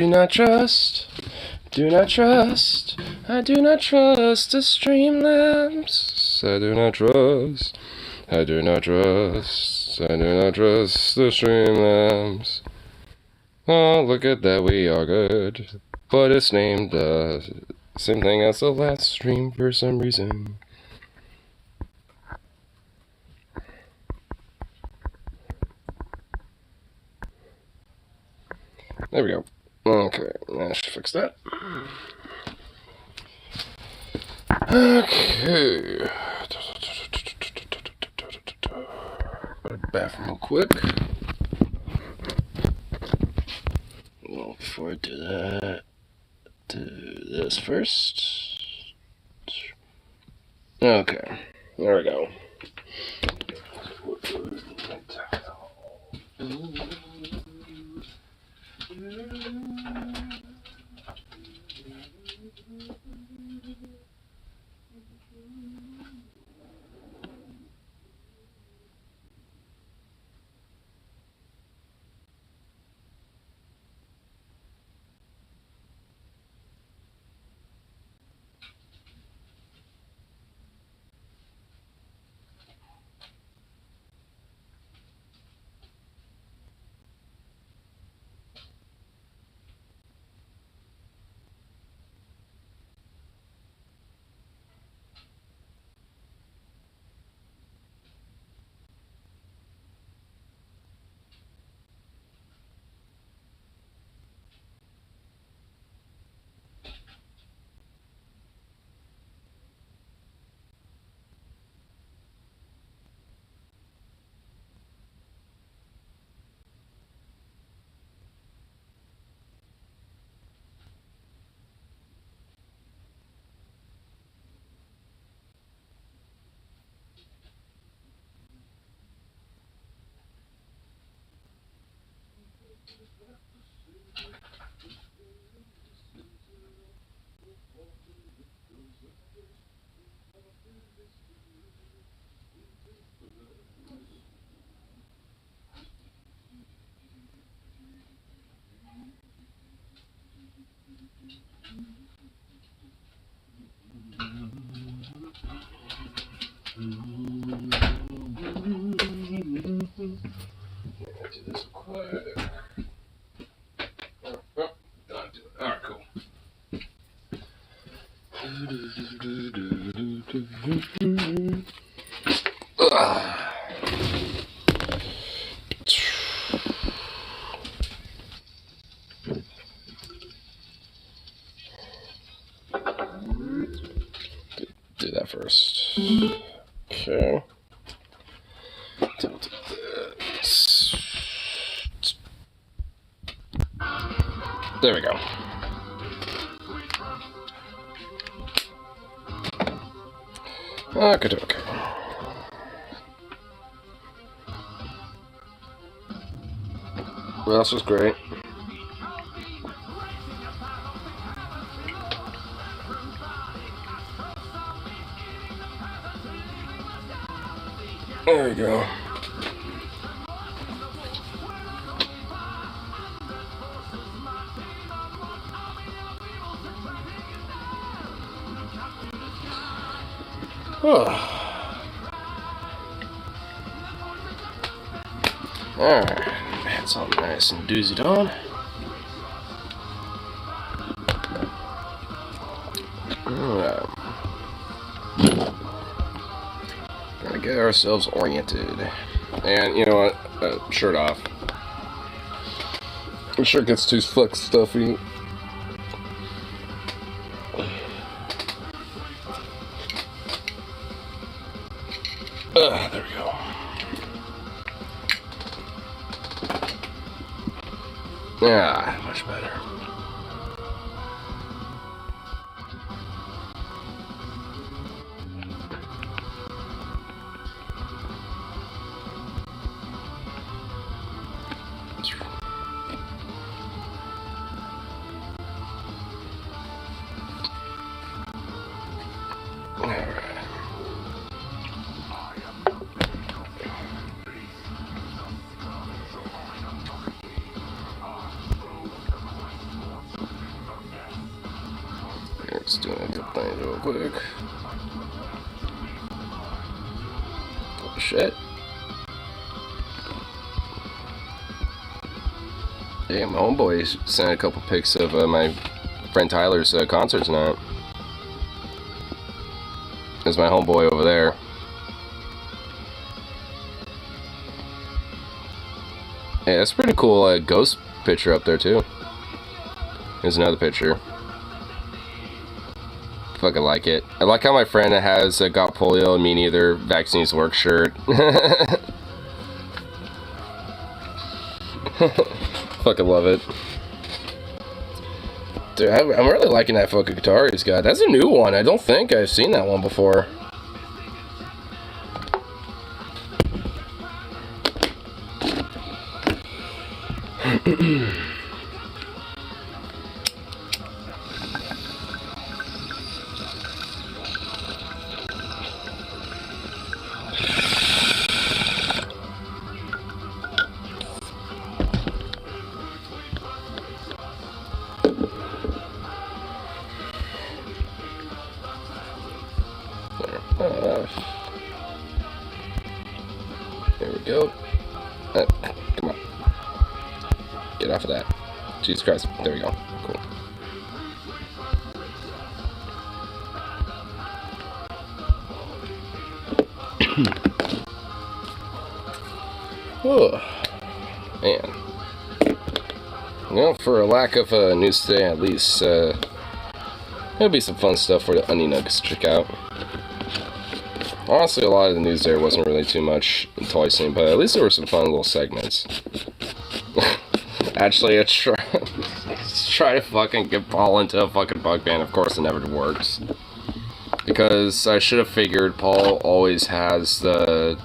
Do not trust, do not trust, I do not trust the Streamlabs. I do not trust, I do not trust, I do not trust the Streamlabs. Oh, look at that, we are good. But it's named same thing as the last stream for some reason. There we go. Okay, I should fix that. Okay. Go to the bathroom real quick. Well, before I do that, do this first. Okay, there we go. Do this quick. Alright, cool. Do that first. Okay. There we go. Okay. Well, this was great. There we go. Alright, that's all nice and doozied on. Gotta get ourselves oriented. And you know what? Shirt off. The shirt gets too fuck stuffy. There we go. Yeah, much better. Just doing a couple things real quick. Oh, shit. Yeah, my homeboy sent a couple pics of my friend Tyler's concert tonight. There's my homeboy over there. Yeah, that's pretty cool ghost picture up there too. Here's another picture. Fucking like it. I like how my friend has got polio and me neither. Vaccines work shirt. Fucking love it. Dude, I'm really liking that fucking guitar he's got. That's a new one. I don't think I've seen that one before. There we go. Come on. Get off of that. Jesus Christ. There we go. Cool. Oh, man. Well, for a lack of news today, at least, there'll be some fun stuff for the Onion Nuggets to check out. Honestly, a lot of the news there wasn't really too much enticing, but at least there were some fun little segments. Actually, I try to fucking get Paul into a fucking bug band. Of course, it never works. Because I should have figured Paul always has the,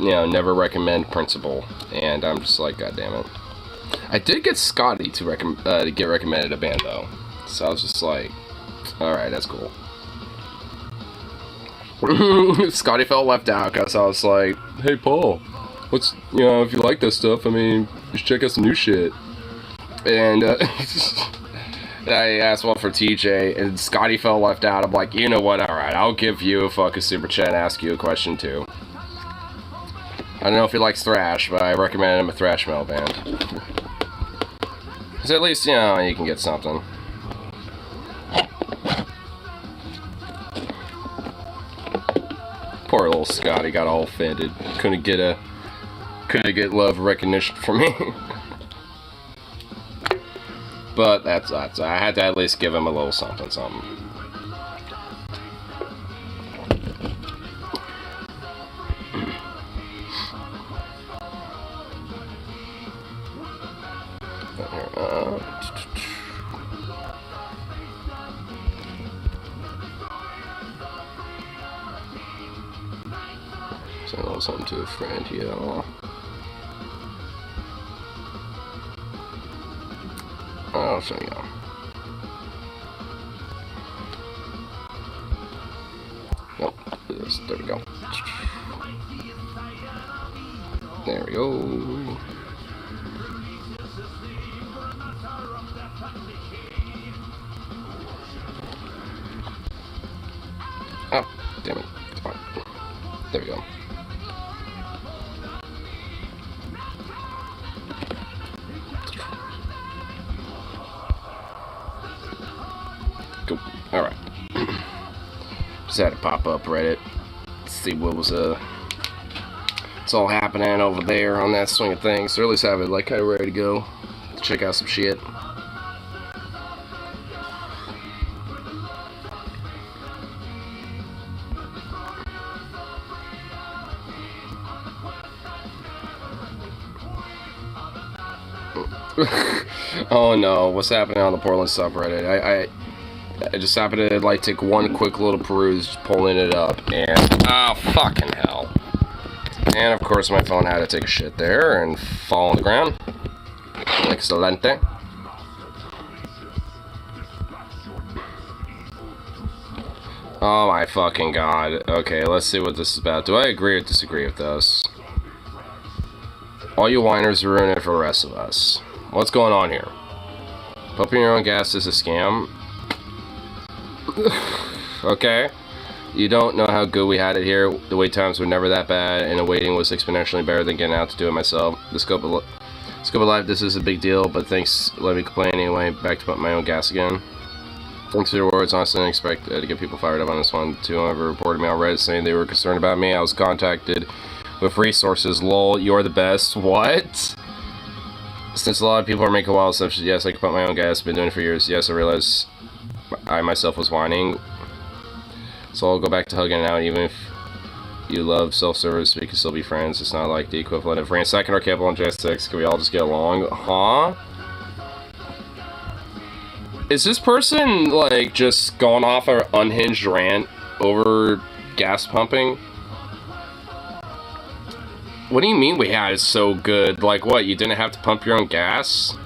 never recommend principle. And I'm just like, God damn it. I did get Scotty to get recommended a band, though. So I was just like, alright, that's cool. Scotty felt left out because I was like, hey Paul, what's, if you like this stuff, I mean, you should check out some new shit. And I asked one for TJ, and Scotty felt left out. I'm like, you know what, alright, I'll give you a fucking super chat and ask you a question too. I don't know if he likes thrash, but I recommended him a thrash metal band. Because at least, you can get something. Poor little Scotty got all offended. Couldn't get love recognition from me. But that's I had to at least give him a little something. Send a little something to a friend here. Oh, so yeah. Nope. There we go. There we go. Oh, damn it. Come on. There we go. Cool. Alright. Just had to pop up Reddit. See what was it's all happening over there on that swing of things. So at least have it like kind of ready to go to check out some shit. Oh no, what's happening on the Portland subreddit? I just happened to like take one quick little peruse, pulling it up, and oh fucking hell. And of course my phone had to take a shit there and fall on the ground. Excelente. Oh my fucking god. Okay, let's see what this is about. Do I agree or disagree with this? All you whiners ruin it for the rest of us. What's going on here? Pumping your own gas is a scam. Okay? You don't know how good we had it here. The wait times were never that bad, and the waiting was exponentially better than getting out to do it myself. The scope of life, this is a big deal, but thanks, let me complain anyway. Back to put my own gas again. Thanks for your words, honestly, I didn't expect to get people fired up on this one. Two ever reported me on Reddit saying they were concerned about me. I was contacted with resources. Lol, you're the best. What? Since a lot of people are making wild stuff, yes, I can put my own gas. Been doing it for years. Yes, I realized I myself was whining. So I'll go back to hugging it out, even if you love self-service, we can still be friends. It's not like the equivalent of ransacking our capital on JS6. Can we all just get along? Huh? Is this person, like, just going off an unhinged rant over gas pumping? What do you mean we had it so good? Like, what, you didn't have to pump your own gas?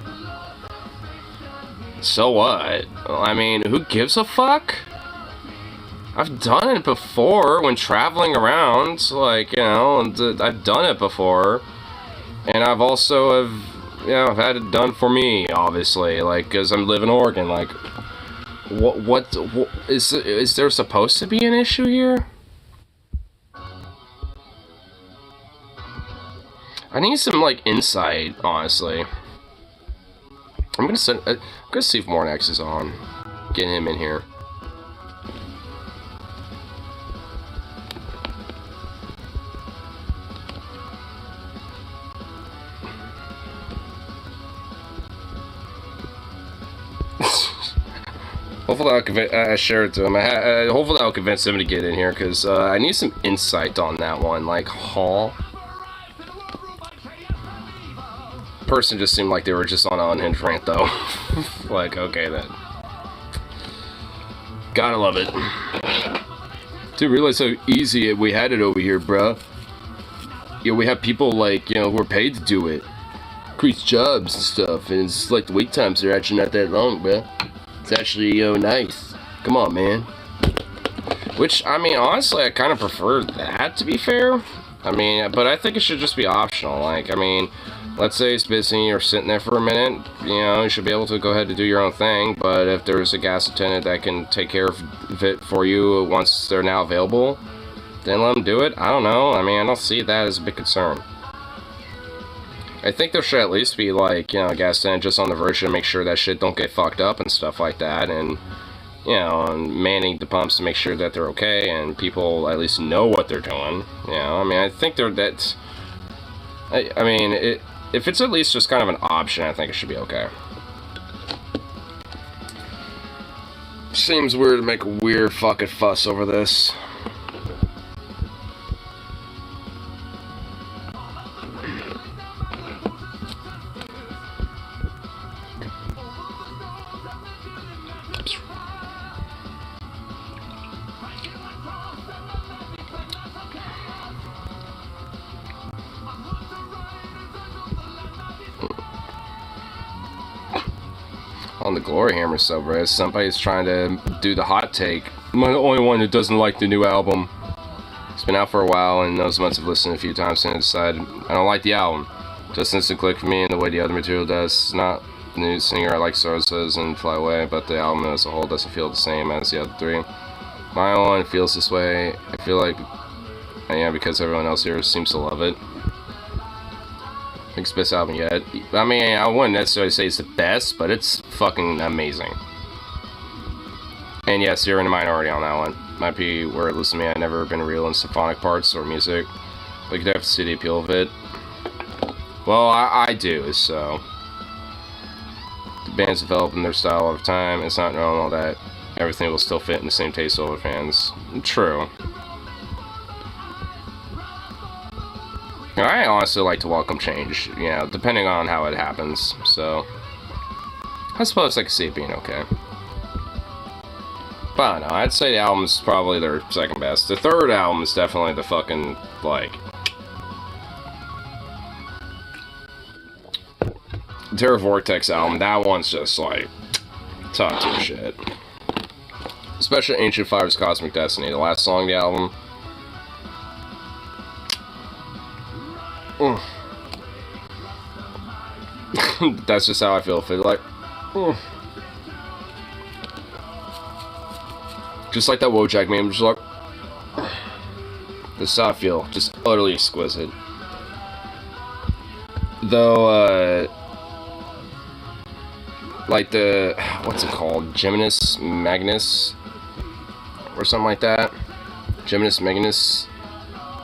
So what? I mean, who gives a fuck? I've done it before when traveling around, like, you know, I've done it before. And I've also I've had it done for me, obviously, like, because I live in Oregon, like, what is there supposed to be an issue here? I need some, like, insight, honestly. I'm gonna see if Mornax is on. Get him in here. Hopefully I'll share it to him. Hopefully I'll convince him to get in here, because I need some insight on that one. Like, huh? Person just seemed like they were just on an unhinged rant, though. Like, okay, then. Gotta love it. Dude, realize how easy we had it over here, bruh. You know, we have people, like, you know, who are paid to do it. Increase jobs and stuff, and it's like the wait times are actually not that long, bruh. It's actually, you know, nice. Come on, man. Which, I mean, honestly, I kind of prefer that, to be fair. I mean, but I think it should just be optional. Like, I mean, let's say it's busy, you're sitting there for a minute, you know, you should be able to go ahead and do your own thing, but if there's a gas attendant that can take care of it for you once they're now available, then let them do it. I don't know. I mean, I don't see that as a big concern. I think there should at least be, like, you know, a gas attendant just on the verge to make sure that shit don't get fucked up and stuff like that, and, you know, and manning the pumps to make sure that they're okay, and people at least know what they're doing, you know. I mean, I think that's, I mean, if it's at least just kind of an option, I think it should be okay. Seems weird to make a weird fucking fuss over this. On the Glory Hammer subreddit, somebody's trying to do the hot take. I'm the only one who doesn't like the new album. It's been out for a while, and those months have listened a few times and decided I don't like the album. Just instant click for me in the way the other material does. It's not the new singer I like Sources and Fly Away, but the album as a whole doesn't feel the same as the other three. My one feels this way. I feel like I am because everyone else here seems to love it. I think it's the best album yet. I mean, I wouldn't necessarily say it's the best, but it's fucking amazing. And yes, you're in the minority on that one. Might be where it listened to me. I've never been real in symphonic parts or music. But you have to see the appeal of it. Well, I do, so. The band's developing their style over time. It's not normal that everything will still fit in the same taste of other fans. True. I honestly like to welcome change, you know, depending on how it happens, so I suppose I can see it being okay. But I don't know, I'd say the album's probably their second best. The third album is definitely the fucking, like, Terra Vortex album. That one's just, like, top tier shit. Especially Ancient Fire's Cosmic Destiny, the last song of the album. That's just how I feel. Like, Just like that Wojak meme, just like, this is how I feel, just utterly exquisite. Though, like the, what's it called, Geminis Magnus, or something like that, Geminis Magnus,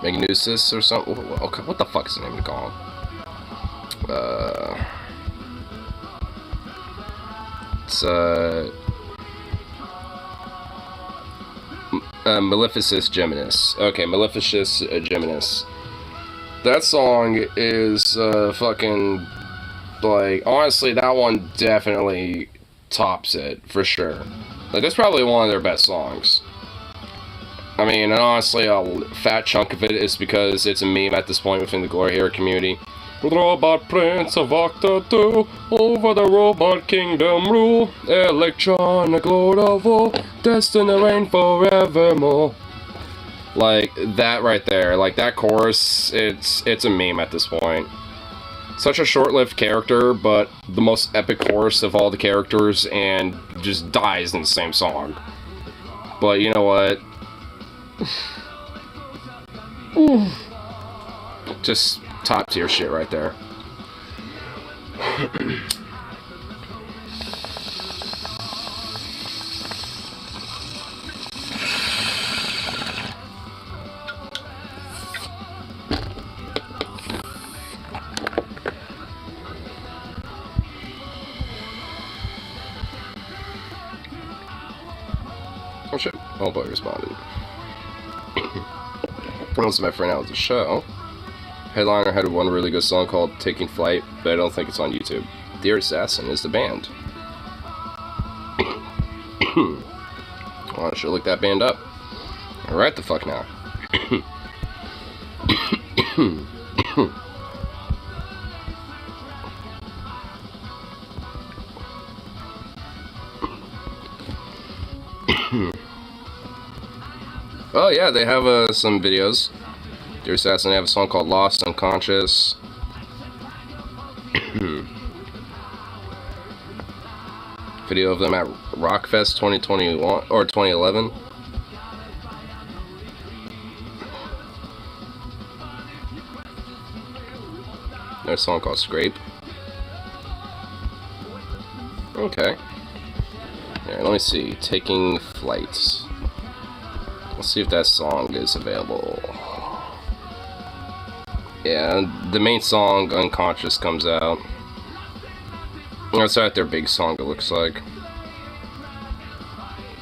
Magnusus, or something, okay, what the fuck is the name to call him? It's, Maleficus Geminis. Okay, Maleficus Geminis. That song is fucking, like, honestly, that one definitely tops it, for sure. Like, that's probably one of their best songs. I mean, and honestly, a fat chunk of it is because it's a meme at this point within the Glory Hero community. Robot Prince of Octa 2, over the robot kingdom rule, electronic lord of all, destined to reign forevermore. Like, that right there, like, that chorus, it's a meme at this point. Such a short-lived character, but the most epic chorus of all the characters, and just dies in the same song. But you know what? Just top tier shit right there. Oh shit. Oh boy, responded. Once my friend out at the show, Headliner had one really good song called Taking Flight, but I don't think it's on YouTube. Dear Assassin is the band. Well, I should look that band up. Alright the fuck now. Oh yeah, they have some videos. Dear Assassin, they have a song called Lost Unconscious. Video of them at Rockfest 2021 or 2011. There's a song called Scrape. Okay. Here, let me see. Taking Flight. Let's see if that song is available. Yeah, the main song, Unconscious, comes out. That's not their big song, it looks like.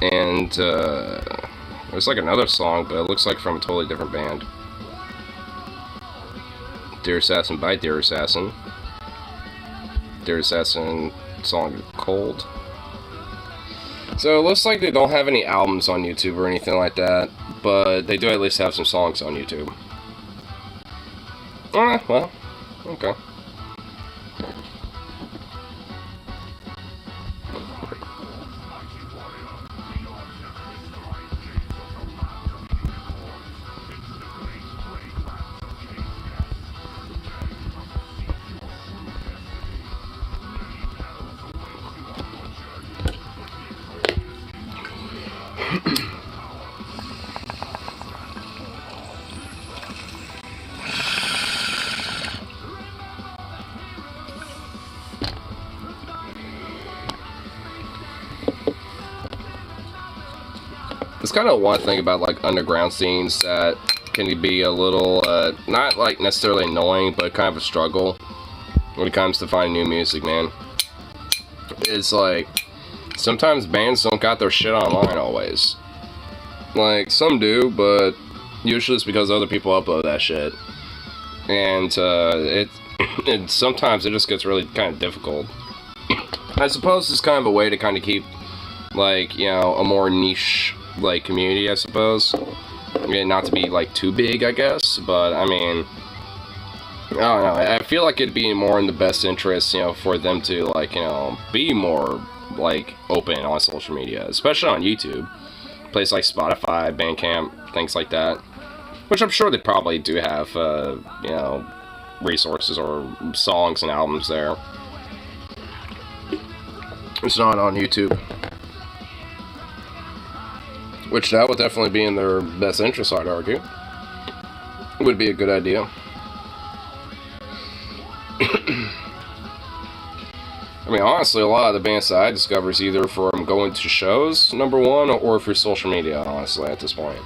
And, there's like another song, but it looks like from a totally different band. Dear Assassin by Dear Assassin. Dear Assassin song Cold. So it looks like they don't have any albums on YouTube or anything like that, but they do at least have some songs on YouTube. Well, okay. It's kind of one thing about like underground scenes that can be a little, not like necessarily annoying, but kind of a struggle when it comes to finding new music, man. It's like, sometimes bands don't got their shit online always. Like, some do, but usually it's because other people upload that shit. And, sometimes it just gets really kind of difficult. I suppose it's kind of a way to kind of keep, like, you know, a more niche, like, community, I suppose. I mean, not to be, like, too big, I guess, but, I mean, I don't know, I feel like it'd be more in the best interest, you know, for them to, like, you know, be more, like, open on social media, especially on YouTube. Places like Spotify, Bandcamp, things like that. Which I'm sure they probably do have, you know, resources or songs and albums there. It's not on YouTube. Which that would definitely be in their best interest, I'd argue. Would be a good idea. I mean, honestly, a lot of the bands that I discover is either from going to shows, number one, or through social media, honestly, at this point.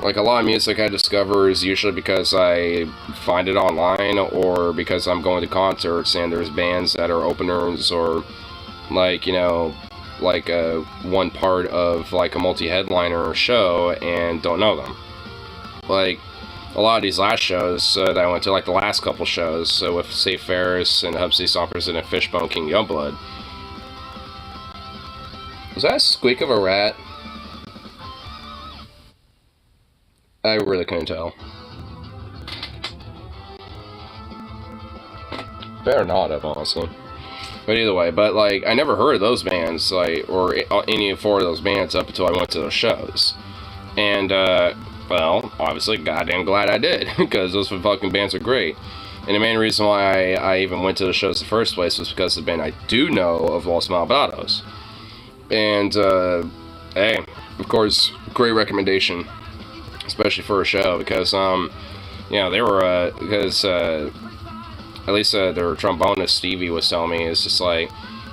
Like, a lot of music I discover is usually because I find it online, or because I'm going to concerts and there's bands that are openers, or, like, you know, like one part of, like, a multi-headliner show and don't know them. Like, a lot of these last shows that I went to, like the last couple shows, with Safe Ferris and Hub City Stompers and Fishbone King Youngblood. Was that a squeak of a rat? I really couldn't tell. Better not have, honestly. But either way, like, I never heard of those bands, like, or any four of those bands up until I went to those shows. And, well, obviously, goddamn glad I did, because those fucking bands are great. And the main reason why I even went to the shows in the first place was because the band I do know of Los Malvados. And, hey, of course, great recommendation, especially for a show, because, you know, they were, because, at least their trombonist, Stevie, was telling me, it's just like,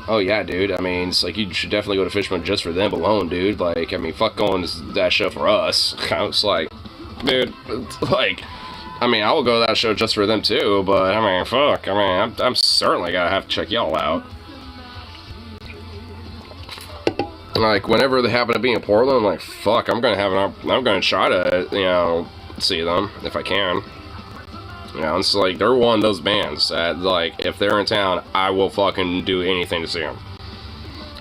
oh yeah, dude, I mean, it's like, you should definitely go to Fishbone just for them alone, dude. Like, I mean, fuck going to that show for us. I was like, dude, like, I mean, I will go to that show just for them too, but, I mean, fuck, I mean, I'm certainly gonna have to check y'all out. Like, whenever they happen to be in Portland, I'm like, fuck, I'm gonna try to, you know, see them, if I can. You know, it's like, they're one of those bands that, like, if they're in town, I will fucking do anything to see them.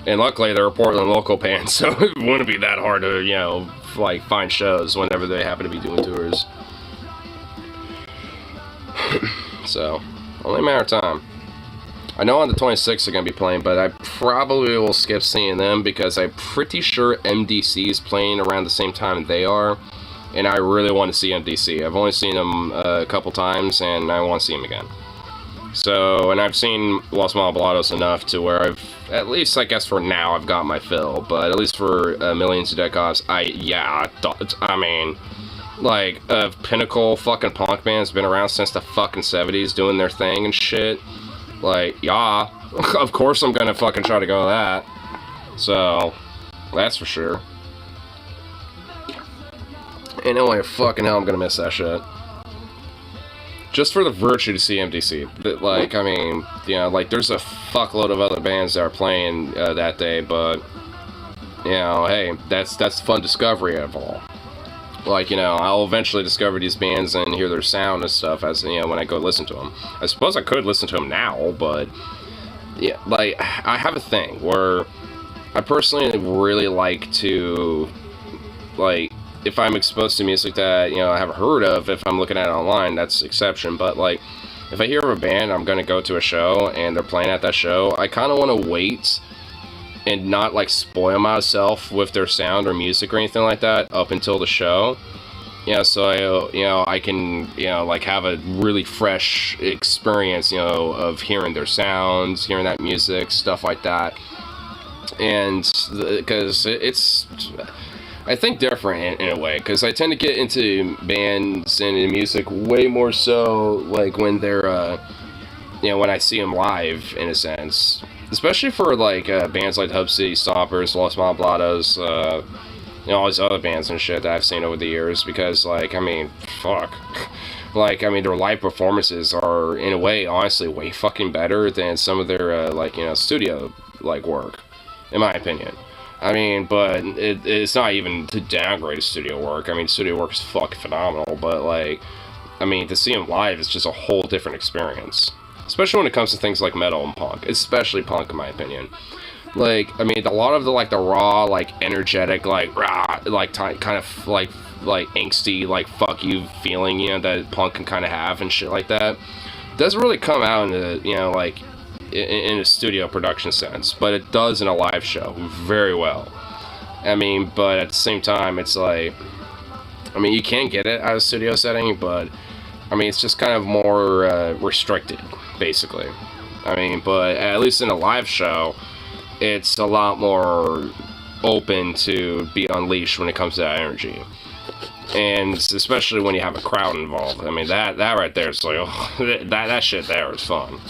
And luckily, they're a Portland local band, so it wouldn't be that hard to, you know, like, find shows whenever they happen to be doing tours. So, only a matter of time. I know on the 26th they're going to be playing, but I probably will skip seeing them because I'm pretty sure MDC is playing around the same time they are. And I really want to see MDC. I've only seen them a couple times, and I want to see them again. So, and I've seen Los Malvados enough to where I've, at least I guess for now, I've got my fill. But at least for Millions of Dead Cops, I mean, like, pinnacle fucking punk band's been around since the fucking 70s doing their thing and shit. Like, yeah, of course I'm gonna fucking try to go to that. So, that's for sure. And no way fucking hell I'm gonna miss that shit. Just for the virtue to see MDC. Like, I mean, you know, like, there's a fuckload of other bands that are playing that day, but, you know, hey, that's fun discovery of all. Like, you know, I'll eventually discover these bands and hear their sound and stuff as, you know, when I go listen to them. I suppose I could listen to them now, but, yeah, like, I have a thing where I personally really like to, like, if I'm exposed to music that, you know, I haven't heard of, if I'm looking at it online, that's the exception. But, like, if I hear of a band, I'm going to go to a show, and they're playing at that show, I kind of want to wait and not, like, spoil myself with their sound or music or anything like that up until the show. Yeah, so, I can, you know, like, have a really fresh experience, you know, of hearing their sounds, hearing that music, stuff like that. And, because it's, I think, different in a way, because I tend to get into bands and in music way more so, like, when they're, you know, when I see them live, in a sense. Especially for, like, bands like Hub City Stompers, Los Malvados, you know, all these other bands and shit that I've seen over the years, because, like, I mean, fuck. Like, I mean, their live performances are, in a way, honestly, way fucking better than some of their, like, you know, studio, like, work, in my opinion. I mean, but it's not even to downgrade studio work. I mean, studio work is fucking phenomenal, but, like, I mean, to see them live is just a whole different experience. Especially when it comes to things like metal and punk. Especially punk, in my opinion. Like, I mean, a lot of the, like, the raw, like, energetic, like, rah, like, kind of, like, angsty, like, fuck you feeling, you know, that punk can kind of have and shit like that, doesn't really come out in a, you know, like, in a studio production sense, but it does in a live show very well. I mean, but at the same time, it's like, I mean, you can get it out of a studio setting, but, I mean, it's just kind of more restricted, basically. I mean, but at least in a live show, it's a lot more, open to be unleashed when it comes to that energy. And especially when you have a crowd involved. I mean, that right there is like, oh, that shit there is fun.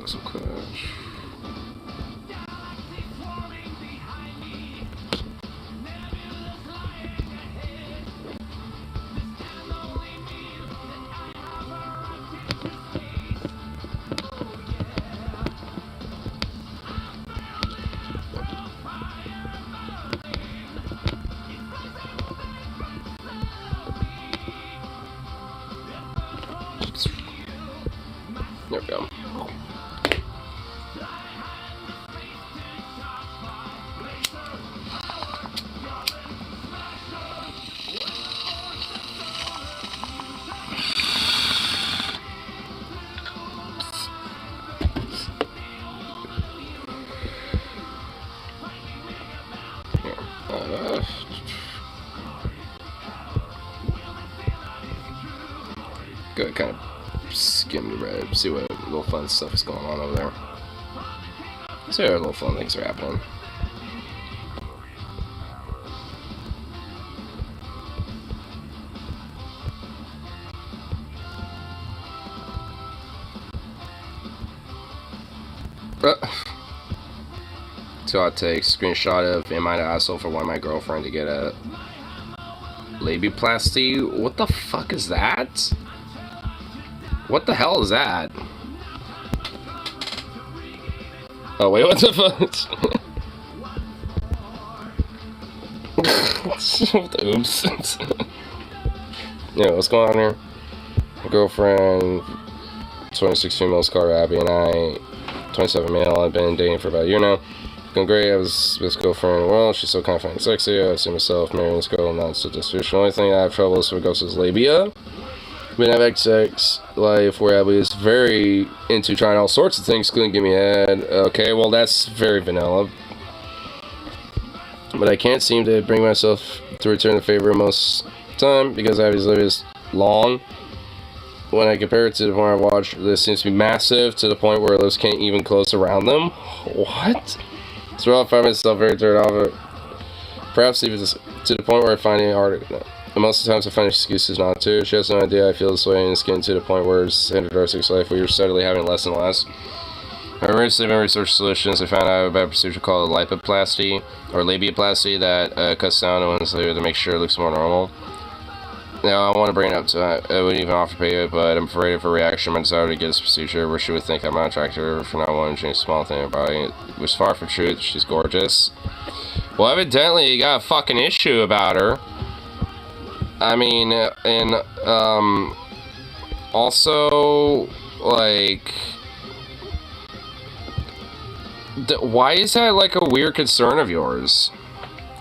Some clash. There we go. Go kind of skim the red, see what little fun stuff is going on over there. See what little fun things are happening. So I'll take screenshot of am I the asshole for wanting my girlfriend to get a labiaplasty? What the fuck is that? What the hell is that? Oh wait, what the fuck? Oops. Yeah, what's going on here? My girlfriend, 26 females, call her Abby, and I, 27 male. I've been dating for about a year now. Going great. I was best girlfriend in the world. She's so confident and sexy. I see myself marrying this girl. Not so dysfunctional. The only thing I have trouble with goes is labia. Been having sex life where Abby is very into trying all sorts of things, couldn't give me head. Okay, well that's very vanilla. But I can't seem to bring myself to return the favor most time because Abby's labia is long. When I compare it to the one I watched, this seems to be massive to the point where lips can't even close around them. What? So I find myself very turned off. Perhaps even to the point where I find it hard. And most of the times I find excuses not to. She has no idea I feel this way, and it's getting to the point where it's hindered our sex life. We are steadily having less and less. I recently researched solutions. I found out about a procedure called lipoplasty, or labiaplasty, that cuts down on one's labia to make sure it looks more normal. Now, I want to bring it up to I wouldn't even offer to pay it, but I'm afraid of her reaction. I decided to get this procedure where she would think I'm not attracted to her for not wanting to change a small thing about it. It was far from truth. She's gorgeous. Well, evidently, you got a fucking issue about her. I mean, and, also, like, why is that, like, a weird concern of yours?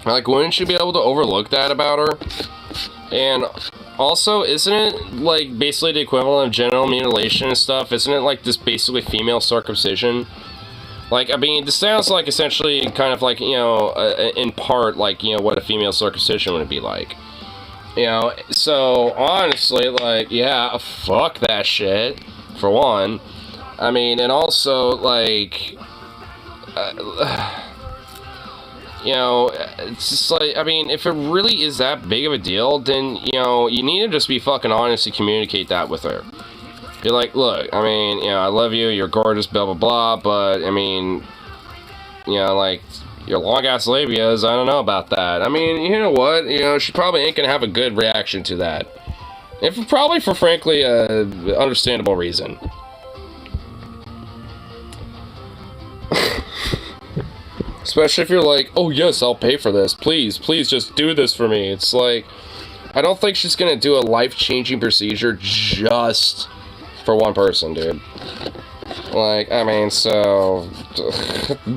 Like, wouldn't you be able to overlook that about her? And also, isn't it, like, basically the equivalent of genital mutilation and stuff? Isn't it, like, this basically female circumcision? Like, I mean, this sounds like essentially kind of like, you know, in part, like, you know, what a female circumcision would be like. You know, so, honestly, like, yeah, fuck that shit, for one. I mean, and also, like, you know, it's just like, I mean, if it really is that big of a deal, then, you know, you need to just be fucking honest and communicate that with her. You're like, look, I mean, you know, I love you, you're gorgeous, blah, blah, blah, but, I mean, you know, like, your long-ass labias, I don't know about that. I mean, you know what? You know, she probably ain't gonna have a good reaction to that. And probably for, frankly, a understandable reason. Especially if you're like, oh, yes, I'll pay for this. Please, please just do this for me. It's like, I don't think she's gonna do a life-changing procedure just for one person, dude. Like, I mean, so,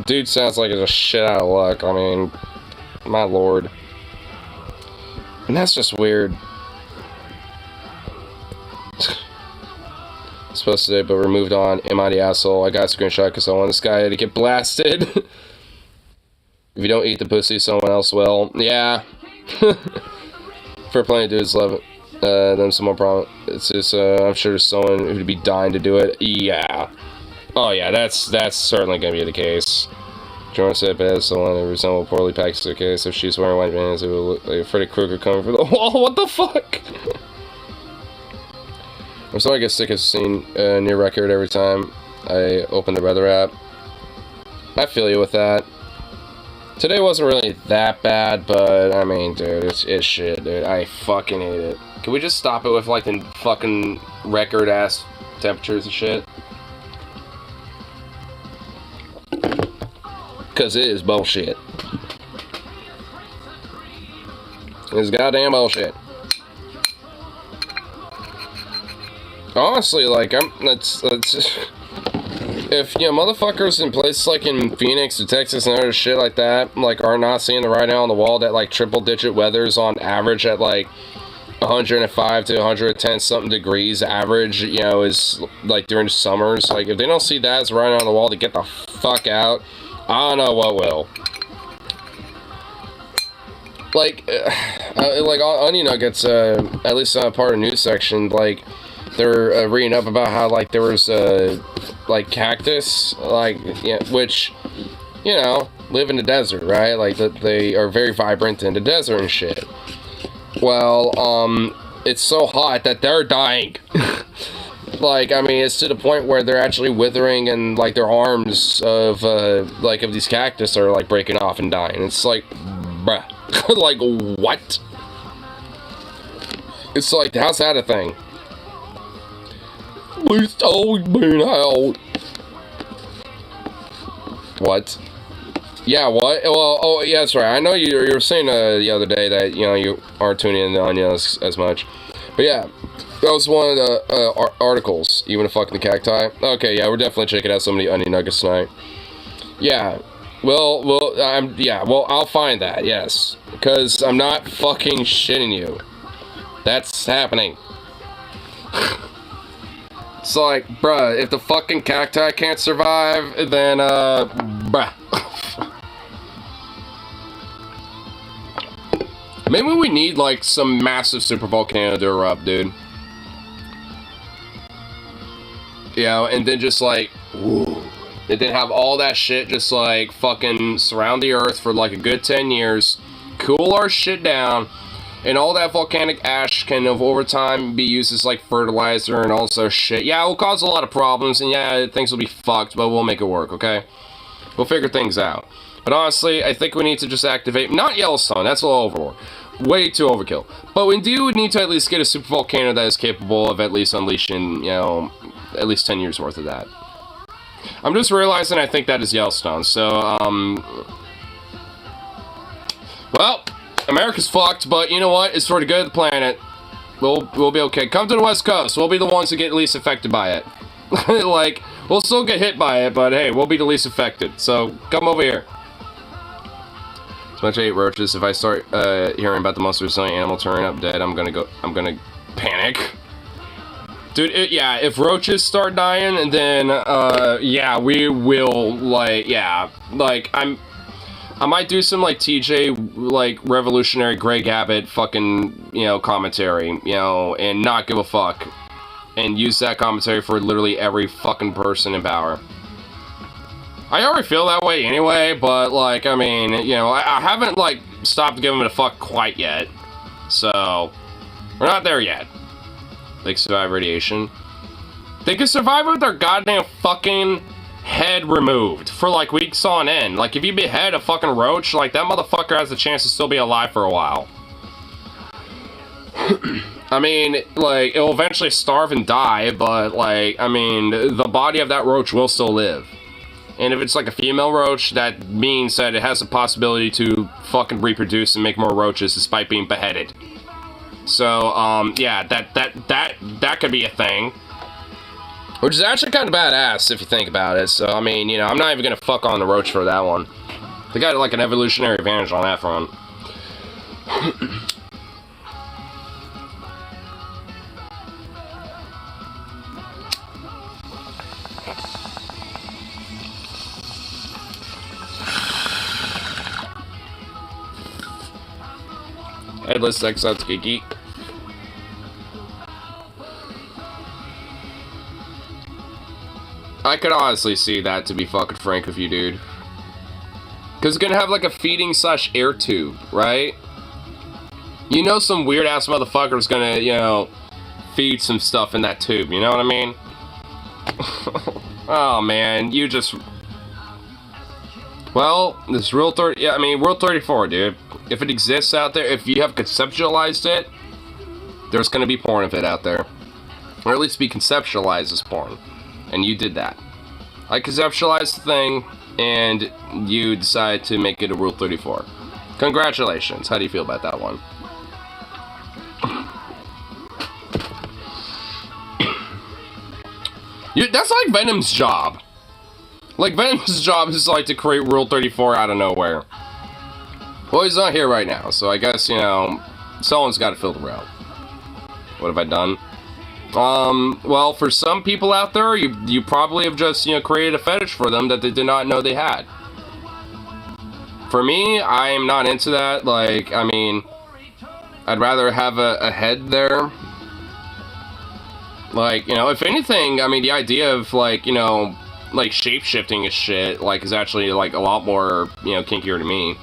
dude sounds like he's a shit out of luck. I mean, my lord. And that's just weird. was posted it, but removed on Am I the Asshole. I got a screenshot because I want this guy to get blasted. If you don't eat the pussy, someone else will. Yeah. For plenty of dudes love it. Then some more problem. It's just, I'm sure there's someone who'd be dying to do it. Yeah. Oh yeah, that's certainly gonna be the case. Jordan said as someone who resemble poorly packaged suitcase. If she's wearing white bands, it will look like Freddy Krueger coming for the wall. What the fuck? I'm sorry I get sick of seeing a new record every time I open the weather app. I feel you with that. Today wasn't really that bad, but I mean, dude, it's shit, dude. I fucking hate it. Can we just stop it with like the fucking record ass temperatures and shit? Because it is bullshit. It's goddamn bullshit. Honestly, like, let's if, you know, motherfuckers in places like in Phoenix or Texas and other shit like that, like, are not seeing the writing on the wall that, like, triple-digit weather's on average at, like, 105 to 110 something degrees average, you know, is, like, during the summers. Like, if they don't see that as writing on the wall to get the fuck out, I don't know what will. Like, like, Onion Nuggets, at least on a part of the news section, like, they're reading up about how, like, there was, like, cactus, like, yeah, which, you know, live in the desert, right? Like, they are very vibrant in the desert and shit. Well, it's so hot that they're dying. Like, I mean, it's to the point where they're actually withering and, like, their arms of, like, of these cactus are, like, breaking off and dying. It's like, bruh. Like, what? It's like, how's that a thing? Please tell me out. What? Yeah, what? Well, oh, yeah, that's right. I know you were saying the other day that, you know, you aren't tuning in on, you know, as much. But yeah, that was one of the articles. Even a fucking the cacti. Okay, yeah, we're definitely checking out some of the Onion Nuggets tonight. Yeah. Well, I'll find that, yes. Because I'm not fucking shitting you. That's happening. It's like, bruh, if the fucking cacti can't survive, then, bruh. Maybe we need, like, some massive super volcano to erupt, dude. You know, and then just, like, woo. And then have all that shit just, like, fucking surround the earth for, like, a good 10 years. Cool our shit down. And all that volcanic ash can, over time, be used as, like, fertilizer and also shit. Yeah, it will cause a lot of problems, and yeah, things will be fucked, but we'll make it work, okay? We'll figure things out. But honestly, I think we need to just activate, not Yellowstone, that's a little overboard. Way too overkill. But we do need to at least get a super volcano that is capable of at least unleashing, you know, at least 10 years worth of that. I'm just realizing I think that is Yellowstone, so, well, America's fucked, but you know what? It's for the good of the planet. We'll be okay. Come to the West Coast. We'll be the ones who get least affected by it. Like, we'll still get hit by it, but hey, we'll be the least affected. So, come over here. As much as I hate roaches, if I start hearing about the most resilient animal turning up dead, I'm gonna panic. Dude, yeah, if roaches start dying, then, yeah, we will, like, yeah, like, I might do some, like, TJ, like, revolutionary Greg Abbott fucking, you know, commentary, you know, and not give a fuck. And use that commentary for literally every fucking person in power. I already feel that way anyway, but, like, I mean, you know, I haven't, like, stopped giving it a fuck quite yet. So, we're not there yet. They can survive radiation. They can survive with their goddamn fucking head removed for, like, weeks on end. Like, if you behead a fucking roach, like, that motherfucker has a chance to still be alive for a while. I mean, like, it'll eventually starve and die, but, like, I mean, the body of that roach will still live. And if it's, like, a female roach, that means that it has the possibility to fucking reproduce and make more roaches despite being beheaded. So, yeah, that could be a thing. Which is actually kind of badass, if you think about it. So, I mean, you know, I'm not even gonna fuck on the roach for that one. They got, like, an evolutionary advantage on that front. Headless sex sounds geeky. I could honestly see that, to be fucking frank with you, dude. Because it's gonna have like a feeding / air tube, right? You know some weird ass motherfucker's gonna, you know, feed some stuff in that tube, you know what I mean? Oh man, you just... Well, this Rule 30... Yeah, I mean, Rule 34, dude. If it exists out there, if you have conceptualized it, there's gonna be porn of it out there. Or at least be conceptualized as porn. And you did that. I conceptualized the thing, and you decide to make it a Rule 34. Congratulations. How do you feel about that one? That's like Venom's job. Like, Venom's job is like to create Rule 34 out of nowhere. Well, he's not here right now, so I guess, you know, someone's got to fill the role. What have I done? Well, for some people out there, you probably have just, you know, created a fetish for them that they did not know they had. For me, I am not into that. Like, I mean, I'd rather have a head there. Like, you know, if anything, I mean, the idea of, like, you know, like, shape-shifting is shit, like, is actually, like, a lot more, you know, kinkier to me.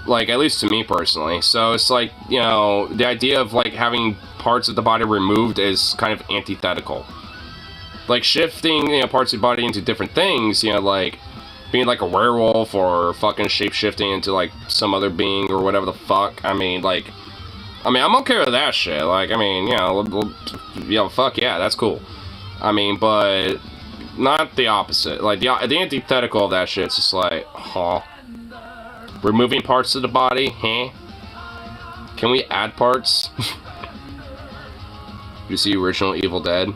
Like, at least to me, personally. So, it's like, you know, the idea of, like, having parts of the body removed is kind of antithetical. Like, shifting, you know, parts of the body into different things, you know, like, being like a werewolf or fucking shape-shifting into, like, some other being or whatever the fuck. I mean, I'm okay with that shit. Like, I mean, you know, fuck yeah, that's cool. I mean, but not the opposite. Like, the antithetical of that shit's just like, huh? Removing parts of the body, huh? Can we add parts? You see original Evil Dead?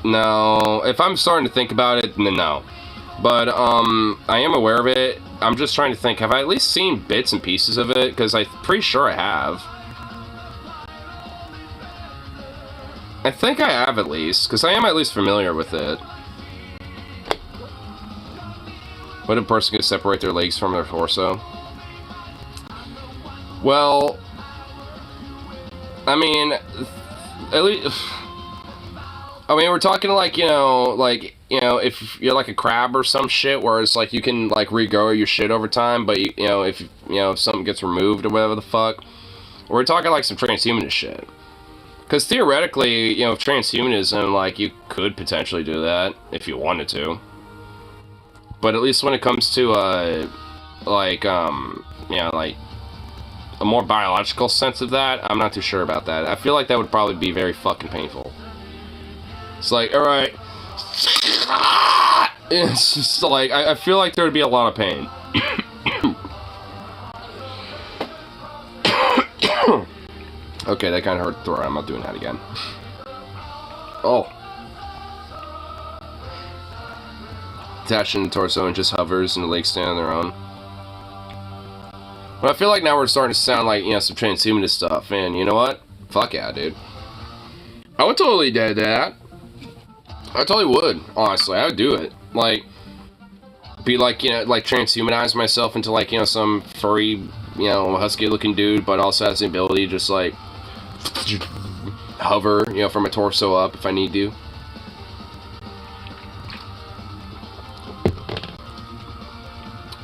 No. If I'm starting to think about it, then no. But, I am aware of it. I'm just trying to think, have I at least seen bits and pieces of it? Because I'm pretty sure I have. I think I have at least, because I am at least familiar with it. Would a person could separate their legs from their torso? Well, I mean, at least... I mean, we're talking like, you know, if you're like a crab or some shit, where it's like you can like regrow your shit over time, but you know, if something gets removed or whatever the fuck, we're talking like some transhumanist shit. Because theoretically, you know, transhumanism, like, you could potentially do that if you wanted to. But at least when it comes to like, you know, like a more biological sense of that, I'm not too sure about that. I feel like that would probably be very fucking painful. It's like, alright. It's just like, I feel like there would be a lot of pain. Okay, that kind of hurt the throat. I'm not doing that again. Oh. Attached in the torso and just hovers and the legs stand on their own. But I feel like now we're starting to sound like, you know, some transhumanist stuff. And you know what? Fuck yeah, dude. I would totally do that. I totally would, honestly. I would do it. Like, be like, you know, like transhumanize myself into like, you know, some furry, you know, husky looking dude, but also has the ability to just like hover, you know, from a torso up if I need to.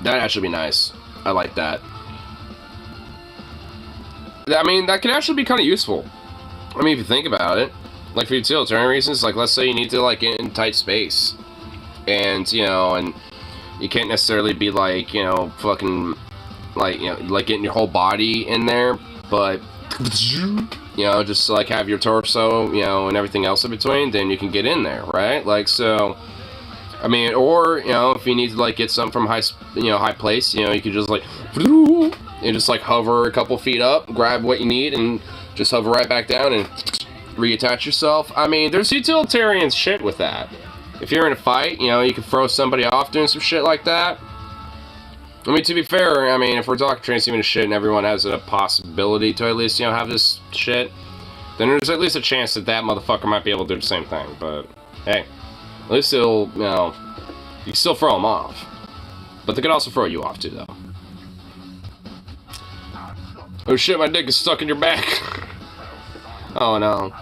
That'd actually be nice. I like that. I mean, that could actually be kind of useful. I mean, if you think about it. Like, for utilitarian reasons, like, let's say you need to, like, get in tight space. And, you know, and you can't necessarily be, like, you know, fucking, like, you know, like, getting your whole body in there, but, you know, just, like, have your torso, you know, and everything else in between, then you can get in there, right? Like, so, I mean, or, you know, if you need to, like, get something from high place, you know, you could just, like, and just, like, hover a couple feet up, grab what you need, and just hover right back down, and reattach yourself. I mean, there's utilitarian shit with that. If you're in a fight, you know, you can throw somebody off doing some shit like that. I mean, to be fair, I mean, if we're talking transhumanist shit and everyone has a possibility to at least, you know, have this shit, then there's at least a chance that that motherfucker might be able to do the same thing. But hey, at least it'll, you know, you can still throw them off. But they could also throw you off too, though. Oh shit, my dick is stuck in your back. Oh no.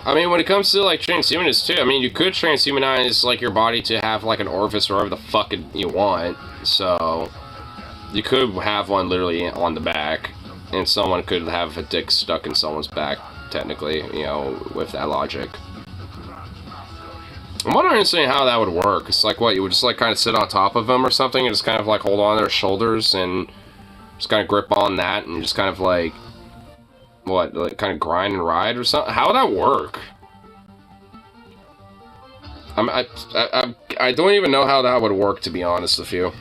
I mean, when it comes to like transhumanists too, I mean, you could transhumanize like your body to have like an orifice or whatever the fuck you want. So you could have one literally on the back, and someone could have a dick stuck in someone's back, technically, you know, with that logic. I'm wondering how that would work. It's like, what, you would just like kind of sit on top of them or something and just kind of like hold on their shoulders and just kind of grip on that and just kind of like, what, like kind of grind and ride or something? How would that work? I don't even know how that would work, to be honest with you.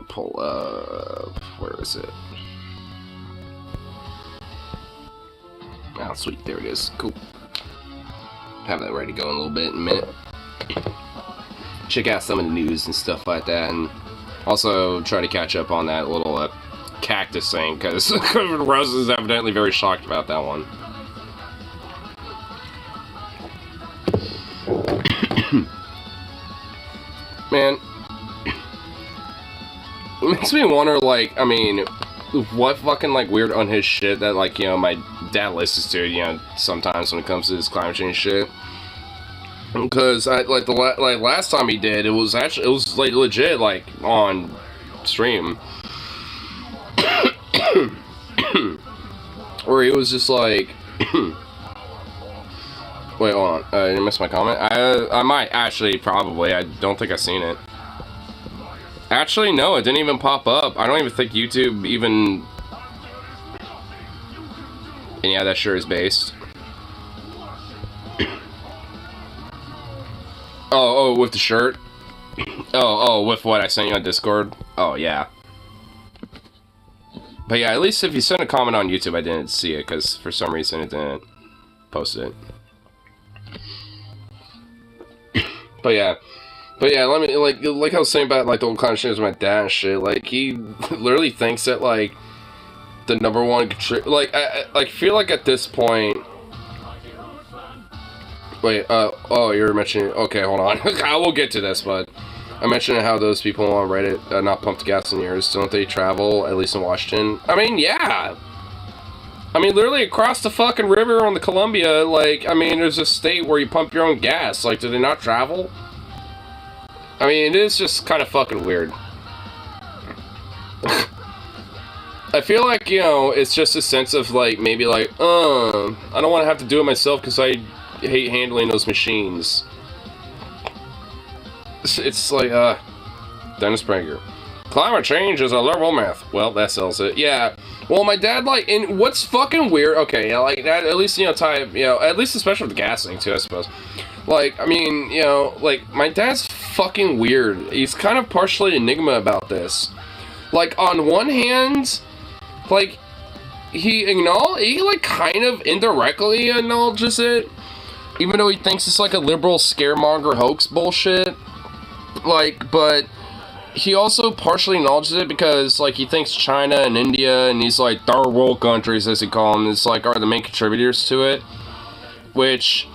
Pull up. Where is it? Oh, sweet. There it is. Cool. Have that ready to go in a little bit in a minute. Check out some of the news and stuff like that, and also try to catch up on that little cactus thing, because Rose is evidently very shocked about that one. Man. It makes me wonder, like, I mean, what fucking, like, weird unhinged shit that, like, you know, my dad listens to, you know, sometimes when it comes to this climate change shit. Because, like, last time he did, it was like, legit, like, on stream. Where he was just like, wait, hold on, did I miss my comment? I might, actually, probably, I don't think I've seen it. Actually, no, it didn't even pop up. I don't even think YouTube even... And yeah, that sure is based. Oh, with the shirt? Oh, with what I sent you on Discord? Oh, yeah. But yeah, at least if you sent a comment on YouTube, I didn't see it, because for some reason it didn't post it. But yeah, let me, like I was saying about, like, the old kind of shit with my dad and shit, like, he literally thinks that, like, the number one, like, I feel like at this point, wait, oh, you're mentioning, okay, hold on, I will get to this, but I mentioned how those people on Reddit not pumped gas in yours, don't they travel, at least in Washington? I mean, yeah! I mean, literally across the fucking river on the Columbia, like, I mean, there's a state where you pump your own gas, like, do they not travel? I mean, it is just kind of fucking weird. I feel like, you know, it's just a sense of, like, maybe like, I don't want to have to do it myself because I hate handling those machines. It's like, Dennis Prager. Climate change is a liberal myth. Well, that sells it. Yeah. Well, my dad, like, and what's fucking weird, okay, like, that, at least, you know, at least especially with the gas thing, too, I suppose. Like, I mean, you know, like, my dad's fucking weird. He's kind of partially enigma about this. Like, on one hand, like, he like, kind of indirectly acknowledges it, even though he thinks it's, like, a liberal scaremonger hoax bullshit. Like, but he also partially acknowledges it because, like, he thinks China and India and these, like, third world countries, as he calls them, is, like, are the main contributors to it. Which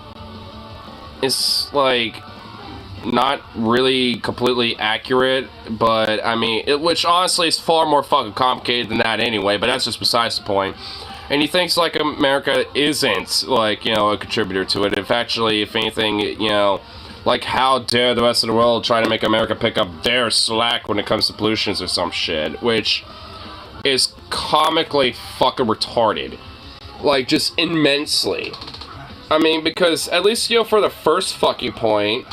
is, like, not really completely accurate, but, I mean, which honestly is far more fucking complicated than that anyway, but that's just besides the point. And he thinks, like, America isn't, like, you know, a contributor to it. If actually, if anything, you know, like, how dare the rest of the world try to make America pick up their slack when it comes to pollutions or some shit, which is comically fucking retarded. Like, just immensely. I mean, because, at least, you know, for the first fucking point,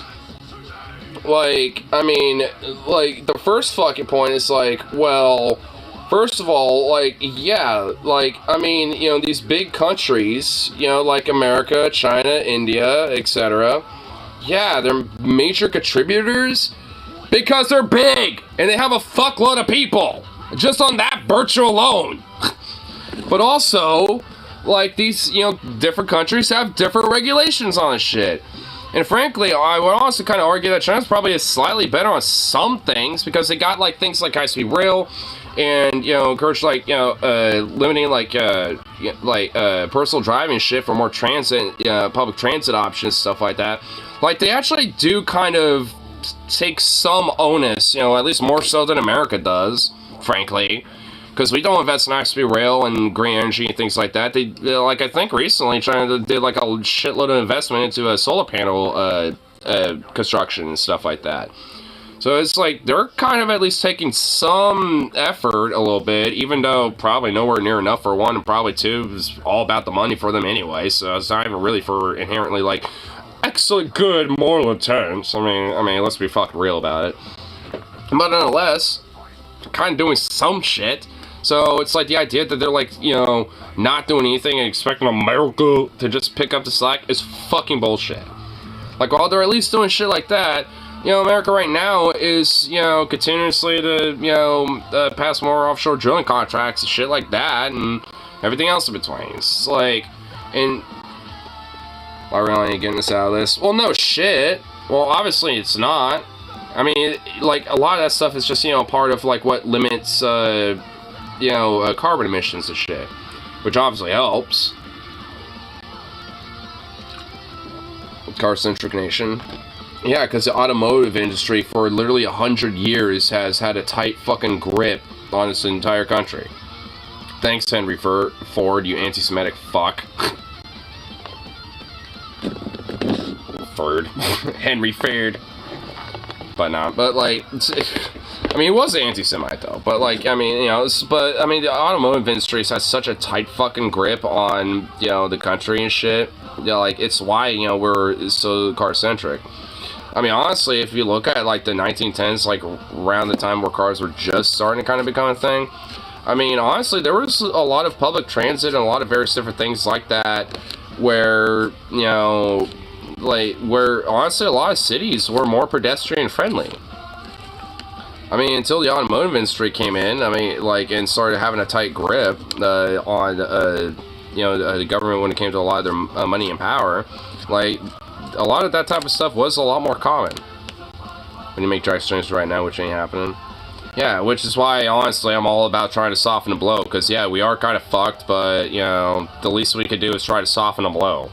like, I mean, like, the first fucking point is like, well, First of all, like, yeah, like, I mean, you know, these big countries, you know, like America, China, India, etc., yeah, they're major contributors because they're big and they have a fuckload of people, just on that virtue alone. But also, like, these, you know, different countries have different regulations on this shit. And frankly, I would also kind of argue that China's probably slightly better on some things because they got, like, things like high-speed rail and, you know, encourage, like, you know, limiting, like, personal driving shit for more transit, public transit options, stuff like that. Like, they actually do kind of take some onus, you know, at least more so than America does, frankly. Because we don't invest in high-speed rail and green energy and things like that. They, like, I think recently China did, like, a shitload of investment into a solar panel construction and stuff like that. So it's like, they're kind of at least taking some effort a little bit, even though probably nowhere near enough for one, and probably two is all about the money for them anyway, so it's not even really for inherently, like, excellent good moral intent. I mean, let's be fucking real about it. But nonetheless, kind of doing some shit. So it's like the idea that they're, like, you know, not doing anything and expecting America to just pick up the slack is fucking bullshit. Like, while they're at least doing shit like that, you know, America right now is, you know, continuously to, you know, pass more offshore drilling contracts and shit like that and everything else in between. It's like, and why are we getting this out of this? Well, no shit. Well, obviously it's not. I mean, like, a lot of that stuff is just, you know, part of, like, what limits, you know, carbon emissions and shit, which obviously helps. Car-centric nation. Yeah, because the automotive industry for literally 100 years has had a tight fucking grip on this entire country. Thanks, Henry Ford, you anti-Semitic fuck. Ford. Henry Ford. But not, but like, I mean, he was an anti-Semite though, but like, I mean, you know, but I mean, the automotive industry has such a tight fucking grip on, you know, the country and shit. You know, like, it's why, you know, we're so car-centric. I mean, honestly, if you look at, like, the 1910s, like, around the time where cars were just starting to kind of become a thing, I mean, honestly, there was a lot of public transit and a lot of various different things like that where, you know, like, where, honestly, a lot of cities were more pedestrian-friendly. I mean, until the automotive industry came in, I mean, like, and started having a tight grip on, you know, the government when it came to a lot of their money and power, like, a lot of that type of stuff was a lot more common. When you make drive strings right now, which ain't happening. Yeah, which is why, honestly, I'm all about trying to soften the blow, because, yeah, we are kind of fucked, but, you know, the least we could do is try to soften the blow.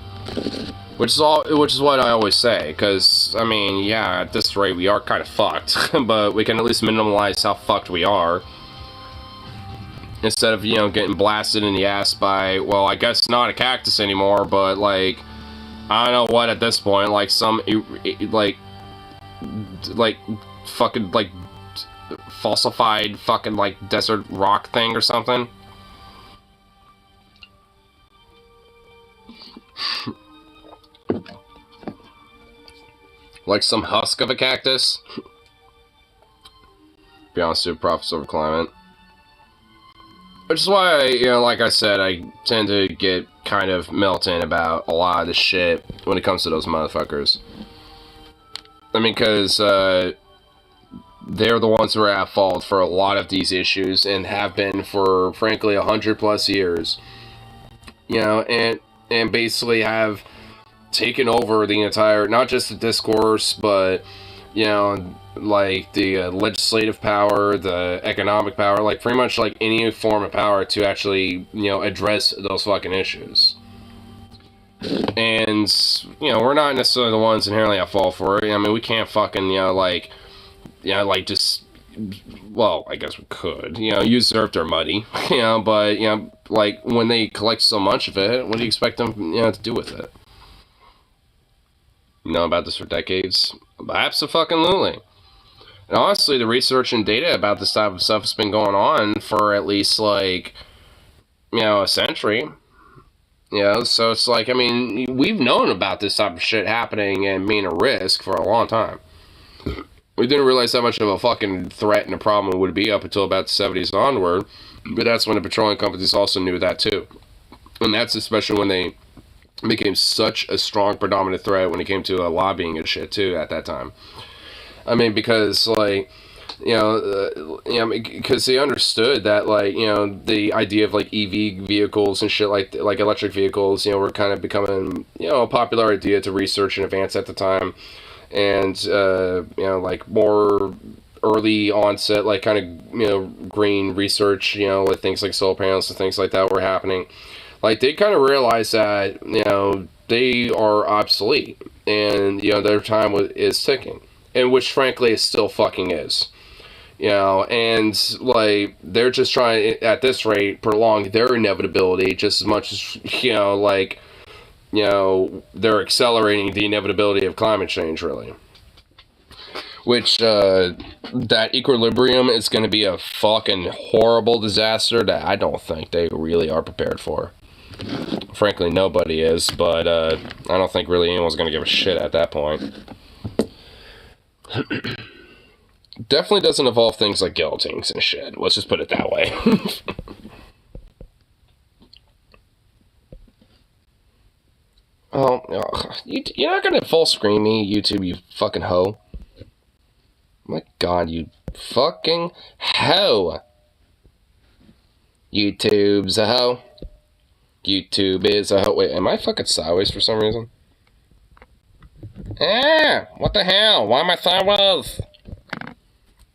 Which is what I always say, because, I mean, yeah, at this rate, we are kind of fucked, but we can at least minimize how fucked we are. Instead of, you know, getting blasted in the ass by, well, I guess not a cactus anymore, but, like, I don't know what at this point, like, some, like, fucking, like, falsified fucking, like, desert rock thing or something. Like some husk of a cactus. Be honest with you, profits over climate. Which is why, you know, like I said, I tend to get kind of melting about a lot of the shit when it comes to those motherfuckers. I mean, because they're the ones who are at fault for a lot of these issues and have been for, frankly, 100+ years. You know, and basically have taken over the entire, not just the discourse, but, you know, like the legislative power, the economic power, like pretty much like any form of power to actually, you know, address those fucking issues. And, you know, we're not necessarily the ones inherently at fault for it. I mean, we can't fucking, you know, like just, well, I guess we could, you know, usurp their money, you know, but, you know, like, when they collect so much of it, what do you expect them, you know, to do with it? You know about this for decades? Abso-fucking-lutely. And honestly, the research and data about this type of stuff has been going on for at least, like, you know, a century. You know, so it's like, I mean, we've known about this type of shit happening and being a risk for a long time. We didn't realize how much of a fucking threat and a problem it would be up until about the 70s onward. But that's when the petroleum companies also knew that too. And that's especially when they became such a strong predominant threat when it came to lobbying and shit too at that time. I mean, because like, because they understood that, like, the idea of like EV vehicles and shit like electric vehicles, were kind of becoming, a popular idea to research and advance at the time. And like more early onset, like kind of green research, with things like solar panels and things like that were happening. Like they kind of realized that they are obsolete, and their time is ticking, and which frankly it still fucking is. And like they're just trying at this rate prolong their inevitability just as much as they're accelerating the inevitability of climate change, really. Which, that equilibrium is going to be a fucking horrible disaster that I don't think they really are prepared for. Frankly, nobody is, but I don't think really anyone's going to give a shit at that point. Definitely doesn't involve things like guillotines and shit. Let's just put it that way. Oh, you're not gonna full screen me, YouTube, you fucking hoe. My god, you fucking hoe. YouTube's a hoe. YouTube is a hoe. Wait, am I fucking sideways for some reason? What the hell? Why am I sideways?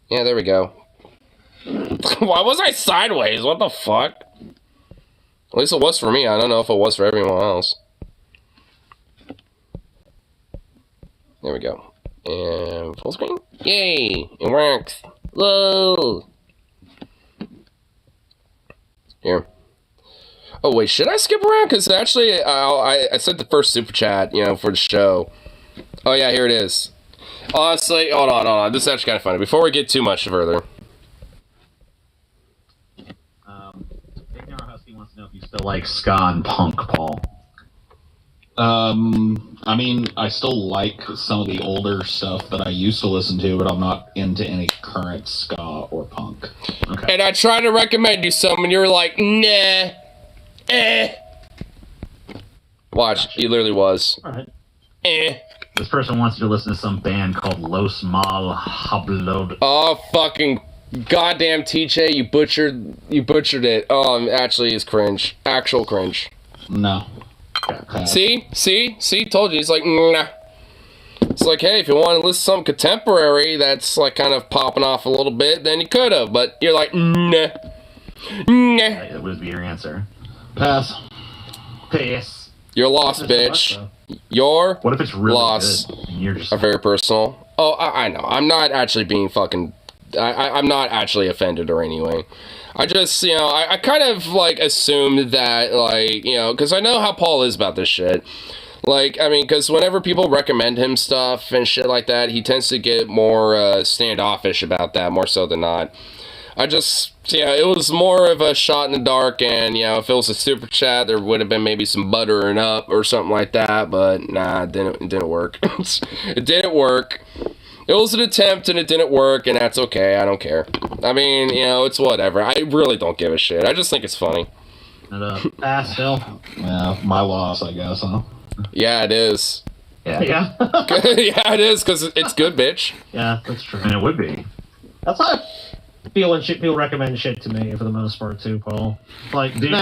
Yeah, there we go. Why was I sideways? What the fuck? At least it was for me. I don't know if it was for everyone else. There we go. And full screen. Yay! It works. Whoa! Here. Oh wait, should I skip around? Because actually, I sent the first super chat, for the show. Oh yeah, here it is. Honestly, hold on. This is actually kind of funny. Before we get too much further. Husky wants to know if you still like ska and punk, Paul. I mean, I still like some of the older stuff that I used to listen to, but I'm not into any current ska or punk. Okay. And I tried to recommend you some, and you were like, nah, Watch, he literally was. Alright. This person wants you to listen to some band called Los Mal Hablod. Oh, fucking goddamn TJ, you butchered it. Oh, actually, it's cringe. Actual cringe. No. See, told you. He's like, nah. It's like, hey, if you want to listen to something contemporary that's like kind of popping off a little bit, then you could have. But you're like, nah. That would be your answer. Pass. You're lost, bitch. Your what if it's really loss good and you're just are very personal. Oh, I know. I'm not actually being fucking... I'm not actually offended or anything. I just, I kind of, like, assumed that, like, because I know how Paul is about this shit. Like, I mean, because whenever people recommend him stuff and shit like that, he tends to get more standoffish about that, more so than not. I just, it was more of a shot in the dark, and, if it was a super chat, there would have been maybe some buttering up or something like that, but, nah, it didn't work. It didn't work. It was an attempt, and it didn't work, and that's okay, I don't care. I mean, it's whatever. I really don't give a shit. I just think it's funny. Pass, Phil. Yeah, my loss, I guess, huh? Yeah, it is. Yeah. Yeah, it is, because it's good, bitch. Yeah, that's true. And it would be. That's how I feel when people recommend shit to me, for the most part, too, Paul. Like, dude,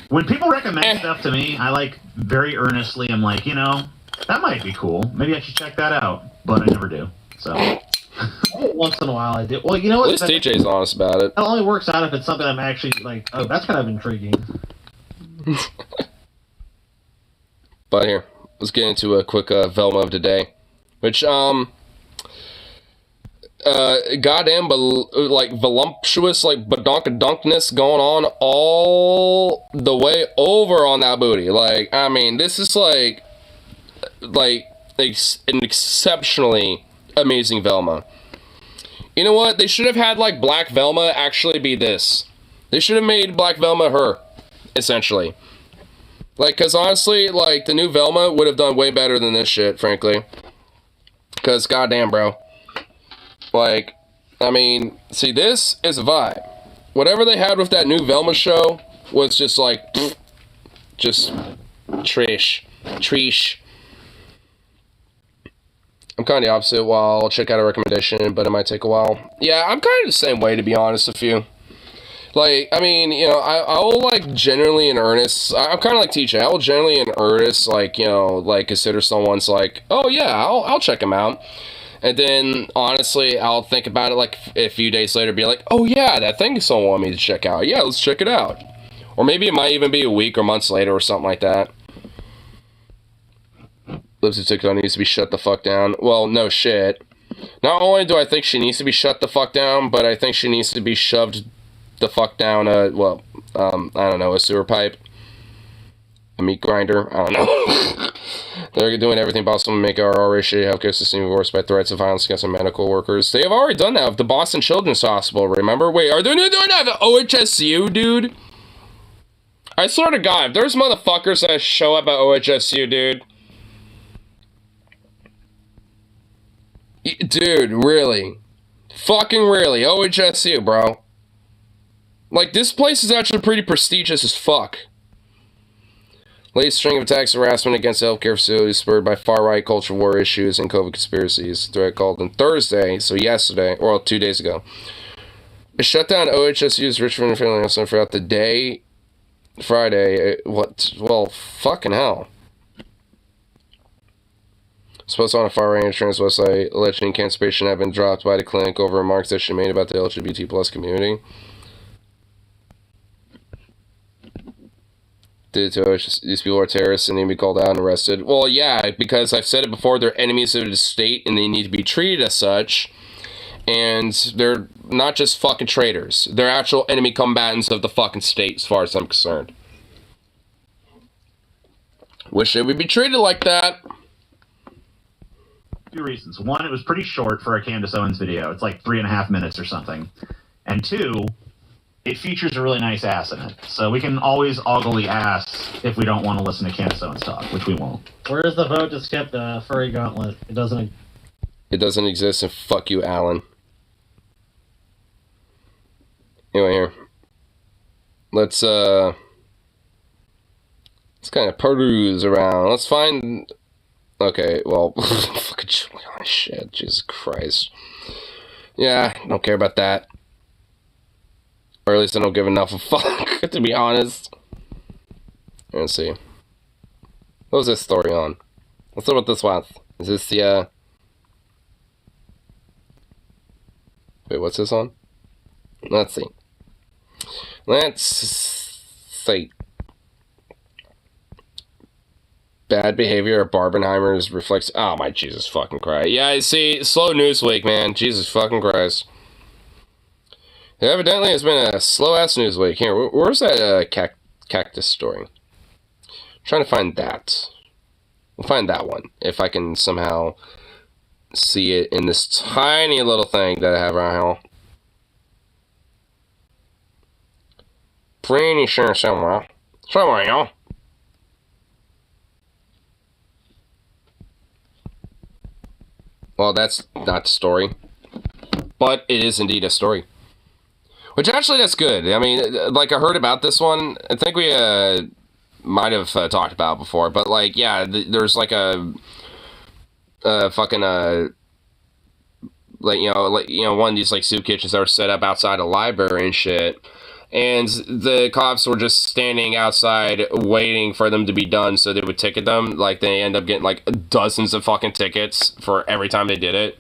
when people recommend stuff to me, I, like, very earnestly, I'm like, that might be cool. Maybe I should check that out. But I never do. So once in a while I do. Well, you know what? At least TJ's honest about it. It only works out if it's something I'm actually like, oh, that's kind of intriguing. But here, let's get into a quick Velma of the day, which goddamn, like voluptuous, like badonkadunkness going on all the way over on that booty. Like, I mean, this is like an exceptionally amazing Velma. You know what? They should have had, like, Black Velma actually be this. They should have made Black Velma her, essentially. Like, because honestly, like, the new Velma would have done way better than this shit, frankly. Because, goddamn, bro. Like, I mean, see, this is a vibe. Whatever they had with that new Velma show was just like, just trish. I'm kind of the opposite. Well, I'll check out a recommendation, but it might take a while. Yeah, I'm kind of the same way, to be honest with you. Like, I mean, you know, I will, like, generally in earnest, I'm kind of like TJ, I will generally in earnest, like, you know, like, consider someone's like, oh, yeah, I'll check him out. And then, honestly, I'll think about it, like, a few days later, be like, oh, yeah, that thing someone wanted me to check out. Yeah, let's check it out. Or maybe it might even be a week or months later or something like that. Lipsy TikTok needs to be shut the fuck down. Well, no shit. Not only do I think she needs to be shut the fuck down, but I think she needs to be shoved the fuck down I don't know, a sewer pipe. A meat grinder. I don't know. They're doing everything possible to make our already healthcare system worse by threats of violence against medical workers. They have already done that with the Boston Children's Hospital, remember? Wait, are they doing that at OHSU, dude? I swear to God, if there's motherfuckers that show up at OHSU, dude. Dude, really? Fucking really. OHSU, bro. Like, this place is actually pretty prestigious as fuck. Latest string of attacks and harassment against healthcare facilities spurred by far-right culture war issues and COVID conspiracies. Threat called on Thursday, so yesterday, or 2 days ago. It shut down OHSU's Richmond and Finley Center throughout the day. Friday, well, fucking hell. Supposed on a far-right insurance website, alleging cancer patient had been dropped by the clinic over remarks that she made about the LGBT plus community. These people are terrorists and need to be called out and arrested. Well, yeah, because I've said it before, they're enemies of the state and they need to be treated as such. And they're not just fucking traitors. They're actual enemy combatants of the fucking state, as far as I'm concerned. Wish they would be treated like that. Two reasons. One, it was pretty short for a Candace Owens video. It's like 3.5 minutes or something. And two, it features a really nice ass in it. So we can always ogle the ass if we don't want to listen to Candace Owens talk, which we won't. Where's the vote to skip the furry gauntlet? It doesn't exist, and fuck you, Alan. Anyway, here. Let's kind of peruse around. Let's find... Okay, well, fucking shit, Jesus Christ. Yeah, don't care about that. Or at least I don't give enough of a fuck, to be honest. Let's see. What was this story on? Let's see what this was. Is this the, Wait, what's this on? Let's see. Let's see. Bad behavior at Barbenheimer's reflects... Oh, my Jesus fucking Christ. Yeah, see, slow news week, man. Jesus fucking Christ. Evidently, it's been a slow-ass news week. Here, where's that cactus story? I'm trying to find that. We'll find that one, if I can somehow see it in this tiny little thing that I have right now. Pretty sure somewhere. Somewhere, y'all. Well, that's not the story. But it is indeed a story. Which actually, that's good. I mean, like, I heard about this one. I think we might have talked about it before. But, like, yeah, there's, like, a fucking, like, you know, one of these, like, soup kitchens that were set up outside a library and shit. And the cops were just standing outside waiting for them to be done so they would ticket them. Like, they end up getting, like, dozens of fucking tickets for every time they did it.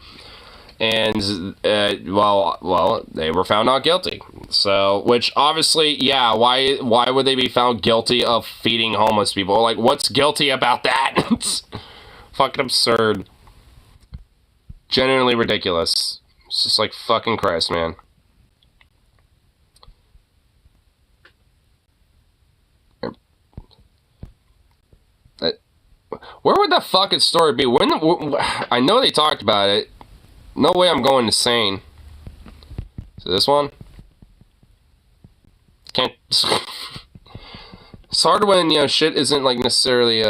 And, well, they were found not guilty. So, which, obviously, yeah, why would they be found guilty of feeding homeless people? Like, what's guilty about that? It's fucking absurd. Genuinely ridiculous. It's just like, fucking Christ, man. Where would that fucking story be? I know they talked about it. No way I'm going insane. So this one? Can't... It's hard when, you know, shit isn't, like, necessarily,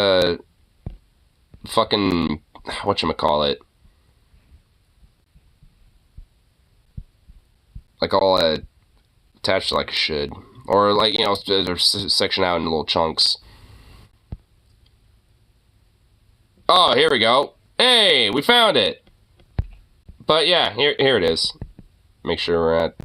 fucking... Whatchamacallit? like all attached like it should, or like they're sectioned out in little chunks. Oh, here we go. Hey, we found it. But yeah, here it is. Make sure we're at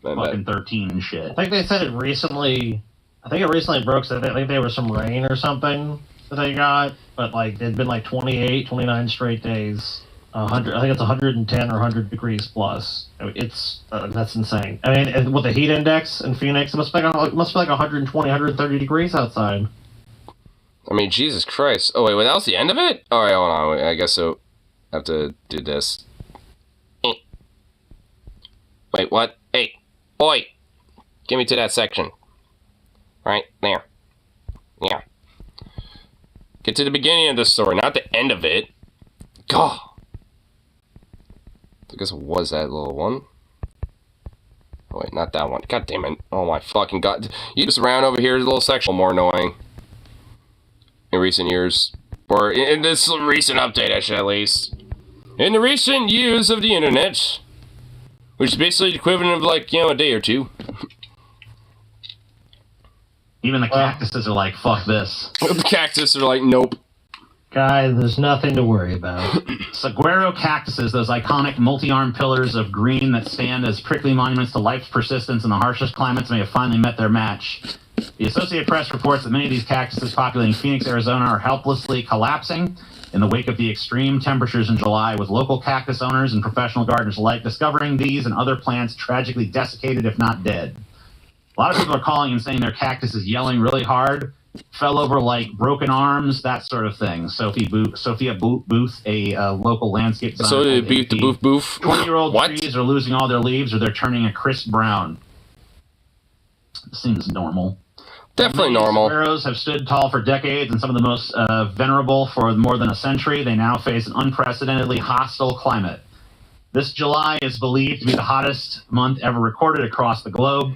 fucking 13 and shit. I think they said it recently. I think it recently broke. So I think there was some rain or something that they got, but like it'd been like 28, 29 straight days. 100. I think it's 110 or 100 degrees plus. It's that's insane. I mean, and with the heat index in Phoenix, it must be like 120, 130 degrees outside. I mean, Jesus Christ. Oh, wait, that was the end of it? All right, hold on. Wait, I guess so. I have to do this. Wait, what? Hey, boy. Get me to that section. Right there. Yeah. Get to the beginning of the story, not the end of it. God. I guess it was that little one. Oh, wait, not that one. God damn it. Oh, my fucking God. You just ran over here, a little section more annoying. In recent years, or in this recent update, actually, at least. In the recent years of the internet, which is basically the equivalent of like, a day or two. Even the cactuses are like, fuck this. The cactus are like, nope. Guys, there's nothing to worry about. Saguaro cactuses, those iconic multi-armed pillars of green that stand as prickly monuments to life's persistence in the harshest climates, may have finally met their match. The Associated Press reports that many of these cactuses populating Phoenix, Arizona are helplessly collapsing in the wake of the extreme temperatures in July, with local cactus owners and professional gardeners alike discovering these and other plants tragically desiccated, if not dead. A lot of people are calling and saying their cactus is yelling really hard, fell over like broken arms, that sort of thing. Sophia Booth, a local landscape designer. So did beat the boof. 20-year-old trees are losing all their leaves or they're turning a crisp brown. Seems normal. Definitely Many normal. saguaros have stood tall for decades and some of the most venerable for more than a century. They now face an unprecedentedly hostile climate. This July is believed to be the hottest month ever recorded across the globe.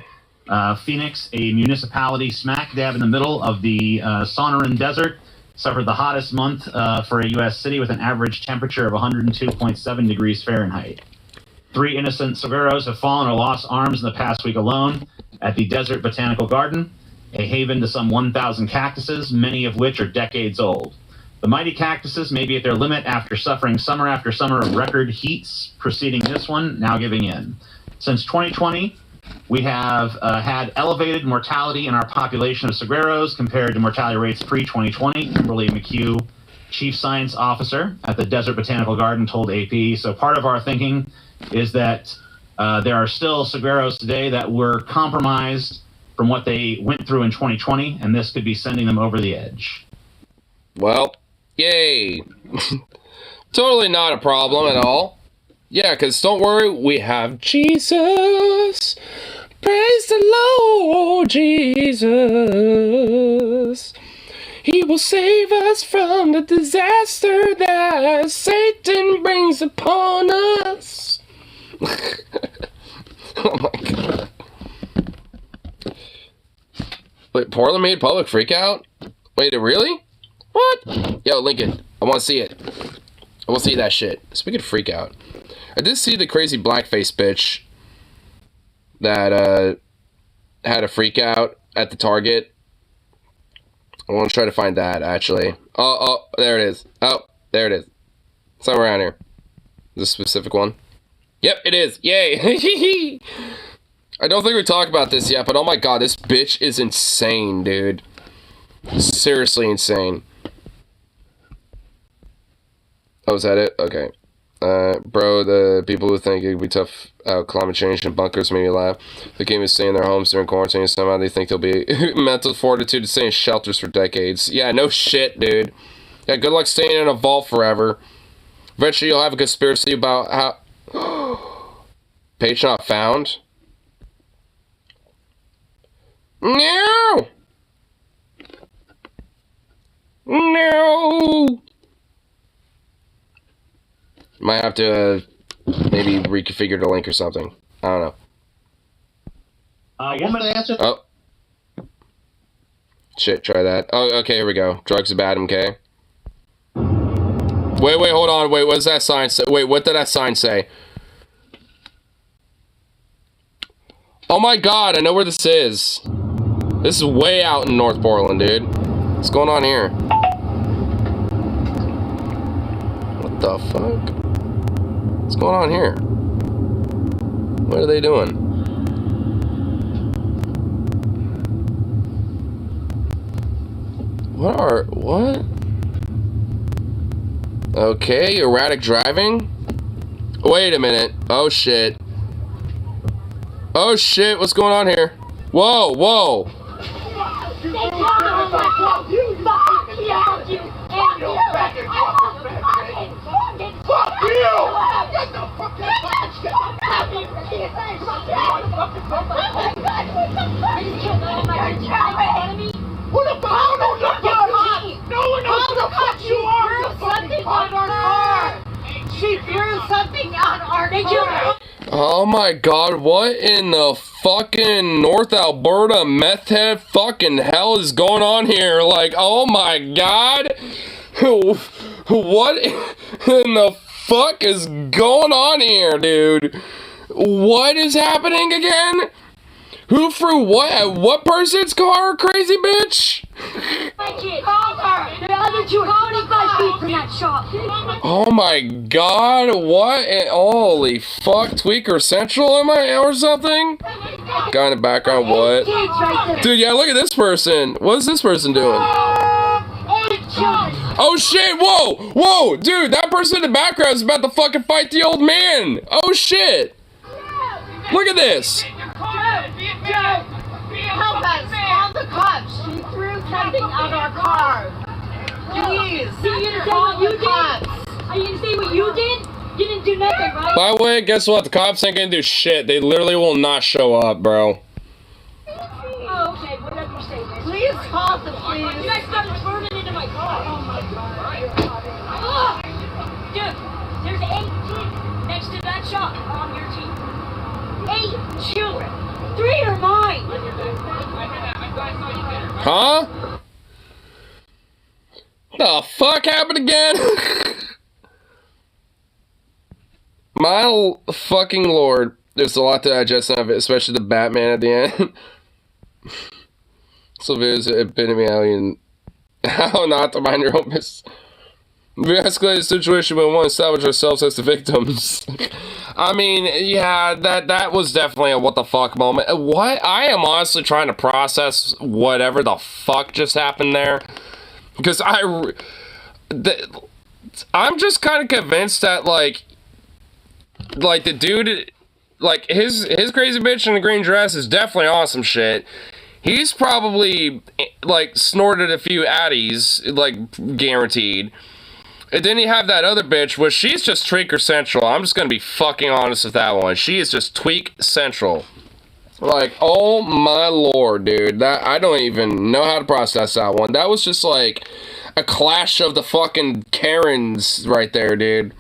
Phoenix, a municipality smack dab in the middle of the Sonoran Desert, suffered the hottest month for a U.S. city with an average temperature of 102.7 degrees Fahrenheit. 3 innocent saguaros have fallen or lost arms in the past week alone at the Desert Botanical Garden, a haven to some 1,000 cactuses, many of which are decades old. The mighty cactuses may be at their limit after suffering summer after summer of record heats preceding this one, now giving in. Since 2020, we have had elevated mortality in our population of saguaros compared to mortality rates pre-2020. Kimberly McHugh, chief science officer at the Desert Botanical Garden, told AP. So part of our thinking is that there are still saguaros today that were compromised from what they went through in 2020, and this could be sending them over the edge. Well, yay. Totally not a problem at all. Yeah, because don't worry, we have Jesus. Praise the Lord Jesus. He will save us from the disaster that Satan brings upon us. Oh my God. Wait, Portland made public freakout? Wait, really? What? Yo, Lincoln, I want to see it. I want to see that shit. Speaking of freakout, I did see the crazy blackface bitch that had a freakout at the Target. I want to try to find that, actually. Oh, there it is. Oh, there it is. Somewhere around here. This specific one. Yep, it is. Yay. I don't think we talked about this yet, but oh my God, this bitch is insane, dude. Seriously insane. Oh, is that it? Okay. Bro, the people who think it would be tough out climate change and bunkers made me laugh. The game is staying in their homes during quarantine, and somehow they think they'll be mental fortitude to stay in shelters for decades. Yeah, no shit, dude. Yeah, good luck staying in a vault forever. Eventually you'll have a conspiracy about how... Page not found? No! No! Might have to maybe reconfigure the link or something. I don't know. Woman answer. Oh. Shit, try that. Oh, okay, here we go. Drugs are bad, okay? Wait, hold on. Wait, what does that sign say? Wait, what did that sign say? Oh my god, I know where this is. This is way out in North Portland, dude. What's going on here? What the fuck? What's going on here? What are they doing? What? Okay, erratic driving? Wait a minute. Oh shit. Oh shit, what's going on here? Whoa, whoa. What about no one knows who the fuck you are! Something on our car! She threw something on our car! Oh my god, what in the fucking North Alberta meth head fucking hell is going on here? Like, oh my god! What in the fuck is going on here, dude? What is happening again? Who threw what at what person's car, crazy bitch? Call her! The other two are 25 feet from that shop! Oh my god, what? Holy fuck, Tweaker Central am I or something? Guy in the background, what? Kids right there! Dude, yeah, look at this person. What is this person doing? 8 children! Oh shit, whoa, whoa, dude, that person in the background is about to fucking fight the old man. Oh shit. Look at this. Help us! Call the cops! She threw something on our car! Please! You didn't say what you did? Are you gonna say what you did? You didn't do nothing, right? By the way, guess what? The cops ain't gonna do shit. They literally will not show up, bro. Oh, okay, whatever you say. Please call the police. You guys started burning into my car. Oh my god. Dude, there's 8 kids next to that shop on your team. 8 children. 3 are mine. Huh? The fuck happened again? My fucking lord. There's a lot to digest out of it, especially the Batman at the end. Sylvia's epitome alien. How not to mind your own business. We escalated the situation when we want to establish ourselves as the victims. I mean, yeah, that was definitely a what the fuck moment. What? I am honestly trying to process whatever the fuck just happened there. Because I'm just kind of convinced that, like the dude, like, his crazy bitch in the green dress is definitely awesome shit. He's probably, like, snorted a few addies, like, guaranteed. And then you have that other bitch, which she's just Tweaker Central. I'm just gonna be fucking honest with that one. She is just Tweak Central. Like, oh my lord, dude. That I don't even know how to process that one. That was just like a clash of the fucking Karens right there, dude.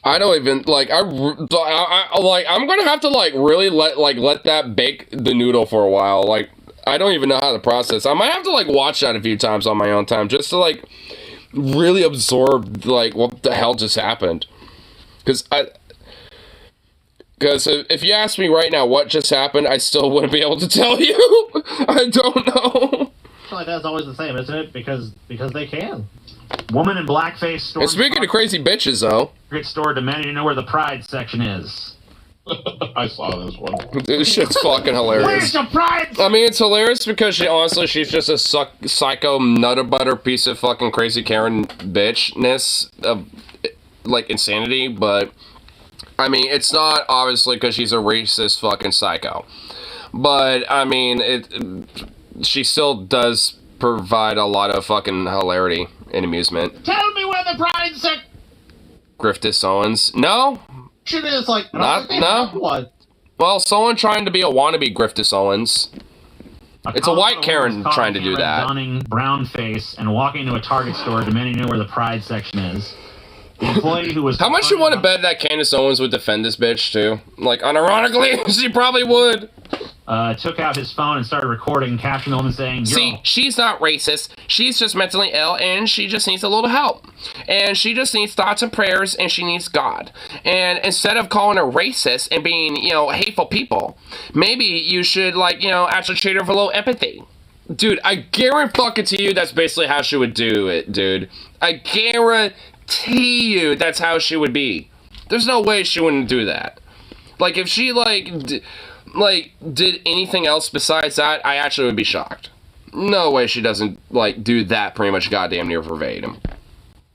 I don't even, like, I'm gonna have to, like, really let that bake the noodle for a while. Like, I don't even know how to process. I might have to, like, watch that a few times on my own time just to, like, really absorb, like, what the hell just happened. Because if you ask me right now what just happened, I still wouldn't be able to tell you. I don't know. I feel like that's always the same, isn't it? Because they can. Woman in blackface store. And speaking of crazy bitches, though. Store demanding to know where the pride section is. I saw this one. This shit's fucking hilarious. Where's the pride? I mean, it's hilarious because she's just a psycho nutter butter piece of fucking crazy Karen bitchness of, like, insanity, but I mean, it's not obviously because she's a racist fucking psycho. But I mean, she still does provide a lot of fucking hilarity and amusement. Tell me where the pride section Griffiths Owens. No? is. Like, No? What? Well, someone trying to be a wannabe Griffiths Owens. It's a white Karen Colorado trying to do Karen that. Donning brown face and walking into a Target store demanding to know where the pride section is. The employee who was... How much you want to bet that Candace Owens would defend this bitch, too? Like, unironically, she probably would. took out his phone and started recording and captioning the woman saying, See, she's not racist. She's just mentally ill, and she just needs a little help. And she just needs thoughts and prayers, and she needs God. And instead of calling her racist and being, hateful people, maybe you should, actually treat her with a little empathy. Dude, I guarantee you that's basically how she would do it, dude. I guarantee you that's how she would be. There's no way she wouldn't do that. Like, if she, did anything else besides that, I actually would be shocked. No way she doesn't, do that pretty much goddamn near verbatim.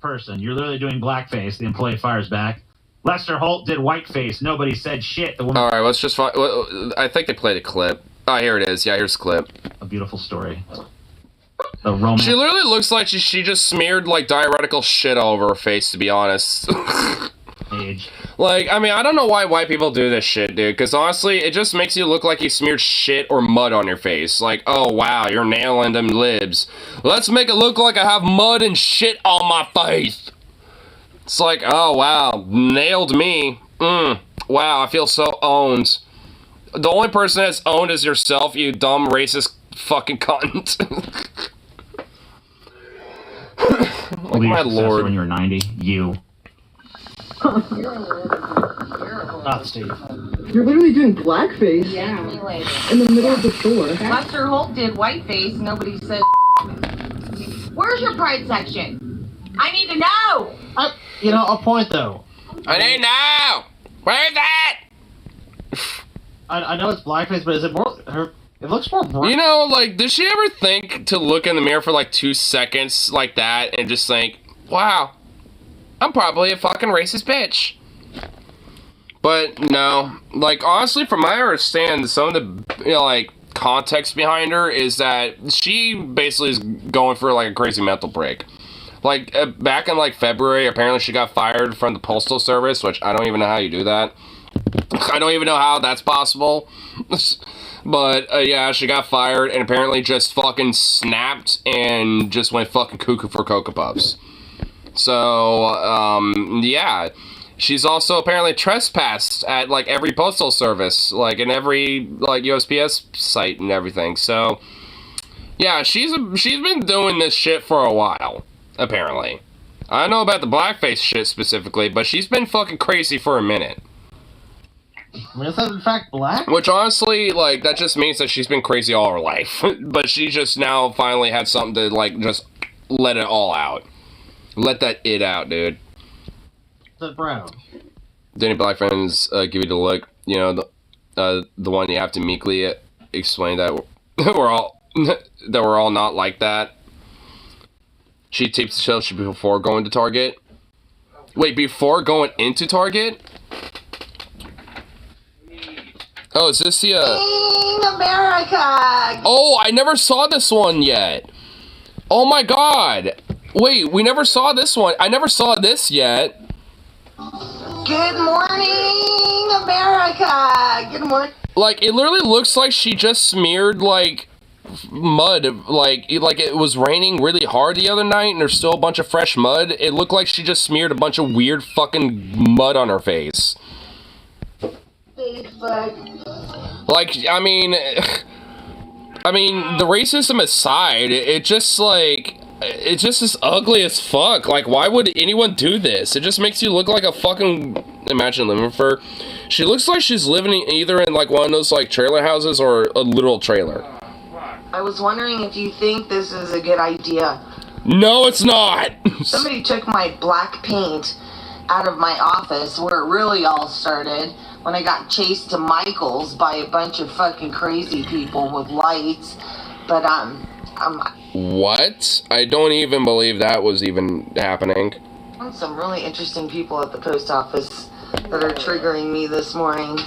person. You're literally doing blackface. The employee fires back. Lester Holt did whiteface. Nobody said shit. The woman. All right, let's just find. I think they played a clip. Oh, here it is. Yeah, here's the clip. A beautiful story. The romance. She literally looks like she just smeared diuretical shit all over her face. To be honest. Age. I don't know why white people do this shit, dude. Because honestly, it just makes you look like you smeared shit or mud on your face. Oh wow, you're nailing them libs. Let's make it look like I have mud and shit on my face. It's oh wow, nailed me. Wow, I feel so owned. The only person that's owned is yourself, you dumb racist fucking cunt. My lord. When you're 90, you. Not Steve. You're literally doing blackface in the middle of the store. Lester Holt did whiteface. Nobody said. Where's your pride section? I need to know. A point though. I need now. Where's that? I know it's blackface, but is it more? It looks more bright. Did she ever think to look in the mirror for 2 seconds like that and just think, wow, I'm probably a fucking racist bitch. But no, honestly, from my understanding, some of the context behind her is that she basically is going for a crazy mental break. Back in February, apparently she got fired from the Postal Service, which I don't even know how you do that. I don't even know how that's possible. But, yeah, she got fired and apparently just fucking snapped and just went fucking cuckoo for Cocoa Puffs. So, yeah. She's also apparently trespassed at, every postal service, in every, USPS site and everything. So, yeah, she's been doing this shit for a while, apparently. I don't know about the blackface shit specifically, but she's been fucking crazy for a minute. Is that in fact black? Which honestly, that just means that she's been crazy all her life. But she just now finally had something to, just let it all out. Let that it out, dude. Is it brown? Did any black friends give you the look? The one you have to meekly explain that we're all not like that. She tapes the show before going to Target. Wait, before going into Target? Oh, is this the, America! Oh, I never saw this one yet. Oh my god. Wait, we never saw this one. I never saw this yet. Good morning, America! Good morning. It literally looks like she just smeared, mud. It was raining really hard the other night and there's still a bunch of fresh mud. It looked like she just smeared a bunch of weird fucking mud on her face. Facebook. The racism aside, it's just ugly as fuck. Why would anyone do this? It just makes you look like a fucking, imagine living with her. She looks like she's living either in one of those trailer houses or a literal trailer. I was wondering if you think this is a good idea. No, it's not. Somebody took my black paint out of my office where it really all started when I got chased to Michael's by a bunch of fucking crazy people with lights. But what? I don't even believe that was even happening. Some really interesting people at the post office that are triggering me this morning.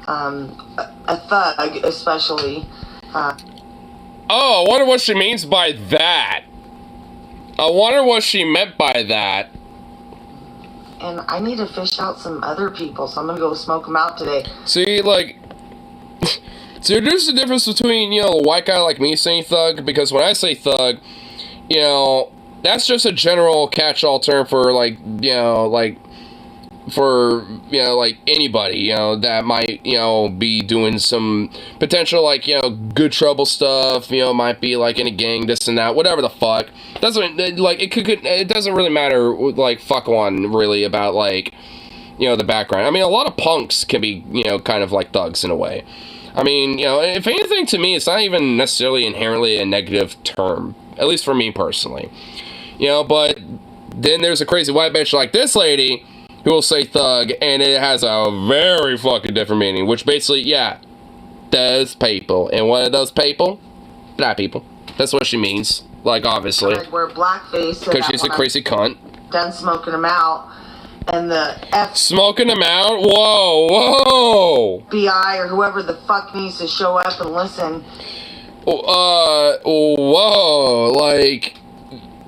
A thug, especially. Oh, I wonder what she means by that. I wonder what she meant by that. And I need to fish out some other people, so I'm gonna go smoke them out today. See, so there's a difference between, a white guy like me saying thug, because when I say thug, that's just a general catch-all term for, for, you know, like, anybody, you know, that might, you know, be doing some potential, like, you know, good trouble stuff, you know, might be, like, in a gang, this and that, whatever the fuck. Doesn't, like, it doesn't really matter, like, fuck one, really, about, like, you know, the background. I mean, a lot of punks can be, you know, kind of like thugs in a way. I mean, you know, if anything, to me, it's not even necessarily inherently a negative term, at least for me personally. You know, but then there's a crazy white bitch like this lady who will say thug, and it has a very fucking different meaning, which basically, yeah, those people. And what are those people? Black people. That's what she means, like, obviously. I'd wear blackface. So because she's a crazy cunt. Done smoking them out, and the Smoking them out? Whoa, whoa! FBI or whoever the fuck needs to show up and listen. Whoa, like...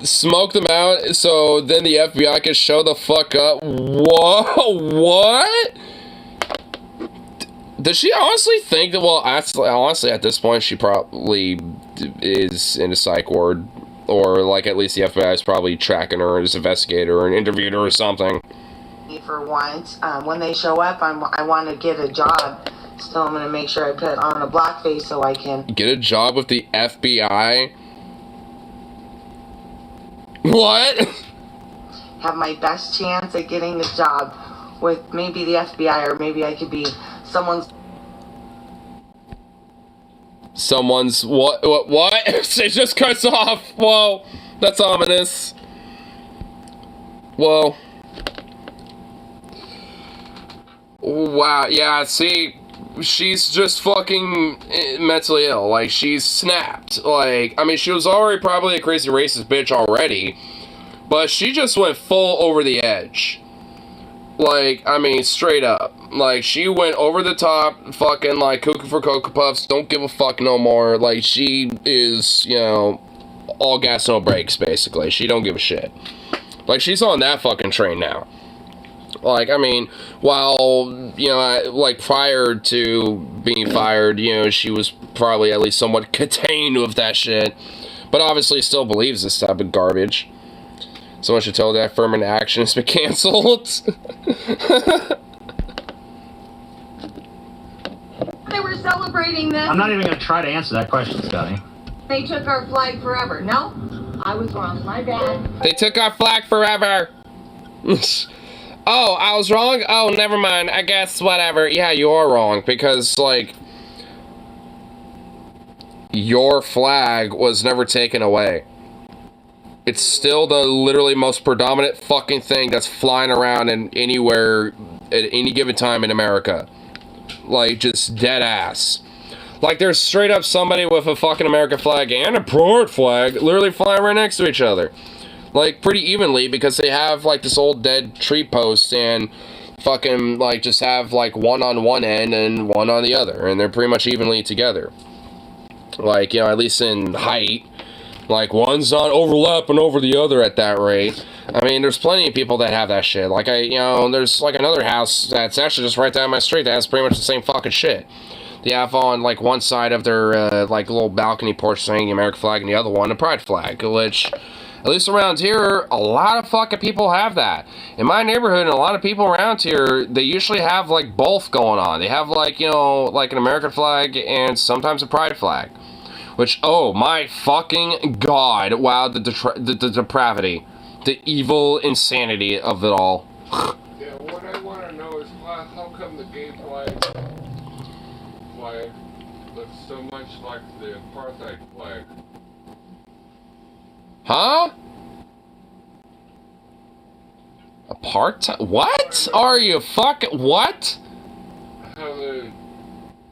Smoke them out so then the FBI can show the fuck up. Whoa, what? Does she honestly think that, well, honestly, at this point, she probably is in a psych ward, or, like, at least the FBI is probably tracking her as an investigator or an interviewer or something. For once, when they show up, I want to get a job, so I'm going to make sure I put on a blackface so I can... Get a job with the FBI? What? Have my best chance at getting the job with maybe the FBI, or maybe I could be someone's what? It just cuts off. Whoa, that's ominous. Whoa. Wow, yeah, see, she's just fucking mentally ill. Like, she's snapped. Like, I mean, she was already probably a crazy racist bitch already, but she just went full over the edge. Like, I mean, straight up. Like, she went over the top, fucking, like, cuckoo for Cocoa Puffs, don't give a fuck no more. Like, she is, you know, all gas, no brakes, basically. She don't give a shit. Like, she's on that fucking train now. Like, I mean, while, you know, like, prior to being fired, you know, she was probably at least somewhat contained with that shit. But obviously still believes this type of garbage. Someone should tell that affirmative action has been canceled. They were celebrating this. I'm not even going to try to answer that question, Scotty. They took our flag forever. No, I was wrong. My bad. They took our flag forever. Oh, I was wrong? Oh, never mind. I guess whatever. Yeah, you are wrong. Because, like, your flag was never taken away. It's still the literally most predominant fucking thing that's flying around in anywhere at any given time in America. Like, just dead ass. Like, there's straight up somebody with a fucking American flag and a Pride flag literally flying right next to each other. Like, pretty evenly, because they have, like, this old dead tree post and fucking, like, just have, like, one on one end and one on the other. And they're pretty much evenly together. Like, you know, at least in height. Like, one's not overlapping over the other at that rate. I mean, there's plenty of people that have that shit. Like, you know, there's, like, another house that's actually just right down my street that has pretty much the same fucking shit. They have on, like, one side of their, like, little balcony porch saying the American flag and the other one a Pride flag, which, at least around here, a lot of fucking people have that. In my neighborhood, and a lot of people around here, they usually have, like, both going on. They have, like, you know, like an American flag and sometimes a Pride flag. Which, oh my fucking god, wow, the depravity. The evil insanity of it all. Yeah, what I want to know is, how come the gay flag looks so much like the apartheid flag? Huh? Apartheid? What? Are you fucking... What? How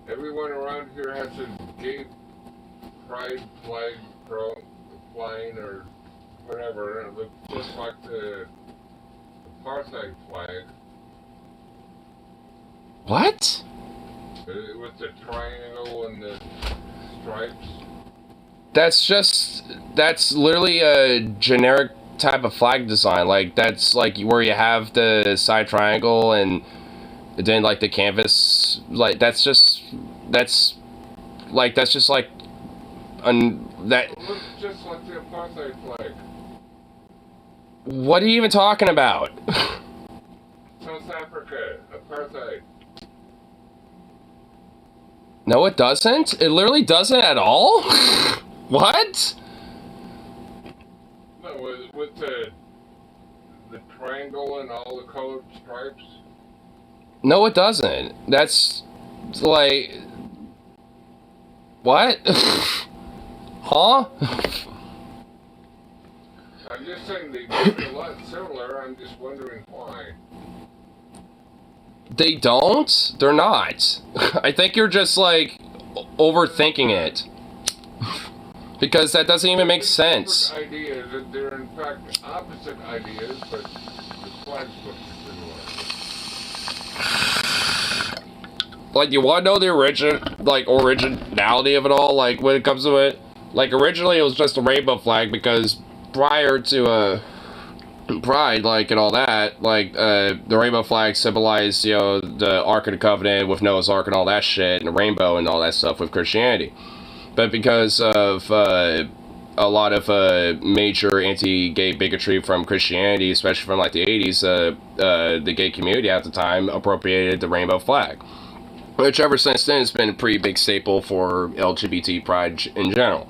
everyone around here has a gay Pride flag flying or whatever, and it looks just like the apartheid flag. What? With the triangle and the stripes. That's literally a generic type of flag design. Like, that's like where you have the side triangle and then like the canvas. Like, that's just like that. It looks just like the apartheid flag. What are you even talking about? Sounds like apartheid. No, it doesn't. It literally doesn't at all. What? No, with the triangle and all the colored stripes. No, it doesn't. That's like what? Huh? I'm just saying they look a lot similar. I'm just wondering why. They don't? They're not. I think you're just like overthinking it. Because that doesn't even make sense. Different ideas, and they're in fact opposite ideas, but the flags look similar. Like, you want to know the originality of it all? Like, when it comes to it, like, originally it was just a rainbow flag because prior to Pride, like, and all that, like, the rainbow flag symbolized, you know, the Ark of the Covenant with Noah's Ark and all that shit, and the rainbow and all that stuff with Christianity. But because of a lot of major anti-gay bigotry from Christianity, especially from like the 80s, the gay community at the time appropriated the rainbow flag, which ever since then has been a pretty big staple for LGBT pride in general.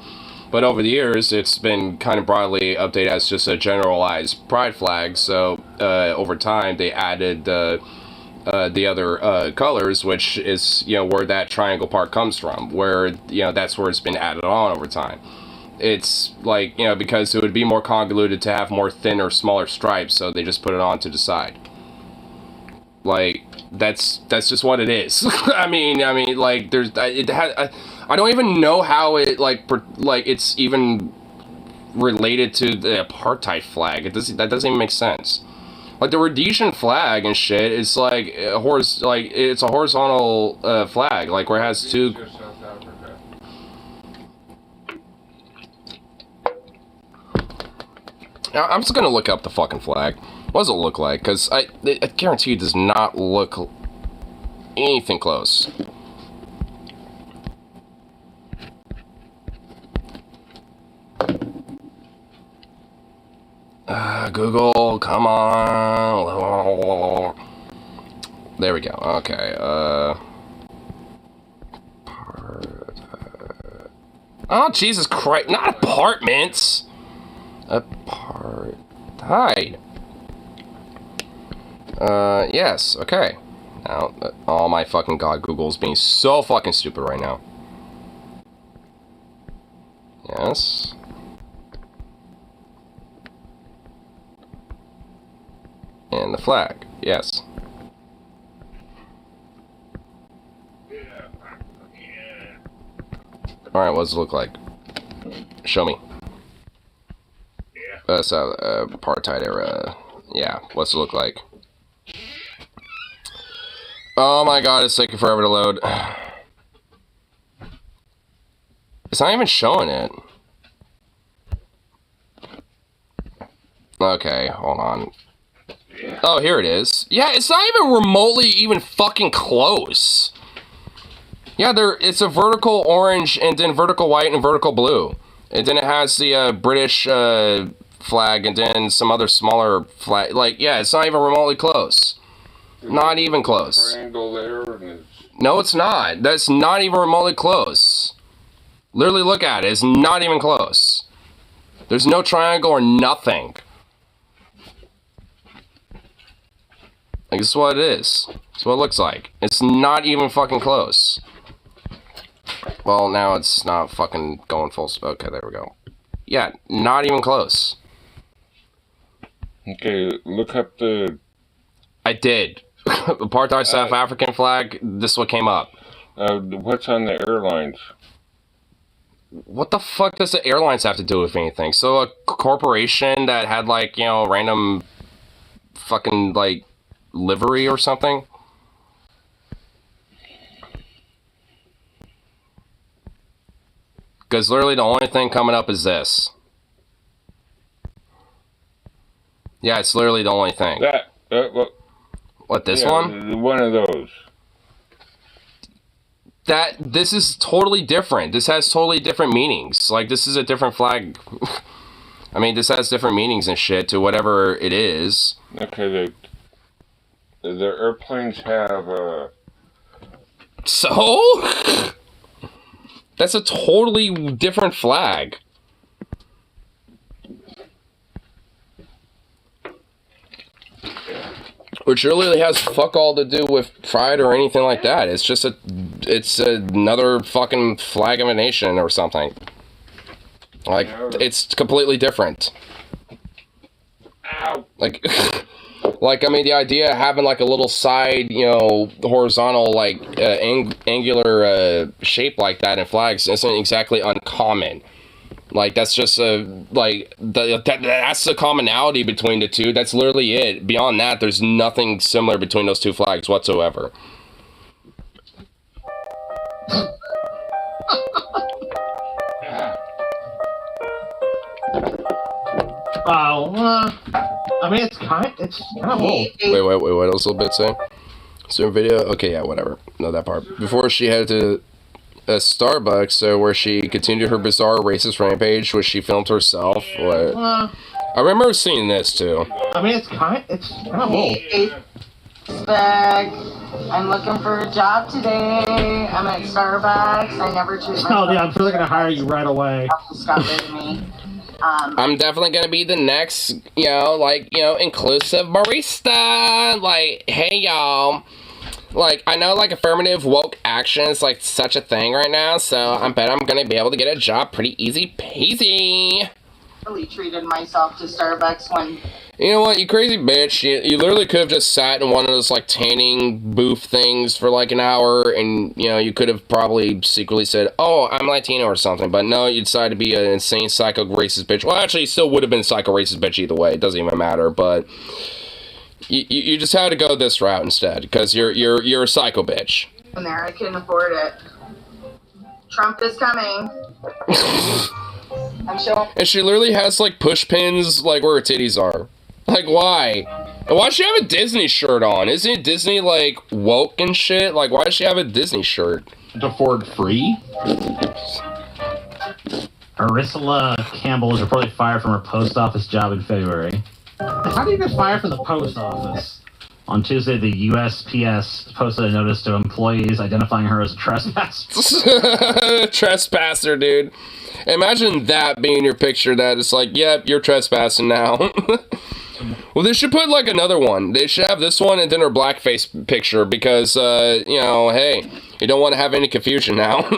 But over the years, it's been kind of broadly updated as just a generalized pride flag. So over time, they added the other colors, which is, you know, where that triangle part comes from, where, you know, that's where it's been added on over time. It's like, you know, because it would be more convoluted to have more thin or smaller stripes, so they just put it on to the side. Like, that's just what it is. I mean, like, I don't even know how it, like it's even related to the apartheid flag. That doesn't even make sense. Like, the Rhodesian flag and shit is like it's a horizontal flag, like, where it has two. South Africa. I'm just gonna look up the fucking flag. What does it look like? Because I guarantee it does not look anything close. Google, come on. There we go. Okay. Oh, Jesus Christ. Not apartments. Apartheid. Yes. Okay. Now, oh my fucking god, Google's being so fucking stupid right now. Yes. And the flag, yes. Alright, what does it look like? Show me. So, apartheid era. Yeah, what's it look like? Oh my god, it's taking forever to load. It's not even showing it. Okay, hold on. Oh, here it is. Yeah, it's not even remotely even fucking close. Yeah, it's a vertical orange and then vertical white and vertical blue. And then it has the British flag and then some other smaller flag. Like, yeah, it's not even remotely close. Not even close. Triangle there and it's... No, it's not. That's not even remotely close. Literally look at it. It's not even close. There's no triangle or nothing. Like, this is what it is. This is what it looks like. It's not even fucking close. Well, now it's not fucking going full speed. Okay, there we go. Yeah, not even close. Okay, look up the... I did. Apartheid South African flag, this is what came up. What's on the airlines? What the fuck does the airlines have to do with anything? So a corporation that had, like, you know, random fucking, like, livery or something? Because literally the only thing coming up is this. Yeah, it's literally the only thing. What, this one? One of those. This is totally different. This has totally different meanings. Like, this is a different flag. I mean, this has different meanings and shit to whatever it is. Okay, their airplanes have So? That's a totally different flag. Which really has fuck all to do with pride or anything like that. It's just it's another fucking flag of a nation or something. Like, it's completely different. ow. Like, like, I mean, the idea of having, like, a little side, you know, horizontal, like, angular shape like that in flags isn't exactly uncommon. Like, that's just that's the commonality between the two. That's literally it. Beyond that, there's nothing similar between those two flags whatsoever. I mean, it's kind of old. Wait, what else will bit say? Certain video? Okay, yeah, whatever. No, that part. Before she headed to a Starbucks, where she continued her bizarre racist rampage, which she filmed herself. What? I remember seeing this, too. I mean, it's kind of old. Bag. I'm looking for a job today. I'm at Starbucks. I never treat myself. Oh, yeah, I'm really going to hire you right away. Just got rid of me. I'm definitely gonna be the next, inclusive barista. Like, hey, y'all. Like, I know, like, affirmative woke action is, like, such a thing right now, so I bet I'm gonna be able to get a job pretty easy peasy. Really treated myself to Starbucks when... You know what, you crazy bitch. You literally could have just sat in one of those, like, tanning booth things for, like, an hour, and, you know, you could have probably secretly said, oh, I'm Latino or something, but no, you decided to be an insane psycho racist bitch. Well, actually, you still would have been psycho racist bitch either way. It doesn't even matter, but you just had to go this route instead, because you're a psycho bitch. There, I couldn't afford it. Trump is coming. I'm sure. And she literally has, like, push pins, like, where her titties are. Like, why? And why does she have a Disney shirt on? Isn't Disney, like, woke and shit? Like, why does she have a Disney shirt? To afford free? Ursula Campbell was reportedly fired from her post office job in February. How do you get fired from the post office? On Tuesday, the USPS posted a notice to employees identifying her as a trespasser. Trespasser, dude. Imagine that being your picture that it's like, yep, you're trespassing now. Well, they should put, like, another one. They should have this one and then her blackface picture because, hey, you don't want to have any confusion now.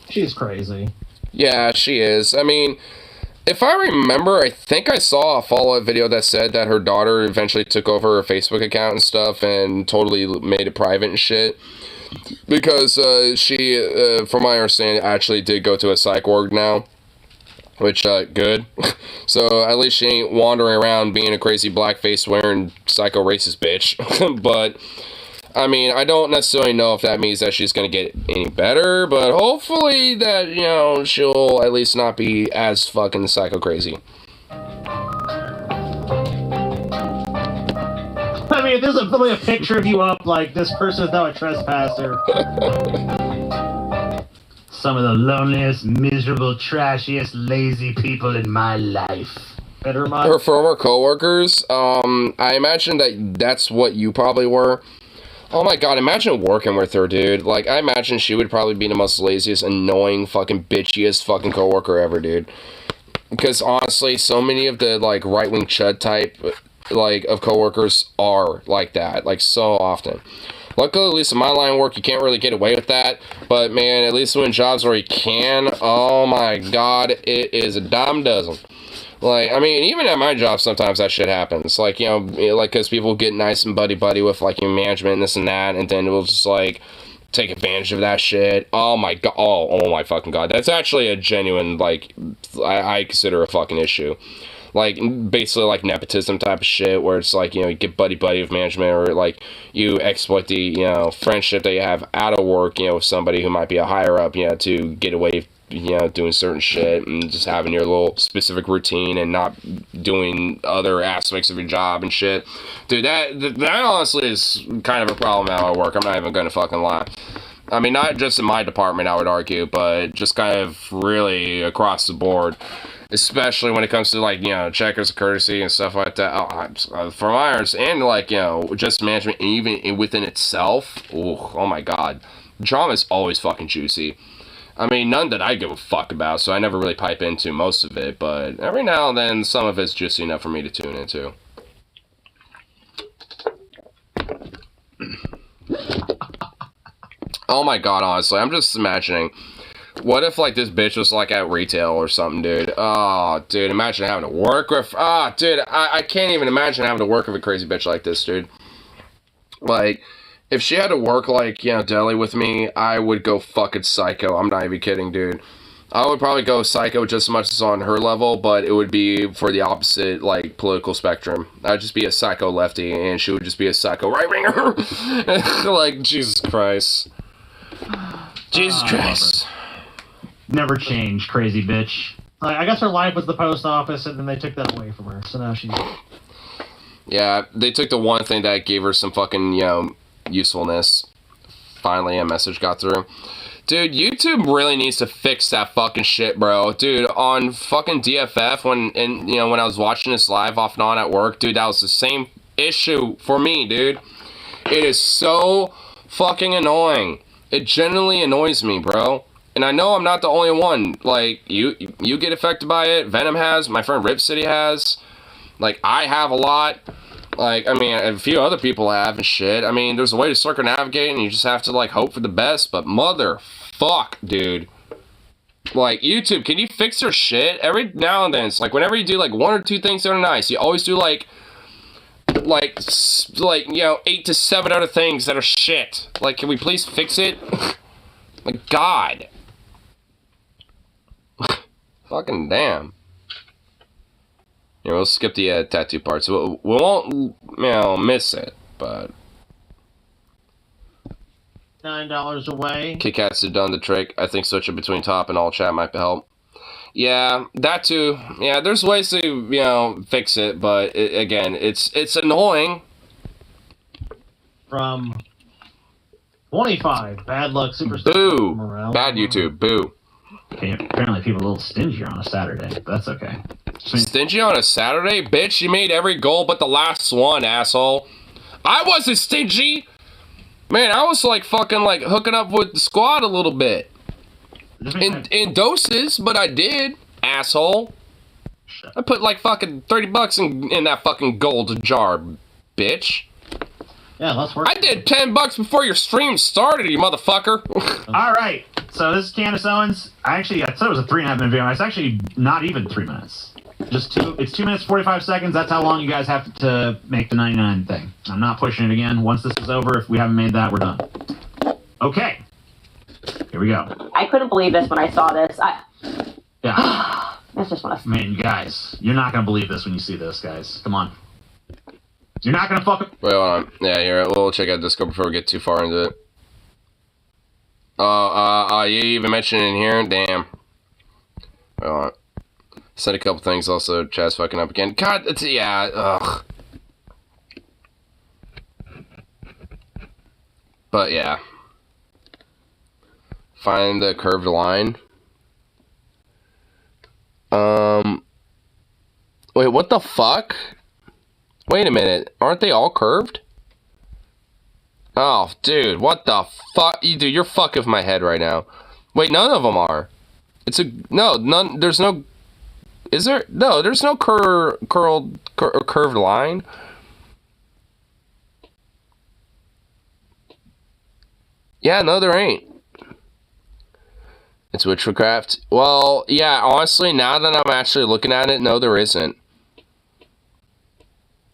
She's crazy. Yeah, she is. I mean, if I remember, I think I saw a follow-up video that said that her daughter eventually took over her Facebook account and stuff and totally made it private and shit. Because she, from my understanding, actually did go to a psych ward now. Which, good. So, at least she ain't wandering around being a crazy blackface wearing psycho racist bitch. But, I mean, I don't necessarily know if that means that she's gonna get any better, but hopefully that, you know, she'll at least not be as fucking psycho crazy. I mean, there's a picture of you up, like, this person is now a trespasser. Some of the loneliest, miserable, trashiest, lazy people in my life. Her former co-workers, I imagine that's what you probably were. Oh my god, imagine working with her, dude. Like, I imagine she would probably be the most laziest, annoying, fucking bitchiest fucking co-worker ever, dude. Because, honestly, so many of the, like, right-wing chud type, like, of co-workers are like that. Like, so often. Luckily, at least in my line of work, you can't really get away with that. But, man, at least when jobs where you can, oh my god, it is a dime dozen. Like, I mean, even at my job, sometimes that shit happens. Like, you know, like, because people get nice and buddy-buddy with, like, your management and this and that, and then it will just, like, take advantage of that shit. Oh my god, oh my fucking god. That's actually a genuine, like, I consider a fucking issue. Like, basically, like, nepotism type of shit, where it's like, you know, you get buddy-buddy with management, or, like, you exploit the, you know, friendship that you have out of work, you know, with somebody who might be a higher-up, you know, to get away, you know, doing certain shit, and just having your little specific routine, and not doing other aspects of your job and shit. Dude, that honestly is kind of a problem at my work, I'm not even gonna fucking lie. I mean, not just in my department, I would argue, but just kind of really across the board. especially when it comes to like, you know, checkers of courtesy and stuff like that. From my understanding, like, you know, just management, even within itself, oh my god, drama is always fucking juicy. I mean, none that I give a fuck about, so I never really pipe into most of it, but every now and then some of it's juicy enough for me to tune into. Oh my god, honestly, I'm just imagining, what if, like, this bitch was, like, at retail or something, dude? Oh, dude, imagine having to work with, dude, I can't even imagine having to work with a crazy bitch like this, dude. Like, if she had to work, like, you know, deli with me, I would go fucking psycho. I'm not even kidding, dude. I would probably go psycho just as much as on her level, but it would be for the opposite, like, political spectrum. I'd just be a psycho lefty, and she would just be a psycho right-winger. Like, Jesus Christ. Jesus Christ. Never change, crazy bitch. I guess her life was the post office, and then they took that away from her, so now she's... Yeah, they took the one thing that gave her some fucking, you know, usefulness. Finally, a message got through. Dude, YouTube really needs to fix that fucking shit, bro. Dude, on fucking DFF, when I was watching this live off and on at work, dude, that was the same issue for me, dude. It is so fucking annoying. It genuinely annoys me, bro. And I know I'm not the only one. Like, you get affected by it. Venom has. My friend Rip City has. Like, I have a lot. Like, I mean, a few other people have and shit. I mean, there's a way to circumnavigate, and you just have to, like, hope for the best. But motherfuck, dude. Like, YouTube, can you fix your shit? Every now and then, it's like, whenever you do, like, one or two things that are nice, you always do, like, you know, 8 to 7 other things that are shit. Like, can we please fix it? Like, God. Fucking damn. Yeah, we'll skip the tattoo part, so we won't, you know, miss it, but... $9 away. Kit Kats have done the trick. I think switching between top and all chat might help. Yeah, that too. Yeah, there's ways to, you know, fix it, but again, it's annoying. From 25, bad luck, super. Boo! Bad YouTube, boo. Okay, apparently people are a little stingy on a Saturday, but that's okay. Stingy on a Saturday? Bitch, you made every goal but the last one, asshole. I wasn't stingy! Man, I was, like, fucking, like, hooking up with the squad a little bit. In doses, but I did, asshole. I put, like, fucking $30 in that fucking gold jar, bitch. Yeah, let's work. I did $10 before your stream started, you motherfucker. Alright, so this is Candace Owens. I said it was a 3.5 minute video, and it's actually not even 3 minutes. It's 2 minutes, 45 seconds. That's how long you guys have to make the 99 thing. I'm not pushing it again. Once this is over, if we haven't made that, we're done. Okay. Here we go. I couldn't believe this when I saw this. Yeah. That's just what I... Man, guys, you're not going to believe this when you see this, guys. Come on. You're not going to fuck up. Wait, hold on. Yeah, here, we'll check out Discord before we get too far into it. You even mentioned it in here? Damn. Wait, hold on. Said a couple things, also chat's fucking up again. God, yeah, ugh. But yeah. Find the curved line. Wait, what the fuck? Wait a minute, aren't they all curved? Oh, dude, what the fuck? Dude, you're fucking with my head right now. Wait, none of them are. There's no... Is there? No, there's no curved line. Yeah, no, there ain't. It's Witchcraft. Well, yeah, honestly, now that I'm actually looking at it, no, there isn't.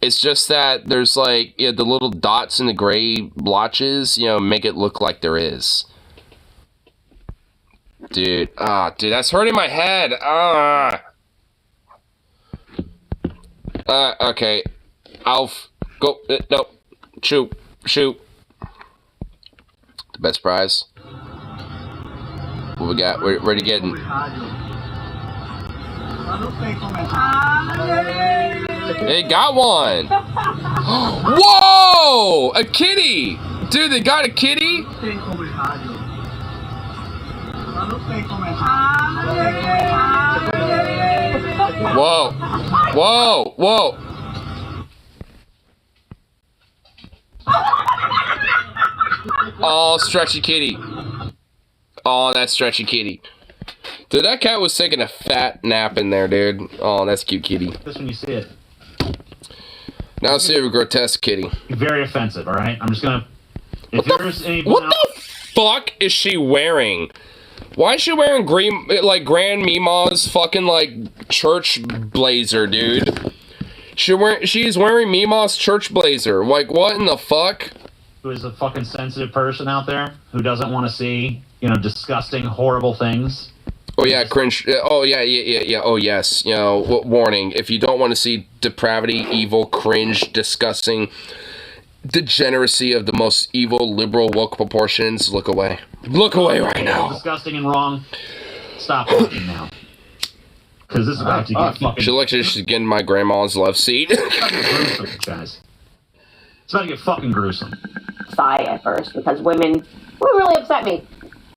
It's just that there's, like, the little dots in the gray blotches, make it look like there is. Dude, dude, that's hurting my head. Okay. Alf, go. No. Shoot. The best prize. What we got? Where are you getting? They got one! Whoa! A kitty! Dude, they got a kitty? Whoa. Whoa. Whoa. Oh, stretchy kitty. Oh, that stretchy kitty. Dude, that cat was taking a fat nap in there, dude. Oh, that's cute kitty. This when you see it. Now let's see a grotesque kitty. Very offensive, alright? I'm just gonna... What the fuck is she wearing? Why is she wearing green, like, Grand Mima's fucking, like, church blazer, dude? She's wearing Mima's church blazer. Like, what in the fuck? Who is a fucking sensitive person out there who doesn't want to see, you know, disgusting, horrible things. Oh yeah, cringe. Oh yeah. Oh yes. You know, warning: if you don't want to see depravity, evil, cringe, disgusting, degeneracy of the most evil, liberal, woke proportions, look away. Look away right now. Disgusting and wrong. Stop watching now. Because this is about to get fucking... She looks like she's getting my grandma's love seat. Gruesome, guys. It's about to get fucking gruesome. Sigh at first because women really upset me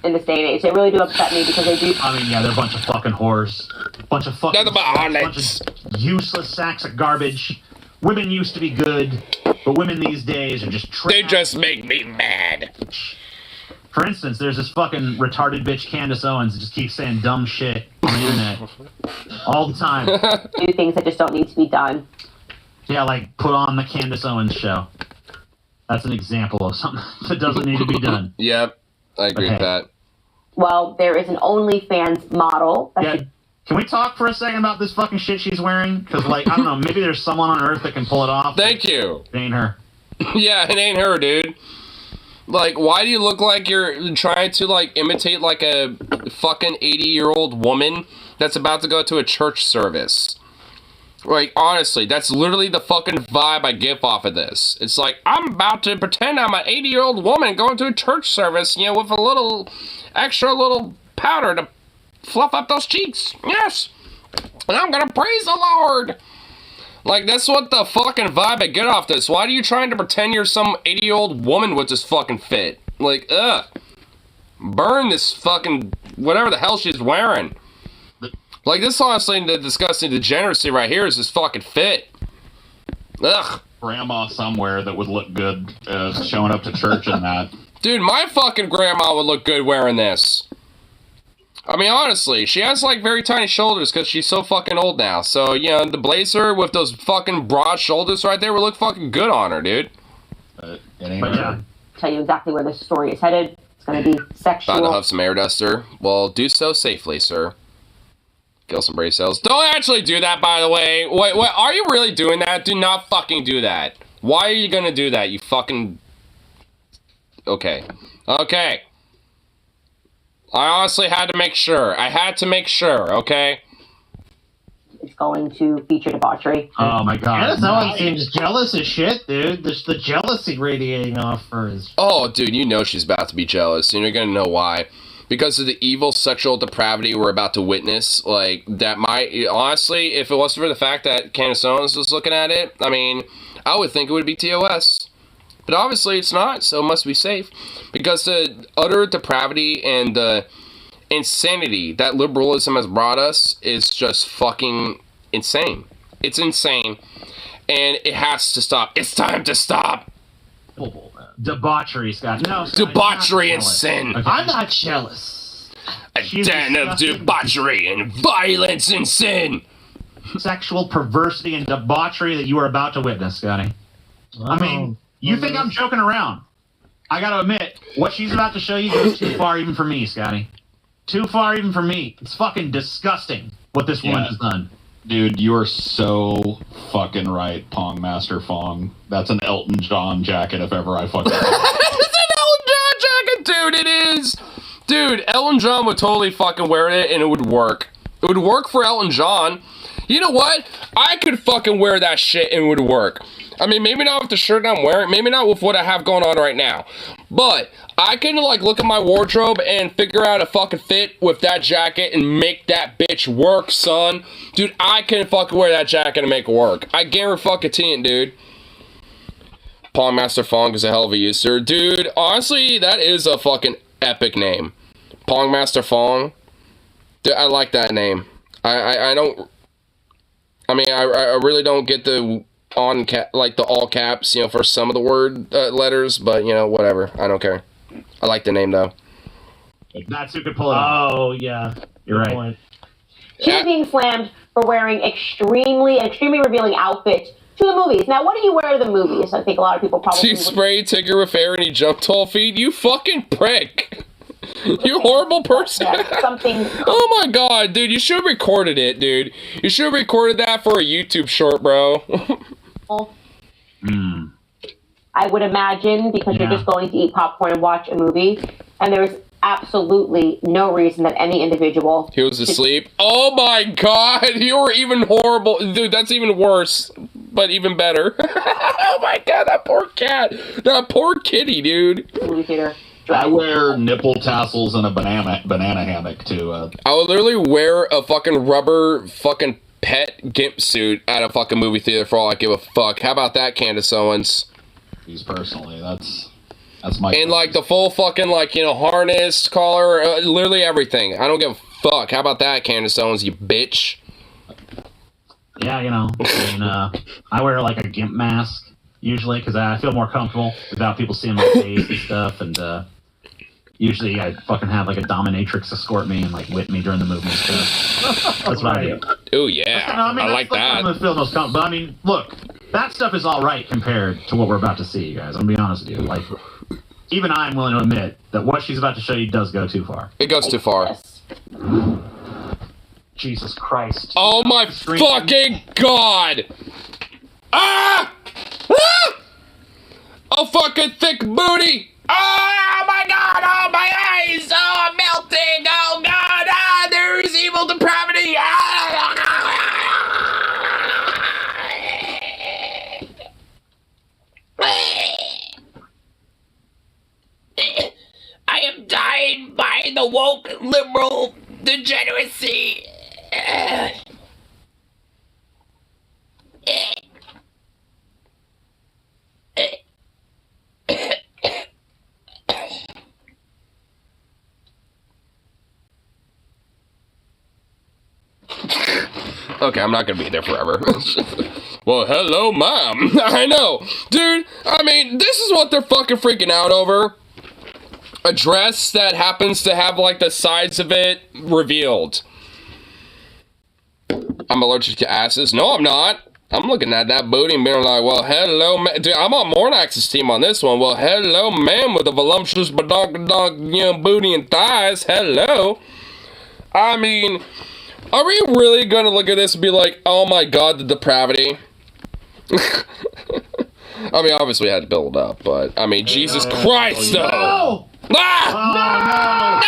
in this day and age. They really do upset me because they do. I mean, yeah, they're a bunch of fucking whores. Bunch of fucking... bunch of useless sacks of garbage. Women used to be good, but women these days are just trash. They just make me mad. For instance, there's this fucking retarded bitch Candace Owens that just keeps saying dumb shit on the internet all the time. Do things that just don't need to be done. Yeah, like put on the Candace Owens show. That's an example of something that doesn't need to be done. Yep, I agree with that. Well, there is an OnlyFans model. Can we talk for a second about this fucking shit she's wearing? Because, like, I don't know, maybe there's someone on Earth that can pull it off. Thank you. It ain't her. Yeah, it ain't her, dude. Like, why do you look like you're trying to, like, imitate, like, a fucking 80-year-old woman that's about to go to a church service? Like, honestly, that's literally the fucking vibe I get off of this. It's like, I'm about to pretend I'm an 80-year-old woman going to a church service, you know, with a little extra little powder to fluff up those cheeks. Yes. And I'm gonna praise the Lord. Like, that's what the fucking vibe I get off this. Why are you trying to pretend you're some 80-year-old woman with this fucking fit? Like, ugh. Burn this fucking whatever the hell she's wearing. Like, this honestly, the disgusting degeneracy right here is this fucking fit. Ugh. Grandma somewhere that would look good showing up to church in that. Dude, my fucking grandma would look good wearing this. I mean, honestly, she has, like, very tiny shoulders because she's so fucking old now. So, you know, the blazer with those fucking broad shoulders right there would look fucking good on her, dude. But yeah. Tell you exactly where this story is headed. It's going to be sexual. About to huff some air duster. Well, do so safely, sir. Kill some brain cells. Don't actually do that, by the way. Wait, are you really doing that? Do not fucking do that. Why are you going to do that, you fucking... Okay. Okay. I honestly had to make sure. I had to make sure, okay? It's going to feature debauchery. Oh my god. Candace Owens seems jealous as shit, dude. There's the jealousy radiating off her. Oh, dude, you know she's about to be jealous, and you're gonna know why. Because of the evil sexual depravity we're about to witness. Like, that might... Honestly, if it wasn't for the fact that Candace Owens was looking at it, I mean, I would think it would be TOS. But obviously it's not, so it must be safe. Because the utter depravity and the insanity that liberalism has brought us is just fucking insane. It's insane. And it has to stop. It's time to stop. Debauchery, Scott. No, Scott, debauchery and sin. Okay. I'm not jealous. A den of debauchery and violence and sin. Sexual perversity and debauchery that you are about to witness, Scotty. I mean... You think I'm joking around? I gotta admit, what she's about to show you goes too far even for me, Scotty. Too far even for me. It's fucking disgusting what this woman has done. Dude, you are so fucking right, Pong Master Fong. That's an Elton John jacket if ever I fucking... It's an Elton John jacket, dude, it is! Dude, Elton John would totally fucking wear it and it would work. It would work for Elton John. You know what? I could fucking wear that shit and it would work. I mean, maybe not with the shirt I'm wearing, maybe not with what I have going on right now, but I can, like, look at my wardrobe and figure out a fucking fit with that jacket and make that bitch work, son. Dude, I can fucking wear that jacket and make it work. I guarantee it, dude. Pong Master Fong is a hell of a user. Dude, honestly, that is a fucking epic name. Pong Master Fong. Dude, I like that name. I don't... I mean, I really don't get the the all caps, you know, for some of the word letters, but you know, whatever. I don't care. I like the name though. That's who could pull it off. Oh yeah, You're right. Point. She's being slammed for wearing extremely revealing outfits to the movies. Now, what do you wear to the movies? I think a lot of people probably. She sprayed Tigger with air and he jumped 12 feet. You fucking prick. You horrible person. Something. Oh my god, dude, you should have recorded it, dude. You should have recorded that for a YouTube short, bro. I would imagine, because you're just going to eat popcorn and watch a movie, and there's absolutely no reason that any individual... He was asleep. Oh my god, you were even horrible. Dude, that's even worse, but even better. Oh my god, that poor cat. That poor kitty, dude. Movie theater. I wear nipple tassels and a banana hammock too. I would literally wear a fucking rubber fucking pet gimp suit at a fucking movie theater for all I give a fuck. How about that, Candace Owens? These personally, that's my. And like the full fucking like, you know, harness, collar, literally everything. I don't give a fuck. How about that, Candace Owens, you bitch? Yeah, you know, I mean, I wear like a gimp mask usually because I feel more comfortable without people seeing my face and stuff. And usually I fucking have like a dominatrix escort me and like whip me during the movie and stuff. That's what I do. Oh yeah, I mean, I like that. I'm gonna feel most comfortable. But I mean, look, that stuff is all right compared to what we're about to see, you guys. I'm gonna be honest with you. Like, even I'm willing to admit that what she's about to show you does go too far. It goes too far. Jesus Christ. Oh my fucking god! Ah! Ah! Oh fucking thick booty! Oh my god! Oh my eyes! Oh, I'm melting! Oh god! Ah, there's evil depravity! Ah! I am dying by the woke liberal degeneracy. Okay, I'm not gonna be there forever. Well, hello, Mom. I know. Dude, I mean, this is what they're fucking freaking out over. A dress that happens to have, like, the sides of it revealed. I'm allergic to asses. No, I'm not. I'm looking at that booty and being like, well, hello, man. Dude, I'm on Mornax's team on this one. Well, hello, man, with a voluptuous badonk, you know, booty and thighs. Hello. I mean, are we really gonna look at this and be like, oh my god, the depravity? I mean, obviously I had to build up, but, I mean, Jesus Christ, though. No! Ah!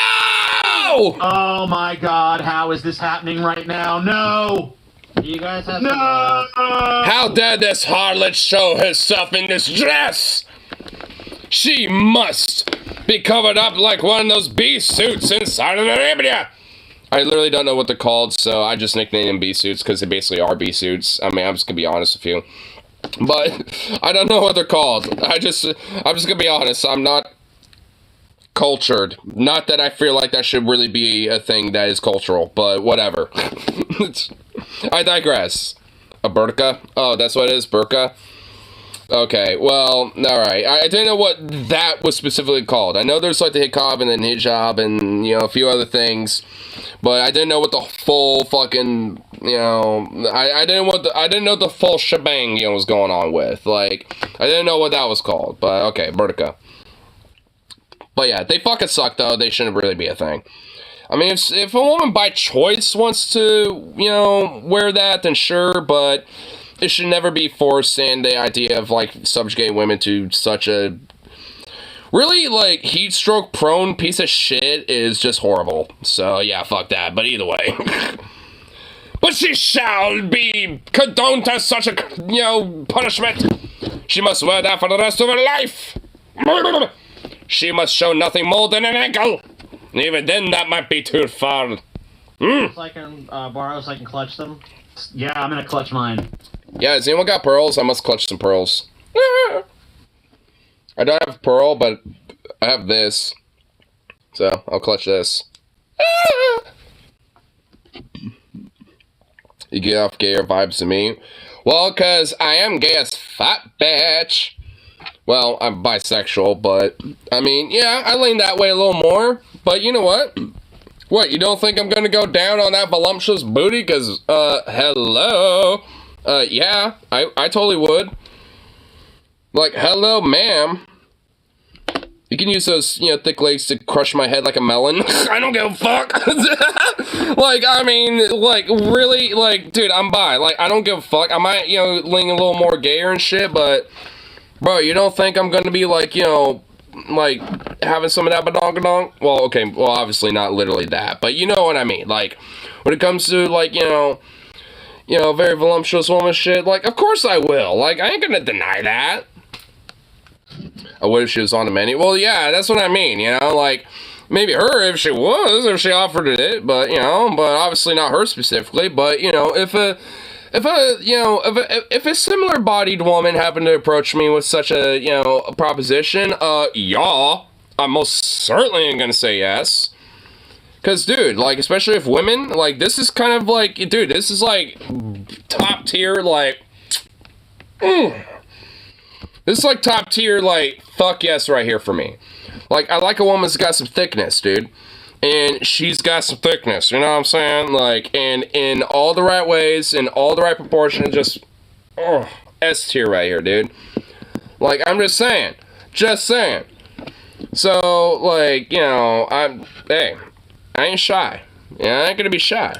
Oh, no! No! Oh my god, how is this happening right now? No! You guys have No! How dare this harlot show herself in this dress? She must be covered up like one of those bee suits inside of Arabia. I literally don't know what they're called, so I just nicknamed them bee suits because they basically are bee suits. I mean, I'm just gonna be honest with you. But I don't know what they're called. I'm just gonna be honest. I'm not cultured. Not that I feel like that should really be a thing that is cultural, but whatever. I digress. A burqa? Oh, that's what it is, burqa? Okay, well, alright. I didn't know what that was specifically called. I know there's like the hijab and then hijab and, you know, a few other things. But I didn't know what the full fucking, you know, I didn't know the full shebang, you know, was going on with. Like, I didn't know what that was called. But, okay, burqa. But yeah, they fucking suck, though. They shouldn't really be a thing. I mean, if a woman by choice wants to, you know, wear that, then sure, but it should never be forced, and the idea of, like, subjugating women to such a really, like, heat stroke prone piece of shit is just horrible. So, yeah, fuck that, but either way. But she shall be condoned to such a, you know, punishment. She must wear that for the rest of her life. She must show nothing more than an ankle. Even then, that might be too far. So I can borrow so I can clutch them? Yeah, I'm gonna clutch mine. Yeah, has anyone got pearls? I must clutch some pearls. I don't have pearl, but I have this. So, I'll clutch this. You get off gayer vibes to me? Well, cause I am gay as fuck, bitch. Well, I'm bisexual, but I mean, yeah, I lean that way a little more. But you know what? What, you don't think I'm gonna go down on that voluptuous booty? Cause, hello? Yeah, I totally would. Like, hello, ma'am. You can use those, you know, thick legs to crush my head like a melon. I don't give a fuck. Like, I mean, like, really, like, dude, I'm bi. Like, I don't give a fuck. I might, you know, lean a little more gayer and shit, but, bro, you don't think I'm gonna be, like, you know, like, having some of that badongadonk? Well, okay, well, obviously not literally that, but you know what I mean. Like, when it comes to, like, you know, very voluptuous woman shit, like, of course I will. Like, I ain't gonna deny that. What if she was on the menu? Well, yeah, that's what I mean, you know, like, maybe her if she was, if she offered it, but, you know, but obviously not her specifically, but, you know, if a similar bodied woman happened to approach me with such a, you know, a proposition, yeah, I'm most certainly ain't gonna say yes. Cause, dude, like, especially if women, like, this is kind of like, dude, this is like top tier, like, this is like top tier, like, fuck yes right here for me. Like, I like a woman that's got some thickness, dude. And she's got some thickness, you know what I'm saying? Like, and in all the right ways, in all the right proportions, just, S tier right here, dude. Like, I'm just saying. Just saying. So, like, you know, hey, I ain't shy. Yeah, I ain't gonna be shy.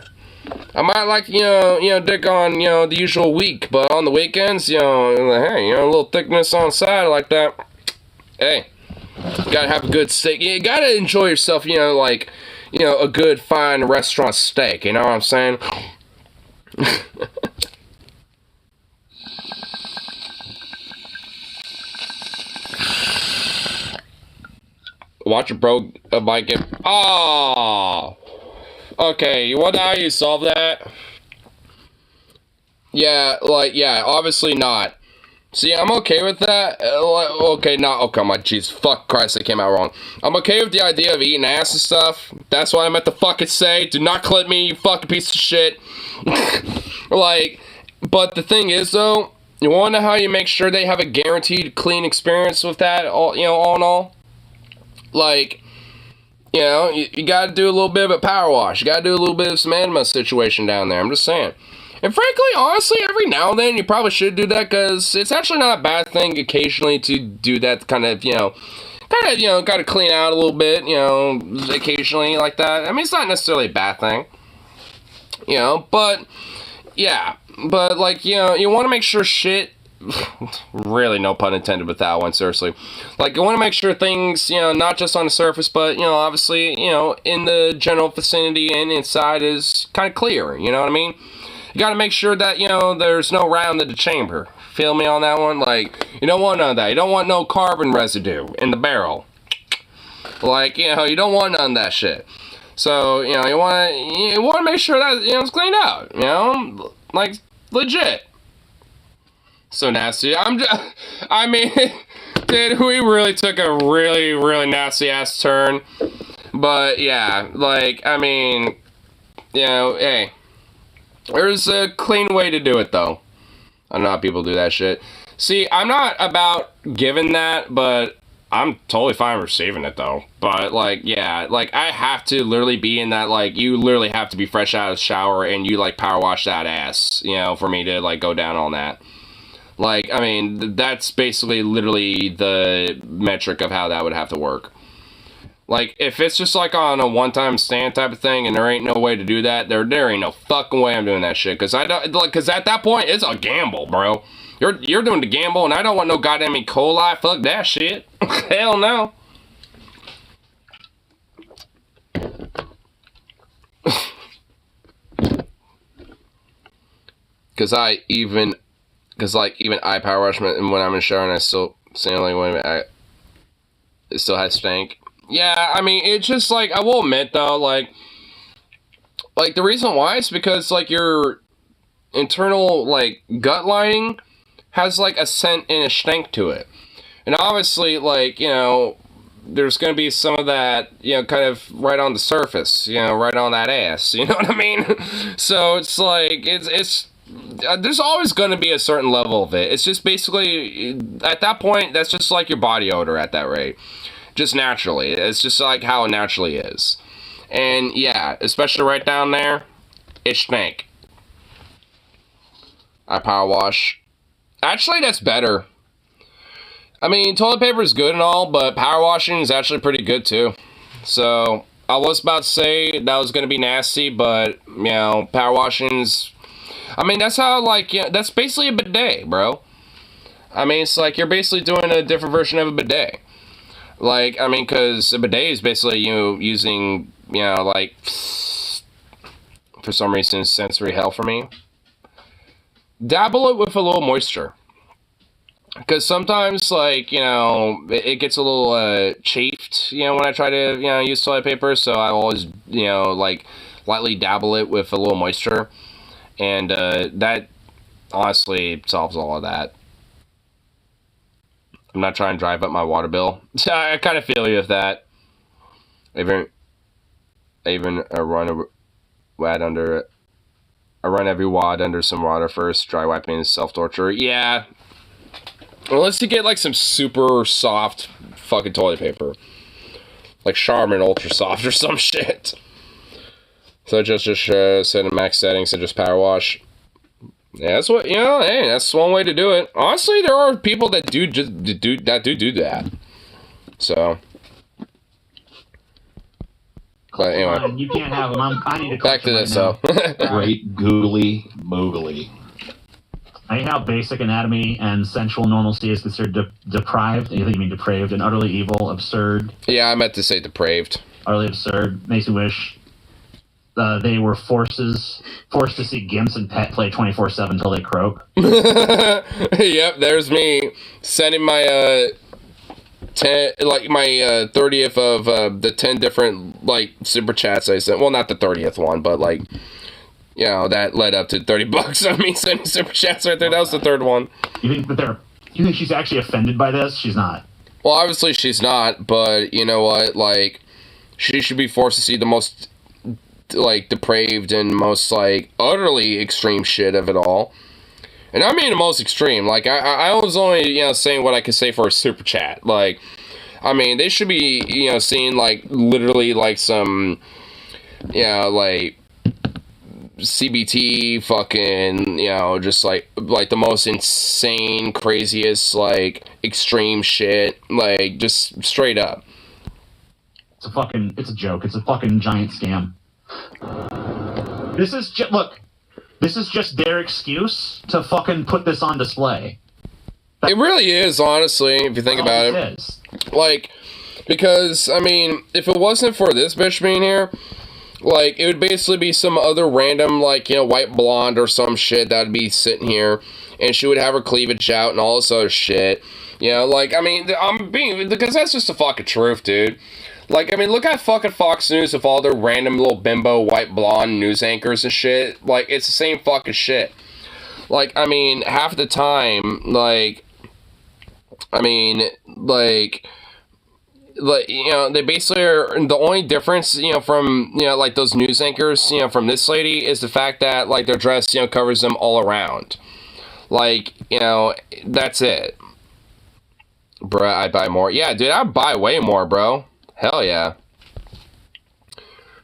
I might like, you know, dick on, you know, the usual week, but on the weekends, you know, hey, you know, a little thickness on the side like that. Hey, you gotta have a good steak. You gotta enjoy yourself, you know, like, you know, a good, fine restaurant steak, you know what I'm saying? Watch it, bro. Might get. Oh. Okay, you wonder how you solve that? Yeah, like, yeah, obviously not. See, I'm okay with that. Okay, not. Oh, come on, jeez, fuck Christ, I came out wrong. I'm okay with the idea of eating ass and stuff. That's what I meant to fucking say. Do not clip me, you fucking piece of shit. Like, but the thing is, though, you wanna know how you make sure they have a guaranteed clean experience with that, all in all? Like, you know, you gotta do a little bit of a power wash. You gotta do a little bit of some anima situation down there. I'm just saying. And frankly, honestly, every now and then you probably should do that, because it's actually not a bad thing occasionally to do that kind of, gotta clean out a little bit, you know, occasionally like that. I mean, it's not necessarily a bad thing, you know, but, yeah. But, like, you know, you want to make sure shit, really no pun intended with that one, seriously. Like, you want to make sure things, you know, not just on the surface, but, you know, obviously, you know, in the general vicinity and inside is kind of clear, you know what I mean? You gotta make sure that, you know, there's no round in the chamber. Feel me on that one? Like, you don't want none of that. You don't want no carbon residue in the barrel. Like, you know, you don't want none of that shit. So, you know, you wanna make sure that, you know, it's cleaned out, you know? Like, legit. So nasty. I mean, dude, we really took a really, really nasty ass turn. But, yeah, like, I mean, you know, hey. There's a clean way to do it, though. I don't know how people do that shit. See, I'm not about giving that, but I'm totally fine receiving it, though. But, like, yeah, like, I have to literally be in that, like, you literally have to be fresh out of the shower and you, like, power wash that ass, you know, for me to, like, go down on that. Like, I mean, that's basically literally the metric of how that would have to work. Like, if it's just, like, on a one-time stand type of thing and there ain't no way to do that, there ain't no fucking way I'm doing that shit. Because because at that point, it's a gamble, bro. You're doing the gamble, and I don't want no goddamn E. coli. Fuck that shit. Hell no. Because even I power wash when I'm in the shower and I still sound like, wait a minute, it still has stank. Yeah, I mean, it's just, like, I will admit, though, like, the reason why is because, like, your internal, like, gut lining has, like, a scent and a stank to it. And obviously, like, you know, there's going to be some of that, you know, kind of right on the surface, you know, right on that ass, you know what I mean? So it's like, it's there's always going to be a certain level of it. It's just basically, at that point, that's just like your body odor at that rate. Just naturally. It's just like how it naturally is. And yeah, especially right down there, it stank. I power wash. Actually, that's better. I mean, toilet paper is good and all, but power washing is actually pretty good too. So, I was about to say that was going to be nasty, but, you know, power washing's... I mean, that's how, like, you know, that's basically a bidet, bro. I mean, it's like you're basically doing a different version of a bidet. Like, I mean, because a bidet is basically you using, you know, like, for some reason, sensory hell for me. Dabble it with a little moisture. Because sometimes, like, you know, it gets a little chafed, you know, when I try to, you know, use toilet paper. So I always, you know, like, lightly dabble it with a little moisture. And that, honestly, solves all of that. I'm not trying to drive up my water bill. I kind of feel you with that. I run every wad under some water first. Dry wiping is self-torture. Yeah. Unless you get, like, some super soft fucking toilet paper. Like Charmin Ultra Soft or some shit. So just set in max settings and just power wash. Yeah, that's what, you know, hey, that's one way to do it. Honestly, there are people that do that. So. But anyway. You can't have them. I need to back to this, though. Great googly moogly. I hate how basic anatomy and sensual normalcy is considered deprived. You think you mean depraved and utterly evil, absurd. Yeah, I meant to say depraved. Utterly absurd. Makes me wish they were forced to see Gimps and Pet play 24/7 until they croak. Yep, there's me sending my 30th of the 10 different like super chats I sent. Well, not the 30th one, but like, you know, that led up to $30 on me sending super chats right there. That was the third one. You think she's actually offended by this? She's not. Well, obviously she's not, but you know what? Like, she should be forced to see the most like depraved and most like utterly extreme shit of it all. And I mean the most extreme. Like, I was only, you know, saying what I could say for a super chat. Like, I mean, they should be, you know, seeing like literally like some, you know, like CBT fucking, you know, just like the most insane, craziest, like extreme shit. Like, just straight up. It's a joke. It's a fucking giant scam. This is just their excuse to fucking put this on display. It really is, honestly, if you think about it. Like, because, I mean, if it wasn't for this bitch being here, like, it would basically be some other random, like, you know, white blonde or some shit that would be sitting here, and she would have her cleavage out and all this other shit. You know, like, I mean, because that's just the fucking truth, dude. Like, I mean, look at fucking Fox News with all their random little bimbo white blonde news anchors and shit. Like, it's the same fucking shit. Like, I mean, half the time, like, I mean, like, you know, they basically are, the only difference, you know, from, you know, like, those news anchors, you know, from this lady is the fact that, like, their dress, you know, covers them all around. Like, you know, that's it. Bruh, I'd buy more. Yeah, dude, I'd buy way more, bro. Hell yeah.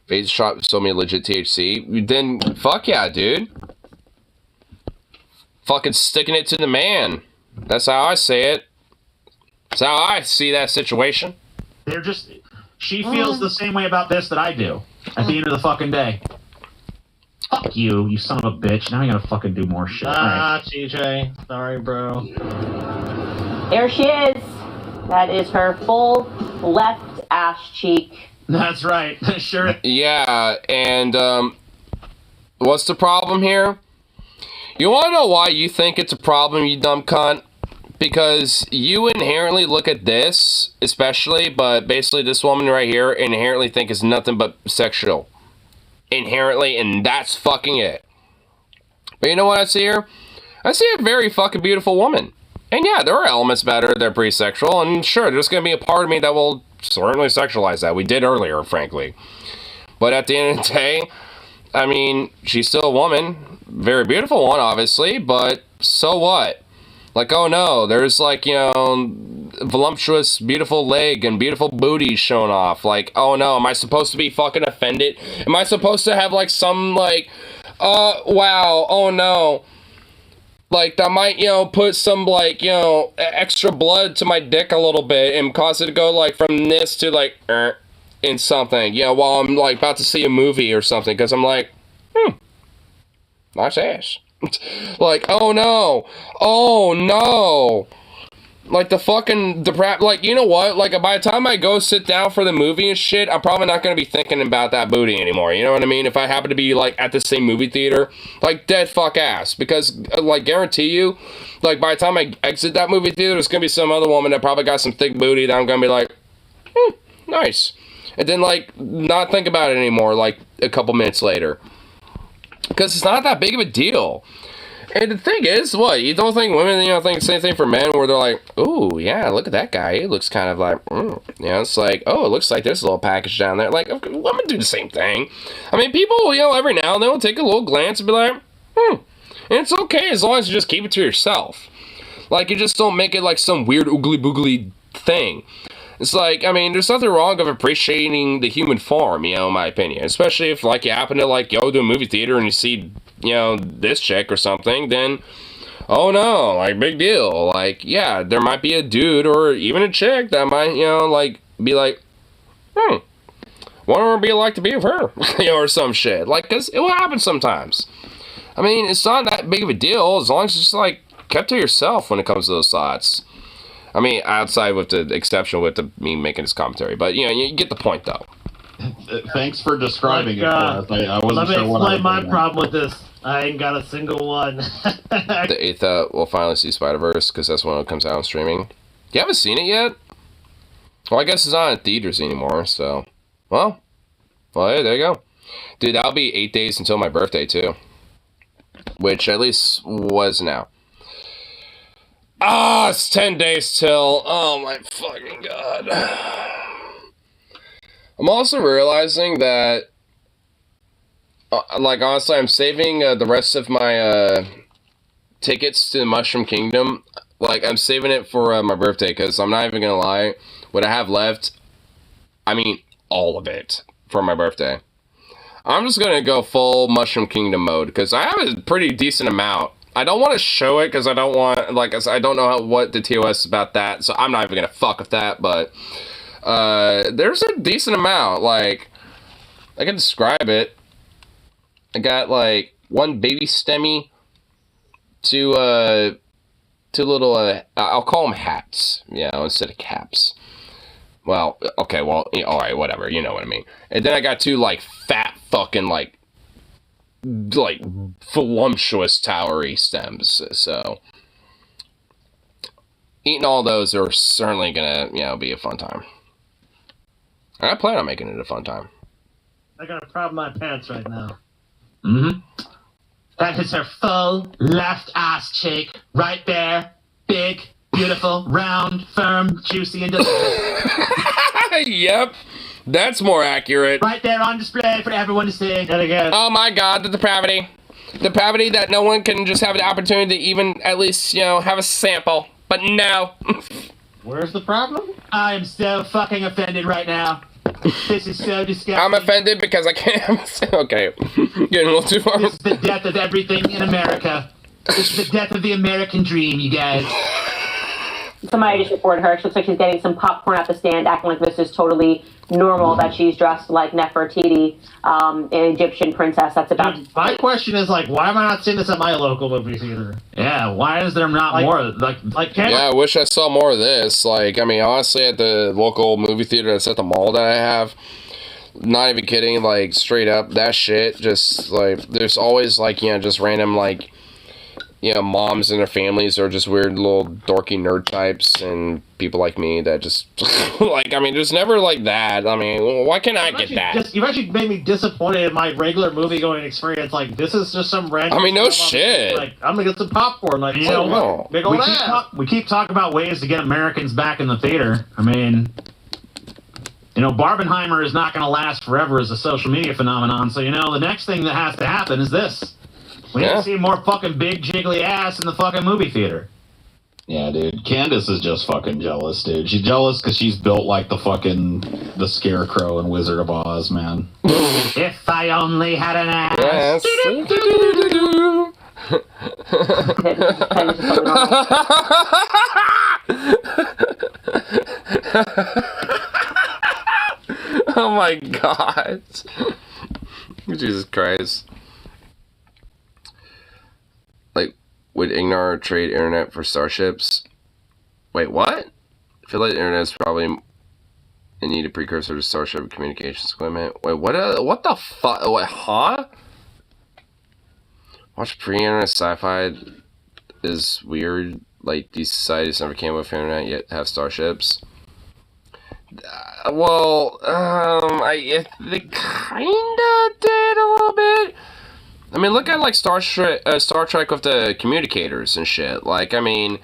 Phase shop sold me legit THC. Then, fuck yeah, dude. Fucking sticking it to the man. That's how I say it. That's how I see that situation. She feels the same way about this that I do. At the end of the fucking day. Fuck you, you son of a bitch. Now I gotta fucking do more shit. Ah, TJ. Sorry, bro. There she is. That is her full left ass cheek. That's right. Sure. Yeah, and what's the problem here? You want to know why you think it's a problem, you dumb cunt? Because you inherently look at this, especially, but basically this woman right here, inherently think it's nothing but sexual. Inherently, and that's fucking it. But you know what I see here? I see a very fucking beautiful woman. And yeah, there are elements about her that are pretty sexual, and sure, there's going to be a part of me that will certainly sexualize that. We did earlier, frankly. But at the end of the day, I mean, she's still a woman. Very beautiful one, obviously, but so what? Like, oh no, there's like, you know, voluptuous, beautiful leg and beautiful booty shown off. Like, oh no, am I supposed to be fucking offended? Am I supposed to have like some like, wow, oh no. Like, that might, you know, put some like, you know, extra blood to my dick a little bit and cause it to go like from this to like, in something. You know, while I'm like about to see a movie or something. Because I'm like, nice ass. Like, oh no, like the fucking like, you know what, like by the time I go sit down for the movie and shit, I'm probably not gonna be thinking about that booty anymore, you know what I mean? If I happen to be like at the same movie theater, like dead fuck ass, because like guarantee you, like by the time I exit that movie theater, there's gonna be some other woman that probably got some thick booty that I'm gonna be like, nice, and then like not think about it anymore like a couple minutes later. Because it's not that big of a deal. And the thing is, what, you don't think women, you know, think the same thing for men, where they're like, ooh, yeah, look at that guy, he looks kind of like, you know, it's like, oh, it looks like there's a little package down there. Like, women do the same thing. I mean, people, you know, every now and then will take a little glance and be like, and it's okay as long as you just keep it to yourself. Like, you just don't make it like some weird oogly boogly thing. It's like, I mean, there's nothing wrong of appreciating the human form, you know, in my opinion. Especially if, like, you happen to, like, go to a movie theater and you see, you know, this chick or something, then, oh no, like, big deal. Like, yeah, there might be a dude or even a chick that might, you know, like, be like, wonder what it'd be like to be with her, you know, or some shit. Like, because it will happen sometimes. I mean, it's not that big of a deal as long as it's just, like, kept to yourself when it comes to those thoughts. I mean, outside with the exception with me making this commentary. But, you know, you get the point, though. Thanks for describing it. I wasn't let me sure what I explain was my doing. problem with this. I ain't got a single one. The 8th, we'll finally see Spider-Verse, because that's when it comes out on streaming. You haven't seen it yet? Well, I guess it's not in theaters anymore, so... Well, hey, there you go. Dude, that'll be 8 days until my birthday, too. Which, at least, was now. Ah, it's 10 days till. Oh my fucking god. I'm also realizing that, like, honestly, I'm saving the rest of my tickets to the Mushroom Kingdom. Like, I'm saving it for my birthday, because I'm not even gonna lie, what I have left, I mean, all of it for my birthday. I'm just gonna go full Mushroom Kingdom mode, because I have a pretty decent amount. I don't want to show it because I don't want, like, I don't know what the TOS is about that, so I'm not even going to fuck with that, but there's a decent amount. Like, I can describe it. I got, like, 1 baby stemmy, 2 little, I'll call them hats, you know, instead of caps. Well, okay, well, alright, whatever, you know what I mean. And then I got 2, like, fat fucking, like, voluptuous towery stems, so eating all those are certainly gonna, you know, be a fun time. I plan on making it a fun time. I got a problem in my pants right now. That is her full left ass cheek, right there, big, beautiful, round, firm, juicy, and delicious. Yep. That's more accurate. Right there on display for everyone to see. And again. Oh my god, the depravity. Depravity that no one can just have the opportunity to even at least, you know, have a sample. But no. Where's the problem? I am so fucking offended right now. This is so disgusting. I'm offended because I can't. Okay. Getting a little too far. This is the death of everything in America. This is the death of the American dream, you guys. Somebody just reported her. She looks like she's getting some popcorn at the stand, acting like this is totally normal, that she's dressed like Nefertiti, an Egyptian princess that's about to... My question is, like, why am I not seeing this at my local movie theater? Yeah, why is there not more? Yeah, I wish I saw more of this. Like, I mean, honestly, at the local movie theater that's at the mall that I have, not even kidding, like, straight up, that shit, just, like, there's always, like, you know, just random, like, you know, moms and their families are just weird little dorky nerd types, and people like me that just, like, I mean, there's never like that. I mean, why can't I get that? You've actually made me disappointed in my regular movie-going experience. Like, this is just some random... I mean, no shit. Like, I'm gonna get some popcorn. Like, you know, we keep talking about ways to get Americans back in the theater. I mean, Barbenheimer is not going to last forever as a social media phenomenon. So, the next thing that has to happen is this. We need to see more fucking big jiggly ass in the fucking movie theater. Yeah, dude. Candace is just fucking jealous, dude. She's jealous because she's built like the Scarecrow in Wizard of Oz, man. If I only had an ass. Oh my god. Jesus Christ. Like, would Ignar trade internet for starships? Wait, what? I feel like the internet's probably a needed precursor to starship communications equipment. Wait, what the fuck? What, huh? Watch pre-internet sci-fi is weird. Like, these societies never came up with internet yet have starships. They kinda did a little bit. I mean, look at like Star Trek with the communicators and shit. Like, I mean,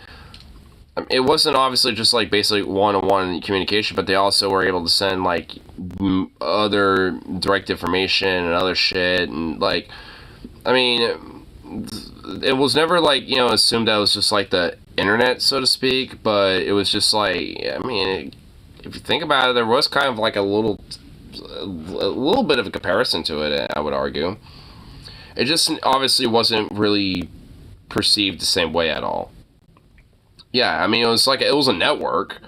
it wasn't obviously just like basically one-on-one communication, but they also were able to send like other direct information and other shit. And like, I mean, it was never like, assumed that it was just like the internet, so to speak, but it was just like, I mean, if you think about it, there was kind of like a little bit of a comparison to it, I would argue. It just obviously wasn't really perceived the same way at all. Yeah, I mean, it was a network,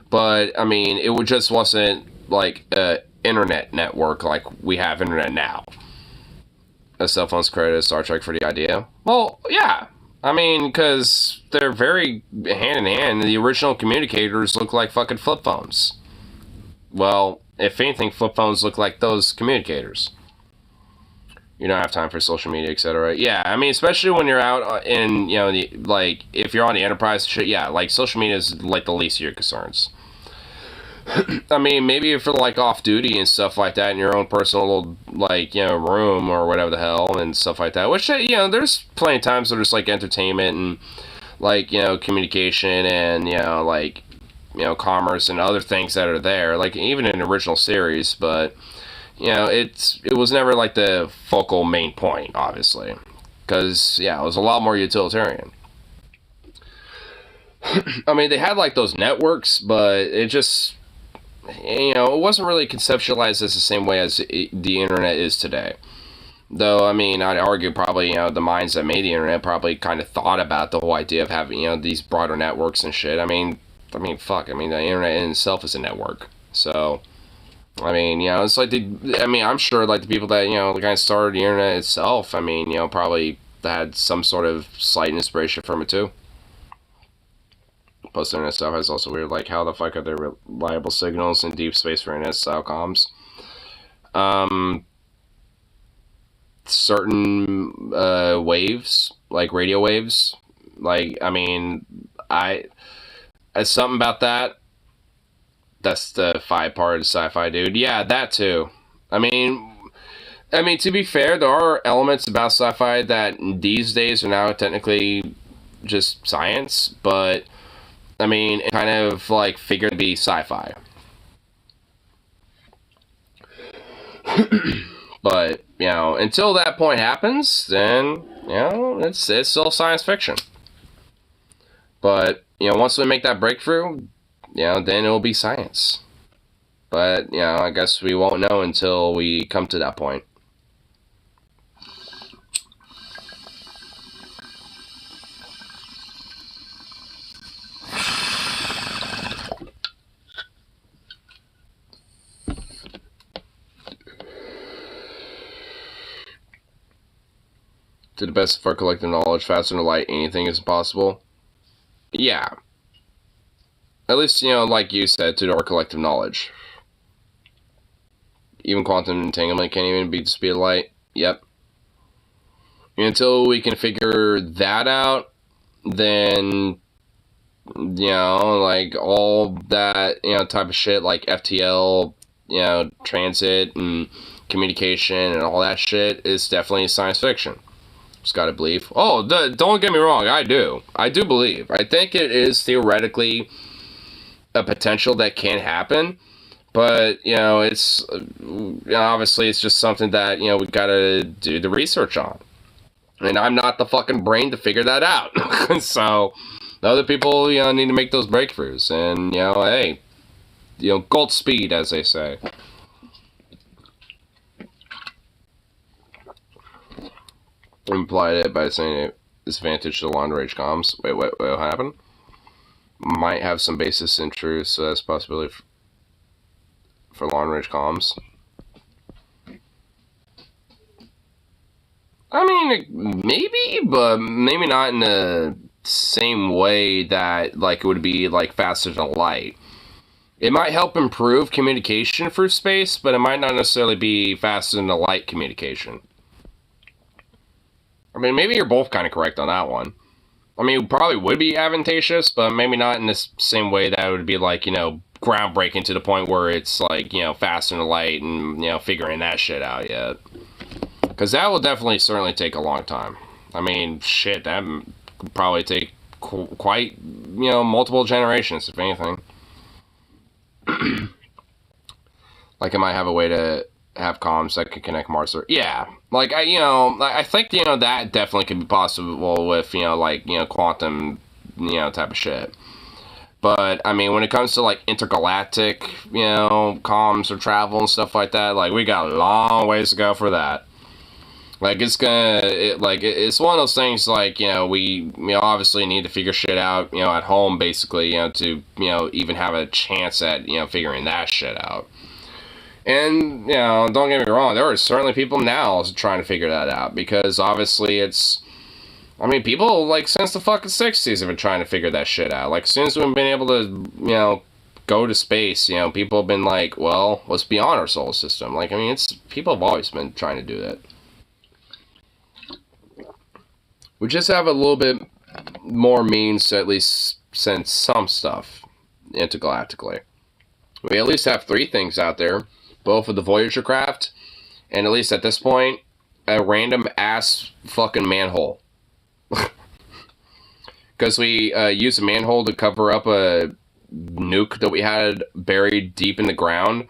but I mean, it just wasn't like a internet network like we have internet now. A cell phone's credited Star Trek for the idea. Well, yeah. I mean, because they're very hand in hand. The original communicators look like fucking flip phones. Well, if anything, flip phones look like those communicators. You don't have time for social media, etc. Yeah, I mean, especially when you're out in, if you're on the Enterprise shit, yeah, like, social media is, like, the least of your concerns. I mean, maybe if you're, like, off-duty and stuff like that in your own personal little, like, room or whatever the hell and stuff like that, which, there's plenty of times where there's, like, entertainment and, like, communication and, commerce and other things that are there, like, even in the original series, but, it was never, like, the focal main point, obviously, because, yeah, it was a lot more utilitarian. I mean, they had, like, those networks, but it just... it wasn't really conceptualized as the same way as the internet is today. Though, I mean, I'd argue probably, the minds that made the internet probably kind of thought about the whole idea of having, these broader networks and shit. I mean, fuck, I mean, the internet in itself is a network. So, I mean, it's like I'm sure, like, the people that, kind of started the internet itself, I mean, probably had some sort of slight inspiration from it, too. Post-internet stuff is also weird, like, how the fuck are there reliable signals in deep space for internet-style comms? Certain waves, like radio waves, like, I mean, it's something about that. That's the 5-part sci-fi, dude. Yeah, that too. I mean, to be fair, there are elements about sci-fi that these days are now technically just science, but... I mean, it kind of, like, figured to be sci-fi. But, until that point happens, then, it's still science fiction. But, once we make that breakthrough, then it'll be science. But, I guess we won't know until we come to that point. To the best of our collective knowledge, faster than light, anything is possible. Yeah. At least, like you said, to our collective knowledge. Even quantum entanglement can't even beat the speed of light. Yep. Until we can figure that out, then, like, all that, type of shit, like FTL, transit and communication and all that shit is definitely science fiction. Just gotta believe. Oh, don't get me wrong, I do believe. I think it is theoretically a potential that can happen, But, you know, it's obviously it's just something that, you know, we gotta do the research on. And I'm not the fucking brain to figure that out. So, other people, you know, need to make those breakthroughs. And, you know, hey, you know, gold speed, as they say. Implied it by saying disadvantage to long range comms. Wait, what happened? Might have some basis in truth, so that's a possibility for long range comms. I mean, maybe, but maybe not in the same way that, like, it would be, like, faster than light. It might help improve communication through space, but it might not necessarily be faster than the light communication. I mean, maybe you're both kind of correct on that one. I mean, it probably would be advantageous, but maybe not in the same way that it would be, like, you know, groundbreaking to the point where it's, like, you know, faster than light and, you know, figuring that shit out yet. Because that will definitely, certainly take a long time. I mean, shit, that could probably take quite, you know, multiple generations, if anything. Like, it might have a way to have comms that can connect Mars. Yeah, like, I think, you know, that definitely could be possible with, you know, like, you know, quantum, you know, type of shit. But, I mean, when it comes to, like, intergalactic, you know, comms or travel and stuff like that, like, we got a long ways to go for that. Like, it's it's one of those things, like, you know, we obviously need to figure shit out, you know, at home, basically, you know, to, you know, even have a chance at, you know, figuring that shit out. And, you know, don't get me wrong, there are certainly people now trying to figure that out, because obviously it's, I mean, people, like, since the fucking 60s have been trying to figure that shit out. Like, as soon as we've been able to, you know, go to space, you know, people have been like, well, what's beyond our solar system? Like, I mean, people have always been trying to do that. We just have a little bit more means to at least send some stuff intergalactically. We at least have 3 things out there, both of the Voyager craft, and at least at this point, a random ass fucking manhole. Because we used a manhole to cover up a nuke that we had buried deep in the ground.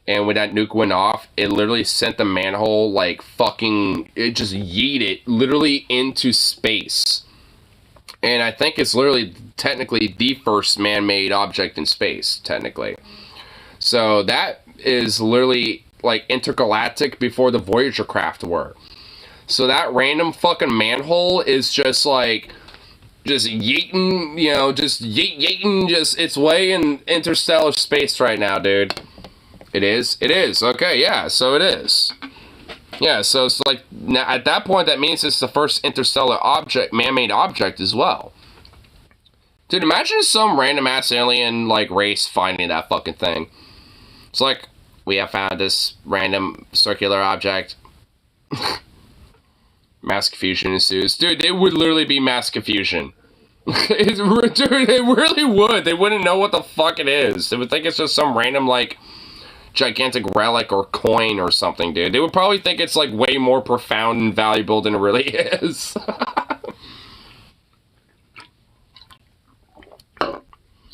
And when that nuke went off, it literally sent the manhole, like, fucking, it just yeeted literally into space. And I think it's literally, technically, the first man-made object in space, technically. So that is literally, like, intergalactic before the Voyager craft were. So that random fucking manhole is just, like, just yeeting, you know, just yeeting just its way in interstellar space right now, dude. It is? It is. Okay, yeah, so it is. Yeah, so it's like, now at that point, that means it's the first interstellar object, man-made object as well. Dude, imagine some random-ass alien, like, race finding that fucking thing. It's like, we have found this random circular object. Mass confusion ensues. Dude, it would literally be mass confusion. Dude, it really would. They wouldn't know what the fuck it is. They would think it's just some random, like, gigantic relic or coin or something, dude. They would probably think it's, like, way more profound and valuable than it really is.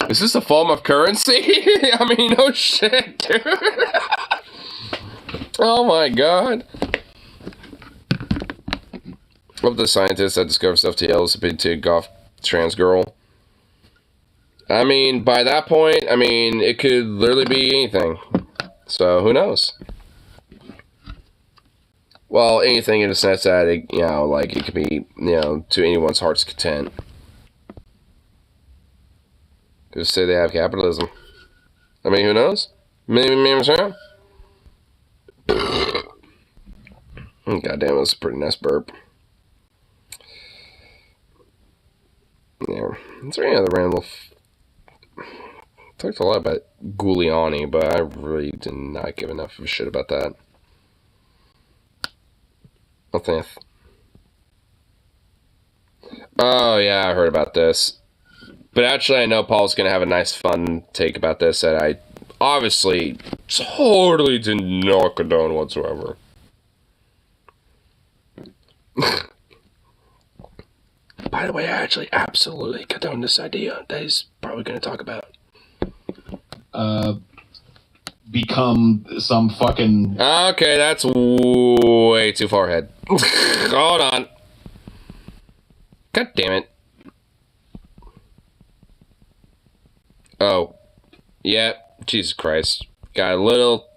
Is this a form of currency? I mean, no shit, dude. Oh my god. Of the scientists that discovered stuff to yell is a big tig golf trans girl. I mean, by that point, I mean, it could literally be anything. So, who knows? Well, anything in the sense that, it, you know, like, it could be, you know, to anyone's heart's content. Just say they have capitalism. I mean, who knows? Maybe, sure. God damn, that's a pretty nice burp. Yeah. Is there any other random... Talked a lot about Giuliani, but I really did not give enough of a shit about that. Nothing. Oh, yeah, I heard about this. But actually, I know Paul's going to have a nice, fun take about this that I obviously totally did not condone whatsoever. By the way, I actually absolutely condone this idea that he's probably going to talk about. become some fucking... Okay, that's way too far ahead. Hold on. God damn it. Oh. Yeah, Jesus Christ. Got a little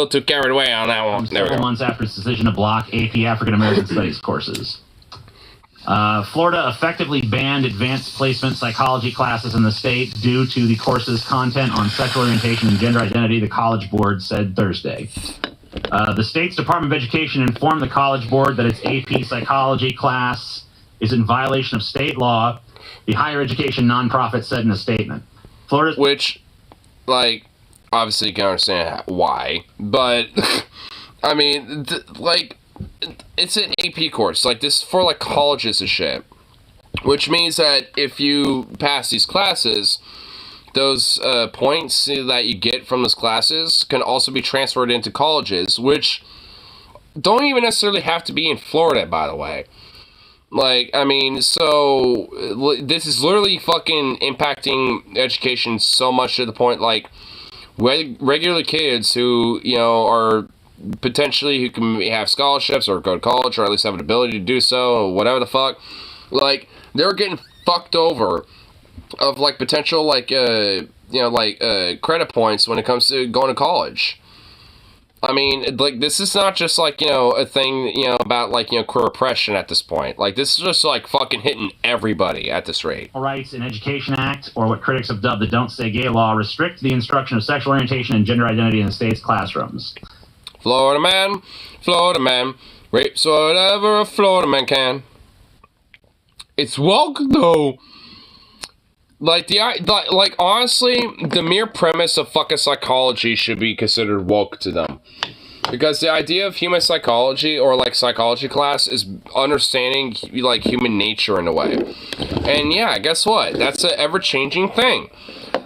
too carried away on that one. There we Several go. months after its decision to block AP African American Studies courses. Florida effectively banned advanced placement psychology classes in the state due to the course's content on sexual orientation and gender identity, the College Board said Thursday. The state's Department of Education informed the College Board that its AP psychology class is in violation of state law, the higher education nonprofit said in a statement. Florida's... Which, like, obviously you can understand why, but, I mean, like... It's an AP course, like this for like colleges and shit, which means that if you pass these classes, those points that you get from those classes can also be transferred into colleges, which don't even necessarily have to be in Florida, by the way. Like, I mean, so this is literally fucking impacting education so much to the point, like, regular kids who, you know, are potentially who can have scholarships or go to college or at least have an ability to do so or whatever the fuck, like they're getting fucked over of like potential like credit points when it comes to going to college. I mean, like this is not just like, you know, a thing, you know, about like, you know, queer oppression at this point. Like this is just like fucking hitting everybody at this rate. Rights and Education Act, or what critics have dubbed the Don't Say Gay law, restrict the instruction of sexual orientation and gender identity in the state's classrooms. Florida man, rapes whatever a Florida man can. It's woke though. Like honestly, the mere premise of fucking psychology should be considered woke to them. Because the idea of human psychology or like psychology class is understanding like human nature in a way. And yeah, guess what? That's an ever-changing thing.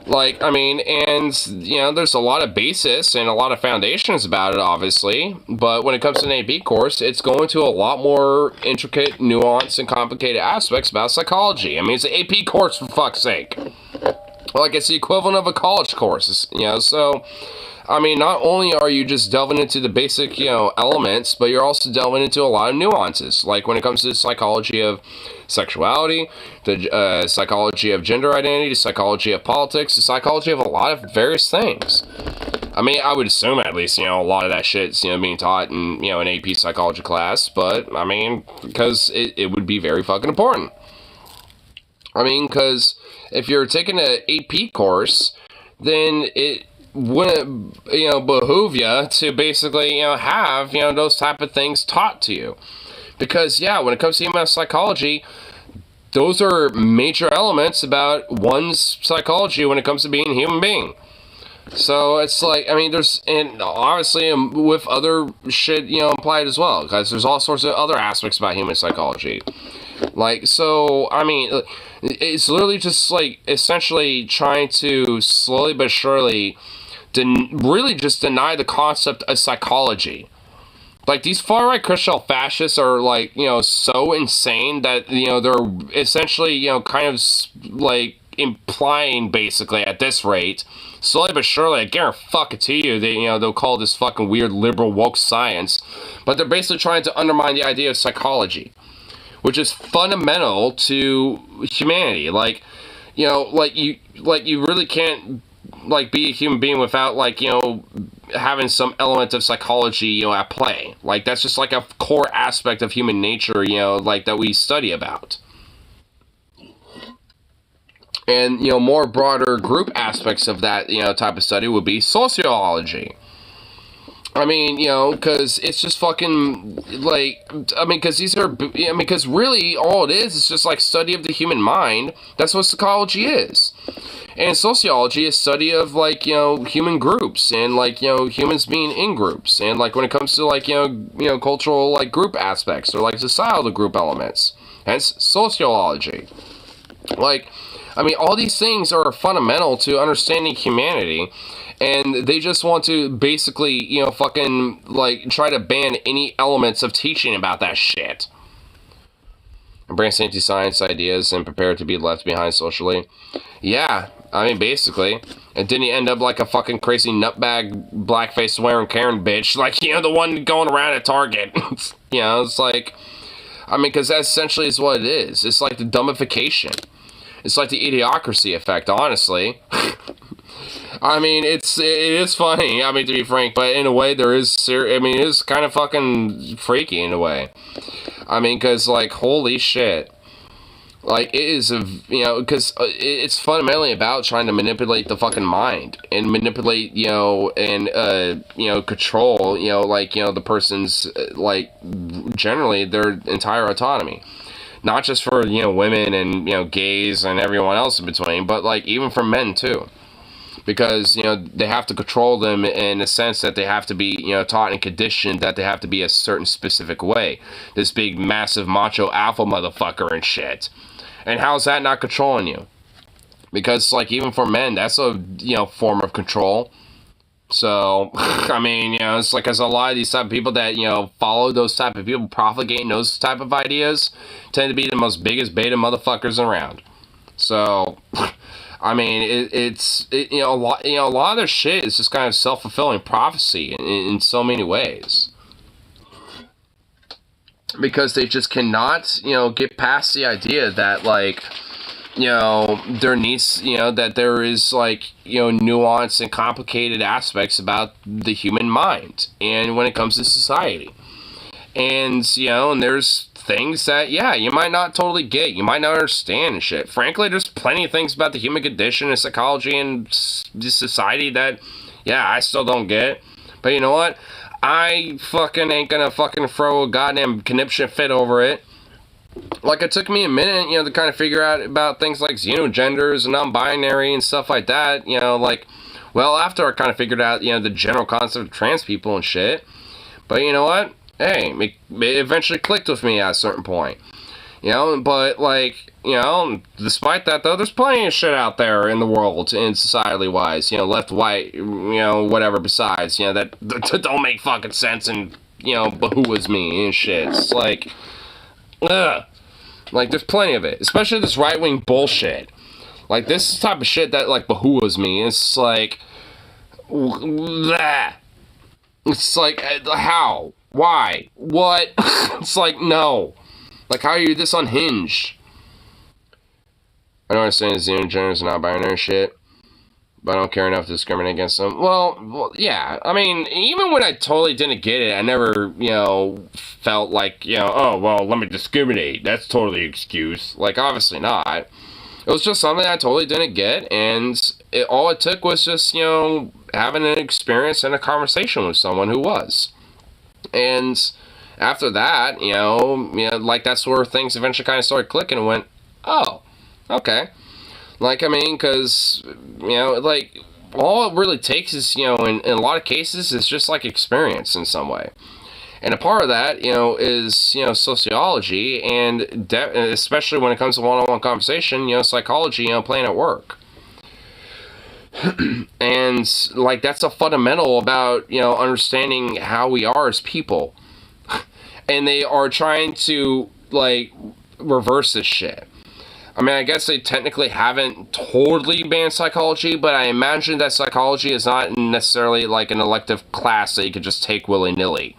Like, I mean, and, you know, there's a lot of basis and a lot of foundations about it, obviously. But when it comes to an AP course, it's going to a lot more intricate, nuanced, and complicated aspects about psychology. I mean, it's an AP course, for fuck's sake. Like, it's the equivalent of a college course, you know, so... I mean, not only are you just delving into the basic, you know, elements, but you're also delving into a lot of nuances. Like when it comes to the psychology of sexuality, the psychology of gender identity, the psychology of politics, the psychology of a lot of various things. I mean, I would assume at least, you know, a lot of that shit's, you know, being taught in, you know, an AP psychology class. But, I mean, because it would be very fucking important. I mean, because if you're taking an AP course, then it wouldn't, you know, behoove you to basically, you know, have, you know, those type of things taught to you. Because, yeah, when it comes to human psychology, those are major elements about one's psychology when it comes to being a human being. So, it's like, I mean, there's, and obviously with other shit, you know, implied as well, because there's all sorts of other aspects about human psychology. Like, so, I mean, it's literally just, like, essentially trying to slowly but surely really just deny the concept of psychology. Like, these far-right Christian fascists are, like, you know, so insane that, you know, they're essentially, you know, kind of, like, implying, basically, at this rate, slowly but surely, I guarantee you, they, you know, they'll call this fucking weird liberal woke science, but they're basically trying to undermine the idea of psychology, which is fundamental to humanity. Like, you know, like you really can't, like, be a human being without, like, you know, having some element of psychology, you know, at play. Like, that's just, like, a core aspect of human nature, you know, like, that we study about. And, you know, more broader group aspects of that, you know, type of study would be sociology. I mean, you know, because it's just fucking, like, I mean, because these are, I mean, because really all it is just, like, study of the human mind. That's what psychology is. And sociology is study of, like, you know, human groups and, like, you know, humans being in groups. And, like, when it comes to, like, you know, cultural, like, group aspects or, like, societal group elements. Hence, sociology. Like, I mean, all these things are fundamental to understanding humanity. And they just want to basically, you know, fucking, like, try to ban any elements of teaching about that shit. embrace anti-science ideas, and prepare to be left behind socially. Yeah, I mean, basically. And didn't he end up like a fucking crazy nutbag, blackface wearing Karen bitch? Like, you know, the one going around at Target. You know, it's like, I mean, because that essentially is what it is. It's like the dumbification. It's like the idiocracy effect, honestly. I mean, it is funny, I mean, to be frank, but in a way, it is kind of fucking freaky in a way. I mean, because, like, holy shit. Like, it is, because it's fundamentally about trying to manipulate the fucking mind and manipulate, and, control, the person's, generally their entire autonomy. Not just for, women and, gays and everyone else in between, but, like, even for men, too. Because, they have to control them in a sense that they have to be, taught and conditioned that they have to be a certain specific way. This big, massive, macho alpha motherfucker and shit. And how's that not controlling you? Because, like, even for men, that's a, form of control. So, I mean, it's like, as a lot of these type of people that, follow those type of people, propagating those type of ideas, tend to be the most biggest beta motherfuckers around. So, I mean, a lot of their shit is just kind of self-fulfilling prophecy in so many ways. Because they just cannot, get past the idea that, like, there needs, that there is, like, nuance and complicated aspects about the human mind and when it comes to society. And, and there's things that, yeah, you might not totally get, you might not understand and shit. Frankly, there's plenty of things about the human condition and psychology and society that, yeah, I still don't get. But you know what? I fucking ain't gonna fucking throw a goddamn conniption fit over it. Like, it took me a minute, to kind of figure out about things like xenogenders and non-binary and stuff like that, after I kind of figured out, the general concept of trans people and shit. But you know what? Hey, it eventually clicked with me at a certain point. But, like, despite that, though, there's plenty of shit out there in the world, and societally-wise, left, white, whatever besides, that don't make fucking sense and, behooves me and shit. It's like, ugh. Like, there's plenty of it, especially this right-wing bullshit. Like, this type of shit that, like, behooves me, it's like, bleh. It's like, how? Why? What? It's like, no. Like, how are you this unhinged? I don't understand xenogenders and non-binary shit, but I don't care enough to discriminate against them. Well, yeah. I mean, even when I totally didn't get it, I never, felt like, oh, well, let me discriminate. That's totally an excuse. Like, obviously not. It was just something I totally didn't get, and all it took was just, having an experience and a conversation with someone who was. And after that, like, that's where things eventually kind of started clicking and went, oh, okay. Like, I mean, because, like, all it really takes is, in a lot of cases, is just, like, experience in some way. And a part of that, is, sociology, and especially when it comes to one-on-one conversation, psychology, playing at work. And, like, that's a fundamental about, understanding how we are as people. And they are trying to, like, reverse this shit. I mean, I guess they technically haven't totally banned psychology, but I imagine that psychology is not necessarily, like, an elective class that you could just take willy-nilly.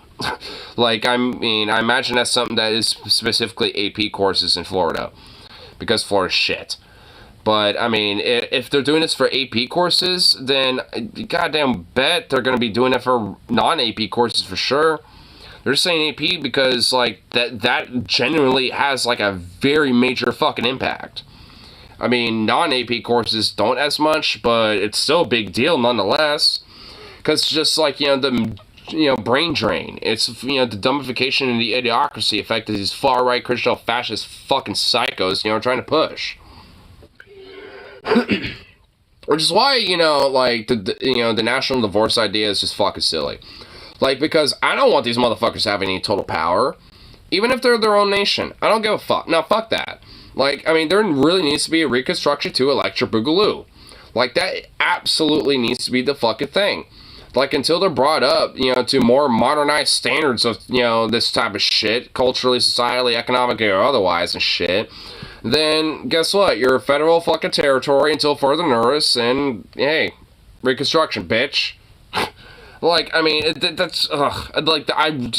Like, I mean, I imagine that's something that is specifically AP courses in Florida. Because Florida's shit. But, I mean, if they're doing this for AP courses, then goddamn bet they're going to be doing it for non-AP courses for sure. They're saying AP because, like, that genuinely has, like, a very major fucking impact. I mean, non-AP courses don't as much, but it's still a big deal nonetheless. Because just, like, the brain drain. It's, the dumbification and the idiocracy effect that these far-right Christian fascist fucking psychos, trying to push. Which is why, like, the national divorce idea is just fucking silly. Like, because I don't want these motherfuckers having any total power. Even if they're their own nation. I don't give a fuck. No, fuck that. Like, I mean, there really needs to be a reconstruction to Electric Boogaloo. Like, that absolutely needs to be the fucking thing. Like, until they're brought up, to more modernized standards of, this type of shit, culturally, societally, economically, or otherwise and shit, then guess what? You're a federal fucking territory until further notice, and hey, Reconstruction, bitch. Like, I mean, that's, like, I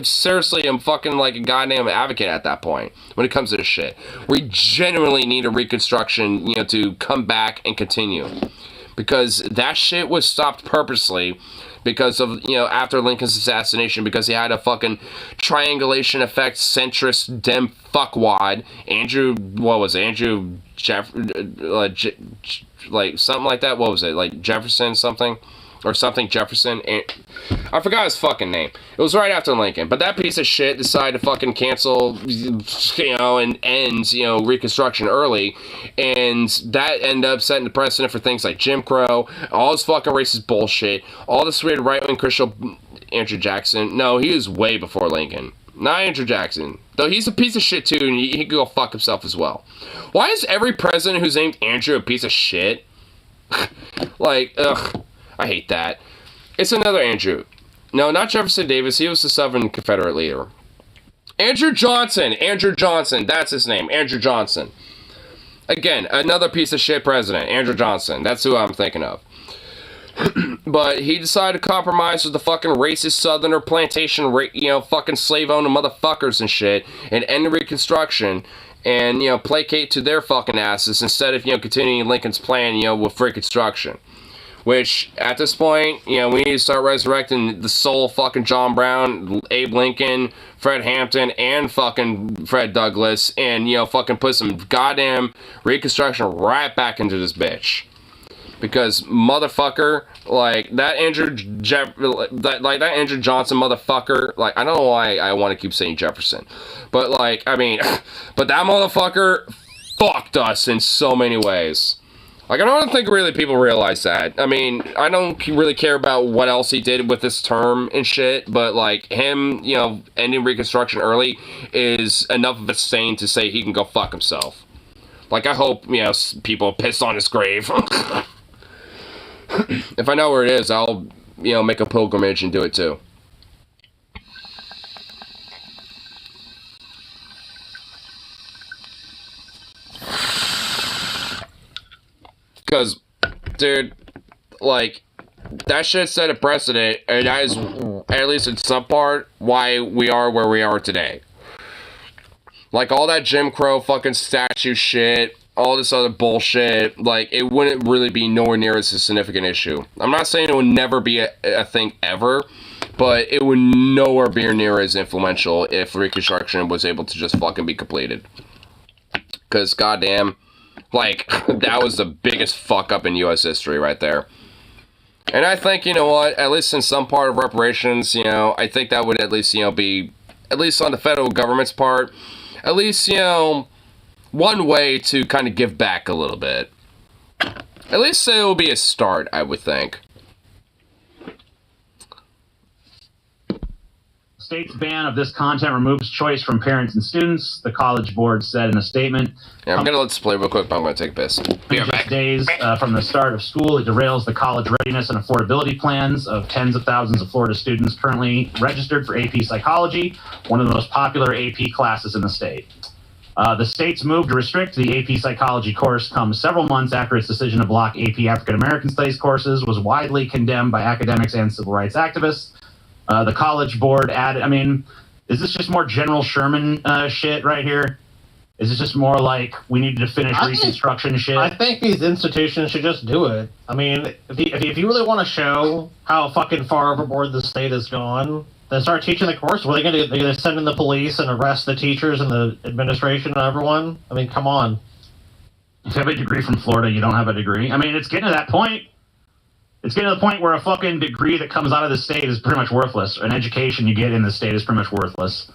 seriously am fucking, like, a goddamn advocate at that point when it comes to this shit. We genuinely need a Reconstruction, to come back and continue. Because that shit was stopped purposely because of, after Lincoln's assassination, because he had a fucking triangulation effect centrist dem fuckwad, Andrew like, something like that, what was it, like, Jefferson something? Or something Jefferson, and I forgot his fucking name. It was right after Lincoln, but that piece of shit decided to fucking cancel, and end, Reconstruction early, and that ended up setting the precedent for things like Jim Crow, all this fucking racist bullshit, all this weird right-wing Christian, Andrew Jackson. No, he was way before Lincoln. Not Andrew Jackson. Though he's a piece of shit too, and he can go fuck himself as well. Why is every president who's named Andrew a piece of shit? Like, ugh. I hate that. It's another Andrew. No, not Jefferson Davis. He was the Southern Confederate leader. Andrew Johnson. Andrew Johnson. That's his name. Andrew Johnson. Again, another piece of shit president. Andrew Johnson. That's who I'm thinking of. But he decided to compromise with the fucking racist Southerner plantation, fucking slave-owning motherfuckers and shit, and end the Reconstruction, and, placate to their fucking asses instead of, continuing Lincoln's plan, with Reconstruction. Which, at this point, we need to start resurrecting the soul of fucking John Brown, Abe Lincoln, Fred Hampton, and fucking Fred Douglass, and, fucking put some goddamn Reconstruction right back into this bitch. Because, motherfucker, like, that Andrew Johnson motherfucker, like, I don't know why I want to keep saying Jefferson, but, like, I mean, but that motherfucker fucked us in so many ways. Like, I don't think really people realize that. I mean, I don't really care about what else he did with this term and shit, but, like, him, ending Reconstruction early is enough of a stain to say he can go fuck himself. Like, I hope, people piss on his grave. If I know where it is, I'll, make a pilgrimage and do it too. Because, dude, like, that shit set a precedent, and that is, at least in some part, why we are where we are today. Like, all that Jim Crow fucking statue shit, all this other bullshit, like, it wouldn't really be nowhere near as a significant issue. I'm not saying it would never be a thing ever, but it would nowhere be near as influential if Reconstruction was able to just fucking be completed. Because, goddamn, like, that was the biggest fuck up in U.S. history right there. And I think, at least in some part of reparations, I think that would at least, be, at least on the federal government's part, at least, one way to kind of give back a little bit. At least it will be a start, I would think. State's ban of this content removes choice from parents and students, the College Board said in a statement. Yeah, I'm going to let this play real quick, but I'm going to take a piss. Be right back. Days from the start of school, it derails the college readiness and affordability plans of tens of thousands of Florida students currently registered for AP Psychology, one of the most popular AP classes in the state. The state's move to restrict the AP Psychology course comes several months after its decision to block AP African American Studies courses was widely condemned by academics and civil rights activists. The College Board added, is this just more General Sherman shit right here? Is this just more like we needed to finish Reconstruction shit? I think these institutions should just do it. I mean, if you really want to show how fucking far overboard the state has gone, then start teaching the course. What are they going to do? They're going to send in the police and arrest the teachers and the administration and everyone? I mean, come on. If you have a degree from Florida, you don't have a degree. I mean, it's getting to that point. It's getting to the point where a fucking degree that comes out of the state is pretty much worthless. An education you get in the state is pretty much worthless.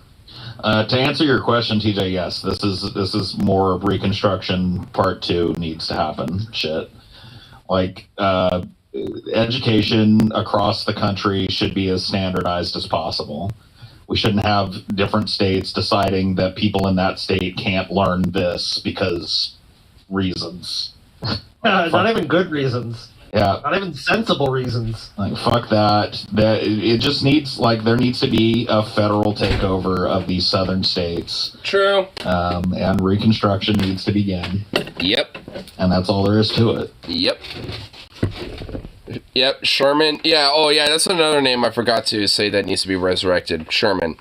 To answer your question, TJ, yes, this is more Reconstruction Part 2 needs to happen shit. Like, education across the country should be as standardized as possible. We shouldn't have different states deciding that people in that state can't learn this because reasons. Not even good reasons. Yeah. Not even sensible reasons. Like, fuck that. It just needs, like, there needs to be a federal takeover of these southern states. True. And Reconstruction needs to begin. Yep. And that's all there is to it. Yep. Yep, Sherman. Yeah, oh yeah, that's another name I forgot to say that needs to be resurrected. Sherman.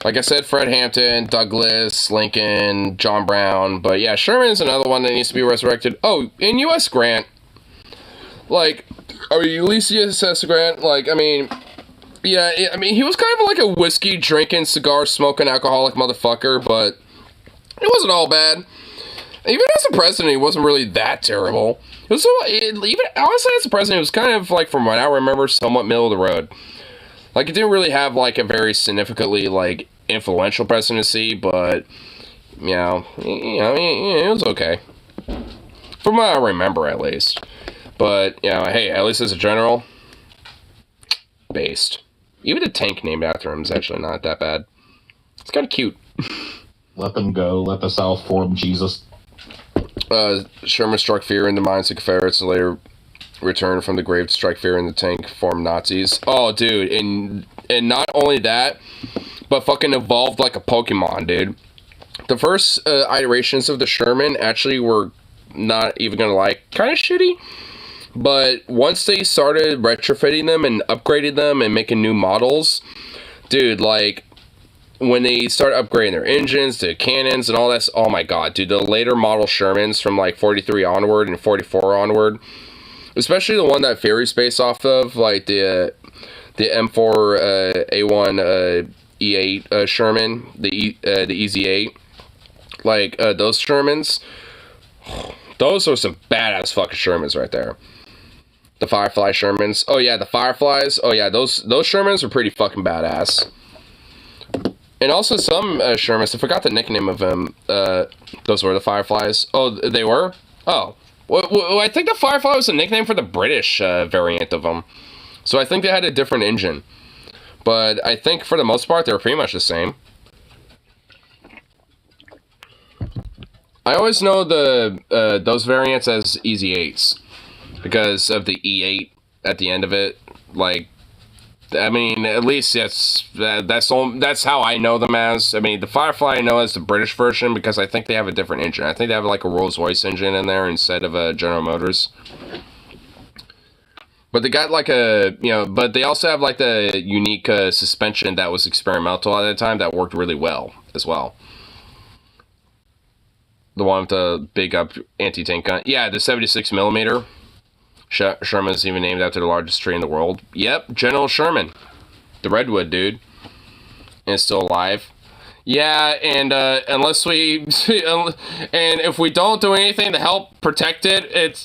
Like I said, Fred Hampton, Douglas, Lincoln, John Brown. But yeah, Sherman is another one that needs to be resurrected. Oh, and U.S. Grant. Like, Ulysses S. Grant, like, I mean, yeah, I mean, he was kind of like a whiskey drinking, cigar smoking, alcoholic motherfucker, but it wasn't all bad. Even as a president, he wasn't really that terrible. It was even honestly as a president, it was kind of like, from what I remember, somewhat middle of the road. Like, it didn't really have like a very significantly like influential presidency, but it was okay from what I remember at least. But, hey, at least as a general, based. Even the tank named after him is actually not that bad. It's kind of cute. Let them go. Let the South form Jesus. Sherman struck fear in the minds of Confederates and later returned from the grave to strike fear in the tank formed Nazis. Oh, dude, and not only that, but fucking evolved like a Pokemon, dude. The first iterations of the Sherman actually were, not even gonna lie, kind of shitty. But once they started retrofitting them and upgrading them and making new models, dude, like, when they started upgrading their engines, the cannons, and all that, oh my god, dude, the later model Shermans from, like, 43 onward and 44 onward, especially the one that Fury's based off of, like, the M4 A1 E8 Sherman, the EZ8, like, those Shermans, those are some badass fucking Shermans right there. The Firefly Shermans. Oh yeah, the Fireflies. Oh yeah, those Shermans were pretty fucking badass. And also some Shermans, I forgot the nickname of them. Those were the Fireflies. Oh, they were? Oh. Well, I think the Firefly was a nickname for the British variant of them. So I think they had a different engine. But I think for the most part, they were pretty much the same. I always know those variants as Easy 8s. Because of the E8 at the end of it. Like, I mean, at least that's how I know them as. I mean, the Firefly I know as the British version because I think they have a different engine. I think they have like a Rolls-Royce engine in there instead of a General Motors. But they got like but they also have like the unique suspension that was experimental at the time that worked really well as well. The one with the big up anti-tank gun. Yeah, the 76 millimeter. Sherman's even named after the largest tree in the world. Yep, General Sherman. The Redwood, dude. And it's still alive. Yeah, and unless we... and if we don't do anything to help protect it,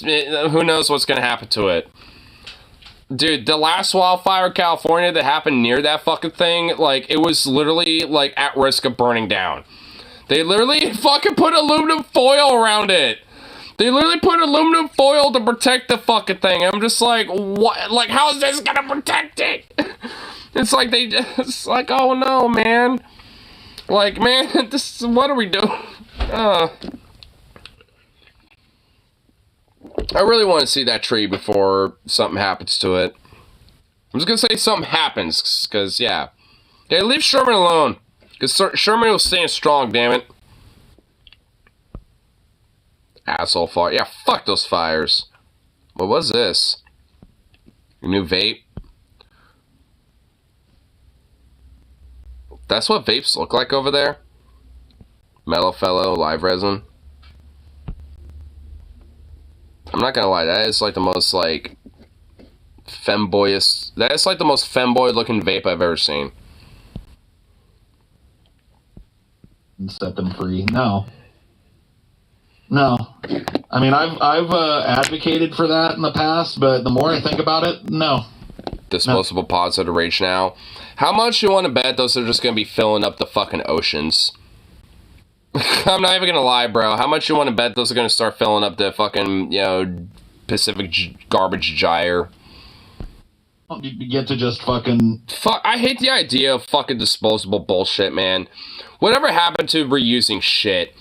who knows what's going to happen to it. Dude, the last wildfire in California that happened near that fucking thing, like, it was literally, like, at risk of burning down. They literally fucking put aluminum foil around it. They literally put aluminum foil to protect the fucking thing. I'm just like, what? Like, how is this gonna protect it? It's like it's like, oh no, man. Like, man, what are we doing? I really want to see that tree before something happens to it. I'm just gonna say something happens, because, yeah. Hey, leave Sherman alone. Because Sherman was staying strong, damn it. Asshole fire. Yeah, fuck those fires. What was this? Your new vape? That's what vapes look like over there? Mellow Fellow, live resin. I'm not gonna lie, that is like the most like femboyish. That is like the most femboy looking vape I've ever seen. Set them free. No. I mean, I've advocated for that in the past, but the more I think about it, no. Disposable pods are the rage now. How much you want to bet those are just going to be filling up the fucking oceans? I'm not even going to lie, bro. How much you want to bet those are going to start filling up the fucking, Pacific garbage gyre? You get to just fucking... Fuck, I hate the idea of fucking disposable bullshit, man. Whatever happened to reusing shit?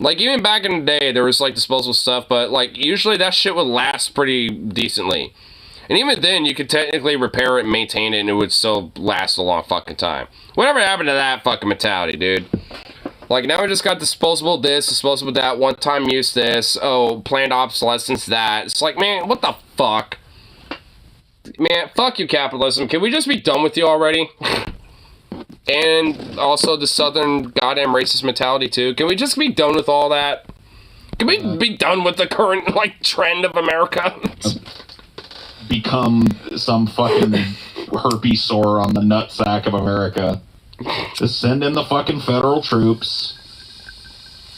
Like, even back in the day, there was, like, disposable stuff, but, like, usually that shit would last pretty decently. And even then, you could technically repair it and maintain it, and it would still last a long fucking time. Whatever happened to that fucking mentality, dude? Like, now we just got disposable this, disposable that, one-time use this, oh, planned obsolescence that. It's like, man, what the fuck? Man, fuck you, capitalism. Can we just be done with you already? And also the southern goddamn racist mentality, too. Can we just be done with all that? Can we be done with the current, like, trend of America? Become some fucking herpes sore on the nutsack of America. Just send in the fucking federal troops.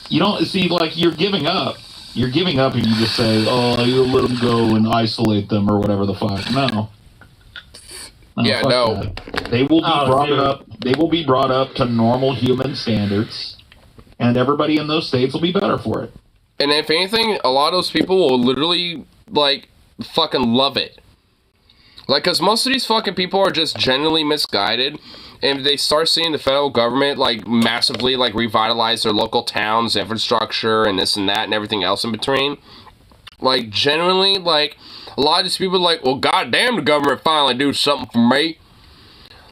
You don't see, like, you're giving up. You're giving up if you just say, oh, you'll let them go and isolate them or whatever the fuck. No. Yeah, no. That. They will be brought up. They will be brought up to normal human standards, and everybody in those states will be better for it. And if anything, a lot of those people will literally, like, fucking love it. Like, because most of these fucking people are just genuinely misguided, and if they start seeing the federal government, like, massively, like, revitalize their local towns, infrastructure, and this and that, and everything else in between, like, genuinely, like, a lot of these people are like, well, goddamn, the government finally do something for me.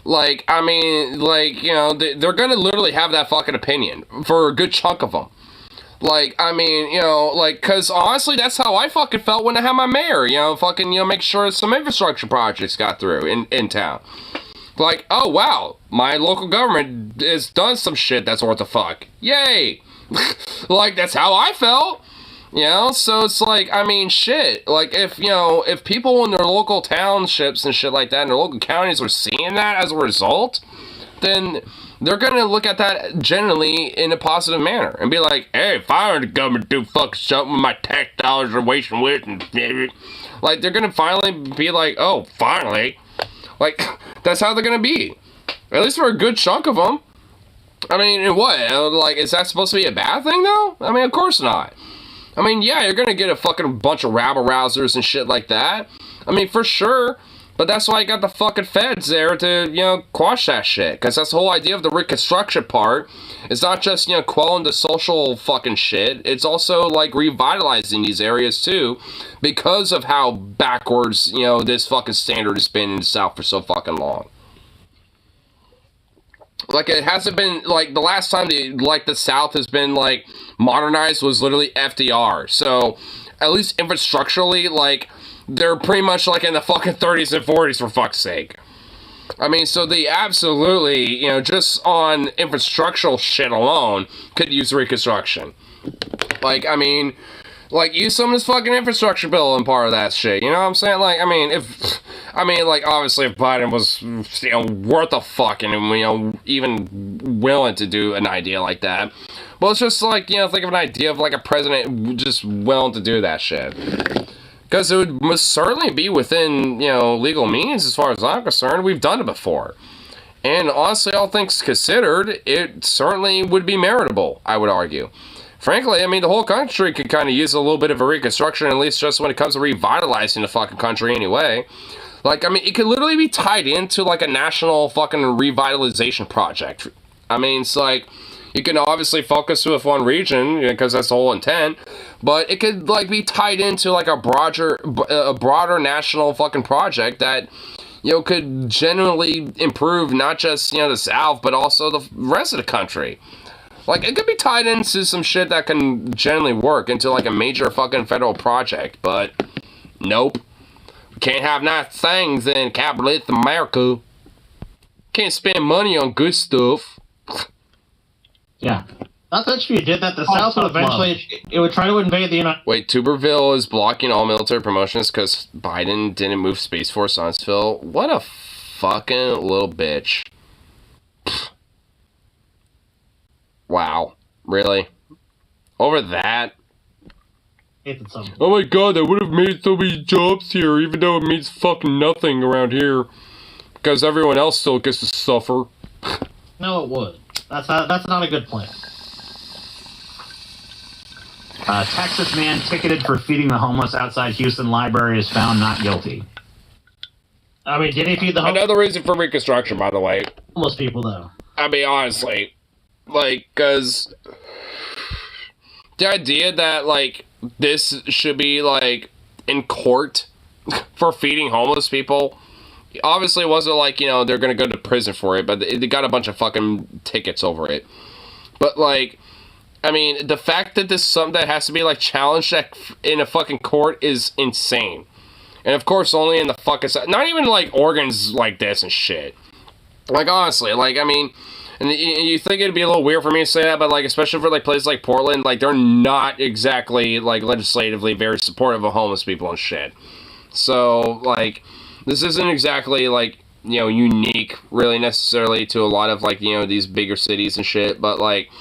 Like, I mean, like, you know, they're gonna literally have that fucking opinion for a good chunk of them. Like, I mean, you know, like, because honestly, that's how I fucking felt when I had my mayor, you know, fucking, you know, make sure some infrastructure projects got through in town. Like, oh, wow, my local government has done some shit that's worth a fuck. Yay! Like, that's how I felt. You know, so it's like, I mean, shit. Like, if, you know, if people in their local townships and shit like that, in their local counties were seeing that as a result, then they're gonna look at that generally in a positive manner and be like, hey, if I were the government to do fucking something with my tax dollars are wasting with, and like, they're gonna finally be like, oh, finally. Like, that's how they're gonna be. At least for a good chunk of them. I mean, what? Like, is that supposed to be a bad thing, though? I mean, of course not. I mean, yeah, you're gonna get a fucking bunch of rabble-rousers and shit like that. I mean, for sure. But that's why I got the fucking feds there to, you know, quash that shit. Because that's the whole idea of the reconstruction part. It's not just, you know, quelling the social fucking shit. It's also, like, revitalizing these areas, too. Because of how backwards, you know, this fucking standard has been in the South for so fucking long. Like, it hasn't been, like, the last time the South has been, like, modernized was literally FDR. So, at least infrastructurally, like, they're pretty much, like, in the fucking 30s and 40s, for fuck's sake. I mean, so they absolutely, you know, just on infrastructural shit alone, could use reconstruction. Like, I mean, like, use some of this fucking infrastructure bill and part of that shit, you know what I'm saying? Like, I mean, like, obviously, if Biden was, you know, worth a fuck and, you know, even willing to do an idea like that. Well, it's just like, you know, think of an idea of, like, a president just willing to do that shit. Because it would most certainly be within, you know, legal means as far as I'm concerned. We've done it before. And honestly, all things considered, it certainly would be meritable, I would argue. Frankly, I mean, the whole country could kind of use a little bit of a reconstruction, at least just when it comes to revitalizing the fucking country anyway. Like, I mean, it could literally be tied into, like, a national fucking revitalization project. I mean, it's like, you can obviously focus with one region, because that's the whole intent, but it could, like, be tied into, like, a broader national fucking project that, you know, could genuinely improve not just, you know, the South, but also the rest of the country. Like, it could be tied into some shit that can generally work into, like, a major fucking federal project, but nope. We can't have nice things in capitalist America. Can't spend money on good stuff. Yeah. Not that if you did that, the South would eventually, it would try to invade the United... Wait, Tuberville is blocking all military promotions because Biden didn't move Space Force on Huntsville? What a fucking little bitch. Wow. Really? Over that? Oh my god, that would have made so many jobs here, even though it means fucking nothing around here. Because everyone else still gets to suffer. No, it would. That's not a good plan. Texas man ticketed for feeding the homeless outside Houston Library is found not guilty. I mean, did he feed the Another reason for reconstruction, by the way. homeless people, though? I mean, honestly. Like, because the idea that, like, this should be, like, in court for feeding homeless people, obviously it wasn't like, you know, they're gonna go to prison for it, but they got a bunch of fucking tickets over it. But, like, I mean, the fact that this is something that has to be, like, challenged in a fucking court is insane. And, of course, only in the fucking... Not even, like, organs like this and shit. Like, honestly, like, I mean... And you think it'd be a little weird for me to say that, but, like, especially for, like, places like Portland, like, they're not exactly, like, legislatively very supportive of homeless people and shit. So, like, this isn't exactly, like, you know, unique, really, necessarily to a lot of, like, you know, these bigger cities and shit, but, like,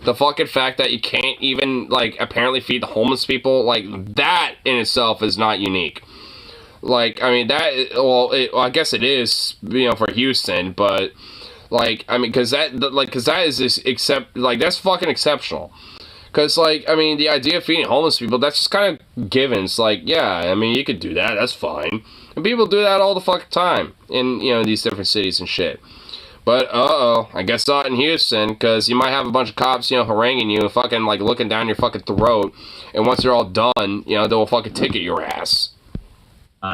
the fucking fact that you can't even, like, apparently feed the homeless people, like, that in itself is not unique. Like, I mean, that, well, I guess it is, you know, for Houston, but... Like, I mean, because that is that's fucking exceptional. Because, like, I mean, the idea of feeding homeless people, that's just kind of given. It's like, yeah, I mean, you could do that, that's fine. And people do that all the fucking time in, you know, these different cities and shit. But, I guess not in Houston, because you might have a bunch of cops, you know, haranguing you and fucking, like, looking down your fucking throat. And once they're all done, you know, they'll fucking ticket your ass.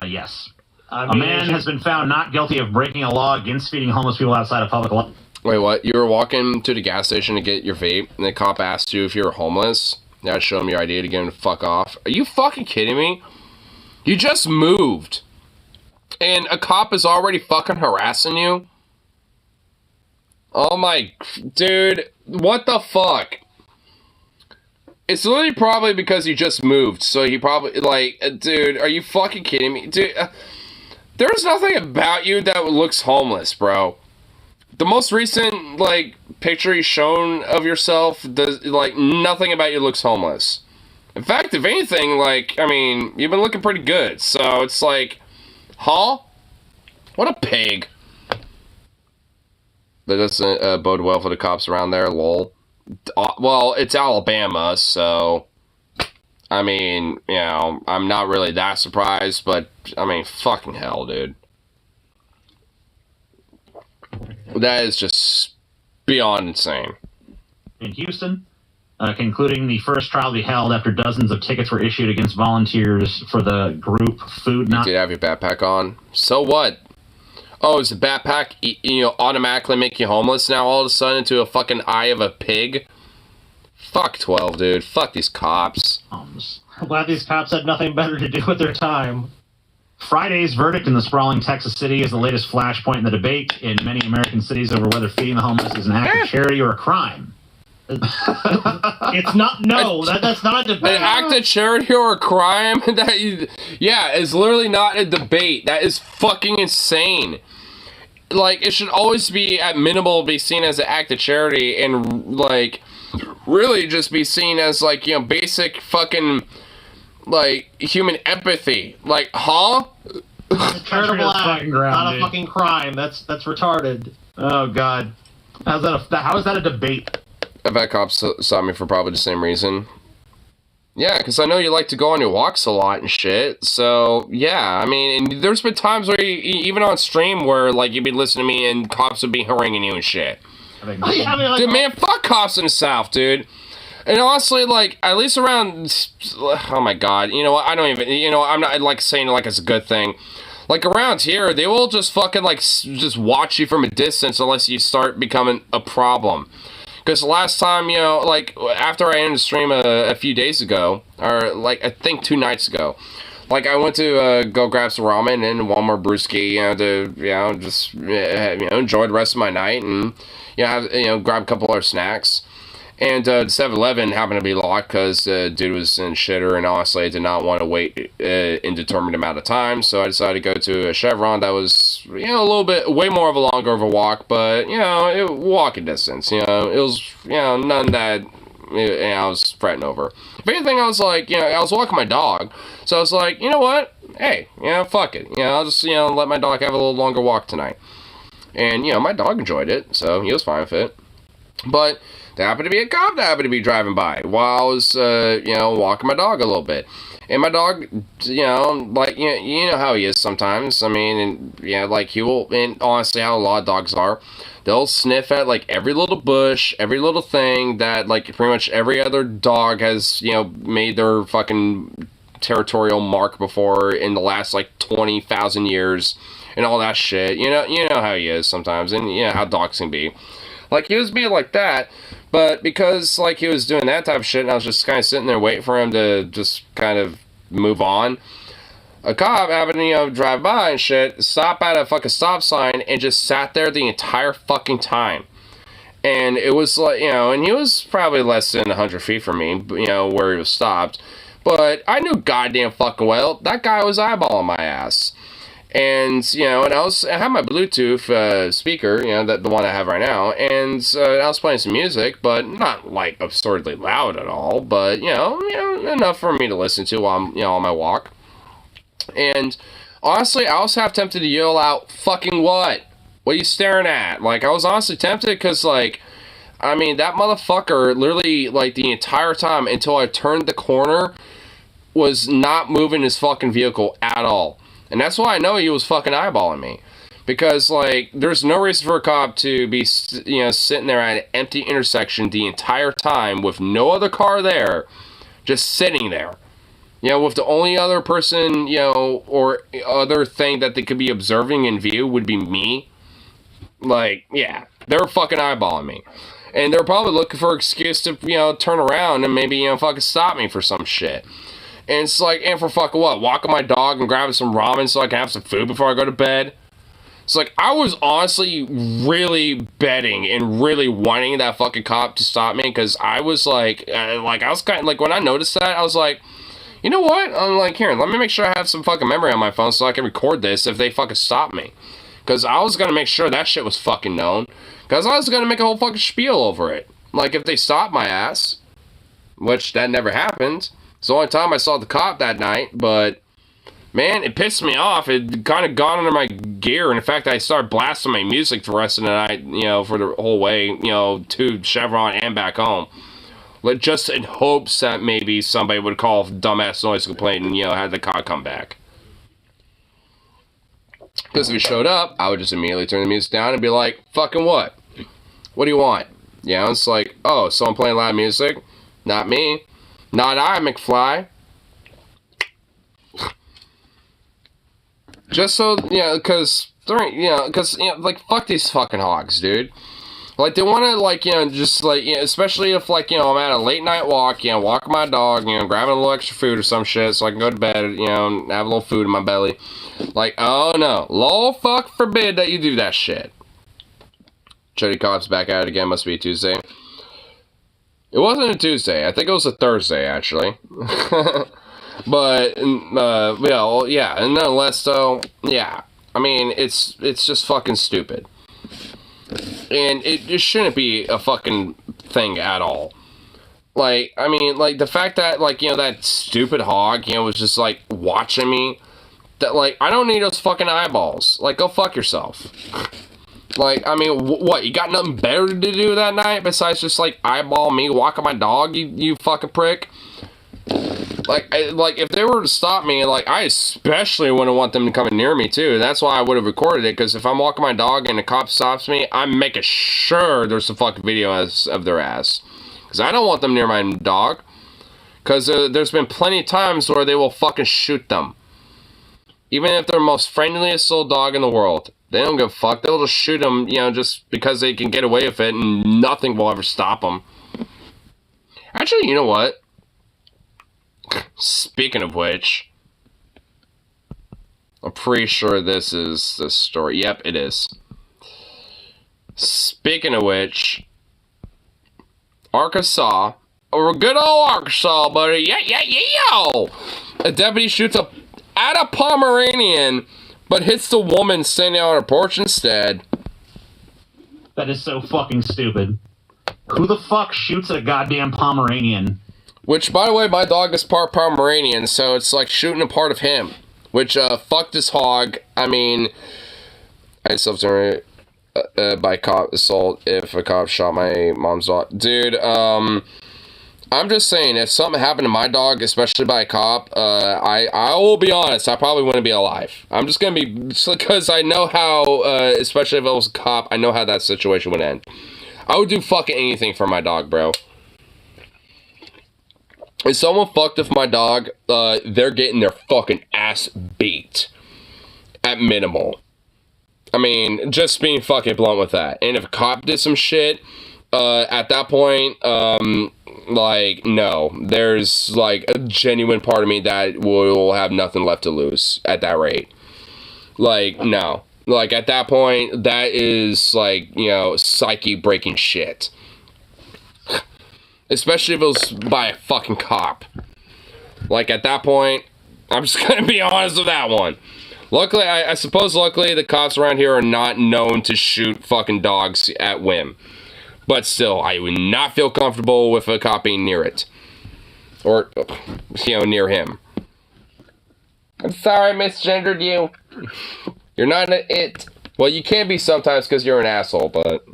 Yes. A man has been found not guilty of breaking a law against feeding homeless people outside of public life. Wait, what? You were walking to the gas station to get your vape, and the cop asked you if you were homeless? You had to show him your ID to get him to fuck off. Are you fucking kidding me? You just moved, and a cop is already fucking harassing you? Oh my... Dude, what the fuck? It's literally probably because you just moved, so he probably... Like, dude, are you fucking kidding me? Dude... There's nothing about you that looks homeless, bro. The most recent, like, picture you've shown of yourself, does, like, nothing about you looks homeless. In fact, if anything, like, I mean, you've been looking pretty good. So it's like, huh? What a pig. That doesn't bode well for the cops around there, lol. Well, it's Alabama, so... I mean, you know, I'm not really that surprised, but, I mean, fucking hell, dude. That is just beyond insane. In Houston, concluding the first trial to be held after dozens of tickets were issued against volunteers for the group Food Not... You did have your backpack on. So what? Oh, is the backpack, you know, automatically make you homeless now all of a sudden into a fucking eye of a pig? Fuck 12, dude. Fuck these cops. I'm glad these cops had nothing better to do with their time. Friday's verdict in the sprawling Texas city is the latest flashpoint in the debate in many American cities over whether feeding the homeless is an act of charity or a crime. It's not. No, that's not a debate. An act of charity or a crime? Yeah, it's literally not a debate. That is fucking insane. Like, it should always be, at minimal, be seen as an act of charity and, like... really just be seen as, like, you know, basic fucking, like, human empathy. Like, huh? It's a charitable act, not a fucking crime. That's retarded. Oh, God. How is that a debate? I've had cops stop me for probably the same reason. Yeah, because I know you like to go on your walks a lot and shit. So, yeah, I mean, and there's been times where, even on stream, where, like, you'd be listening to me and cops would be haranguing you and shit. Dude, man, fuck cops in the South, dude. And honestly, like, at least around... Oh, my God. You know what? I don't even... You know, I'm not, like, saying, like, it's a good thing. Like, around here, they will just fucking, like, just watch you from a distance unless you start becoming a problem. Because the last time, you know, like, after I ended the stream a few days ago, or, like, I think 2 nights ago, like, I went to go grab some ramen and one more brewski, you know, to, you know, just, you know, enjoy the rest of my night and... grab a couple other snacks. And the 7-Eleven happened to be locked because dude was in shitter, and honestly I did not want to wait an indeterminate amount of time, so I decided to go to a Chevron that was, you know, a little bit, way more of a longer of a walk, but, you know, walking distance, you know, it was, you know, none that, you know, I was fretting over. If anything, I was like, you know, I was walking my dog, so I was like, you know what, hey, you know, fuck it, you know, I'll just, you know, let my dog have a little longer walk tonight. And, you know, my dog enjoyed it, so he was fine with it. But There happened to be a cop that happened to be driving by while I was, walking my dog a little bit. And my dog, you know how he is sometimes. I mean, and, he will, and honestly, how a lot of dogs are. They'll sniff at, every little bush, every little thing that, pretty much every other dog has, made their fucking territorial mark before in the last, 20,000 years and all that shit. You know how he is sometimes, and you know how dogs can be. He was being like that, but because, he was doing that type of shit, and I was just kind of sitting there waiting for him to just kind of move on, a cop happened to, drive by and shit, stop at a fucking stop sign, and just sat there the entire fucking time. And it was and he was probably less than 100 feet from me, where he was stopped. But I knew goddamn fucking well that guy was eyeballing my ass. And, and I had my Bluetooth speaker, the one I have right now, and I was playing some music, but not, absurdly loud at all, but, enough for me to listen to while I'm, on my walk. And, honestly, I was half tempted to yell out, fucking what? What are you staring at? I was honestly tempted, because, that motherfucker, literally, the entire time, until I turned the corner, was not moving his fucking vehicle at all. And that's why I know he was fucking eyeballing me. Because, there's no reason for a cop to be, sitting there at an empty intersection the entire time with no other car there, just sitting there. With the only other person, or other thing that they could be observing in view would be me. Yeah, they were fucking eyeballing me. And they're probably looking for an excuse to, turn around and maybe, fucking stop me for some shit. And it's and for fucking what? Walking my dog and grabbing some ramen so I can have some food before I go to bed? It's I was honestly really betting and really wanting that fucking cop to stop me, because I was I was kind of, when I noticed that, I was you know what? I'm here, let me make sure I have some fucking memory on my phone so I can record this if they fucking stop me. Because I was going to make sure that shit was fucking known. Because I was going to make a whole fucking spiel over it. If they stopped my ass. Which, that never happened. It's the only time I saw the cop that night. But, man, it pissed me off. It kind of got under my gear. And in fact, I started blasting my music the rest of the night, for the whole way, to Chevron and back home. Just in hopes that maybe somebody would call dumbass noise complaint and, have the cop come back. Because if he showed up, I would just immediately turn the music down and be like, fucking what? What do you want? It's oh, so I'm playing loud music? Not me. Not I, McFly. Just so, because, fuck these fucking hogs, dude. They want to, just, especially if, I'm at a late night walk, walking my dog, grabbing a little extra food or some shit so I can go to bed, and have a little food in my belly. Oh no, Lord fuck forbid that you do that shit. Chuddy Cop's back at it again, must be a Tuesday. It wasn't a Tuesday, I think it was a Thursday, actually. But, yeah, and nonetheless, though, yeah. I mean, it's just fucking stupid. And it shouldn't be a fucking thing at all. The fact that, that stupid hog, was just, watching me, that, I don't need those fucking eyeballs. Go fuck yourself. What, you got nothing better to do that night besides just, eyeball me walking my dog, you fucking prick? If they were to stop me, I especially wouldn't want them to come near me, too. That's why I would have recorded it, because if I'm walking my dog and the cop stops me, I'm making sure there's a fucking video of their ass. Because I don't want them near my dog. Because there's been plenty of times where they will fucking shoot them. Even if they're the most friendliest little dog in the world. They don't give a fuck. They'll just shoot them, just because they can get away with it and nothing will ever stop them. Actually, you know what? Speaking of which, I'm pretty sure this is the story. Yep, it is. Speaking of which, Arkansas, or good old Arkansas, buddy. Yeah. A deputy shoots at a Pomeranian, but hits the woman standing on her porch instead. That is so fucking stupid. Who the fuck shoots at a goddamn Pomeranian? Which, by the way, my dog is part Pomeranian, so it's shooting a part of him. Which, fuck this hog. I mean, I self-generate. by cop assault if a cop shot my mom's dog. Dude, I'm just saying, if something happened to my dog, especially by a cop, I will be honest, I probably wouldn't be alive. I'm just gonna be, because I know how, especially if it was a cop, I know how that situation would end. I would do fucking anything for my dog, bro. If someone fucked with my dog, they're getting their fucking ass beat. At minimal. I mean, just being fucking blunt with that. And if a cop did some shit, at that point, like, no. There's, like, a genuine part of me that will have nothing left to lose at that rate. Like, no. Like, at that point, that is, like, you know, psyche-breaking shit. Especially if it was by a fucking cop. Like, at that point, I'm just gonna be honest with that one. Luckily, I suppose luckily the cops around here are not known to shoot fucking dogs at whim. But still, I would not feel comfortable with a cop being near it. Or, you know, near him. I'm sorry I misgendered you. You're not an it. Well, you can be sometimes because you're an asshole, but...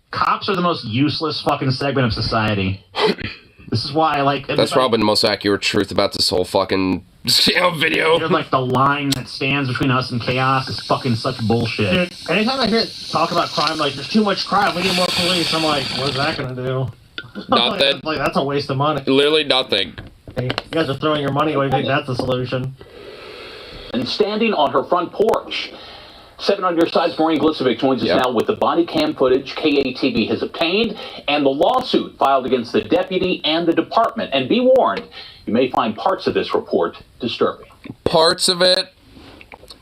Cops are the most useless fucking segment of society. This is why I like... That's probably the most accurate truth about this whole fucking... video. They're like the line that stands between us and chaos is fucking such bullshit. Dude, anytime I hear talk about crime, like, there's too much crime, we need more police, I'm like, what's that gonna do? Nothing. Like, that's a waste of money. Literally nothing. You guys are throwing your money away, think that's the solution. And standing on her front porch. 7 on your side's Maureen Glisovic joins us now with the body cam footage KATV has obtained and the lawsuit filed against the deputy and the department. And be warned, you may find parts of this report disturbing. Parts of it?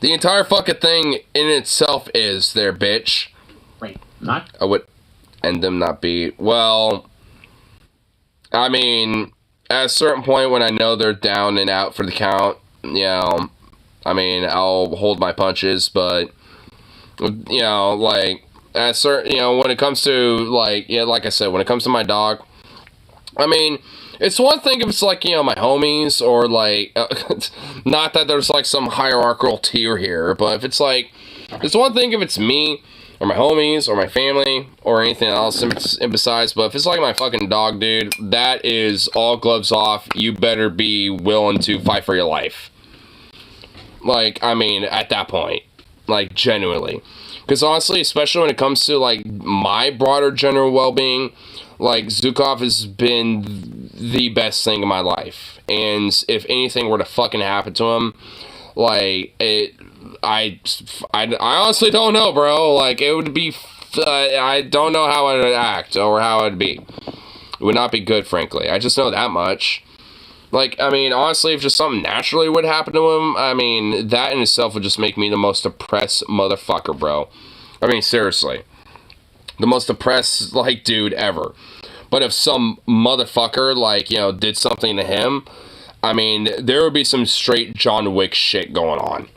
The entire fucking thing in itself is there, bitch. Right. Not? I would... And them not be... Well... I mean... At a certain point when I know they're down and out for the count, you know... I mean, I'll hold my punches, but... You know, like... At certain... You know, when it comes to, like... Yeah, like I said, when it comes to my dog... I mean... It's one thing if it's like, you know, my homies or like, not that there's like some hierarchical tier here, but if it's like, it's one thing if it's me or my homies or my family or anything else and besides, but if it's like my fucking dog, dude, that is all gloves off. You better be willing to fight for your life. Like, I mean, at that point, like genuinely, because honestly, especially when it comes to like my broader general well-being, like, Zukov has been the best thing in my life. And if anything were to fucking happen to him, like, I honestly don't know, bro. Like, it would be, I don't know how I would act or how it would be. It would not be good, frankly. I just know that much. Like, I mean, honestly, if just something naturally would happen to him, I mean, that in itself would just make me the most depressed motherfucker, bro. I mean, seriously. The most depressed, like, dude ever. But if some motherfucker, like, you know, did something to him, I mean, there would be some straight John Wick shit going on.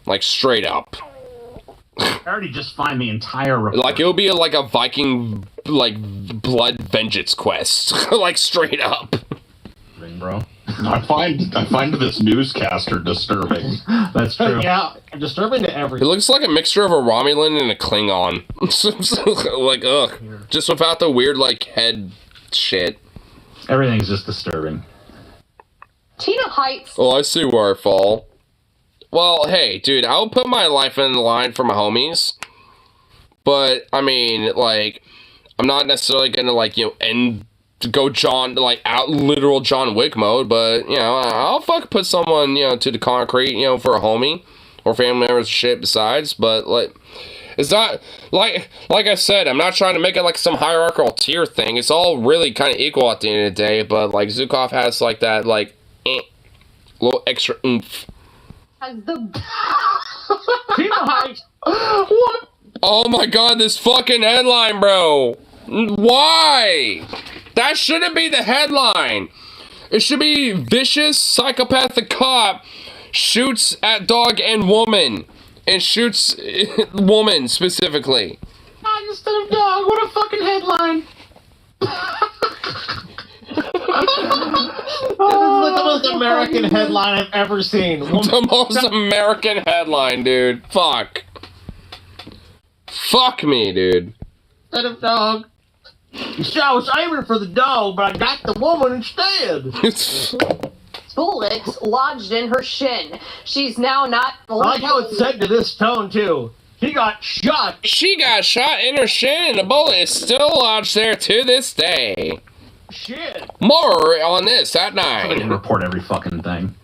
Like, straight up. I already just find the entire report. Like, it would be like a Viking, like, blood vengeance quest. Like, straight up. Bro. I find this newscaster disturbing. That's true. Yeah, disturbing to It everyone. looks like a mixture of a Romulan and a Klingon. Like, ugh. Just without the weird, like, head shit. Everything's just disturbing. Tina Heights. Oh, I see where I fall. Well, hey, dude, I'll put my life in the line for my homies. But, I mean, like, I'm not necessarily gonna, like, you know, go John, like, out literal John Wick mode, but, you know, I'll fucking put someone, you know, to the concrete, you know, for a homie, or family members shit besides, but, like, it's not, like I said, I'm not trying to make it, like, some hierarchical tier thing, it's all really kind of equal at the end of the day, but, like, Zukov has, like, that, like, little extra oomph. Has the Tina Heights. What? Oh my god, this fucking headline, bro! Why? That shouldn't be the headline. It should be vicious psychopathic cop shoots at dog and woman. And shoots woman specifically. Dog instead of dog. What a fucking headline. This is like the most American headline I've ever seen. The most American headline, dude. Fuck. Fuck me, dude. Instead of dog. See, I was aiming for the dog, but I got the woman instead. Bullets lodged in her shin. She's now not. I like how it's said to this tone, too. She got shot. She got shot in her shin, and the bullet is still lodged there to this day. Shit. More on this at They 9. report every fucking thing.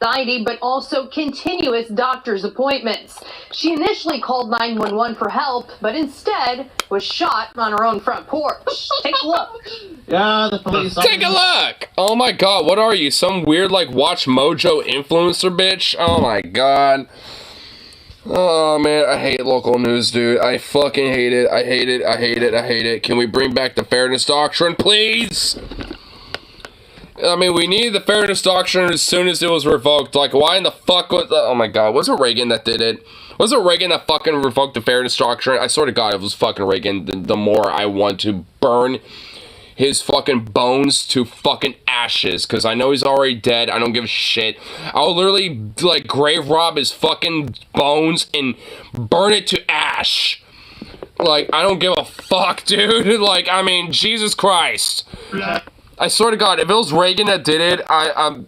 Anxiety, but also continuous doctor's appointments. She initially called 911 for help, but instead was shot on her own front porch. Take a look. Yeah, the police. Take a look! Oh my god, what are you? Some weird, like, Watch Mojo influencer bitch? Oh my god. Oh man, I hate local news, dude. I fucking hate it. I hate it. I hate it. I hate it. Can we bring back the fairness doctrine, please? I mean, we needed the fairness doctrine as soon as it was revoked. Like, why in the fuck was... Oh my god, was it Reagan that did it? Was it Reagan that fucking revoked the fairness doctrine? I swear to god, it was fucking Reagan. The more I want to burn his fucking bones to fucking ashes, because I know he's already dead. I don't give a shit. I'll literally, like, grave rob his fucking bones and burn it to ash. Like, I don't give a fuck, dude. Like, I mean, Jesus Christ. I swear to god, if it was Reagan that did it, I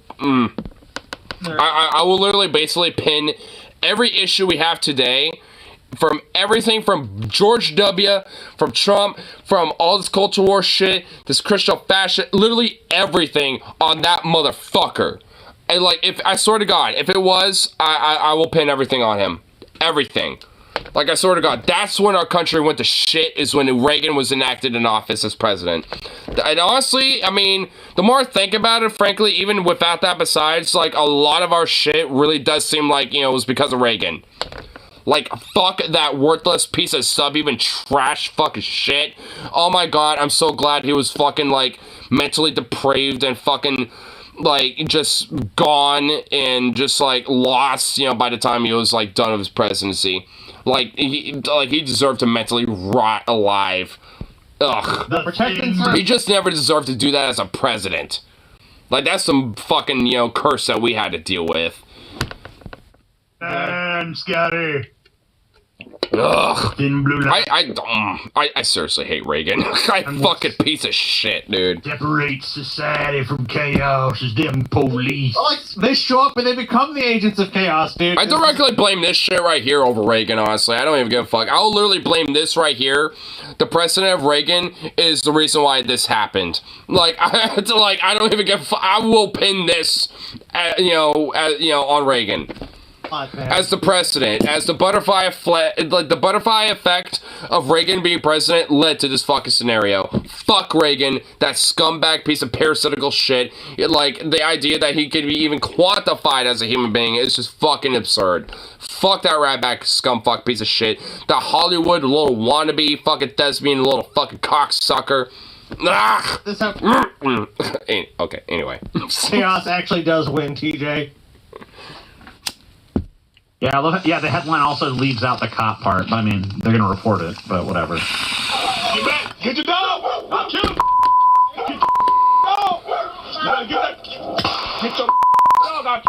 will literally basically pin every issue we have today, from everything from George W., from Trump, from all this culture war shit, this Christian fashion, literally everything on that motherfucker. And like, if I swear to god, if it was, I will pin everything on him. Everything. Like, I swear to god, that's when our country went to shit, is when Reagan was enacted in office as president. And honestly, I mean, the more I think about it, frankly, even without that besides, like, a lot of our shit really does seem like, you know, it was because of Reagan. Like, fuck that worthless piece of sub-even trash fucking shit. Oh my god, I'm so glad he was fucking, like, mentally depraved and fucking, like, just gone and just, like, lost, you know, by the time he was, like, done with his presidency. Like, he deserved to mentally rot alive. Ugh. He just never deserved to do that as a president. Like, that's some fucking, you know, curse that we had to deal with. And Scotty. Ugh. I seriously hate Reagan. I fucking piece of shit, dude. Separates society from chaos is them police. Like, they show up and they become the agents of chaos, dude. I directly blame this shit right here over Reagan, honestly. I don't even give a fuck. I'll literally blame this right here. The president of Reagan is the reason why this happened. Like, I don't even give a fuck. I will pin this, on Reagan. As the president, as the butterfly effect of Reagan being president led to this fucking scenario. Fuck Reagan, that scumbag piece of parasitical shit. Like, the idea that he could be even quantified as a human being is just fucking absurd. Fuck that ratback scumfuck piece of shit. That Hollywood little wannabe fucking thespian little fucking cocksucker. Okay, anyway. Chaos actually does win, TJ. Yeah, the headline also leaves out the cop part, but I mean, they're gonna report it, but whatever. Get back! Get your dog! I'll kill him! Get your dog! Get your dog!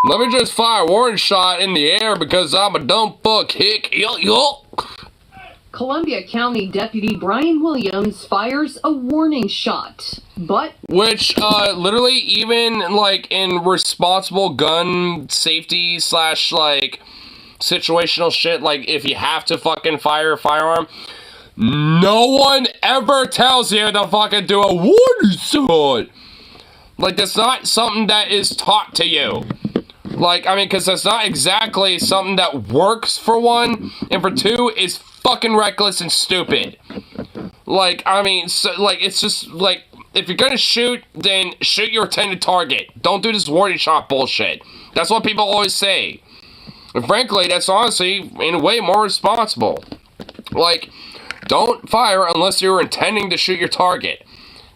Let me just fire a warning shot in the air because I'm a dumb fuck hick. Yo. Columbia County Deputy Brian Williams fires a warning shot, but... Which, literally, even, like, in responsible gun safety / like, situational shit, like, if you have to fucking fire a firearm, no one ever tells you to fucking do a warning shot. Like, that's not something that is taught to you. Like, I mean, because that's not exactly something that works, for one, and for two, is fucking reckless and stupid. Like, I mean, so, like, it's just, like, if you're gonna shoot, then shoot your intended target. Don't do this warning shot bullshit. That's what people always say. And frankly, that's honestly, in a way, more responsible. Like, don't fire unless you're intending to shoot your target.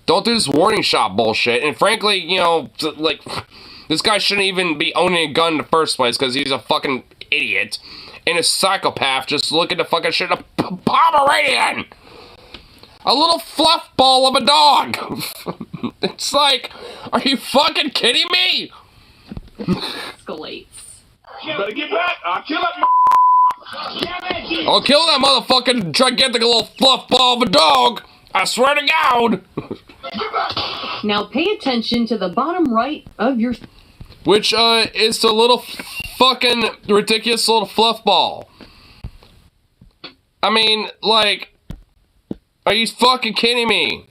Don't do this warning shot bullshit. And frankly, you know, like, this guy shouldn't even be owning a gun in the first place because he's a fucking idiot. And a psychopath just looking to fucking shoot a Pomeranian! A little fluff ball of a dog! It's like, are you fucking kidding me? Escalates. You better get back! I'll kill him! I'll kill that motherfucking gigantic little fluff ball of a dog. I swear to God. Now pay attention to the bottom right of your... Which, is the little fucking ridiculous little fluff ball. I mean, like, are you fucking kidding me?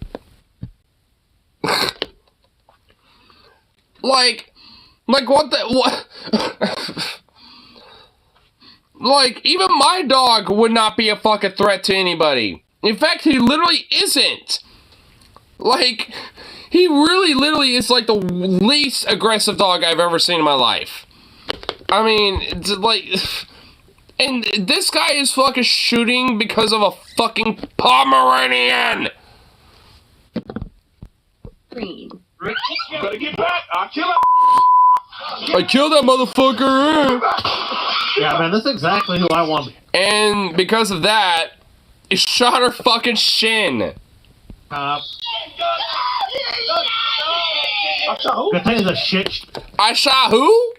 like what the, what? Like, even my dog would not be a fucking threat to anybody. In fact, he literally isn't. Like, he really literally is like the least aggressive dog I've ever seen in my life. I mean, it's like, and this guy is fucking shooting because of a fucking Pomeranian. Green. You better get back. I'll kill him. I killed that motherfucker. Yeah, man, that's exactly who I want. And because of that, he shot her fucking shin. Good thing is a shit. I shot who?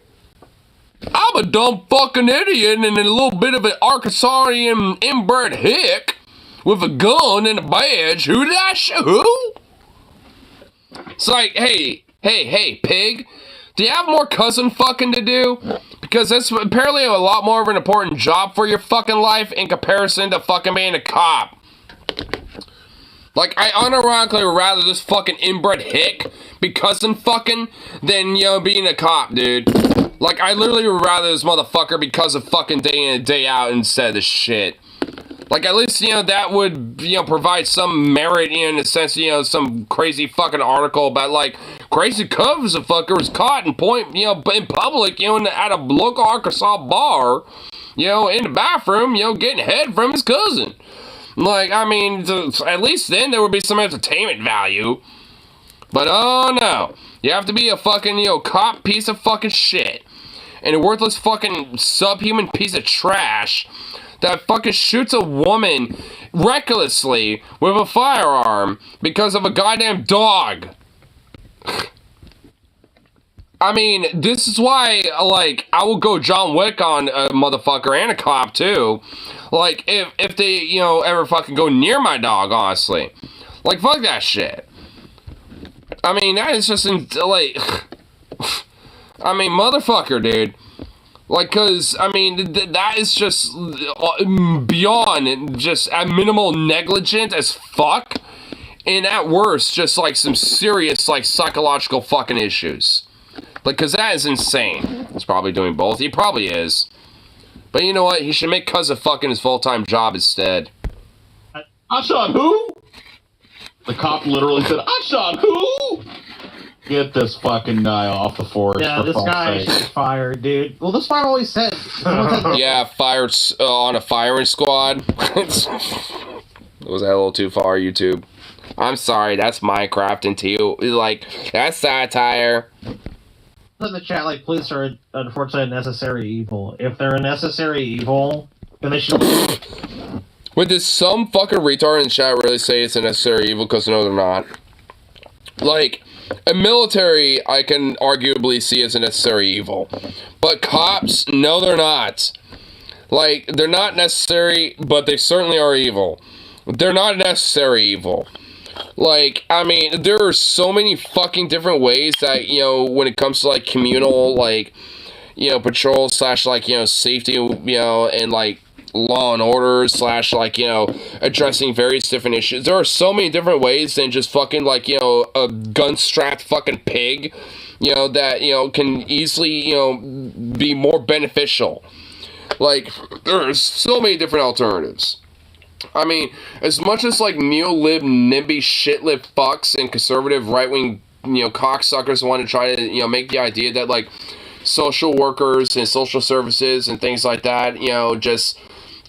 I'm a dumb fucking idiot and a little bit of an Arkansasian inbred hick with a gun and a badge. Who did I shoot? Who? It's like, hey, pig. Do you have more cousin fucking to do? Because that's apparently a lot more of an important job for your fucking life in comparison to fucking being a cop. Like, I unironically would rather this fucking inbred hick be cousin fucking than, you know, being a cop, dude. Like, I literally would rather this motherfucker be cousin fucking day in and day out instead of this shit. Like, at least, you know, that would, you know, provide some merit in a sense, you know, some crazy fucking article about, like, crazy covers a fucker was caught in in public, you know, at a local Arkansas bar, you know, in the bathroom, you know, getting head from his cousin. Like, I mean, at least then there would be some entertainment value. But, oh no. You have to be a fucking, you know, cop piece of fucking shit. And a worthless fucking subhuman piece of trash that fucking shoots a woman recklessly with a firearm because of a goddamn dog. I mean, this is why, like, I will go John Wick on a motherfucker and a cop, too. Like, if they, you know, ever fucking go near my dog, honestly. Like, fuck that shit. I mean, that is just, like... I mean, motherfucker, dude. Like, cause, I mean, that is just beyond just at minimal negligent as fuck. And at worst, just like some serious, like, psychological fucking issues. Like, cause that is insane. He's probably doing both. He probably is. But you know what? He should make cousin fucking his full-time job instead. I shot who? The cop literally said, I shot who? Get this fucking guy off the force. Yeah, this guy should be fired, dude. Well, this fire always said. Yeah, fired on a firing squad. Was that a little too far, YouTube? I'm sorry, that's Minecraft and you. Like, that's satire. In the chat, like, police are unfortunately a necessary evil. If they're a necessary evil, then they should. Wait, did some fucking retard in the chat really say it's a necessary evil? Because no, they're not. Like, a military, I can arguably see as a necessary evil. But cops, no, they're not. Like, they're not necessary, but they certainly are evil. They're not necessary evil. Like, I mean, there are so many fucking different ways that, you know, when it comes to, like, communal, like, you know, patrol / like, you know, safety, you know, and, like, law and order / like, you know, addressing various different issues. There are so many different ways than just fucking, like, you know, a gun-strapped fucking pig, you know, that, you know, can easily, you know, be more beneficial. Like, there's so many different alternatives. I mean, as much as, like, neo-lib, NIMBY, shit-lib fucks and conservative right-wing, you know, cocksuckers want to try to, you know, make the idea that, like, social workers and social services and things like that, you know, just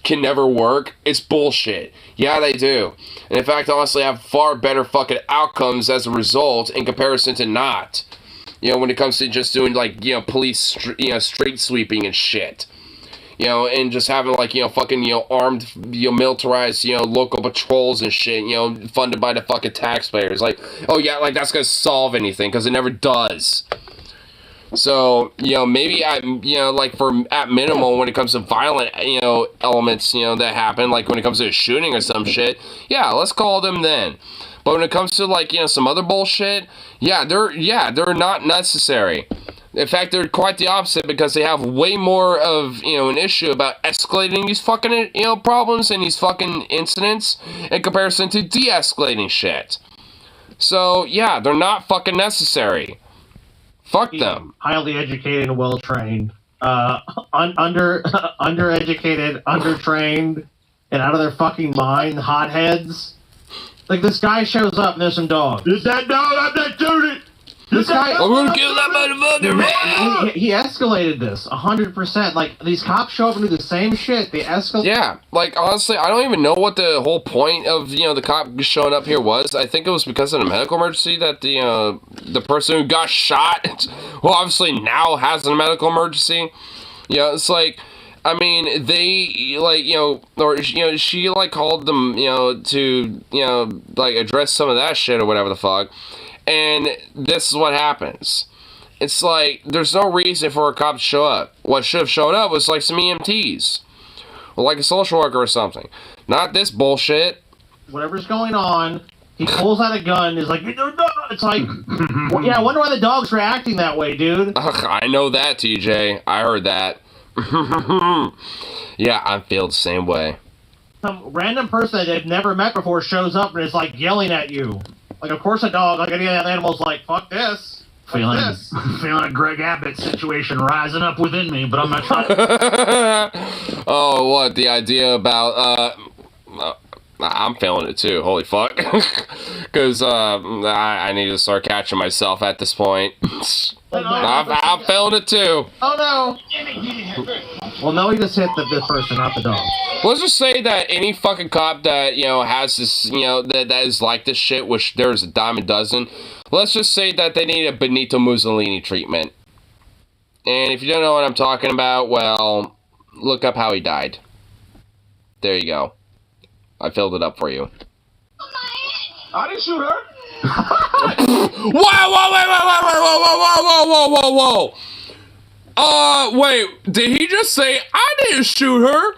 can never work, it's bullshit. Yeah, they do. And in fact, honestly, have far better fucking outcomes as a result in comparison to not. You know, when it comes to just doing, like, you know, police, you know, street sweeping and shit. You know, and just having, like, you know, fucking, you know, armed, you know, militarized, you know, local patrols and shit, you know, funded by the fucking taxpayers. Like, oh yeah, like, that's gonna solve anything, because it never does. So, maybe like at minimum when it comes to violent, elements, that happen, like when it comes to a shooting or some shit, yeah, let's call them then. But when it comes to like, some other bullshit, they're not necessary. In fact, they're quite the opposite because they have way more of, an issue about escalating these fucking, problems and these fucking incidents in comparison to de-escalating shit. So, yeah, they're not fucking necessary. Fuck them. Highly educated and well trained. Undereducated, undertrained, and out of their fucking mind, hotheads. Like, this guy shows up and there's some dogs. Is that dog? I'm not doing it! This guy, I'm gonna kill that motherfucker! He escalated this 100%. Like, these cops show up and do the same shit. They escalate. Yeah, like, honestly, I don't even know what the whole point of, the cop showing up here was. I think it was because of a medical emergency that the person who got shot, well, obviously now has a medical emergency. It's like, I mean, they, like, she, like, called them, to, like, address some of that shit or whatever the fuck. And this is what happens. It's like, there's no reason for a cop to show up. What should have showed up was like some EMTs. Or like a social worker or something. Not this bullshit. Whatever's going on, he pulls out a gun, is like, it's like, well, yeah, I wonder why the dog's reacting that way, dude. I know that, TJ. I heard that. Yeah, I feel the same way. Some random person that they've never met before shows up and is like yelling at you. Like, of course a dog, like any other animal's like, fuck this. Feeling a Greg Abbott situation rising up within me, but I'm not trying. Oh, what? The idea about, I'm feeling it too, holy fuck. Because, I need to start catching myself at this point. I'm feeling it too. Oh no! Well, no, he just hit this person, not the dog. Let's just say that any fucking cop that, has this, that is like this shit, which there's a dime a dozen, let's just say that they need a Benito Mussolini treatment. And if you don't know what I'm talking about, well, look up how he died. There you go. I filled it up for you. I didn't shoot her. Whoa! Wait, did he just say, I didn't shoot her?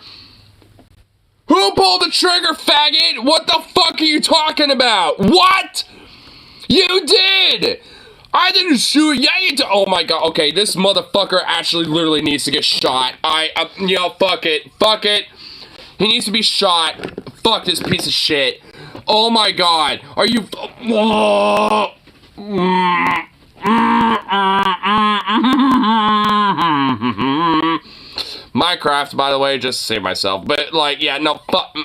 Who pulled the trigger, faggot? What the fuck are you talking about? What? You did! I didn't shoot. Yeah, you did. Oh my god. Okay, this motherfucker actually literally needs to get shot. Fuck it. Fuck it. He needs to be shot. Fuck this piece of shit. Oh my god. Are you... Minecraft, by the way, just to save myself. But, like, yeah, no, fuck...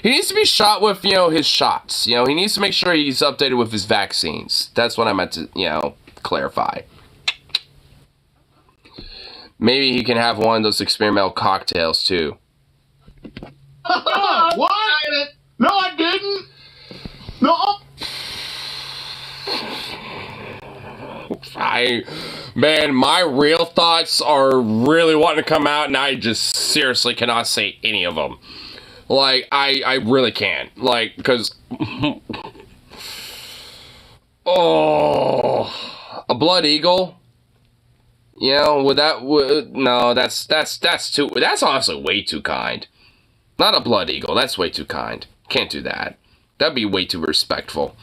He needs to be shot with, his shots. He needs to make sure he's updated with his vaccines. That's what I meant to, clarify. Maybe he can have one of those experimental cocktails, too. What? No, I didn't. No. Man, my real thoughts are really wanting to come out, and I just seriously cannot say any of them. Like, I really can't. Like, because... Oh... A blood eagle? Would that... no, that's too... That's honestly way too kind. Not a blood eagle, that's way too kind. Can't do that. That'd be way too respectful.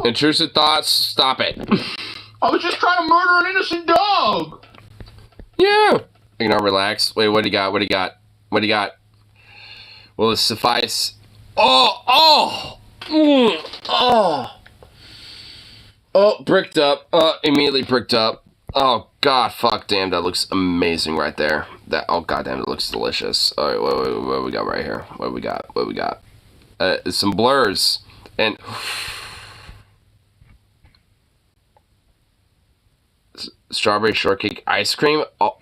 Intrusive thoughts, stop it. I was just trying to murder an innocent dog. Yeah. Relax. Wait, what do you got? What do you got? Will it suffice? Oh, bricked up. Immediately bricked up. Oh, god, fuck, damn, that looks amazing right there. Oh, goddamn, it looks delicious. All right, what we got right here? What we got? Some blurs. And... Strawberry shortcake ice cream? Alright,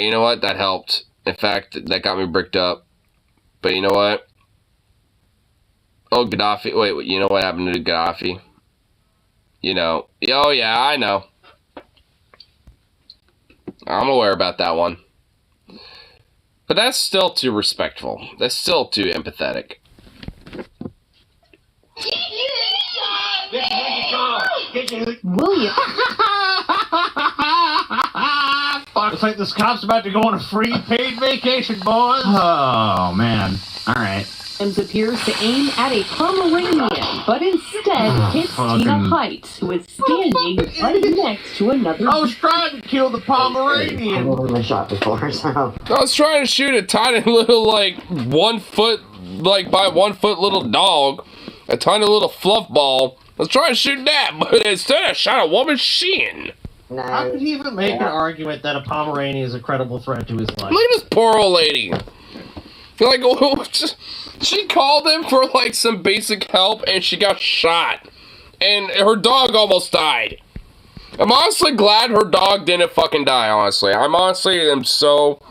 you know what? That helped. In fact, that got me bricked up. But you know what? Oh, Gaddafi. Wait, you know what happened to Gaddafi? You know, oh yeah, I know. I'm aware about that one. But that's still too respectful. That's still too empathetic. William. Looks like this cop's about to go on a free paid vacation, boys. Oh, man. All right. Williams appears to aim at a Pomeranian, but instead hits Tina Height, who is standing right next to another. I was trying to kill the Pomeranian. I've only been shot before, so. I was trying to shoot a tiny little, like, 1 foot, like, by 1 foot little dog. A tiny little fluff ball. I was trying to shoot that, but instead I shot a woman's shin. No. How could he even make an argument that a Pomeranian is a credible threat to his life? Look at this poor old lady. Like, she called him for, like, some basic help, and she got shot. And her dog almost died. I'm honestly glad her dog didn't fucking die, honestly. I'm so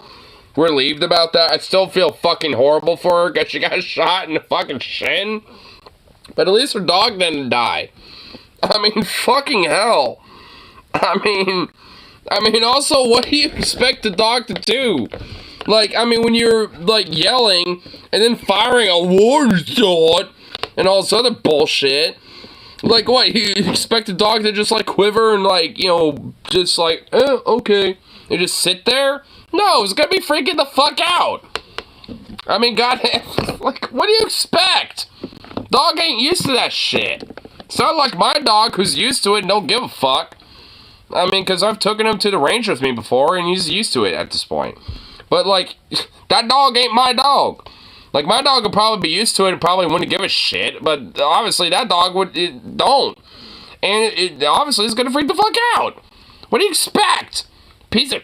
relieved about that. I still feel fucking horrible for her, because she got shot in the fucking shin. But at least her dog didn't die. I mean, fucking hell. I mean, also, what do you expect the dog to do? Like, I mean, when you're, like, yelling and then firing a warning shot and all this other bullshit, like, what, you expect the dog to just, like, quiver and, like, you know, just, like, okay, and just sit there? No, it's gonna be freaking the fuck out. I mean, god, like, what do you expect? Dog ain't used to that shit. It's not like my dog who's used to it and don't give a fuck. I mean, because I've taken him to the range with me before, and he's used to it at this point. But, like, that dog ain't my dog. Like, my dog would probably be used to it and probably wouldn't give a shit, but obviously that dog don't. And it obviously is gonna freak the fuck out. What do you expect? Piece of...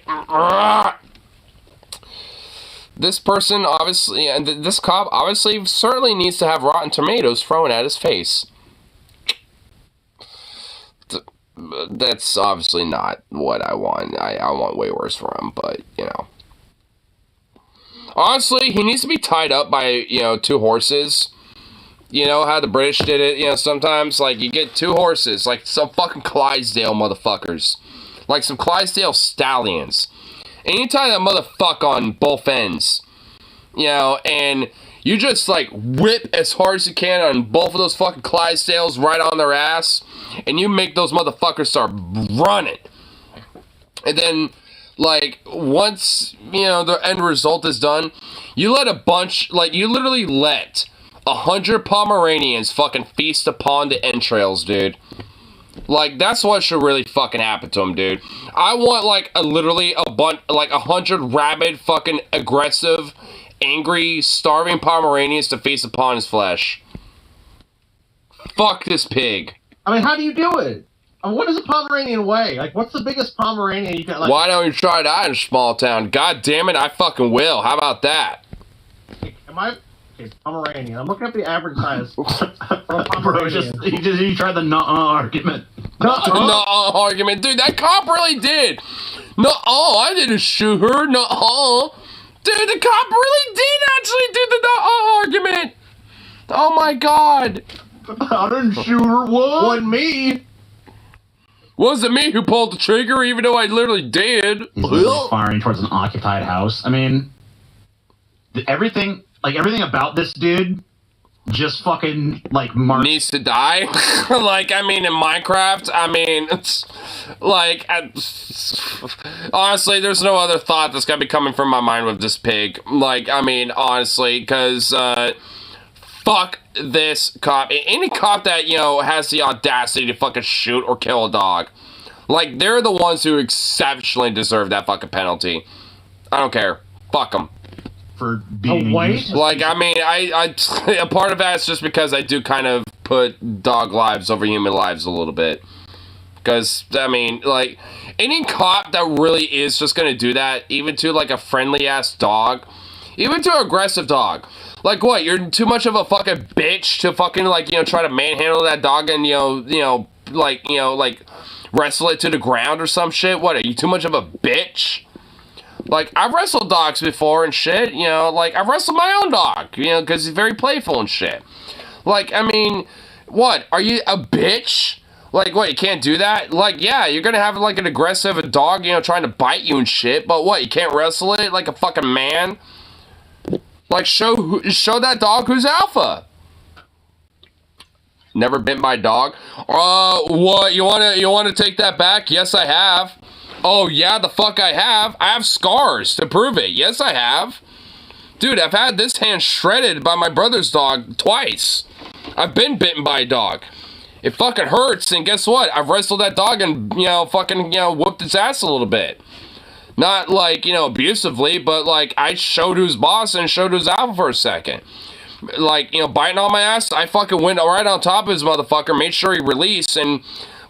This person, obviously, and this cop, obviously, certainly needs to have rotten tomatoes thrown at his face. That's obviously not what I want. I want way worse for him, but, you know. Honestly, he needs to be tied up by, you know, 2 horses. You know how the British did it? You know, sometimes, like, you get 2 horses, like some fucking Clydesdale motherfuckers. Like some Clydesdale stallions. And you tie that motherfucker on both ends. You know, and you just, like, whip as hard as you can on both of those fucking Clydesdales right on their ass. And you make those motherfuckers start running. And then... like, once, you know, the end result is done, you let a bunch, like, you literally let 100 Pomeranians fucking feast upon the entrails, dude. Like, that's what should really fucking happen to him, dude. I want, like, literally a bunch, like, 100 rabid, fucking aggressive, angry, starving Pomeranians to feast upon his flesh. Fuck this pig. I mean, how do you do it? What does a Pomeranian weigh? Like, what's the biggest Pomeranian you got? Like, why don't you try that in a small town? God damn it, I fucking will. How about that? Am I... Okay, Pomeranian. I'm looking up the average size for a Bro, Pomeranian. he tried the argument. Nuh-uh argument. Dude, that cop really did. Nuh-uh, I didn't shoot her. Nuh-uh. Dude, the cop really did actually do the nuh-uh argument. Oh my god. I didn't shoot her. What? Wasn't me. Wasn't me who pulled the trigger, even though I literally did. He's literally firing towards an occupied house. I mean, everything about this dude just fucking, like, needs to die. Like, I mean, in Minecraft, I mean, it's like, honestly, there's no other thought that's gonna be coming from my mind with this pig. Like, I mean, honestly, because, fuck this cop. Any cop that, you know, has the audacity to fucking shoot or kill a dog. Like, they're the ones who exceptionally deserve that fucking penalty. I don't care. Fuck them. For being like, I mean, I a part of that is just because I do kind of put dog lives over human lives a little bit. Because, I mean, like, any cop that really is just gonna do that, even to, like, a friendly-ass dog, even to an aggressive dog. Like, what, you're too much of a fucking bitch to fucking, like, you know, try to manhandle that dog and, like, wrestle it to the ground or some shit? What, are you too much of a bitch? Like, I've wrestled dogs before and shit, you know, like, I've wrestled my own dog, you know, because he's very playful and shit. Like, I mean, what, are you a bitch? Like, what, you can't do that? Like, yeah, you're gonna have, like, an aggressive dog, you know, trying to bite you and shit, but what, you can't wrestle it like a fucking man? Like, show that dog who's alpha. Never bit my dog? What, you wanna take that back? Yes, I have. Oh, yeah, the fuck I have. I have scars to prove it. Yes, I have. Dude, I've had this hand shredded by my brother's dog twice. I've been bitten by a dog. It fucking hurts, and guess what? I've wrestled that dog and, you know, fucking, you know, whooped its ass a little bit. Not, like, you know, abusively, but, like, I showed who's boss and showed who's alpha for a second. Like, you know, biting on my ass, I fucking went right on top of his motherfucker, made sure he released, and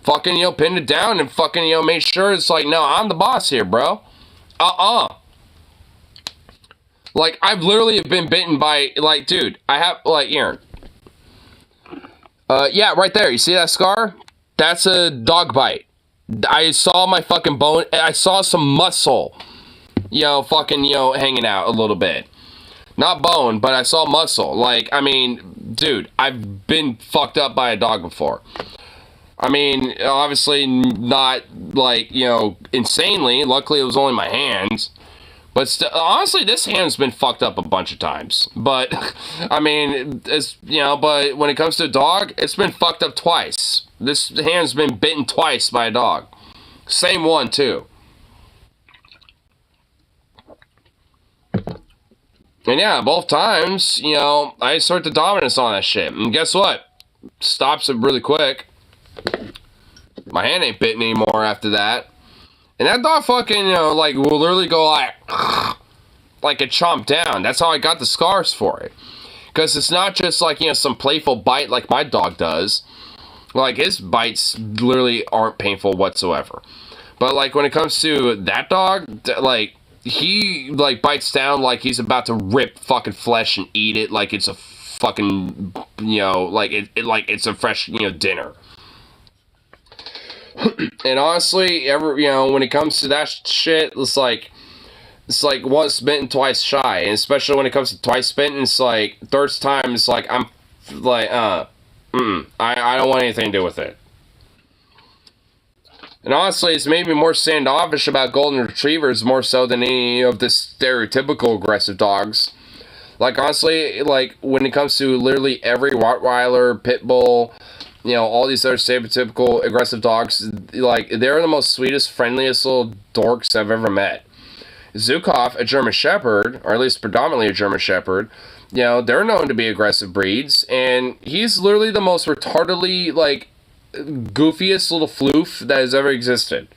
fucking, you know, pinned it down and fucking, you know, made sure it's like, no, I'm the boss here, bro. Like, I've literally been bitten by, like, dude, I have, like, here. Yeah, right there. You see that scar? That's a dog bite. I saw my fucking bone. I saw some muscle, you know, fucking, you know, hanging out a little bit. Not bone, but I saw muscle. Like, I mean, dude, I've been fucked up by a dog before. I mean, obviously not, like, you know, insanely. Luckily, it was only my hands. But honestly, this hand's been fucked up a bunch of times. But, I mean, it's, you know, but when it comes to a dog, it's been fucked up twice. This hand's been bitten twice by a dog. Same one, too. And yeah, both times, you know, I assert the dominance on that shit. And guess what? Stops it really quick. My hand ain't bitten anymore after that. And that dog fucking, you know, like, will literally go like a chomp down. That's how I got the scars for it. Because it's not just like, you know, some playful bite like my dog does. Like, his bites literally aren't painful whatsoever. But, like, when it comes to that dog, like, he, like, bites down like he's about to rip fucking flesh and eat it like it's a fucking, you know, like, like it's a fresh, you know, dinner. And honestly, you know, when it comes to that shit, it's like once bitten, twice shy. And especially when it comes to twice bitten, it's like, third time, it's like, I'm like, I don't want anything to do with it. And honestly, it's made me more standoffish about golden retrievers more so than any of the stereotypical aggressive dogs. Like, honestly, like, when it comes to literally every Rottweiler, Pit Bull, you know, all these other stereotypical aggressive dogs, like, they're the most sweetest, friendliest little dorks I've ever met. Zukov, a German Shepherd, or at least predominantly a German Shepherd, you know, they're known to be aggressive breeds, and he's literally the most retardedly, like, goofiest little floof that has ever existed.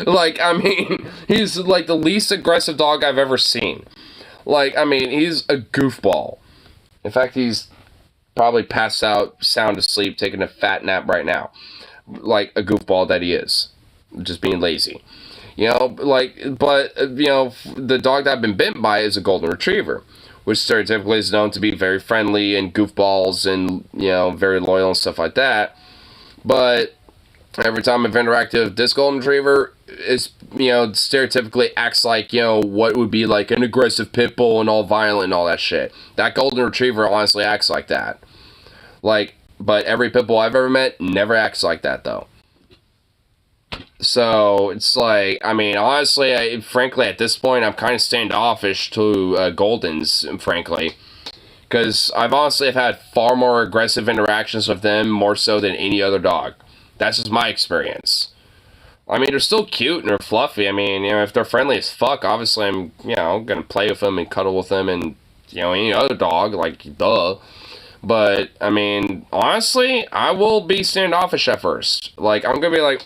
Like, I mean, he's, like, the least aggressive dog I've ever seen. Like, I mean, he's a goofball. In fact, he's probably passed out, sound asleep, taking a fat nap right now. Like a goofball that he is. Just being lazy. You know, like, but, you know, the dog that I've been bitten by is a golden retriever, which stereotypically is known to be very friendly and goofballs and, you know, very loyal and stuff like that. But every time I've interacted with this golden retriever, it's, you know, stereotypically acts like, you know, what would be like an aggressive pit bull and all violent and all that shit. That golden retriever honestly acts like that. Like, but every pit bull I've ever met never acts like that, though. So, it's like, I mean, honestly, frankly, at this point, I'm kind of standoffish to Goldens, frankly. Because I've honestly had far more aggressive interactions with them, more so than any other dog. That's just my experience. I mean, they're still cute and they're fluffy. I mean, you know, if they're friendly as fuck, obviously I'm, you know, going to play with them and cuddle with them and, you know, any other dog, like, duh. But, I mean, honestly, I will be standoffish at first. Like, I'm going to be like,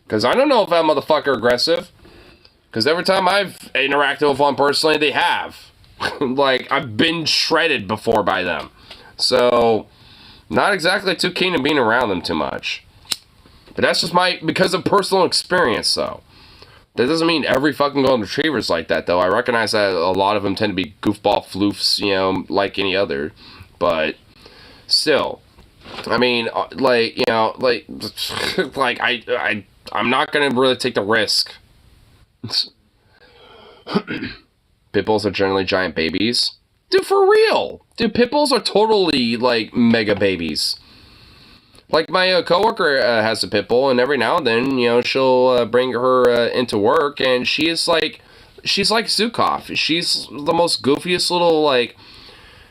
because I don't know if that motherfucker aggressive. Because every time I've interacted with one personally, they have. Like, I've been shredded before by them. So, not exactly too keen on being around them too much. But that's just because of personal experience, though. That doesn't mean every fucking golden retriever's like that, though. I recognize that a lot of them tend to be goofball floofs, you know, like any other. But, still. I mean, like, you know, like, I'm not gonna really take the risk. Pit bulls are generally giant babies. Dude, for real! Dude, pit bulls are totally, like, mega babies. Like my coworker has a pit bull, and every now and then, you know, she'll bring her into work, and she's like Zukov. She's the most goofiest little, like,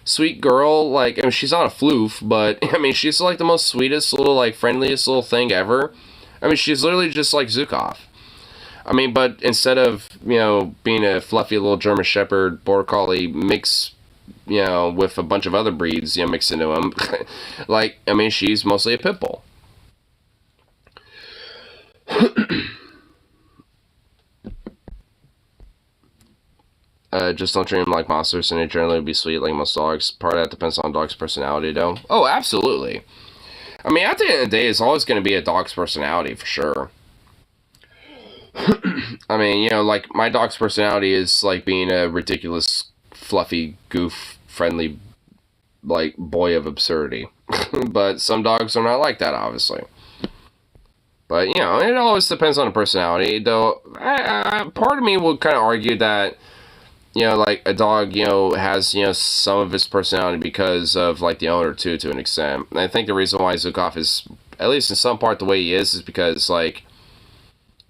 sweet girl. Like, I mean, she's not a floof, but I mean, she's like the most sweetest little, like, friendliest little thing ever. I mean, she's literally just like Zukov. I mean, but instead of, you know, being a fluffy little German Shepherd Border Collie mix, you know, with a bunch of other breeds, you know, mixed into them, like, I mean, she's mostly a pit bull. Just don't treat them like monsters, and they generally be sweet like most dogs. Part of that depends on the dog's personality, though. Oh, absolutely. I mean, at the end of the day, it's always going to be a dog's personality, for sure. I mean, you know, like, my dog's personality is like being a ridiculous, fluffy, goof-friendly, like, boy of absurdity. But some dogs are not like that, obviously. But, you know, it always depends on the personality, though. Part of me would kind of argue that, you know, like, a dog, you know, has, you know, some of its personality because of, like, the owner, too, to an extent. And I think the reason why Zukov is, at least in some part, the way he is because, like,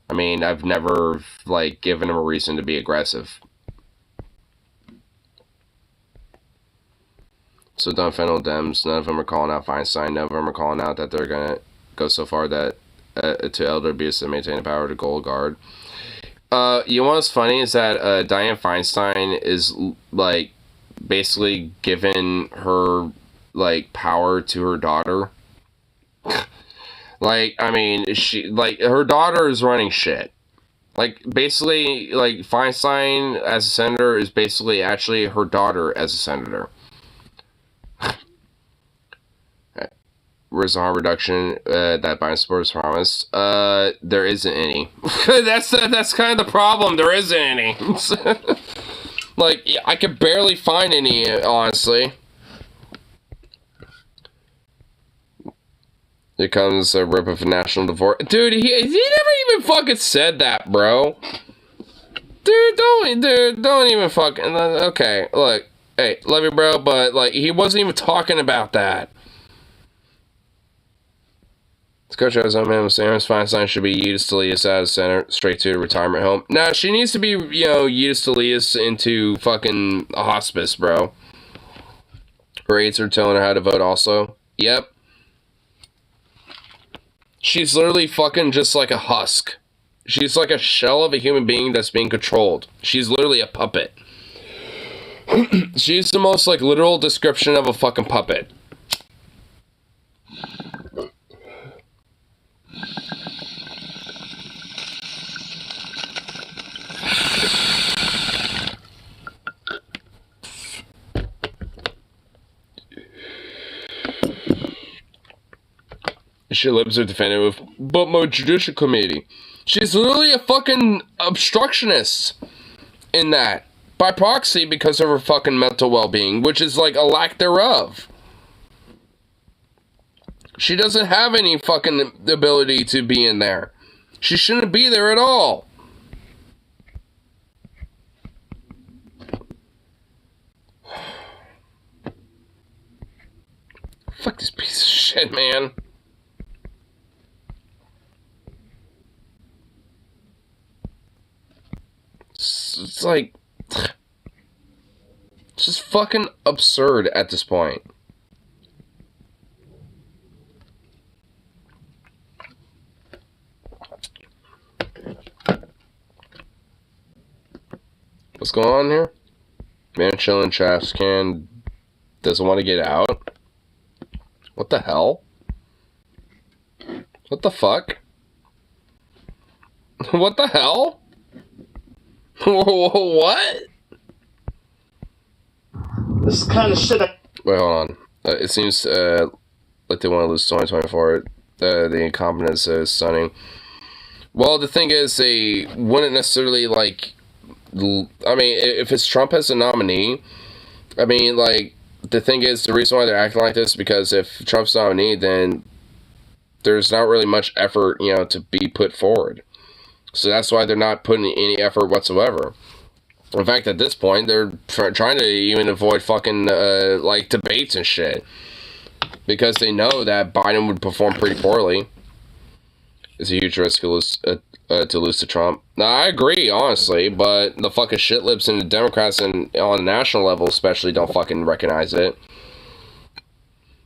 I mean, I've never, like, given him a reason to be aggressive. So don't offend Dems. None of them are calling out Feinstein. None of them are calling out that they're going to go so far that to elder abuse to maintain the power to Gold Guard. You know what's funny is that Dianne Feinstein is, like, basically giving her, like, power to her daughter. Like, I mean, her daughter is running shit. Like, basically, like, Feinstein as a senator is basically actually her daughter as a senator. Where's the harm reduction that Biden supporters promised? There isn't any. that's kind of the problem. There isn't any. Like, I could barely find any, honestly. Here comes a rip of a national divorce. Dude, he never even fucking said that, bro. Dude, don't even fucking... Okay, look. Hey, love you, bro, but, like, he wasn't even talking about that. This coach has own man with Sarah Feinstein should be Eudes Delius out of center, straight to a retirement home. Nah, she needs to be, you know, Eudes Delius into fucking a hospice, bro. Her aides are telling her how to vote also. Yep. She's literally fucking just like a husk. She's like a shell of a human being that's being controlled. She's literally a puppet. She's the most, like, literal description of a fucking puppet. She lives her defendant with, but my judicial committee. She's literally a fucking obstructionist in that. By proxy because of her fucking mental well-being, which is like a lack thereof. She doesn't have any fucking ability to be in there. She shouldn't be there at all. Fuck this piece of shit, man. It's like... It's just fucking absurd at this point. What's going on here? Man chilling trash can doesn't want to get out. What the hell? What the fuck? What the hell? What? This kind of shit. Wait, hold on. It seems like they want to lose 2024. The incompetence is stunning. Well, the thing is, they wouldn't necessarily, like... I mean, if it's Trump as a nominee, I mean, like, the thing is, the reason why they're acting like this is because if Trump's nominee, then there's not really much effort, you know, to be put forward. So that's why they're not putting any effort whatsoever. In fact, at this point, they're trying to even avoid fucking, like, debates and shit. because they know that Biden would perform pretty poorly. It's a huge risk to lose to Trump. Now, I agree, honestly, but the fucking shit lips and the Democrats and on the national level especially don't fucking recognize it.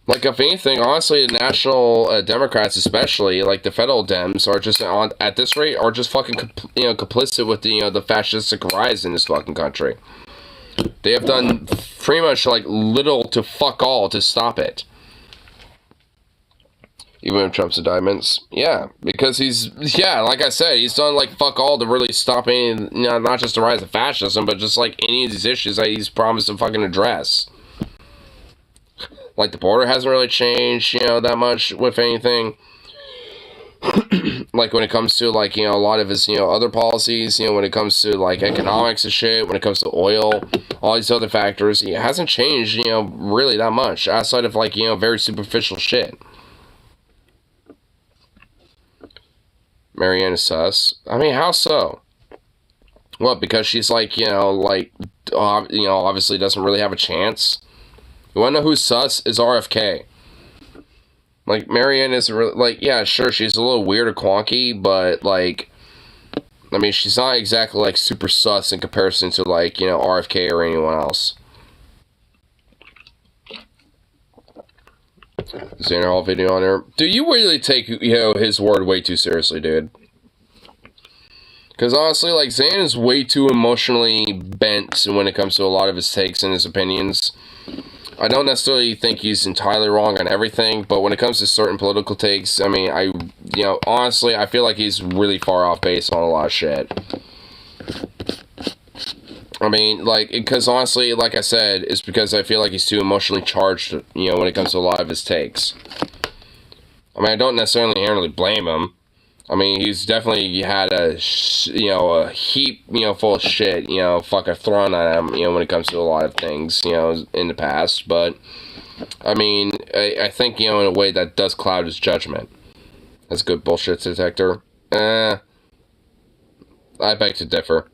Like, if anything, honestly, the national Democrats especially, like the federal Dems, are just, at this rate, are just fucking, complicit with the, the fascistic rise in this fucking country. They have done pretty much, like, little to fuck all to stop it. Even with Trump's indictments. Yeah, because like I said, he's done, like, fuck all to really stop any, not just the rise of fascism, but just, like, any of these issues that he's promised to fucking address. Like, the border hasn't really changed, that much, with anything. Like, when it comes to, like, a lot of his, other policies, when it comes to, like, economics and shit, when it comes to oil, all these other factors, it hasn't changed, really that much, outside of, like, very superficial shit. Marianne is sus. I mean, how so? What, because she's, like, obviously doesn't really have a chance? You wanna know who's sus? Is RFK. Like, Marianne is really, like, yeah, sure, she's a little weird or quonky, but, like, I mean, she's not exactly, like, super sus in comparison to, like, RFK or anyone else. Xander Hall video on there. Do you really take, his word way too seriously, dude? Because, honestly, like, Xan is way too emotionally bent when it comes to a lot of his takes and his opinions. I don't necessarily think he's entirely wrong on everything, but when it comes to certain political takes, I mean, honestly, I feel like he's really far off base on a lot of shit. I mean, like, because honestly, like I said, it's because I feel like he's too emotionally charged, when it comes to a lot of his takes. I mean, I don't necessarily inherently blame him. I mean, he's definitely had a heap, full of shit, fucking thrown at him, when it comes to a lot of things, in the past. But, I mean, I think, in a way that does cloud his judgment. That's a good bullshit detector. I beg to differ.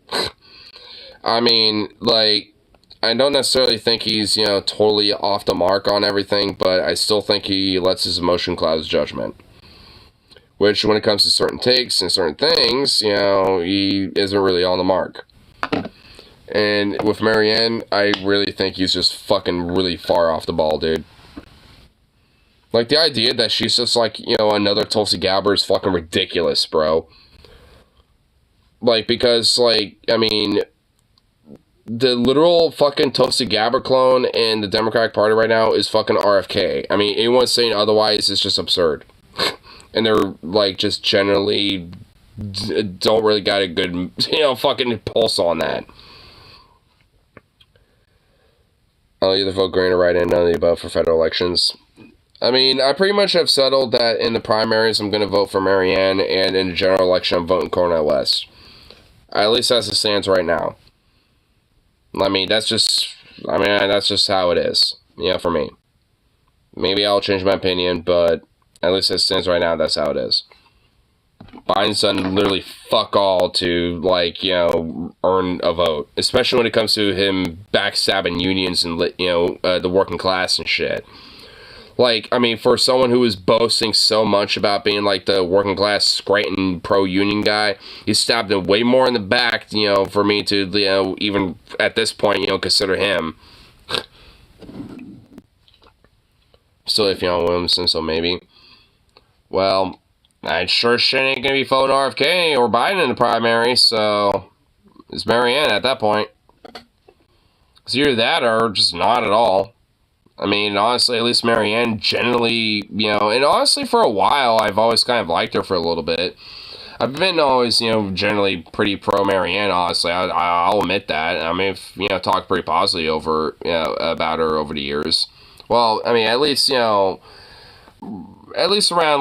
I mean, like, I don't necessarily think he's, totally off the mark on everything, but I still think he lets his emotion cloud his judgment. Which, when it comes to certain takes and certain things, he isn't really on the mark. And with Marianne, I really think he's just fucking really far off the ball, dude. Like, the idea that she's just like, another Tulsi Gabbard is fucking ridiculous, bro. Like, because, like, I mean, the literal fucking Tulsi Gabbard clone in the Democratic Party right now is fucking RFK. I mean, anyone saying otherwise is just absurd. And they're, like, just generally don't really got a good, fucking pulse on that. I'll either vote green or write-in, none of the above for federal elections. I mean, I pretty much have settled that in the primaries I'm going to vote for Marianne, and in the general election I'm voting Cornel West. At least as it stands right now. I mean, that's just how it is, for me. Maybe I'll change my opinion, but at least as it stands right now, that's how it is. Biden's done literally fuck all to, like, earn a vote. Especially when it comes to him backstabbing unions and, the working class and shit. Like, I mean, for someone who was boasting so much about being, like, the working class, Scranton pro-union guy, he stabbed him way more in the back, for me to, even at this point, consider him. Still iffy on Williamson, so maybe. Well, I sure shit ain't gonna be voting RFK or Biden in the primary, so it's Marianne at that point. It's either that or just not at all. I mean, honestly, at least Marianne generally, and honestly for a while, I've always kind of liked her for a little bit. I've been always, generally pretty pro-Marianne, honestly. I'll admit that. I mean, talked pretty positively about her over the years. Well, I mean, at least around,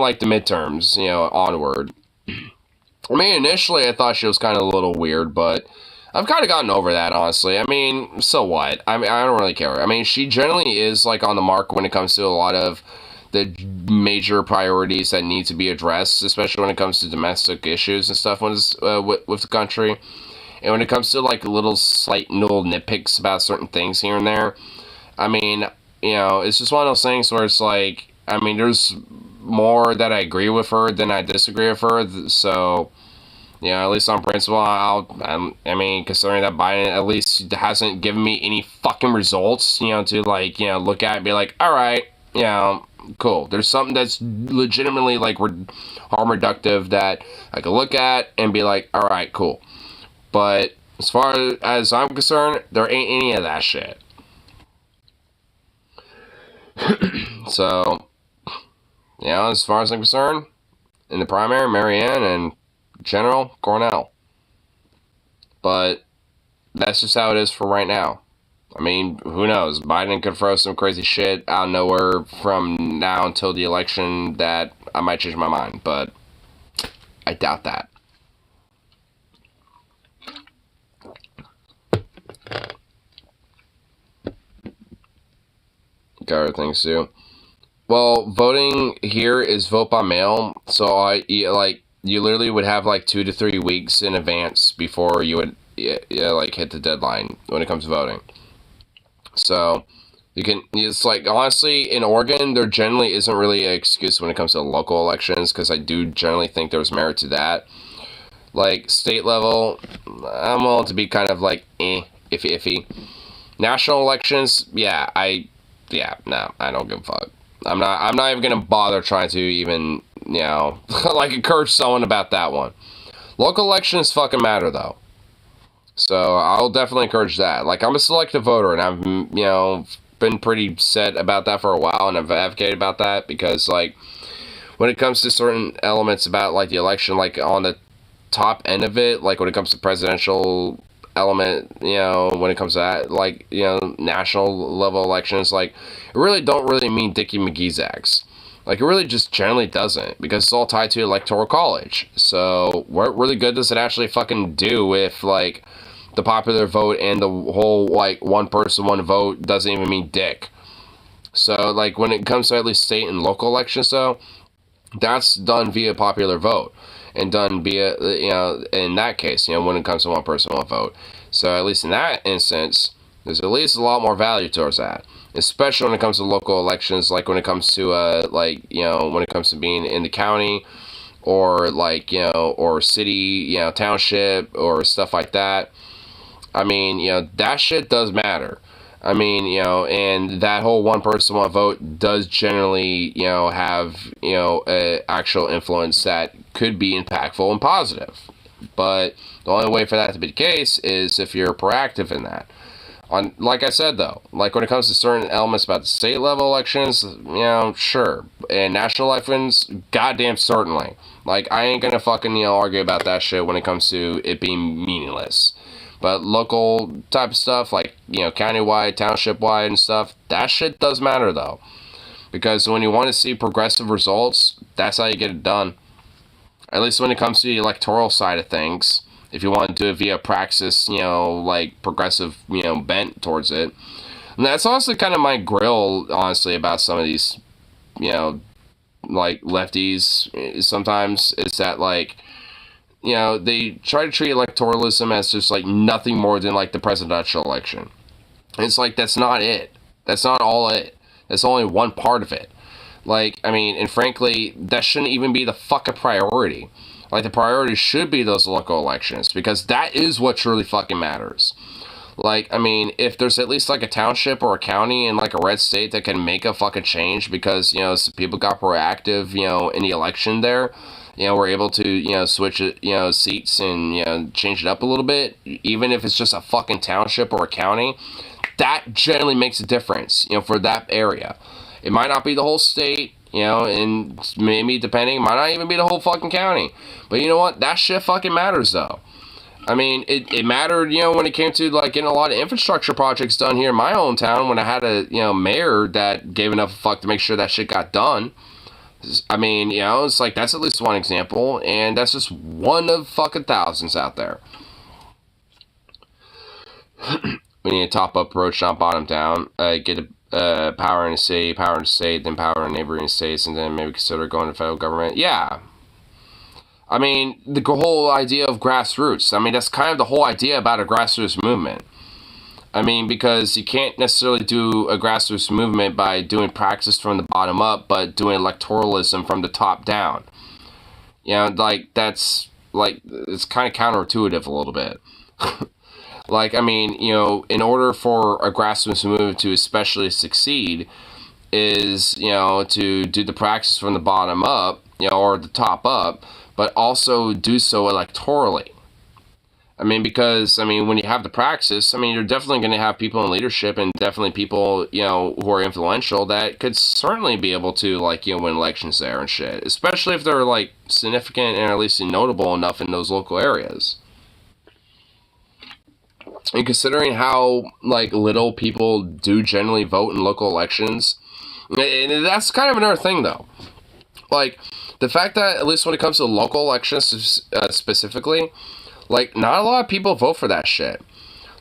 like, the midterms, onward. I mean, initially, I thought she was kind of a little weird, but I've kind of gotten over that, honestly. I mean, so what? I mean, I don't really care. I mean, she generally is, like, on the mark when it comes to a lot of the major priorities that need to be addressed, especially when it comes to domestic issues and stuff with the country. And when it comes to, like, little nitpicks about certain things here and there, I mean, you know, it's just one of those things where it's like, I mean, there's more that I agree with her than I disagree with her. So, you know, at least on principle, I mean, considering that Biden at least hasn't given me any fucking results, you know, to like, you know, look at and be like, all right, you know, cool. There's something that's legitimately like harm reductive that I could look at and be like, all right, cool. But as far as I'm concerned, there ain't any of that shit. So, you know, as far as I'm concerned, in the primary, Marianne, and general, Cornell. But that's just how it is for right now. I mean, who knows? Biden could throw some crazy shit out of nowhere from now until the election that I might change my mind, but I doubt that. Got other things too. Well, voting here is vote by mail, so you literally would have like 2 to 3 weeks in advance before you would like hit the deadline when it comes to voting. So you can, it's like, honestly, in Oregon, there generally isn't really an excuse when it comes to local elections, because I do generally think there's merit to that. Like state level, I'm willing to be kind of like iffy. National elections, no, I don't give a fuck. I'm not even gonna bother trying to even, you know, like encourage someone about that one. Local elections fucking matter though. So I'll definitely encourage that. Like, I'm a selective voter, and I've, you know, been pretty set about that for a while, and I've advocated about that because, like, when it comes to certain elements about, like, the election, like, on the top end of it, like, when it comes to presidential element, you know, when it comes to that, like, you know, national level elections, like, it really don't really mean Dickie McGee's acts. Like, it really just generally doesn't, because it's all tied to electoral college. So, what really good does it actually fucking do if, like, the popular vote and the whole, like, one person, one vote doesn't even mean dick? So, like, when it comes to at least state and local elections, though, that's done via popular vote. And done via, you know, in that case, you know, when it comes to one person, one vote. So, at least in that instance, there's at least a lot more value towards that. Especially when it comes to local elections, like when it comes to, like, you know, when it comes to being in the county, or, like, you know, or city, you know, township, or stuff like that. I mean, you know, that shit does matter. I mean, you know, and that whole one person, one vote does generally, you know, have, you know, actual influence that could be impactful and positive. But the only way for that to be the case is if you're proactive in that. Like I said, though, like when it comes to certain elements about the state level elections, you know, sure. And national elections, goddamn certainly. Like, I ain't gonna fucking, you know, argue about that shit when it comes to it being meaningless. But local type of stuff, like, you know, countywide, township-wide and stuff, that shit does matter, though. Because when you want to see progressive results, that's how you get it done. At least when it comes to the electoral side of things. If you want to do it via praxis, you know, like, progressive, you know, bent towards it. And that's honestly kind of my grill, honestly, about some of these, you know, like, lefties sometimes, is that, like, you know, they try to treat electoralism as just, like, nothing more than, like, the presidential election. And it's like, that's not it. That's not all it. That's only one part of it. Like, I mean, and frankly, that shouldn't even be the fucking priority. Like, the priority should be those local elections, because that is what truly fucking matters. Like, I mean, if there's at least, like, a township or a county in, like, a red state that can make a fucking change because, you know, some people got proactive, you know, in the election there, you know, we're able to, you know, switch it, you know, seats and, you know, change it up a little bit, even if it's just a fucking township or a county, that generally makes a difference, you know, for that area. It might not be the whole state, you know, and maybe depending, it might not even be the whole fucking county. But you know what? That shit fucking matters, though. I mean, it mattered, you know, when it came to, like, getting a lot of infrastructure projects done here in my own town when I had a, you know, mayor that gave enough fuck to make sure that shit got done. I mean, you know, it's like, that's at least one example, and that's just one of fucking thousands out there. We need a top-up approach, not bottom-down. Get a power in a city, power in a state, then power in neighboring states, and then maybe consider going to federal government. Yeah. I mean, the whole idea of grassroots. I mean, that's kind of the whole idea about a grassroots movement. I mean, because you can't necessarily do a grassroots movement by doing praxis from the bottom up, but doing electoralism from the top down. You know, like, that's, like, it's kind of counterintuitive a little bit. Like, I mean, you know, in order for a grassroots movement to especially succeed is, you know, to do the praxis from the bottom up, you know, or the top up, but also do so electorally. I mean, because, I mean, when you have the praxis, I mean, you're definitely going to have people in leadership and definitely people, you know, who are influential that could certainly be able to, like, you know, win elections there and shit. Especially if they're, like, significant and at least notable enough in those local areas. And considering how, like, little people do generally vote in local elections, and that's kind of another thing, though. Like, the fact that, at least when it comes to local elections specifically, like, not a lot of people vote for that shit.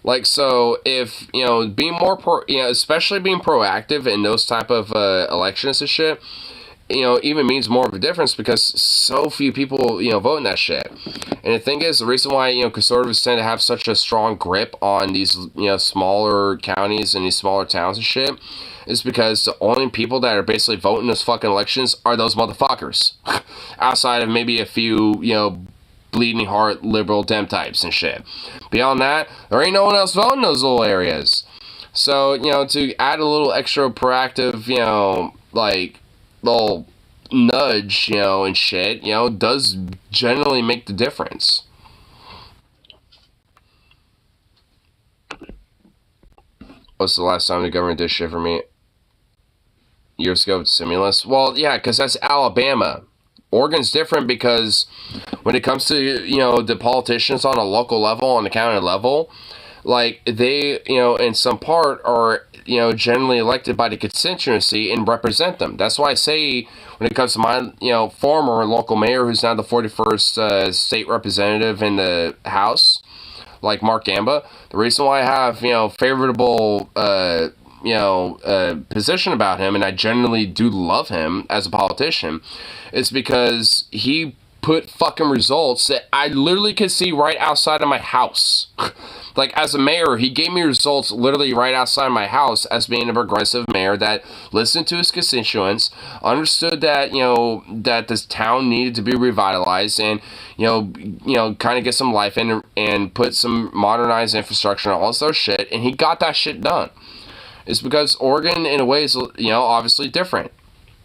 Like, so, if, you know, being more, especially being proactive in those type of elections and shit, you know, even means more of a difference because so few people, you know, vote in that shit. And the thing is, the reason why, you know, conservatives tend to have such a strong grip on these, you know, smaller counties and these smaller towns and shit is because the only people that are basically voting those fucking elections are those motherfuckers. Outside of maybe a few, you know, bleeding heart liberal dem types and shit. Beyond that, there ain't no one else voting in those little areas. So, you know, to add a little extra proactive, you know, like, little nudge, you know, and shit, you know, does generally make the difference. What's the last time the government did shit for me? Years ago with stimulus? Well, yeah, because that's Alabama. Oregon's different because when it comes to, you know, the politicians on a local level, on the county level, like, they, you know, in some part are, you know, generally elected by the constituency and represent them. That's why I say, when it comes to my, you know, former local mayor, who's now the 41st state representative in the House, like Mark Gamba, the reason why I have, you know, favorable, position about him, and I generally do love him as a politician, is because he put fucking results that I literally could see right outside of my house. Like, as a mayor, he gave me results literally right outside my house as being a progressive mayor that listened to his constituents, understood that, you know, that this town needed to be revitalized and, you know, kind of get some life in and put some modernized infrastructure and all this other shit, and he got that shit done. It's because Oregon, in a way, is, you know, obviously different,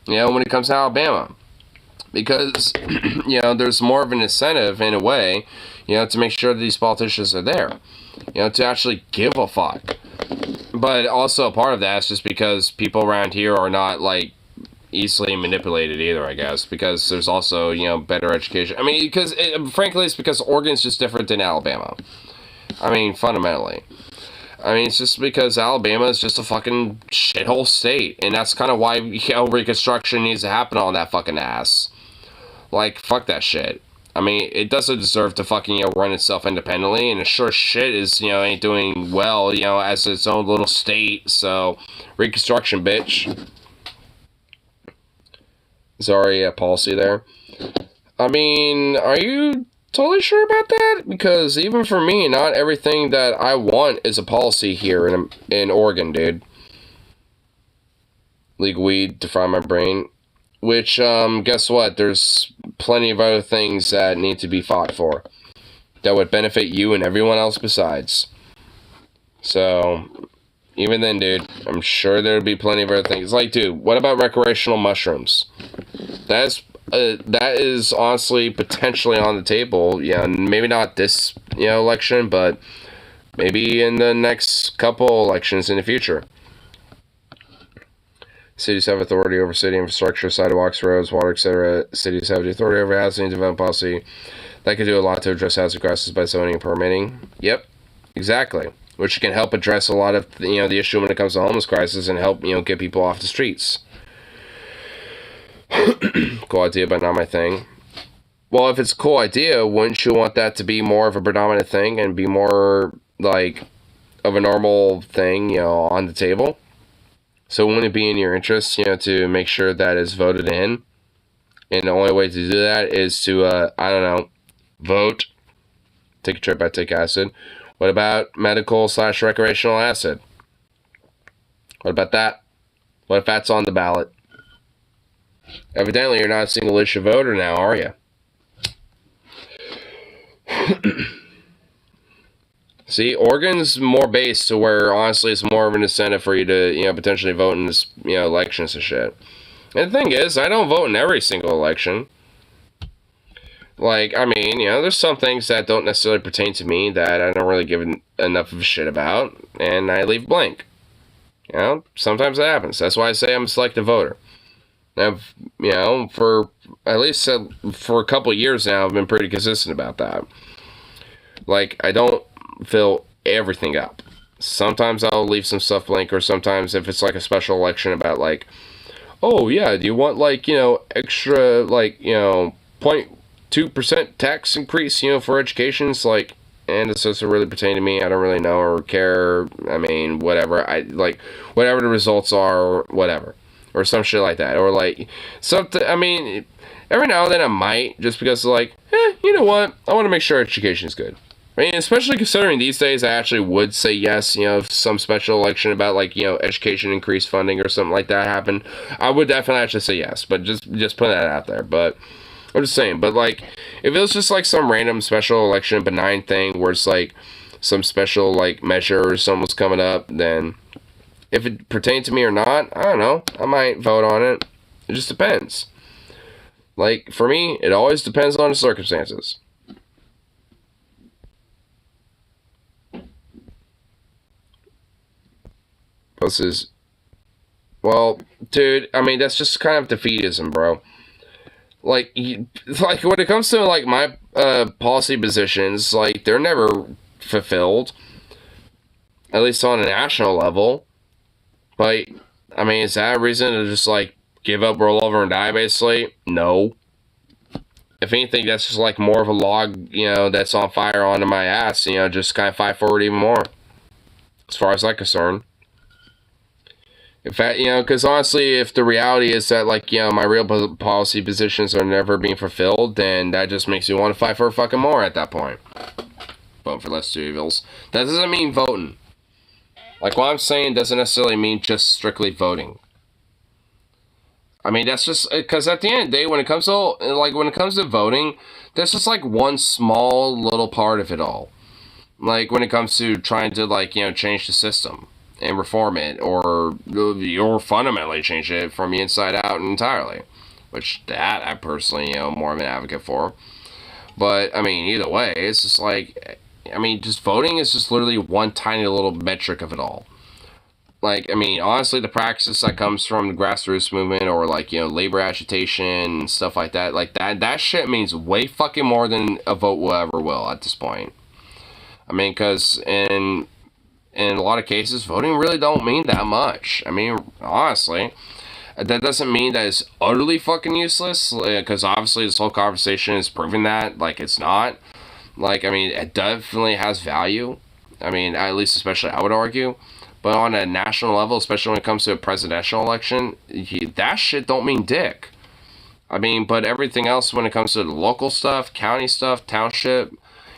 you know, when it comes to Alabama. Because, you know, there's more of an incentive, in a way, you know, to make sure that these politicians are there. You know, to actually give a fuck. But also part of that is just because people around here are not, like, easily manipulated either, I guess. Because there's also, you know, better education. I mean, because, frankly, it's because Oregon's just different than Alabama. I mean, fundamentally. I mean, it's just because Alabama is just a fucking shithole state. And that's kind of why, you know, Reconstruction needs to happen on that fucking ass. Like, fuck that shit. I mean, it doesn't deserve to fucking, you know, run itself independently, and it sure shit is, you know, ain't doing well, you know, as its own little state, so, Reconstruction, bitch. Sorry, policy there. I mean, are you totally sure about that? Because even for me, not everything that I want is a policy here in Oregon, dude. Legal weed, define my brain. Which, guess what? There's plenty of other things that need to be fought for that would benefit you and everyone else besides. So, even then, dude, I'm sure there'd be plenty of other things. Like, dude, what about recreational mushrooms? That is honestly potentially on the table. Yeah, maybe not this, you know, election, but maybe in the next couple elections in the future. Cities have authority over city infrastructure, sidewalks, roads, water, etc. Cities have the authority over housing and development policy. That could do a lot to address housing crisis by zoning and permitting. Yep, exactly. Which can help address a lot of, you know, the issue when it comes to homeless crisis and help, you know, get people off the streets. Cool idea, but not my thing. Well, if it's a cool idea, wouldn't you want that to be more of a predominant thing and be more, like, of a normal thing, you know, on the table? So wouldn't it be in your interest, you know, to make sure that is voted in? And the only way to do that is to, I don't know, vote, take a trip, I take acid, What about medical/recreational acid? What about that? What if that's on the ballot? Evidently, you're not a single issue voter now, are you? See, Oregon's more based to where, honestly, it's more of an incentive for you to, potentially vote in this, elections and shit. And the thing is, I don't vote in every single election. Like, I mean, there's some things that don't necessarily pertain to me that I don't really give enough of a shit about, and I leave blank. Sometimes that happens. That's why I say I'm a selective voter. I've, for at least for a couple of years now, I've been pretty consistent about that. Like, I don't fill everything up. Sometimes I'll leave some stuff blank, or sometimes if it's like a special election about like, oh yeah, do you want like, extra like, 0.2% tax increase, for education? It's like, and it doesn't really pertain to me. I don't really know or care. I mean, whatever. I like whatever the results are, whatever, or some shit like that, or like something. I mean, every now and then I might, just because like, you know what? I want to make sure education is good. I mean, especially considering these days, I actually would say yes, if some special election about like, education increased funding or something like that happened, I would definitely actually say yes, but just put that out there. But I'm just saying, but like, if it was just like some random special election, benign thing where it's like some special like measure or something was coming up, then if it pertained to me or not, I don't know, I might vote on it. It just depends. Like, for me, it always depends on the circumstances. Well, dude, I mean, that's just kind of defeatism, bro. Like, when it comes to, like, my policy positions, like, they're never fulfilled. At least on a national level. But, I mean, is that a reason to just, like, give up, roll over, and die, basically? No. If anything, that's just, like, more of a log, that's on fire onto my ass, just kind of fight forward even more. As far as I'm concerned. In fact, because honestly, if the reality is that, like, my real policy positions are never being fulfilled, then that just makes me want to fight for fucking more at that point. Vote for less two evils. That doesn't mean voting. Like, what I'm saying doesn't necessarily mean just strictly voting. I mean, that's just, because at the end of the day, when it comes to voting, there's just, like, one small little part of it all. Like, when it comes to trying to, like, change the system and reform it, or fundamentally change it from the inside out entirely, which that I personally, more of an advocate for. But I mean, either way, it's just like, I mean, just voting is just literally one tiny little metric of it all. Like, I mean, honestly, the practice that comes from the grassroots movement, or like, labor agitation and stuff like that, that shit means way fucking more than a vote will ever will at this point. I mean, because in a lot of cases, voting really don't mean that much. I mean, honestly, that doesn't mean that it's utterly fucking useless, because obviously this whole conversation is proving that, like, it's not. Like, I mean, it definitely has value. I mean, at least especially I would argue. But on a national level, especially when it comes to a presidential election, that shit don't mean dick. I mean, but everything else when it comes to the local stuff, county stuff, township,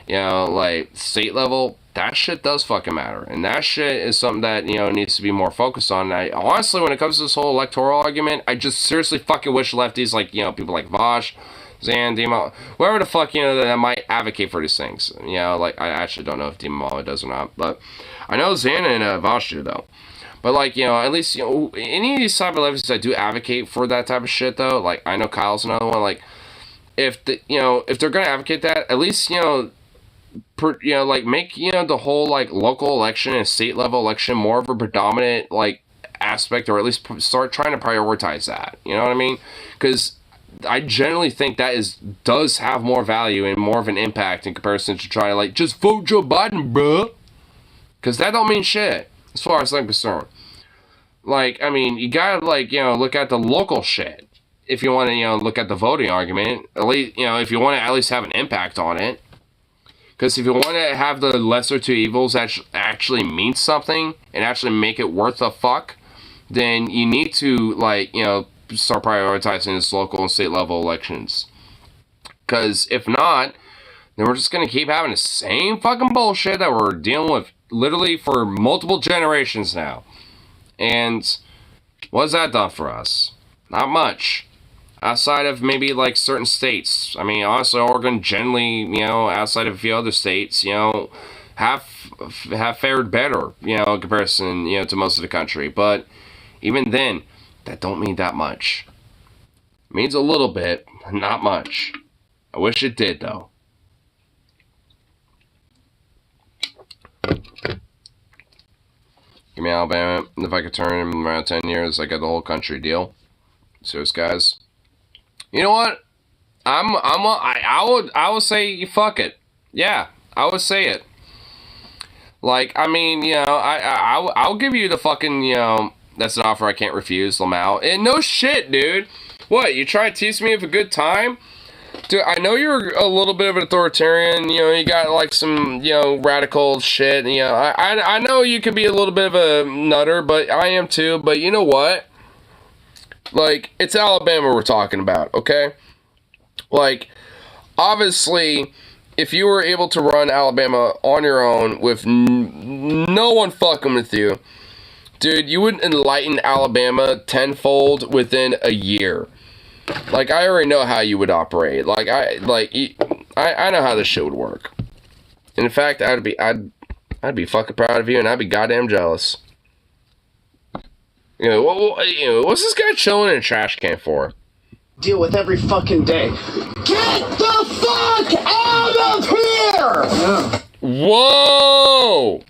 like, state level, that shit does fucking matter. And that shit is something that, needs to be more focused on. And I honestly, when it comes to this whole electoral argument, I just seriously fucking wish lefties, like, people like Vosh, Zan, Dima, whoever the fuck, that might advocate for these things. Like, I actually don't know if Dima does or not. But I know Zan and Vosh do, though. But, like, at least, any of these type of lefties that do advocate for that type of shit, though, like, I know Kyle's another one, like, if they're gonna advocate that, at least, like, make, the whole, like, local election and state level election more of a predominant, like, aspect, or at least start trying to prioritize that, you know what I mean? Because I generally think that does have more value and more of an impact in comparison to trying to, like, just vote Joe Biden, bruh. Because that don't mean shit, as far as I'm concerned. Like, I mean, you gotta, like, look at the local shit. If you want to, look at the voting argument, at least, if you want to at least have an impact on it. Because if you want to have the lesser two evils actually mean something and actually make it worth a fuck, then you need to, like, start prioritizing this local and state level elections. Because if not, then we're just gonna keep having the same fucking bullshit that we're dealing with literally for multiple generations now. And what's that done for us? Not much. Outside of maybe like certain states. I mean, honestly, Oregon generally, you know, outside of a few other states, you know, have fared better, you know, in comparison, you know, to most of the country. But even then, that don't mean that much. It means a little bit, not much. I wish it did, though. Give me Alabama. If I could turn in around 10 years, I got the whole country deal. Serious, guys. You know what? I would say fuck it. Yeah, I would say it. Like, I mean, you know, I'll give you the fucking, you know, that's an offer I can't refuse, Lamau. And no shit, dude. What, you try to tease me of a good time? Dude, I know you're a little bit of an authoritarian, you know, you got like some, you know, radical shit, you know, I know you can be a little bit of a nutter, but I am too, but you know what? Like, it's Alabama we're talking about, okay? Like, obviously, if you were able to run Alabama on your own with no one fucking with you, dude, you would enlighten Alabama tenfold within a year. Like, I already know how you would operate. Like, I know how this shit would work. And in fact, I'd be fucking proud of you, and I'd be goddamn jealous. You know, what's this guy chilling in a trash can for? Deal with every fucking day. Get the fuck out of here! Whoa!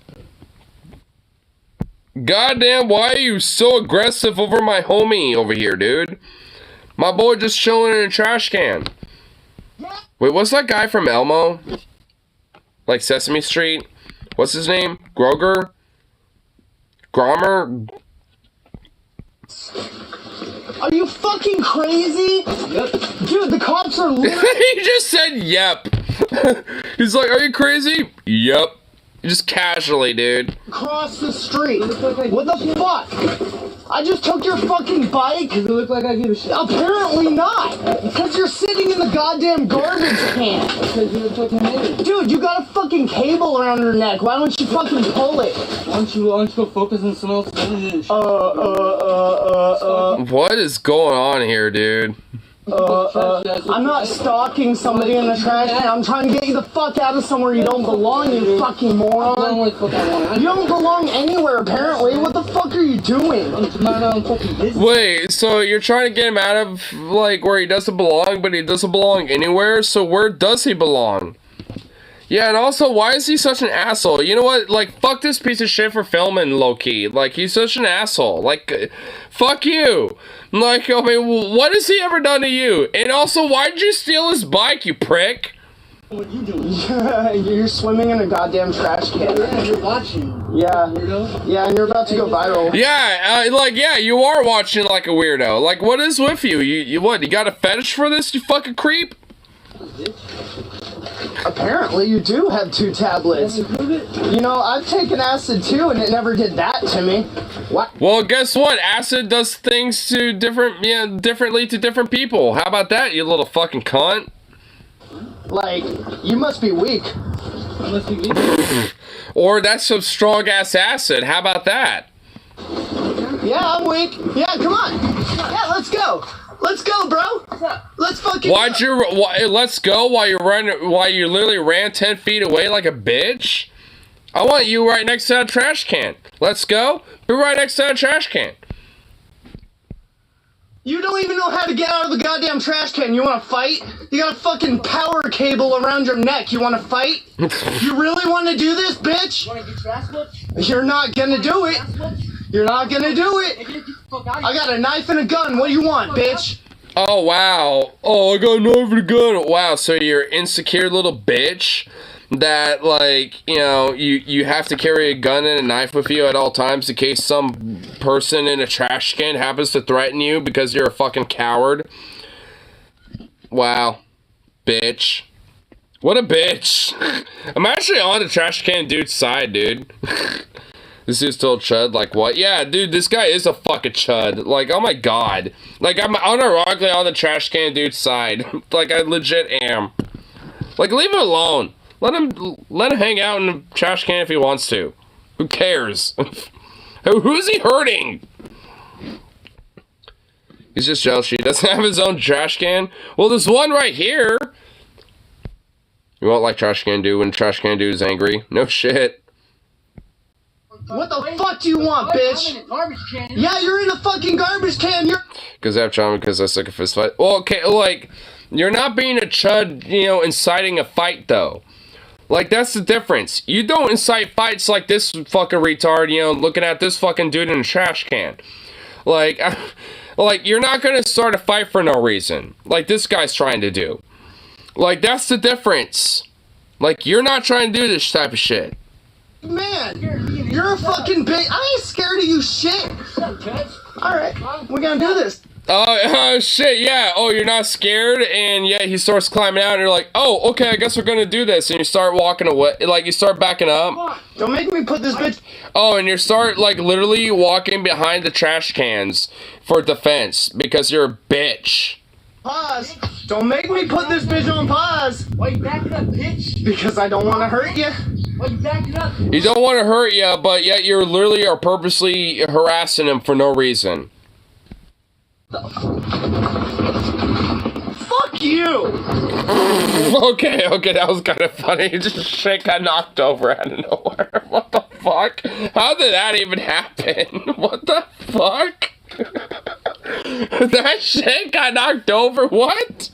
Goddamn, why are you so aggressive over my homie over here, dude? My boy just chilling in a trash can. Wait, what's that guy from Elmo? Like Sesame Street? What's his name? Groger? Gromer? Are you fucking crazy? Yep. Dude, the cops are literally... He just said yep. He's like, are you crazy? Yep. Just casually, dude. Across the street. What the fuck? I just took your fucking bike. Does it look like I give a shit? Apparently not. Because you're sitting in the goddamn garbage can. Because you're a fucking idiot. Dude, you got a fucking cable around your neck. Why don't you fucking pull it? Why don't you go focus on something else? What is going on here, dude? I'm not stalking somebody in the trash can. I'm trying to get you the fuck out of somewhere you don't belong, you fucking moron. You don't belong anywhere, apparently. What the fuck are you doing? Wait, so you're trying to get him out of, like, where he doesn't belong, but he doesn't belong anywhere? So where does he belong? Yeah, and also, why is he such an asshole? You know what? Like, fuck this piece of shit for filming, low-key. Like, he's such an asshole. Like, fuck you. Like, I mean, what has he ever done to you? And also, why'd you steal his bike, you prick? What are you doing? You're swimming in a goddamn trash can. Yeah, you're watching. Yeah. Yeah, and you're about to go viral. Yeah, yeah, you are watching like a weirdo. Like, what is with you? You what, you got a fetish for this, you fucking creep? Apparently you do have 2 tablets. You know, I've taken acid too, and it never did that to me. What? Well, guess what? Acid does things to differently to different people. How about that, you little fucking cunt? Like, you must be weak. Or that's some strong ass acid. How about that? Yeah, I'm weak. Yeah, come on. Yeah, let's go. Let's go, bro. Let's fucking let's go while you literally ran 10 feet away like a bitch? I want you right next to that trash can. Let's go. Be right next to that trash can. You don't even know how to get out of the goddamn trash can. You want to fight? You got a fucking power cable around your neck. You want to fight? You really want to do this, bitch? You're not gonna do it. You're not gonna do it. I got a knife and a gun. What do you want, bitch? Oh, wow. Oh, I got a knife and a gun. Wow, so you're insecure little bitch that, like, you know, you have to carry a gun and a knife with you at all times in case some person in a trash can happens to threaten you because you're a fucking coward. Wow. Bitch. What a bitch. I'm actually on the trash can dude's side, dude. This dude's still a chud, like what? Yeah, dude, this guy is a fucking chud. Like, oh my god. Like, I'm unironically on the trash can dude's side. Like, I legit am. Like, leave him alone. Let him hang out in the trash can if he wants to. Who cares? Who's he hurting? He's just jealous he doesn't have his own trash can. Well, there's one right here. You won't like trash can dude when trash can dude is angry. No shit. What the fuck do you want, bitch? Yeah, you're in a fucking garbage can. You're. Because I have trauma because I suck a fist fight. Well, okay, like, you're not being a chud, you know, inciting a fight, though. Like, that's the difference. You don't incite fights like this fucking retard, you know, looking at this fucking dude in a trash can. Like, like, you're not gonna start a fight for no reason. Like this guy's trying to do. Like, that's the difference. Like, you're not trying to do this type of shit. Man, you're a fucking bitch. I ain't scared of you shit. Alright, we're gonna do this. Oh, shit, yeah. Oh, you're not scared? And yeah, he starts climbing out and you're like, oh, okay, I guess we're gonna do this. And you start walking away, like, you start backing up. Don't make me put this bitch. Oh, and you start, like, literally walking behind the trash cans for defense because you're a bitch. Pause. Don't make me put this bitch on pause. Why you backing up, bitch? Because I don't want to hurt you. Why you backing up? You don't want to hurt you, but yet you're literally are purposely harassing him for no reason. Fuck you! Okay, that was kind of funny. Just shit got knocked over out of nowhere. What the fuck? How did that even happen? What the fuck? That shit got knocked over? What?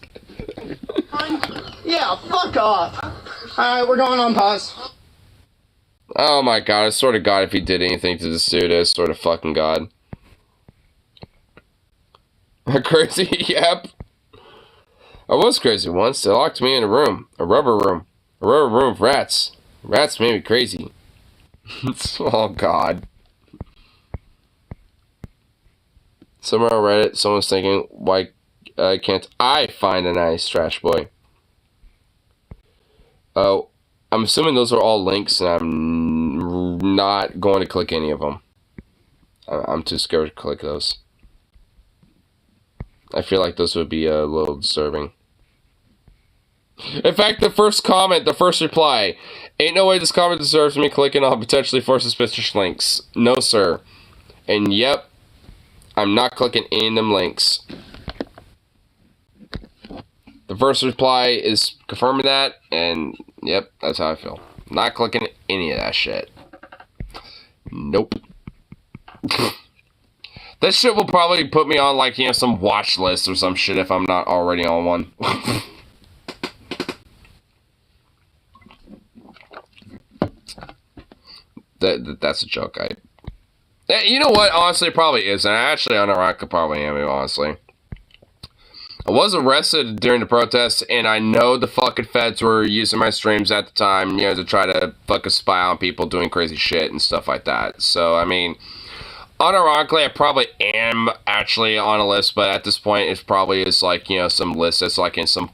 Yeah, fuck off. Alright, we're going on pause. Oh my god, I swear to god if he did anything to this dude, I swear to fucking god. Crazy, yep. I was crazy once. They locked me in a room. A rubber room of rats. Rats made me crazy. Oh god. Somewhere on Reddit, someone's thinking, why can't I find a nice trash boy? Oh, I'm assuming those are all links, and I'm not going to click any of them. I'm too scared to click those. I feel like those would be a little disturbing. In fact, the first comment, the first reply, ain't no way this comment deserves me clicking on potentially for suspicious links. No, sir. And yep, I'm not clicking any of them links. The first reply is confirming that, and yep, that's how I feel. Not clicking any of that shit. Nope. That shit will probably put me on, like, you know, some watch list or some shit if I'm not already on one. That's a joke. You know what? Honestly, it probably isn't. Actually, on Iraq, it probably am, honestly. I was arrested during the protests, and I know the fucking feds were using my streams at the time, you know, to try to fucking spy on people doing crazy shit and stuff like that. So, I mean, unironically, I probably am actually on a list, but at this point, it probably is like, you know, some list that's like in some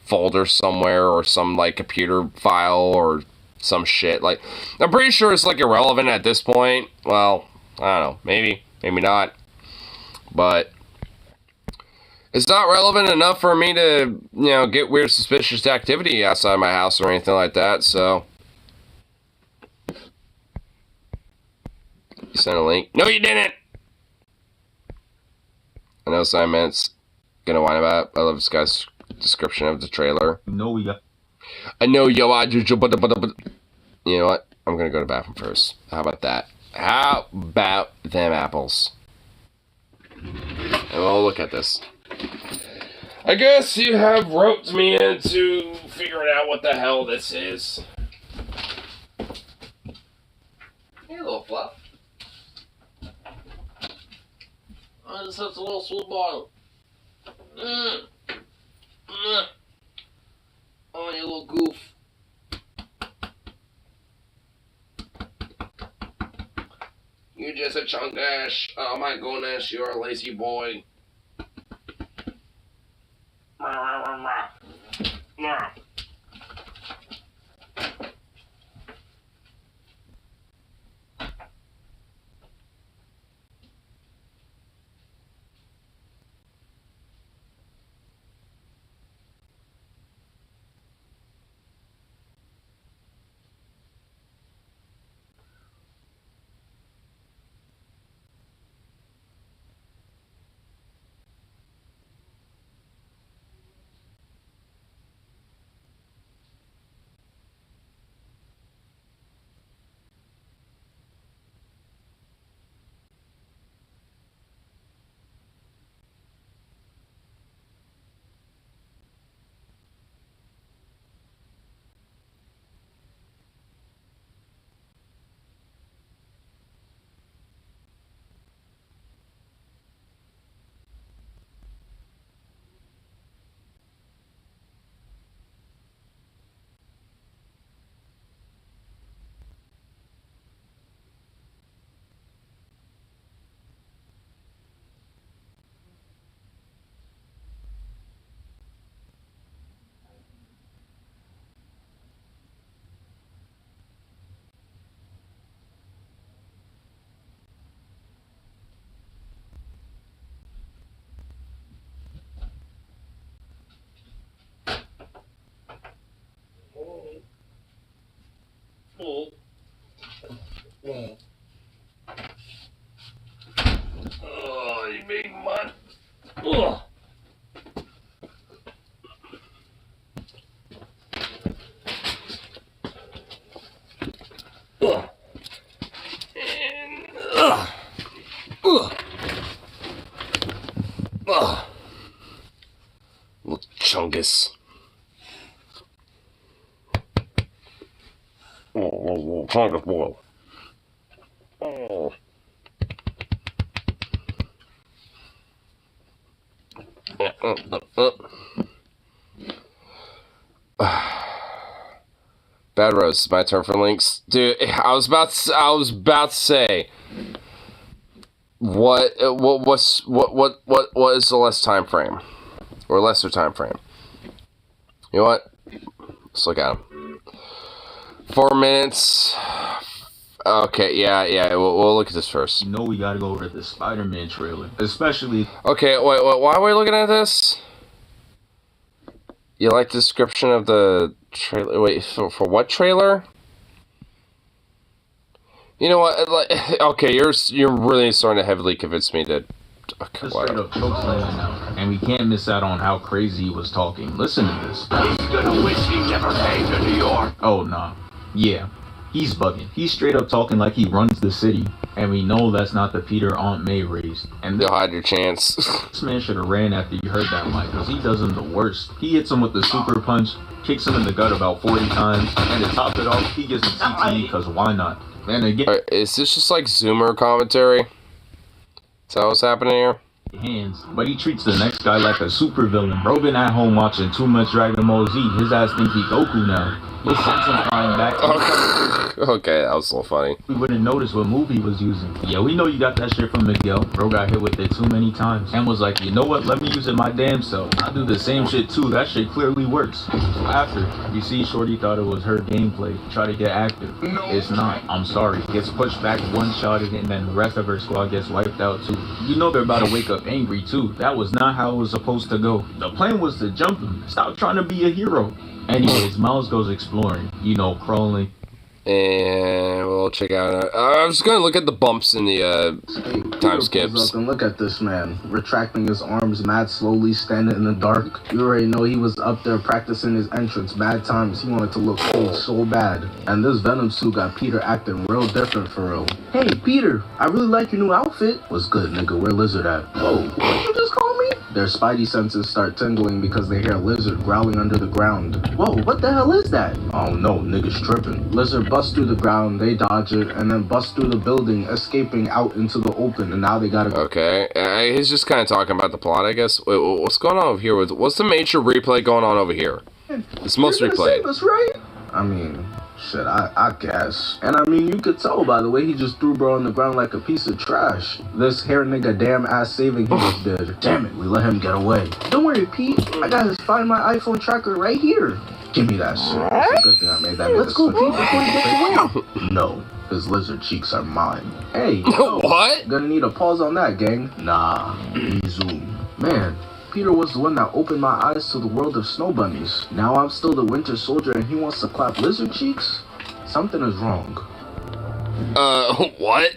folder somewhere or some like computer file or some shit. Like, I'm pretty sure it's like irrelevant at this point. Well, I don't know, maybe not, but it's not relevant enough for me to, you know, get weird suspicious activity outside my house or anything like that, so. You sent a link. No, you didn't! I know Simon's gonna whine about it. I love this guy's description of the trailer. No, yeah. I know, yo, you know what? I'm gonna go to the bathroom first. How about that? How about them apples? And we'll look at this. I guess you have roped me into figuring out what the hell this is. Hey, little fluff. Oh, this has a little sweet bottle. Oh, you little goof. You're just a chunkash. Oh my goodness, you're a lazy boy. Little chungus. Oh, chungus boy. Oh. Bad Rose, my turn for links, dude. I was about to say, what is the less time frame, or lesser time frame? You know what? Let's look at them. 4 minutes. Okay, yeah. We'll look at this first. You know we gotta go over the Spider-Man trailer, especially. Okay, wait. Why are we looking at this? You like the description of the trailer? Wait, for what trailer? You know what? Like, okay, you're really starting to heavily convince me that. Okay, Straight up chokeslam now, and we can't miss out on how crazy he was talking. Listen to this. He's gonna wish he never came to New York. Oh nah, yeah, he's bugging. He's straight up talking like he runs the city, and we know that's not the Peter Aunt May raised. And you'll hide your chance. This man should have ran after you heard that mic, because he does him the worst. He hits him with the super punch, kicks him in the gut about 40 times, and to top it off, he gets a CTE because why not? And again, is this just like Zoomer commentary? Is that what's happening here? Hands, but he treats the next guy like a supervillain. Bro been at home watching too much Dragon Ball Z. His ass thinks he Goku now. He sends him flying back. Okay, that was a little funny. We wouldn't notice what move he was using. Yeah, we know you got that shit from Miguel. Bro got hit with it too many times and was like, you know what? Let me use it my damn self. I do the same shit too. That shit clearly works. After, you see, Shorty thought it was her gameplay. Try to get active. It's not. I'm sorry. Gets pushed back, one-shotted, and then the rest of her squad gets wiped out too. You know they're about to wake up angry too. That was not how it was supposed to go. The plan was to jump him. Stop trying to be a hero. Anyways, Miles goes exploring, you know, crawling. And we'll check out. I'm just gonna look at the bumps in the time skips. Up and look at this man, retracting his arms, mad slowly, standing in the dark. You already know he was up there practicing his entrance. Bad times. He wanted to look cool so bad. And this Venom suit got Peter acting real different for real. Hey, Peter, I really like your new outfit. What's good, nigga? Where Lizard at? Whoa, what did you just call me? Their spidey senses start tingling because they hear a lizard growling under the ground. Whoa, what the hell is that? Oh no, nigga's tripping. Lizard busts through the ground, they dodge it, and then bust through the building, escaping out into the open, and now they gotta go. Okay, he's just kind of talking about the plot, I guess. Wait, what's going on over here? What's the major replay going on over here? It's most replayed. That's right. I mean, shit, I guess. And I mean, you could tell by the way he just threw bro on the ground like a piece of trash. This hair nigga damn ass saving he just did. Damn it, we let him get away. Don't worry, Pete. I got his Find My iPhone tracker right here. Give me that shit. It's a good thing I made that. Let's go, Pete, before he gets away. No, his lizard cheeks are mine. Hey, what? Gonna need a pause on that, gang. Nah, resume. Man, Peter was the one that opened my eyes to the world of snow bunnies. Now I'm still the Winter Soldier and he wants to clap lizard cheeks? Something is wrong. What?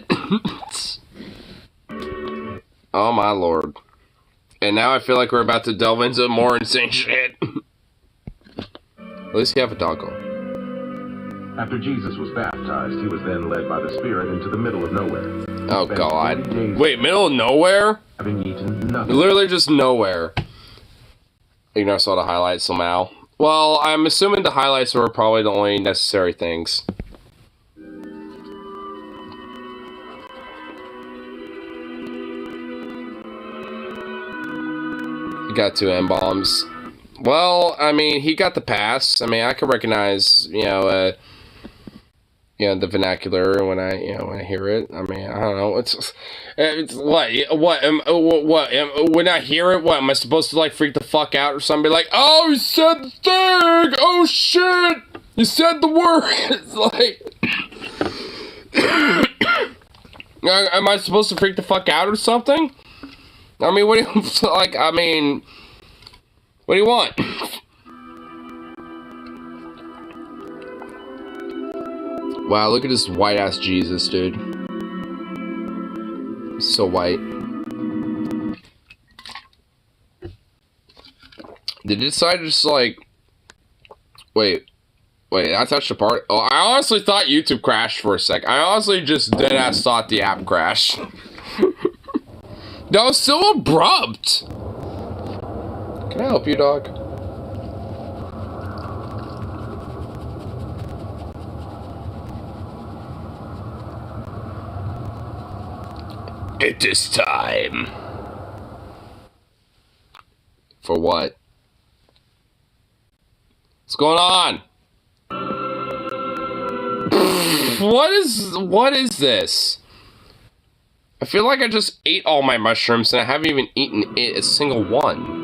Oh my lord. And now I feel like we're about to delve into more insane shit. At least you have a doggo. After Jesus was baptized, he was then led by the Spirit into the middle of nowhere. Oh god. Wait, middle of nowhere? Having eaten nothing. Literally just nowhere. You know, I saw the highlights somehow. Well, I'm assuming the highlights were probably the only necessary things. He got 2 M-bombs. Well, I mean, he got the pass. I mean, I can recognize, the vernacular when I hear it. I mean, I don't know. It's when I hear it, what am I supposed to like freak the fuck out or something? Be like, oh, you said the thing. Oh shit, you said the word. It's like, am I supposed to freak the fuck out or something? I mean, what do you like? I mean, what do you want? Wow, look at this white-ass Jesus, dude. So white. Did they decide to just, like... Wait. Wait, I touched the part. Oh, I honestly thought YouTube crashed for a sec. I honestly just deadass thought the app crashed. That was so abrupt. Can I help you, dog? It is time. For what? What's going on? What is this? I feel like I just ate all my mushrooms and I haven't even eaten a single one.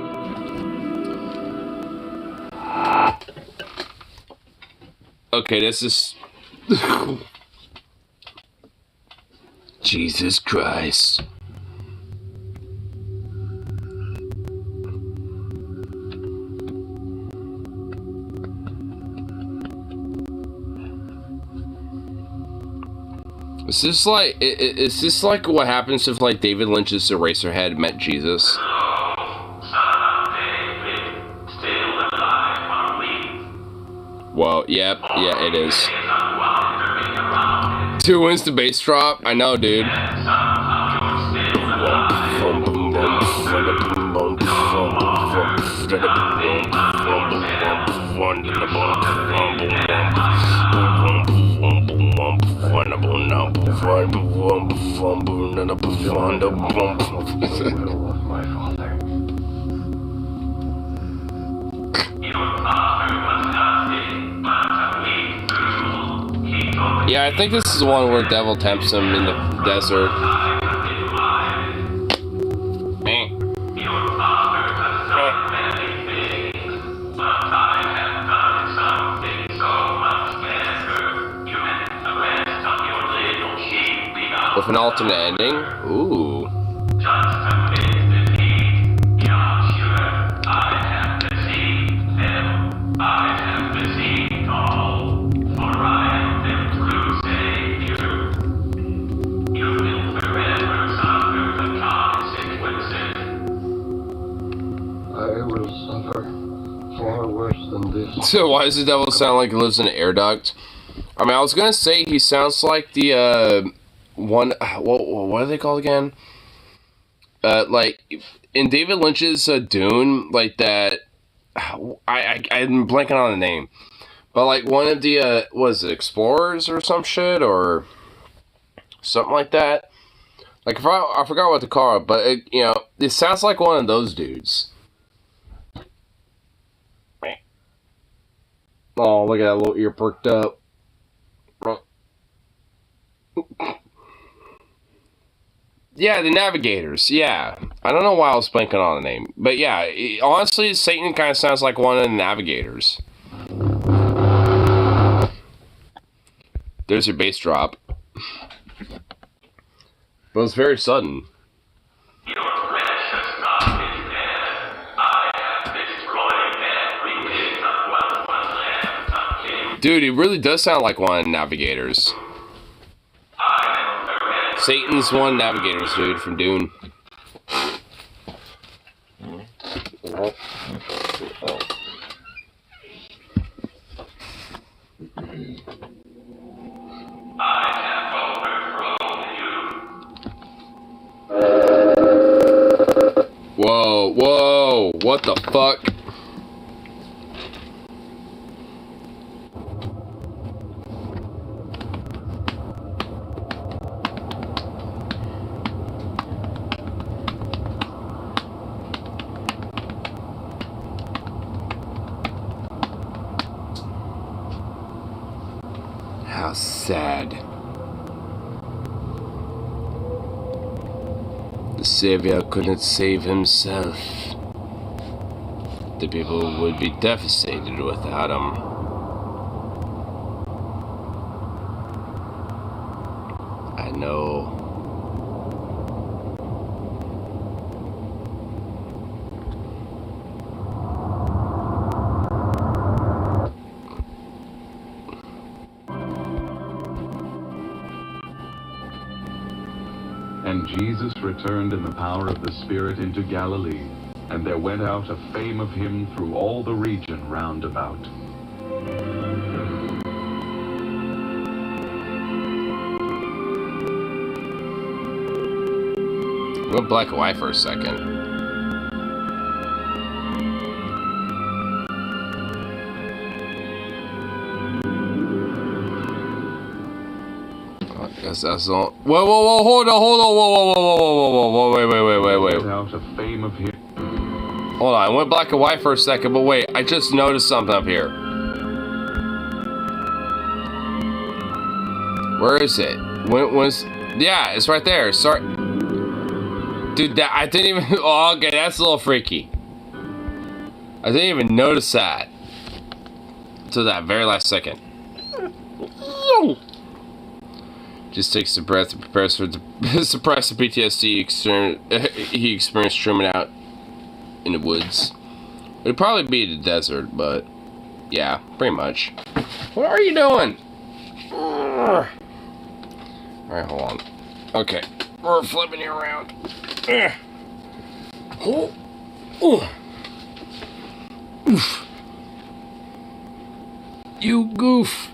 Okay, this is... Jesus Christ. Is this like what happens if like David Lynch's Eraserhead met Jesus? Well, yep, yeah, it is. 2 wins the bass drop. I know, dude. Yeah, I think this is the one where Devil tempts him in the desert. With an alternate ending? Ooh. So why does the devil sound like he lives in an air duct? I mean, I was gonna say he sounds like the one. What are they called again? Like in David Lynch's Dune, like that. I'm blanking on the name, but like one of the was it Explorers or some shit or something like that. Like I forgot what to call it, but it sounds like one of those dudes. Oh, look at that little ear perked up. Yeah, the Navigators. Yeah. I don't know why I was blanking on the name. But yeah, honestly, Satan kind of sounds like one of the Navigators. There's your bass drop. But it was very sudden. Dude, it really does sound like one of the Navigators. Satan's one of the Navigators, dude, from Dune. Whoa, whoa, what the fuck? How sad. The Savior couldn't save himself. The people would be devastated without him. I know. And Jesus returned in the power of the Spirit into Galilee, and there went out a fame of him through all the region round about. went black and white for a second. I guess that's all. Whoa, hold on, whoa, wait. Out a fame of him. Hold on, I went black and white for a second, but wait, I just noticed something up here. Where is it? Yeah, it's right there. Sorry. Dude, that I didn't even. Oh, okay, that's a little freaky. I didn't even notice that. Until that very last second. Just takes a breath and prepares for the surprise of PTSD he experienced trimming out in the woods. It'd probably be the desert, but yeah, pretty much. What are you doing? Alright, hold on. Okay, we're flipping you around. Oof. You goof.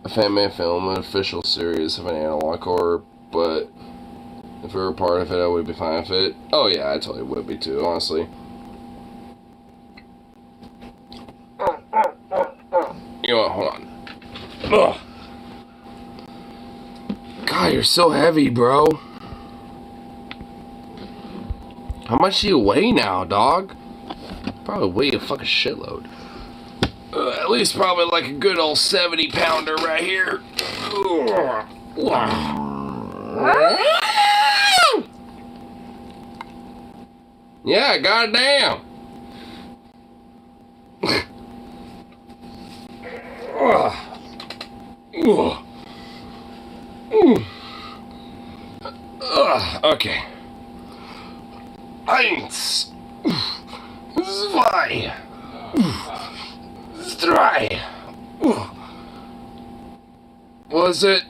A fan-made film, an official series of an analog horror, but if we were a part of it, I would be fine with it. Oh yeah, I totally would be too, honestly. You know what, hold on. Ugh. God, you're so heavy, bro. How much do you weigh now, dog? Probably weigh a fucking shitload. At least probably like a good old 70-pounder right here. Yeah, goddamn. Okay. 1, 2, 3. Was it?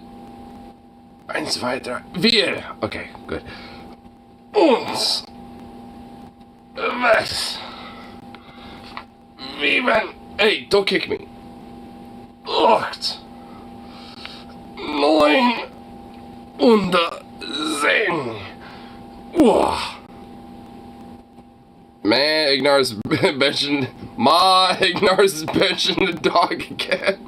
1, 2, 3, 4. Okay, good. 1, 6, 7. Hey, don't kick me. 8, 9 und 10. Man ignores benching. Ma ignores benching the dog again.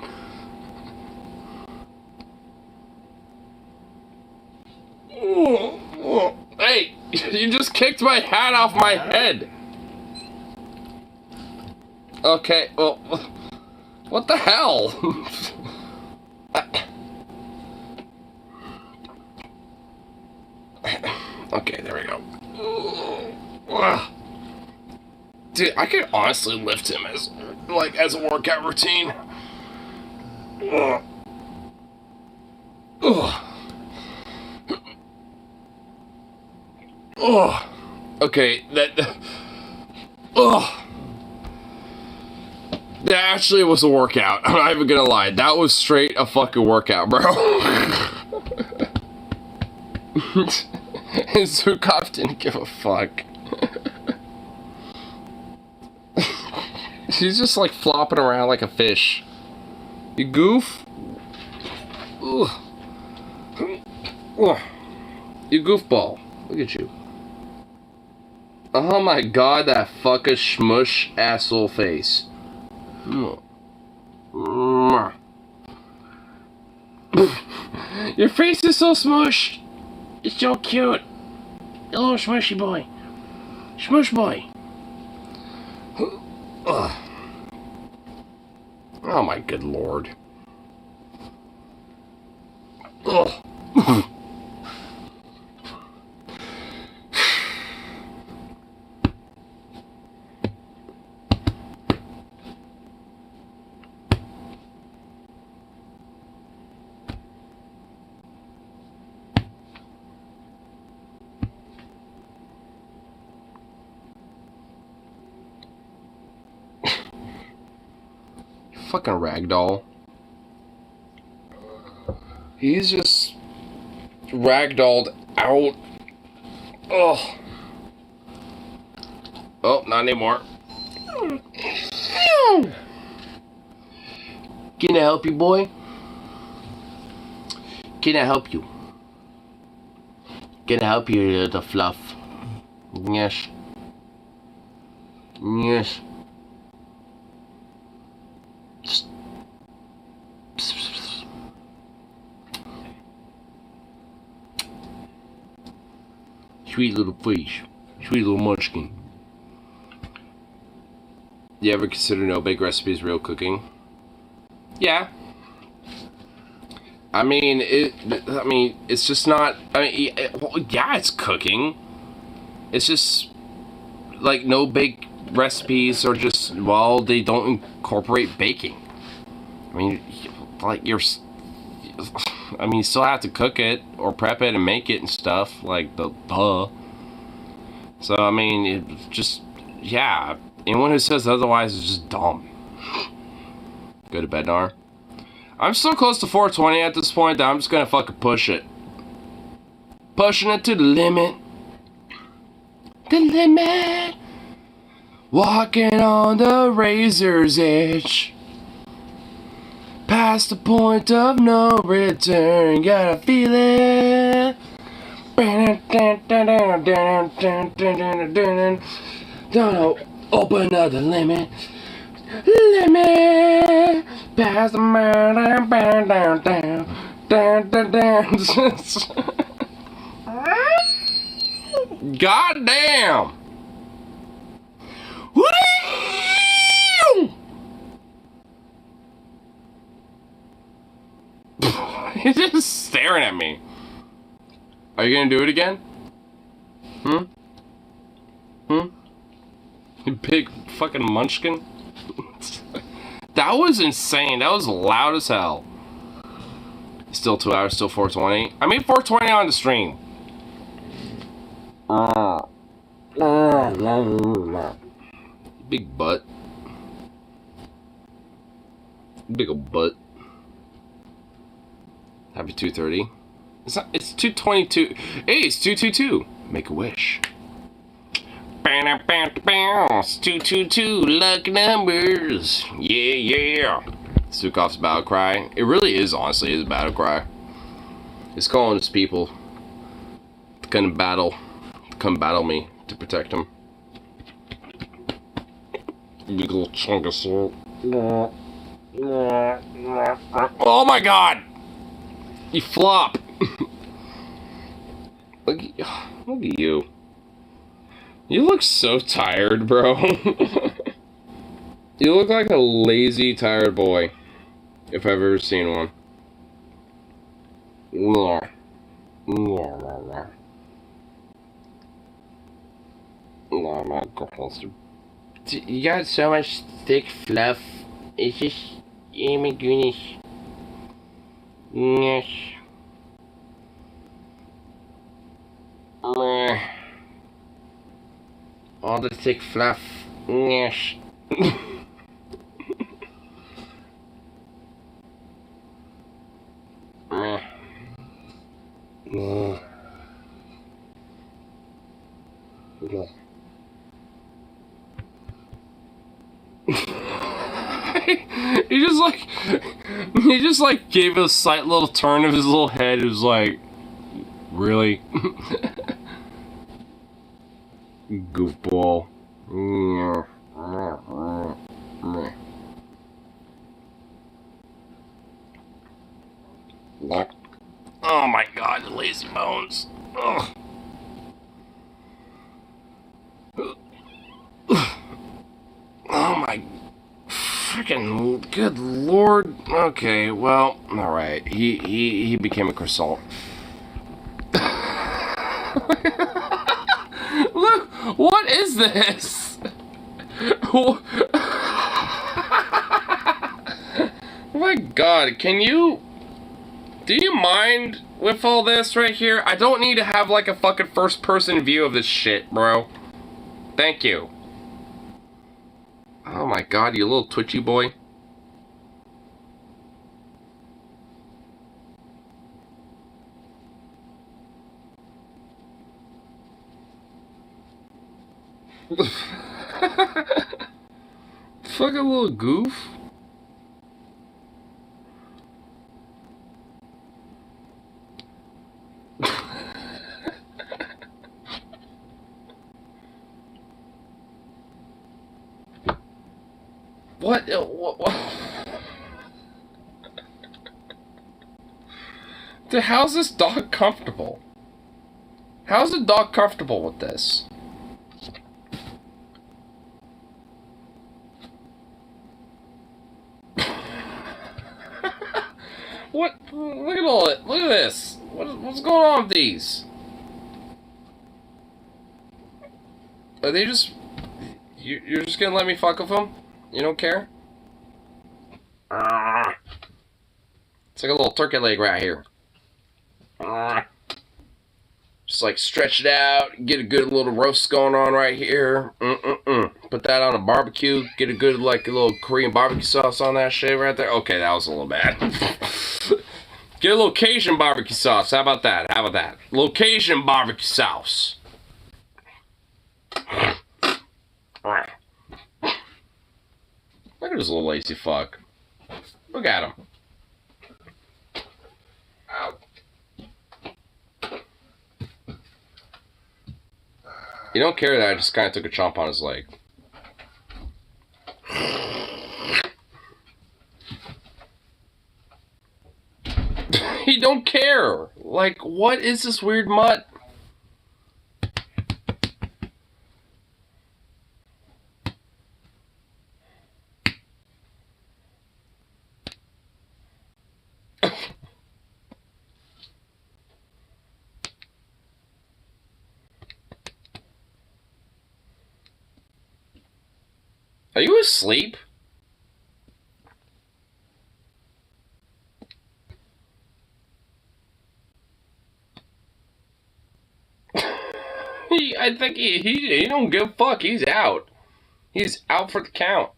Hey, you just kicked my hat off my head. Okay, well, what the hell? Okay, there we go. Dude, I could honestly lift him as a workout routine. Okay, that actually was a workout. I'm not even gonna lie. That was straight a fucking workout, bro. And Zukov didn't give a fuck. She's just like flopping around like a fish. You goof. You goofball. Look at you. Oh my god, that fucking smush asshole face. Your face is so smushed. It's so cute. A little smushy boy. Smush boy. Oh my good lord. Fucking ragdoll. He's just ragdolled out. Ugh. Oh, not anymore. Can I help you, boy? Can I help you? Can I help you, little fluff? Yes. Yes. Sweet little fish. Sweet little munchkin. You ever consider no-bake recipes real cooking? Yeah. I mean, it's just not. Well, yeah, it's cooking. It's just like no-bake recipes are just, well, they don't incorporate baking. I mean, like you still have to cook it or prep it and make it and stuff. Like duh. So I mean, it just, yeah. Anyone who says otherwise is just dumb. Go to bed, Nar. I'm so close to 420 at this point that I'm just gonna fucking push it. Pushing it to the limit. The limit. Walking on the razor's edge. Past the point of no return. Gotta feel it. Don't open up the limit. Limit. Past the mountain, down. God damn. He's just staring at me. Are you gonna do it again? You big fucking munchkin. That was insane. That was loud as hell. Still 2 hours, still 420. I made 420 on the stream. Big butt. Big ol' butt. Happy 2:30. It's not. It's 2:22. Hey, it's 2:22. Make a wish. It's 222. Lucky numbers. Yeah. Sukov's battle cry. It really is, honestly, his battle cry. He's calling his people to come battle me to protect him. Big little chunk of salt. Oh my god! You flop! Look at you. You look so tired, bro. You look like a lazy, tired boy. If I've ever seen one. You got so much thick fluff. It's just, oh my goodness. Yes. All the thick fluff. Yes. He just like gave a slight little turn of his little head. It was like, really? Goofball. Oh my god, the lazy bones. Ugh. Oh my freaking good lord. Okay, well, alright. He became a croissant. Look, what is this? Oh my god, do you mind with all this right here? I don't need to have like a fucking first person view of this shit, bro. Thank you. Oh my god, you little twitchy boy. Fucking little goof. What? Dude, how's this dog comfortable? How's the dog comfortable with this? What? Look at all it. Look at this. What's going on with these? Are they just... You're just gonna let me fuck with them? You don't care? It's like a little turkey leg right here. Just like stretch it out, get a good little roast going on right here. Put that on a barbecue, get a good like a little Korean barbecue sauce on that shit right there. Okay, that was a little bad. Get a little Cajun barbecue sauce. How about that? How about that? Little Cajun barbecue sauce. Look at this little lazy fuck. Look at him. Ow. You don't care that I just kind of took a chomp on his leg. He don't care. Like, what is this weird mutt? Are you asleep? I think he don't give a fuck. He's out. He's out for the count.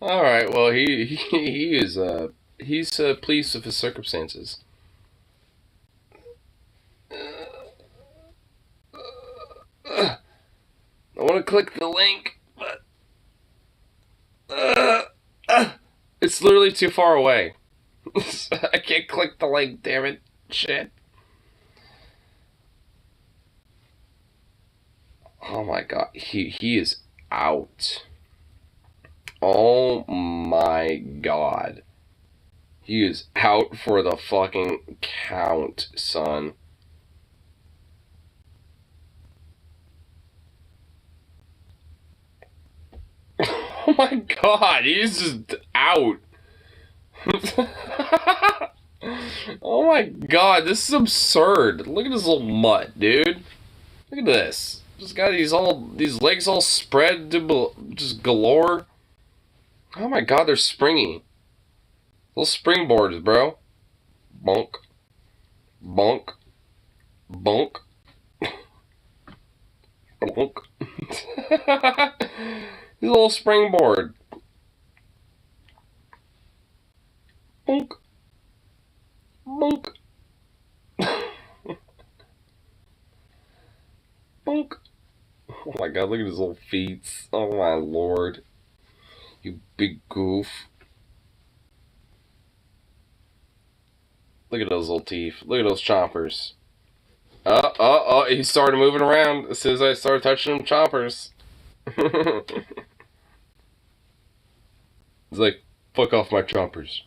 All right. Well, he's pleased with his circumstances. I want to click the link, but it's literally too far away. I can't click the link. Damn it! Shit. Oh my god, he is out. Oh my god. He is out for the fucking count, son. Oh my god, he's just out. Oh my god, this is absurd. Look at this little mutt, dude. Look at this. Just got these legs all spread to just galore. Oh my god, they're springy. Little springboards, bro. Bonk. Bonk. Bonk. Bonk. He's a little springboard. Bonk. Bonk. Bonk. Oh my god, look at his little feet. Oh my lord. You big goof. Look at those little teeth. Look at those chompers. Oh, he started moving around as soon as I started touching them chompers. He's like, fuck off my chompers.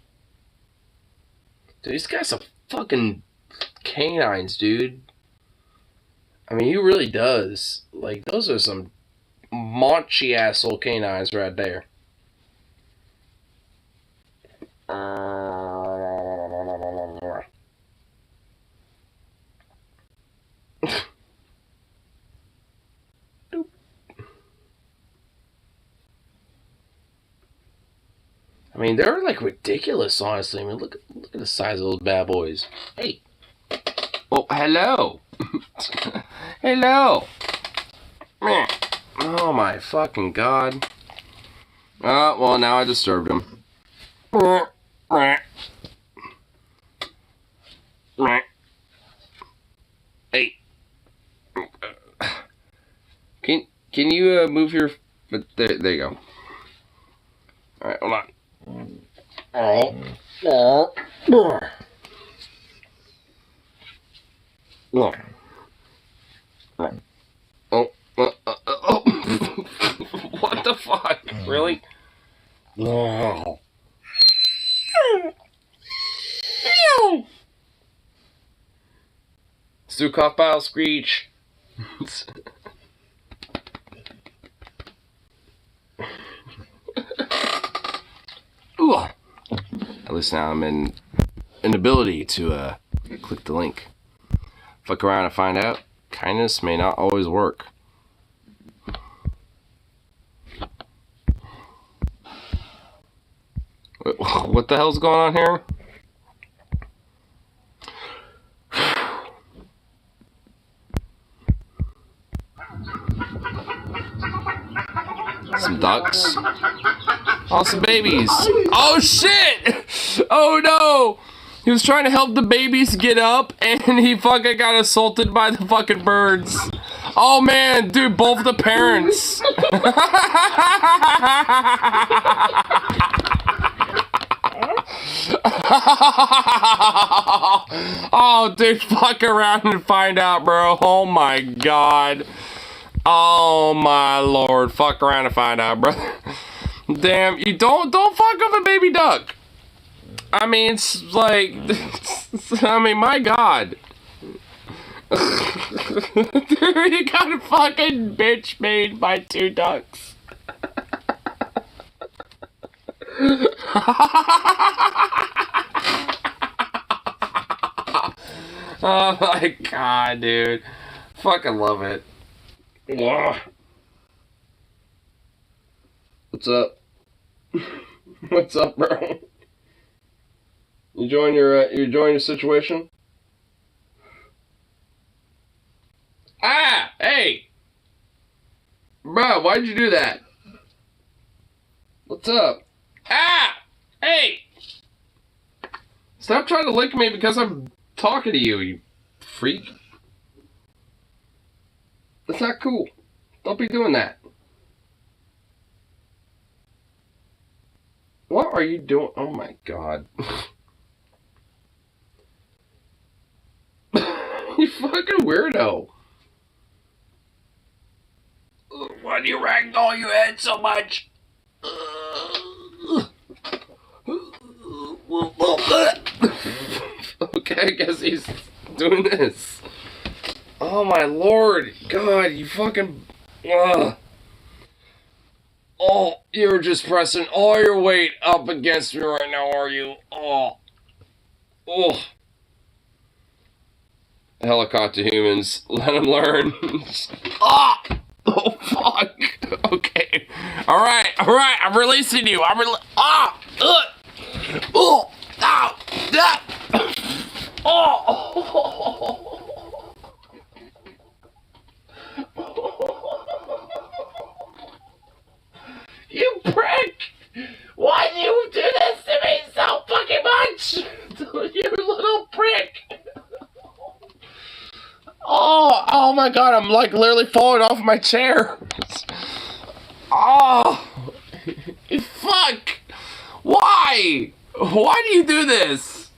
Dude, these guys are fucking canines, dude. I mean, he really does. Like, those are some maunchy ass little canines right there. I mean, they're like ridiculous, honestly. I mean, look at the size of those bad boys. Hey. Oh, hello. Hello. Oh my fucking god. Well, now I disturbed him. Hey. Can you move your... There you go. Alright, hold on. What the fuck? Really? No. Stu cough bile screech. Ooh. At least now I'm in an ability to click the link. Fuck around and find out. Kindness may not always work. What the hell's going on here? Some ducks. Oh, some babies. Oh shit! Oh no! He was trying to help the babies get up and he fucking got assaulted by the fucking birds. Oh man, dude, both the parents. Oh, dude, fuck around and find out, bro. Oh my god. Oh my lord. Fuck around and find out, bro. Damn, you don't fuck up a baby duck. I mean, it's like, I mean, my god. Dude, you got a fucking bitch made by 2 ducks. Oh my god, dude. Fucking love it. Ugh. What's up? What's up, bro? You enjoying your situation? Ah! Hey! Bro, why'd you do that? What's up? Ah! Hey! Stop trying to lick me because I'm talking to you, you freak. That's not cool. Don't be doing that. What are you doing? Oh my god. You fucking weirdo. Why do you ragdoll your head so much? Okay, I guess he's doing this. Oh my lord. God, you fucking... Oh, you're just pressing all your weight up against me right now, are you? Oh. Oh. Helicopter humans. Let them learn. Ah! Oh, fuck. Okay. Alright, I'm releasing you. Ah! Oh! Ow! Ah! Oh! You prick! Why do you do this to me so fucking much? You little prick! Oh my god, I'm like literally falling off my chair. Oh! Fuck! Why? Why do you do this?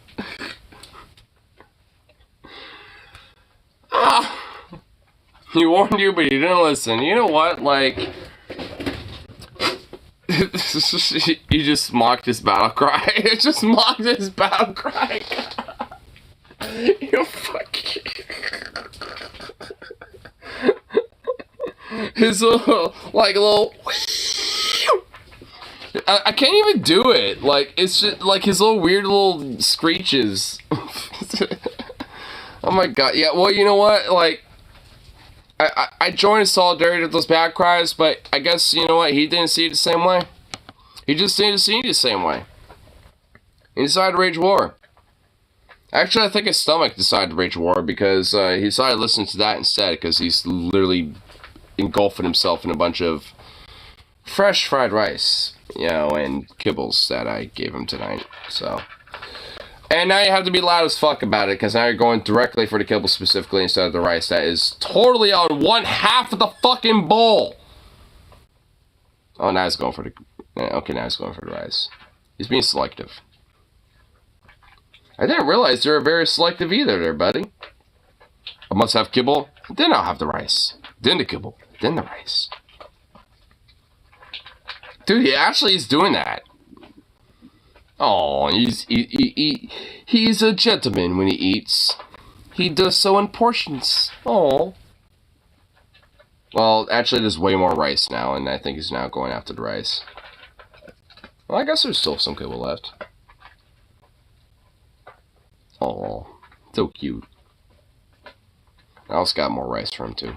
He warned you, but you didn't listen. You know what? Like... You just mocked his battle cry. It just mocked his battle cry. You fucking... His little, like, little... I can't even do it. Like, it's just, like, his little weird little screeches. Oh my god. Yeah, well, you know what? Like, I joined in solidarity with those bad cries, but I guess, you know what? He didn't see it the same way. He just didn't see it the same way. He decided to rage war. Actually, I think his stomach decided to rage war because he decided to listen to that instead because he's literally engulfing himself in a bunch of fresh fried rice, you know, and kibbles that I gave him tonight. So, and now you have to be loud as fuck about it, because now you're going directly for the kibble specifically instead of the rice that is totally on one half of the fucking bowl. Oh, now he's going for the... Okay, now he's going for the rice. He's being selective. I didn't realize you were very selective either there, buddy. I must have kibble, then I'll have the rice. Then the kibble, then the rice. Dude, he actually is doing that. Oh, he's a gentleman when he eats. He does so in portions. Oh. Well, actually, there's way more rice now, and I think he's now going after the rice. Well, I guess there's still some kibble left. Oh, so cute. I also got more rice for him, too.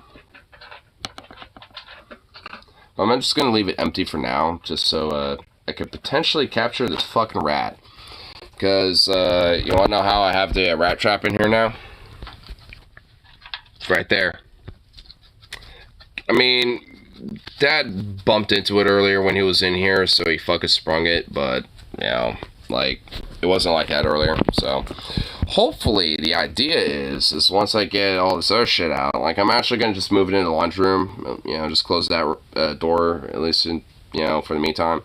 I'm just going to leave it empty for now, just so I could potentially capture this fucking rat. Because, you want to know how I have the rat trap in here now? It's right there. I mean, Dad bumped into it earlier when he was in here, so he fucking sprung it, but, you know, like, it wasn't like that earlier, so... Hopefully, the idea is once I get all this other shit out, like, I'm actually going to just move it into the lunch room, you know, just close that door, at least, in, you know, for the meantime,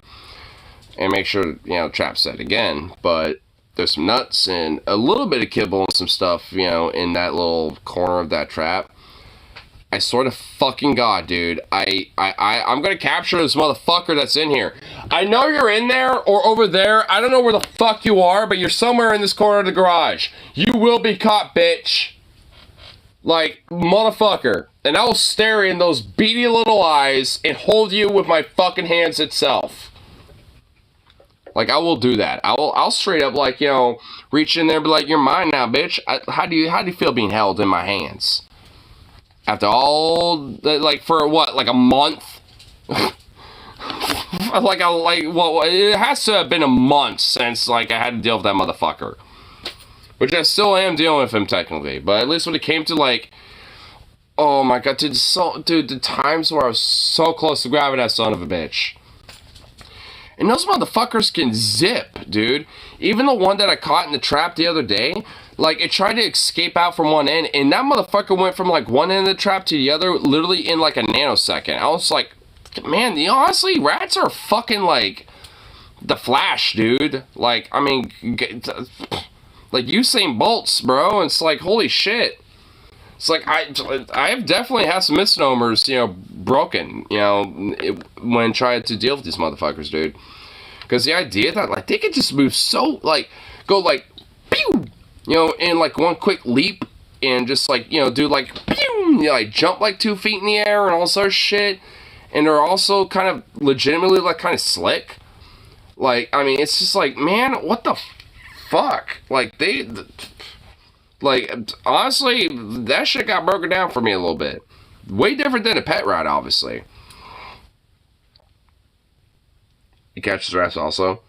and make sure, you know, trap's set again, but there's some nuts and a little bit of kibble and some stuff, you know, in that little corner of that trap. I swear to fucking God, dude, I'm gonna capture this motherfucker that's in here. I know you're in there or over there. I don't know where the fuck you are, but you're somewhere in this corner of the garage. You will be caught, bitch. Like, motherfucker. And I will stare in those beady little eyes and hold you with my fucking hands itself. Like, I will do that. I'll straight up, like, you know, reach in there and be like, you're mine now, bitch. How do you feel being held in my hands? After all, like, for what, like a month? Well, it has to have been a month since, like, I had to deal with that motherfucker. Which I still am dealing with him, technically. But at least when it came to, like, oh my God, dude, the times where I was so close to grabbing that son of a bitch. And those motherfuckers can zip, dude. Even the one that I caught in the trap the other day, like, it tried to escape out from one end, and that motherfucker went from, like, one end of the trap to the other literally in, like, a nanosecond. I was like, man, you know, honestly, rats are fucking, like, the Flash, dude. Like, I mean, like, Usain Bolts, bro. It's like, holy shit. It's like, I have definitely had some misnomers, you know, broken, you know, when trying to deal with these motherfuckers, dude. Because the idea that, like, they could just move so, like, go, like, pew! You know, in, like, one quick leap, and just, like, you know, do, like, pew! You know, like, jump, like, 2 feet in the air, and all sorts of shit. And they're also kind of legitimately, like, kind of slick. Like, I mean, it's just like, man, what the fuck? Like, like, honestly, that shit got broken down for me a little bit. Way different than a pet rat, obviously. He catches rats also.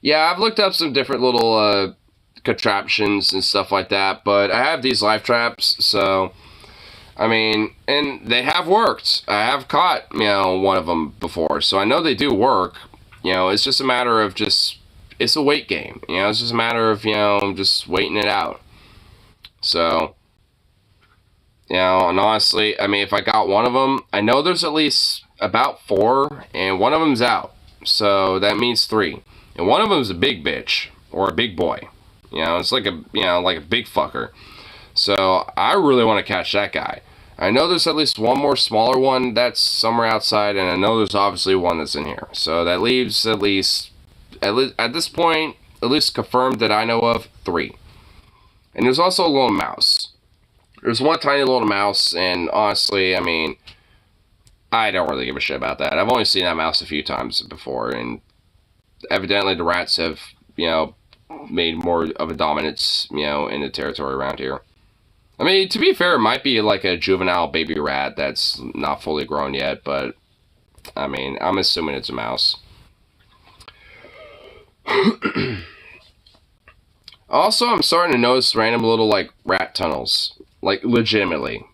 Yeah, I've looked up some different little, contraptions and stuff like that, but I have these life traps, so, I mean, and they have worked. I have caught, you know, one of them before, so I know they do work. You know, it's just a matter of just, it's a wait game, you know, it's just a matter of, you know, just waiting it out. So, you know, and honestly, I mean, if I got one of them, I know there's at least about 4, and one of them's out, so that means 3. And one of them's a big bitch, or a big boy. You know, it's like a, you know, like a big fucker. So, I really want to catch that guy. I know there's at least one more smaller one that's somewhere outside, and I know there's obviously one that's in here. So, that leaves at least at this point, at least confirmed that I know of, 3. And there's also a little mouse. There's one tiny little mouse, and honestly, I mean, I don't really give a shit about that. I've only seen that mouse a few times before, and evidently the rats have, you know, made more of a dominance, you know, in the territory around here. I mean, to be fair, it might be like a juvenile baby rat that's not fully grown yet, but, I mean, I'm assuming it's a mouse. Also, I'm starting to notice random little, like, rat tunnels. Like, legitimately.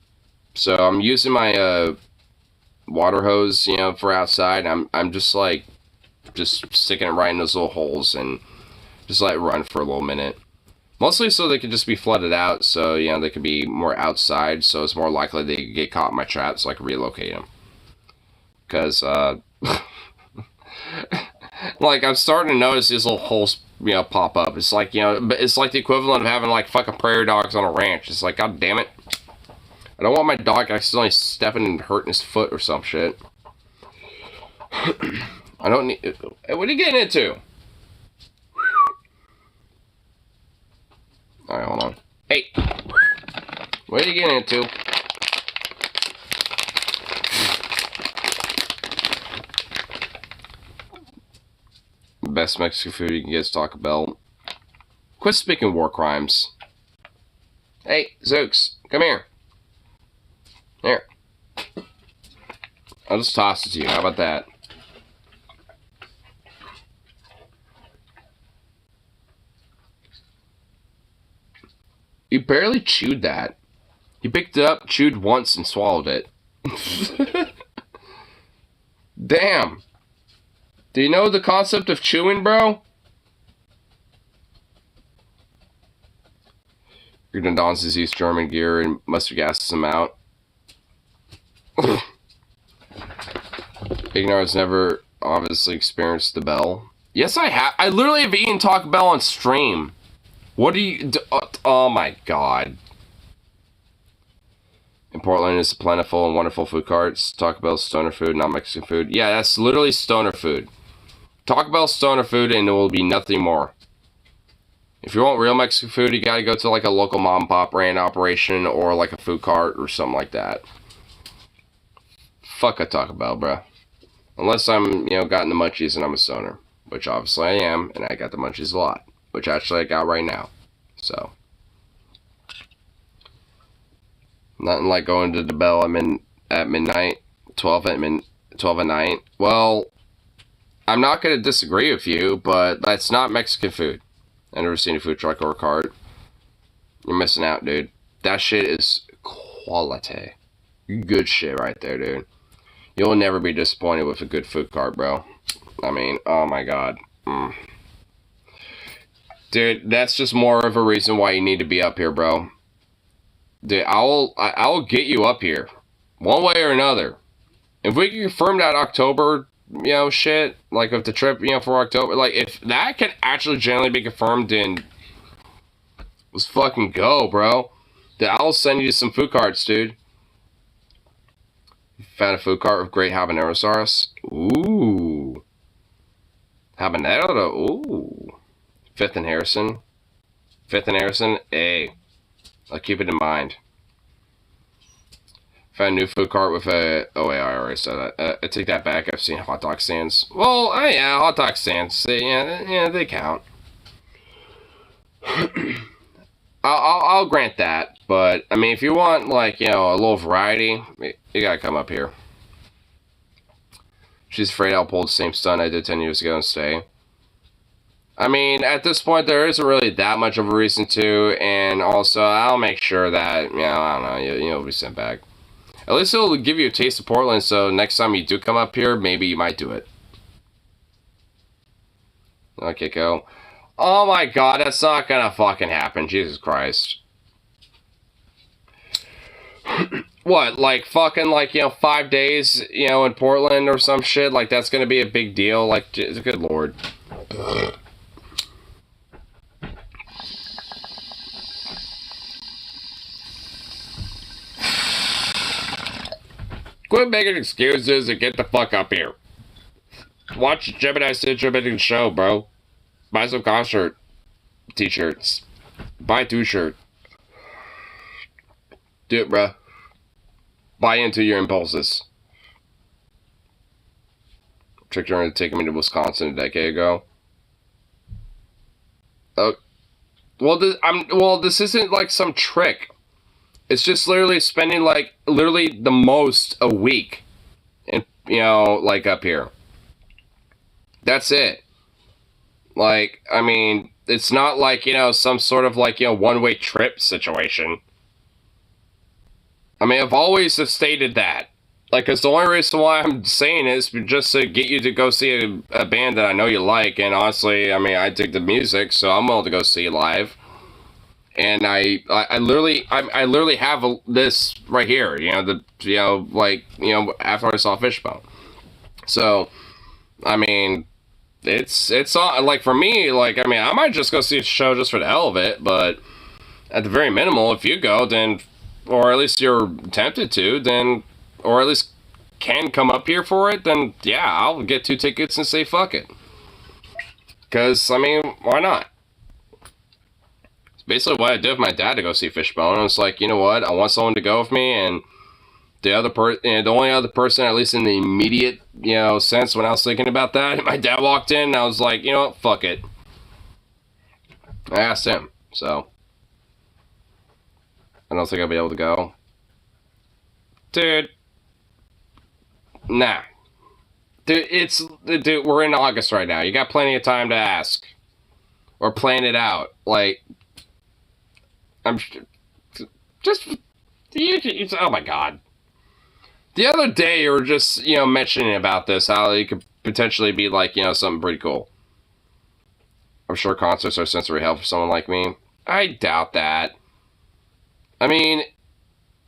So, I'm using my, water hose, you know, for outside. I'm just like, just sticking it right in those little holes and just let it run for a little minute. Mostly so they could just be flooded out, so, you know, they could be more outside, so it's more likely they could get caught in my trap, so I can relocate them. Because, like, I'm starting to notice these little holes, you know, pop up. It's like, you know, it's like the equivalent of having, like, fucking prairie dogs on a ranch. It's like, god damn it. I don't want my dog accidentally stepping and hurting his foot or some shit. I don't need... Hey, what are you getting into? Alright, hold on. Hey! What are you getting into? Best Mexican food you can get is Taco Bell. Quit speaking war crimes. Hey, Zooks, come here. Here. I'll just toss it to you. How about that? You barely chewed that. You picked it up, chewed once, and swallowed it. Damn. Do you know the concept of chewing, bro? You're gonna dons disease German gear and mustard gas some out. Ignorance never obviously experienced the bell. Yes, I have. I literally have eaten Taco Bell on stream. What do you... Oh my god. In Portland is plentiful and wonderful food carts. Taco Bell's stoner food, not Mexican food. Yeah, that's literally stoner food. Taco Bell's stoner food and there will be nothing more. If you want real Mexican food, you gotta go to like a local mom and pop brand operation or like a food cart or something like that. Fuck a Taco Bell, bro. Unless I'm, you know, gotten the munchies and I'm a stoner. Which obviously I am, and I got the munchies a lot. Which actually I got right now. So. Nothing like going to the Bell at midnight. 12 at night. Well, I'm not going to disagree with you, but that's not Mexican food. I've never seen a food truck or a cart. You're missing out, dude. That shit is quality. Good shit right there, dude. You'll never be disappointed with a good food cart, bro. I mean, oh my god. Dude, that's just more of a reason why you need to be up here, bro. Dude, I will get you up here. One way or another. If we can confirm that October, you know, shit, like if the trip, you know, for October, like if that can actually generally be confirmed, then let's fucking go, bro. Dude, I'll send you some food carts, dude. Found a food cart with great habanero sauce. Ooh. Habanero, ooh. Fifth and Harrison. Hey. I'll keep it in mind. Found a new food cart with a... Oh, wait, I already said that. I take that back. I've seen hot dog stands. Well, yeah, hot dog stands. They count. I'll grant that. But, I mean, if you want, like, you know, a little variety, you gotta come up here. She's afraid I'll pull the same stunt I did 10 years ago and stay. I mean, at this point, there isn't really that much of a reason to, and also, I'll make sure that, you know, I don't know, you'll be sent back. At least it'll give you a taste of Portland, so next time you do come up here, maybe you might do it. Okay, go. Oh my god, that's not gonna fucking happen, Jesus Christ. What, like, fucking, like, you know, 5 days, you know, in Portland or some shit? Like, that's gonna be a big deal? Like, good lord. Quit making excuses and get the fuck up here. Watch Gemini Cinch show, bro. Buy some concert t-shirts. Buy 2 shirts. Do it, bro. Buy into your impulses. Tricked her into taking me to Wisconsin a decade ago. Oh, well, this isn't like some trick. It's just literally spending like literally the most a week, and you know, like up here. That's it. Like, I mean, it's not like, you know, some sort of like, you know, one-way trip situation. I mean, I've always stated that. Like, cause the only reason why I'm saying it is just to get you to go see a band that I know you like, and honestly, I mean, I dig the music, so I'm willing to go see it live. And I literally have this right here, after I saw Fishbone. So, I mean, it's like, for me, like, I mean, I might just go see a show just for the hell of it, but at the very minimal, if you go, then, or at least you're tempted to, then, or at least can come up here for it, then yeah, I'll get 2 tickets and say fuck it. Because, I mean, why not? It's basically what I did with my dad to go see Fishbone. I was like, you know what, I want someone to go with me, and the only other person, at least in the immediate, sense when I was thinking about that, my dad walked in, and I was like, you know what, fuck it. I asked him, so I don't think I'll be able to go. Dude. Nah. Dude, we're in August right now. You got plenty of time to ask. Or plan it out. Like, I'm just, oh my god. The other day you were just, mentioning about this, how it could potentially be like, something pretty cool. I'm sure concerts are sensory help for someone like me. I doubt that. I mean,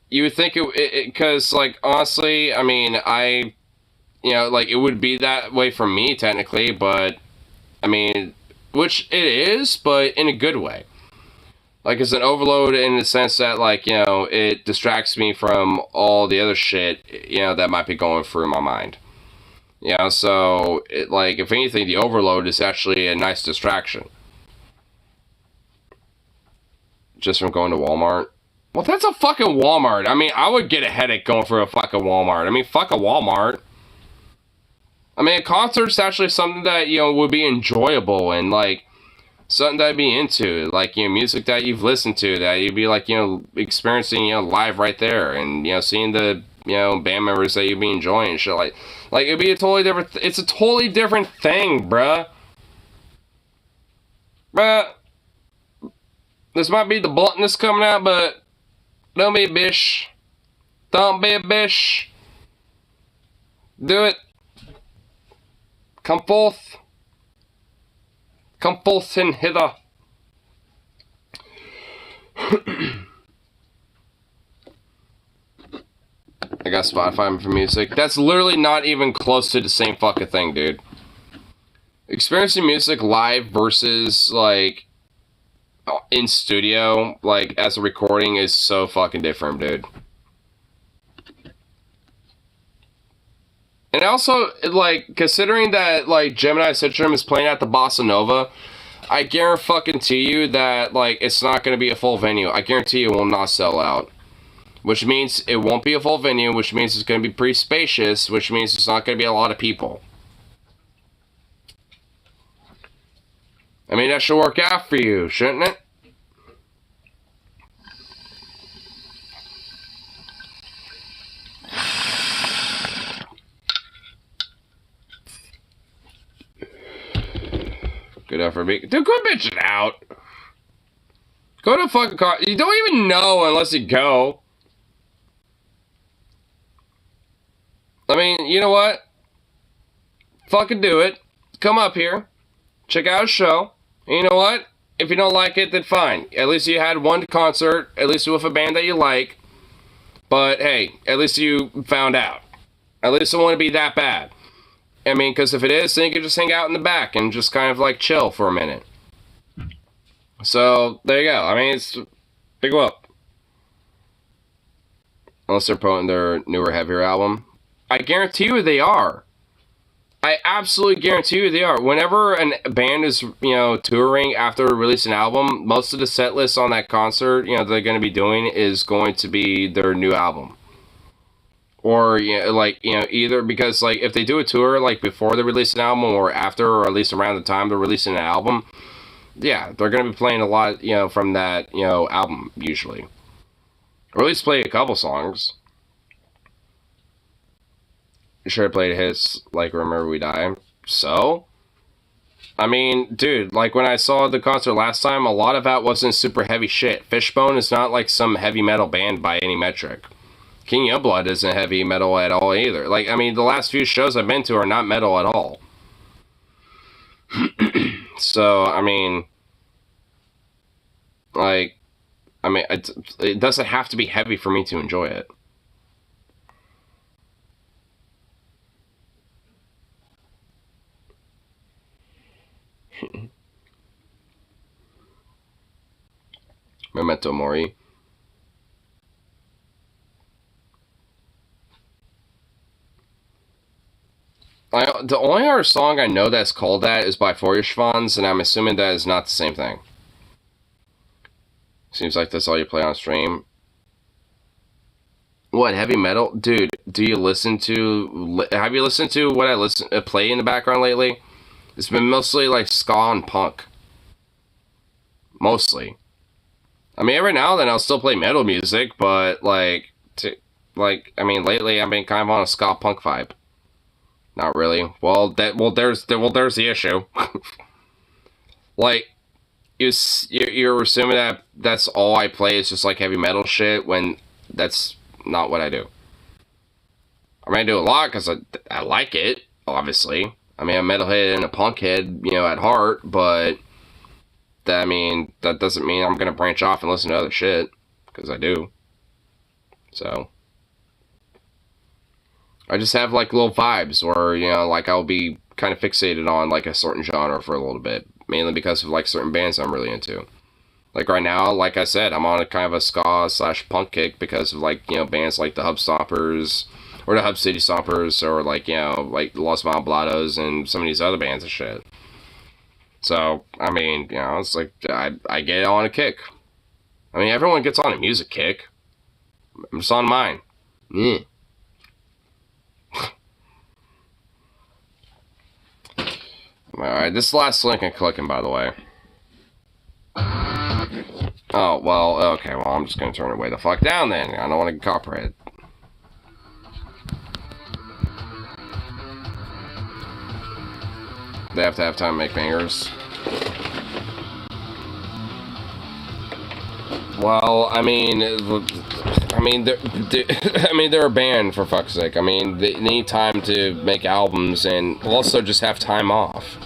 you would think it because, like, honestly, I mean, it would be that way for me, technically, but, I mean, which it is, but in a good way. Like, it's an overload in the sense that, like, it distracts me from all the other shit, that might be going through my mind. So, if anything, the overload is actually a nice distraction. Just from going to Walmart. Well, that's a fucking Walmart. I mean, I would get a headache going through a fucking Walmart. I mean, fuck a Walmart. I mean, a concert's actually something that, would be enjoyable and, like, something that I'd be into. Like, music that you've listened to, that you'd be, like, experiencing, live right there. And, seeing the, band members that you'd be enjoying and shit. Like, it'd be a totally different, it's a totally different thing, bruh. Bruh. This might be the bluntness coming out, but don't be a bitch. Don't be a bitch. Do it. Come forth. Come forth and hither. I got Spotify for music. That's literally not even close to the same fucking thing, dude. Experiencing music live versus, like, in studio, like, as a recording is so fucking different, dude. And also, like, considering that, like, Gemini Citrum is playing at the Bossa Nova, I guarantee you that, like, it's not going to be a full venue. I guarantee you it will not sell out. Which means it won't be a full venue, which means it's going to be pretty spacious, which means it's not going to be a lot of people. I mean, that should work out for you, shouldn't it? Good effort, me. Dude, quit bitching out. Go to a fucking car. You don't even know unless you go. I mean, you know what? Fucking do it. Come up here. Check out a show. And you know what? If you don't like it, then fine. At least you had one concert. At least with a band that you like. But hey, at least you found out. At least it won't be that bad. I mean, because if it is, then you can just hang out in the back and just kind of like chill for a minute. So, there you go. I mean, it's big whoop. Unless they're promoting their newer, heavier album. I guarantee you they are. I absolutely guarantee you they are. Whenever a band is, touring after releasing an album, most of the set lists on that concert, they're going to be doing is going to be their new album. Or, either because, like, if they do a tour, like, before they release an album or after, or at least around the time they're releasing an album, yeah, they're going to be playing a lot, from that, album, usually. Or at least play a couple songs. Sure, I played hits, like, Remember We Die. So? I mean, dude, like, when I saw the concert last time, a lot of that wasn't super heavy shit. Fishbone is not, like, some heavy metal band by any metric. King Youngblood isn't heavy metal at all either. Like, I mean, the last few shows I've been to are not metal at all. So, I mean, like, it doesn't have to be heavy for me to enjoy it. Memento Mori. The only other song I know that's called that is by Feuerschwanz, and I'm assuming that is not the same thing. Seems like that's all you play on stream. What, heavy metal? Dude, do you listen to... Have you listened to what I play in the background lately? It's been mostly like ska and punk. Mostly. I mean, every now and then I'll still play metal music, but I mean, lately I've been kind of on a ska punk vibe. Not really. Well, there's the issue. Like, you're assuming that that's all I play is just like heavy metal shit when that's not what I do. I mean, I do a lot because I like it, obviously. I mean, I'm a metalhead and a punkhead, at heart, but that doesn't mean I'm gonna branch off and listen to other shit, because I do. So I just have like little vibes where, like I'll be kind of fixated on like a certain genre for a little bit, mainly because of like certain bands I'm really into. Like right now, like I said, I'm on a kind of a ska/punk kick because of like, bands like the Hub Stompers or the Hub City Stompers or like, like Los Malblados and some of these other bands and shit. So, I mean, it's like I get on a kick. I mean, everyone gets on a music kick. I'm just on mine. Yeah. Alright, this last link I'm clicking, by the way. Oh, well, okay, well, I'm just gonna turn it way the fuck down then. I don't want to get copyrighted. They have to have time to make bangers. Well, they're a band, for fuck's sake. I mean, they need time to make albums and also just have time off.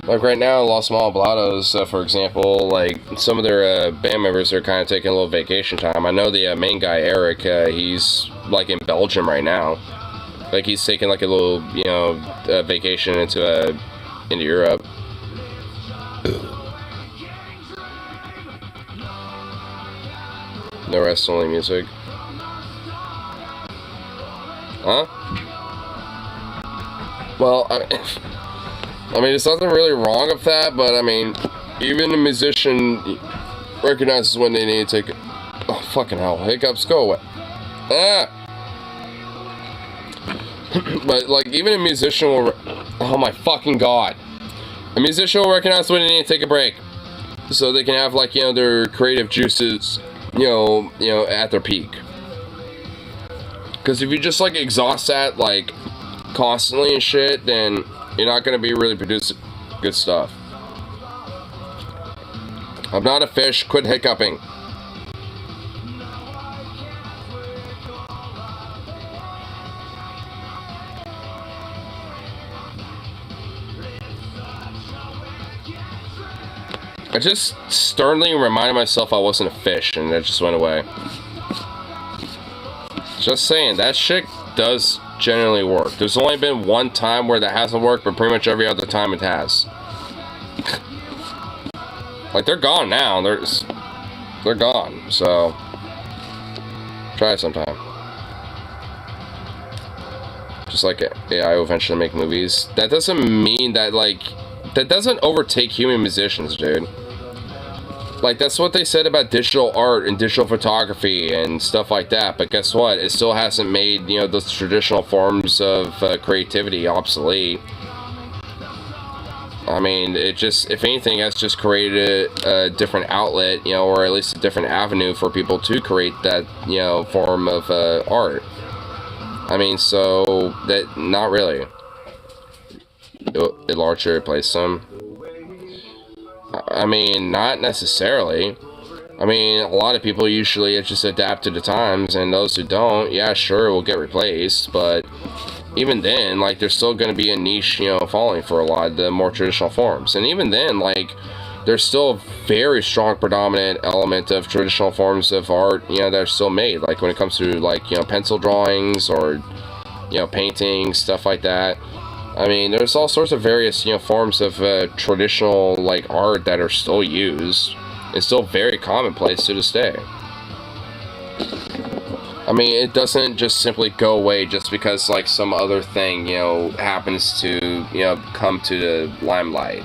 Like right now, Los Malblados, for example, like some of their band members are kind of taking a little vacation time. I know the main guy, Eric, he's like in Belgium right now. Like he's taking like a little, vacation into Europe. No rest, only music. Huh? Well, I mean, there's nothing really wrong with that, but I mean, even a musician recognizes when they need to take it. Oh, fucking hell. Hiccups, go away. Ah! But, like, even a musician will... Oh, my fucking God. A musician will recognize when they need to take a break. So they can have, like, their creative juices, at their peak. Because if you just, like, exhaust that, like, constantly and shit, then you're not going to be really producing good stuff. I'm not a fish. Quit hiccuping. I just sternly reminded myself I wasn't a fish, and it just went away. Just saying, that shit does generally work. There's only been one time where that hasn't worked, but pretty much every other time it has. Like, they're gone now. They're gone, so try it sometime. Just like AI will eventually make movies. That doesn't mean that, like, that doesn't overtake human musicians, dude. Like, that's what they said about digital art and digital photography and stuff like that. But guess what? It still hasn't made, those traditional forms of creativity obsolete. I mean, it just, if anything, that's just created a different outlet, or at least a different avenue for people to create that, form of art. I mean, so, that, not really. It largely replaced them. I mean, not necessarily. I mean, a lot of people usually just adapt to the times, and those who don't, yeah, sure, will get replaced, but even then, like, there's still going to be a niche, you know, following for a lot of the more traditional forms. And even then, like, there's still a very strong predominant element of traditional forms of art, you know, that are still made. Like, when it comes to, like, you know, pencil drawings or, you know, painting, stuff like that. I mean, there's all sorts of various, you know, forms of traditional, like, art that are still used. It's still very commonplace to this day. I mean, it doesn't just simply go away just because, like, some other thing, you know, happens to, you know, come to the limelight.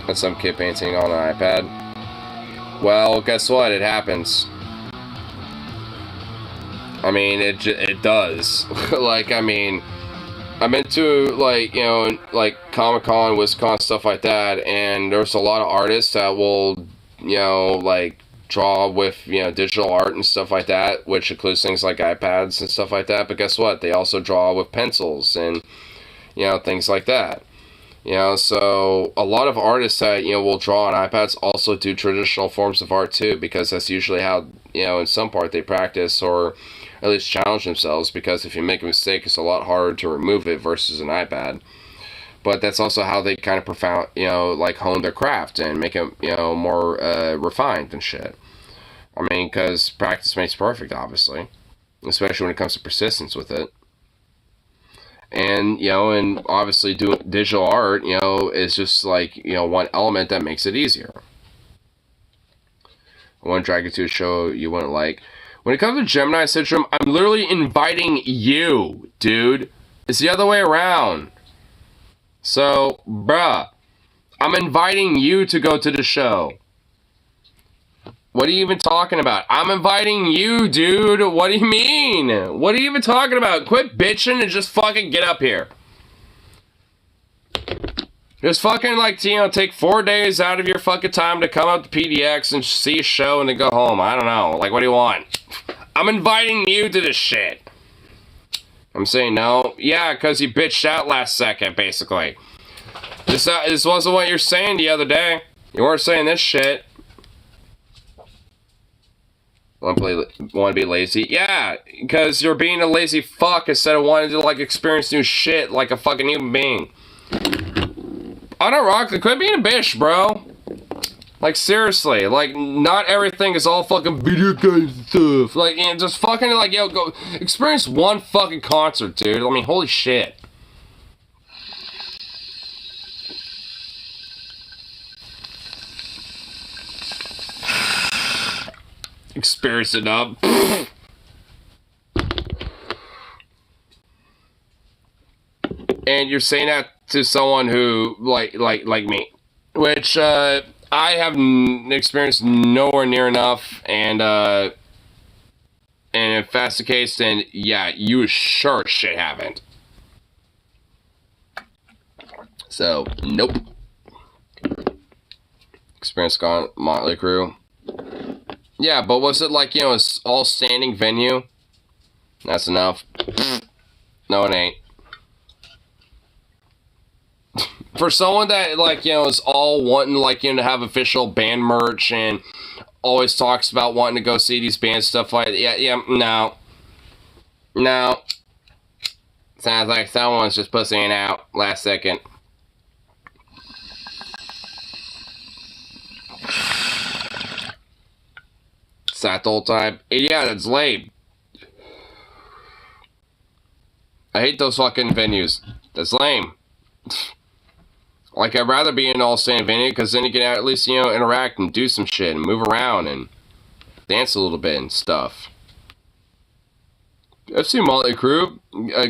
That's some kid painting on an iPad. Well, guess what? It happens. I mean, it does. Like, I mean, I'm into, like, you know, like, Comic-Con, WisCon, stuff like that, and there's a lot of artists that will, you know, like, draw with, you know, digital art and stuff like that, which includes things like iPads and stuff like that, but guess what? They also draw with pencils and, you know, things like that. You know, so a lot of artists that, you know, will draw on iPads also do traditional forms of art too, because that's usually how, you know, in some part they practice or at least challenge themselves, because if you make a mistake, it's a lot harder to remove it versus an iPad. But that's also how they kind of profound, you know, like, hone their craft and make it, you know, more refined and shit. I mean, because practice makes perfect, obviously, especially when it comes to persistence with it. And, you know, and obviously doing digital art, you know, is just, like, you know, one element that makes it easier. I want to drag you to a show you wouldn't like. When it comes to Gemini Syndrome, I'm literally inviting you, dude. It's the other way around. So, bruh, I'm inviting you to go to the show. What are you even talking about? I'm inviting you, dude. What do you mean? What are you even talking about? Quit bitching and just fucking get up here. Just fucking, like, you know, take 4 days out of your fucking time to come up to PDX and see a show and then go home. I don't know. Like, what do you want? I'm inviting you to this shit. I'm saying no. Yeah, because you bitched out last second, basically. This wasn't what you're saying the other day. You weren't saying this shit. Want to be lazy? Yeah, because you're being a lazy fuck instead of wanting to, like, experience new shit like a fucking human being. I don't rock. Quit being a bitch, bro. Like, seriously. Like, not everything is all fucking video game stuff. Like, you know, just fucking, like, yo, go experience one fucking concert, dude. I mean, holy shit. Experience it up. And you're saying that to someone who, like me, which, I have experienced nowhere near enough, and if that's the case, then, yeah, you sure as shit haven't. So, nope. Experience gone, Motley Crue. Yeah, but was it like, you know, it's all standing venue? That's enough. No, it ain't. For someone that, like, you know, is all wanting, like, you know, to have official band merch and always talks about wanting to go see these bands, stuff like that. Yeah, no. No. Sounds like someone's just pussying out last second. It's that the whole time. Yeah, that's lame. I hate those fucking venues. That's lame. Like, I'd rather be in an all-stand venue, because then you can at least, you know, interact and do some shit and move around and dance a little bit and stuff. I've seen Motley Crue.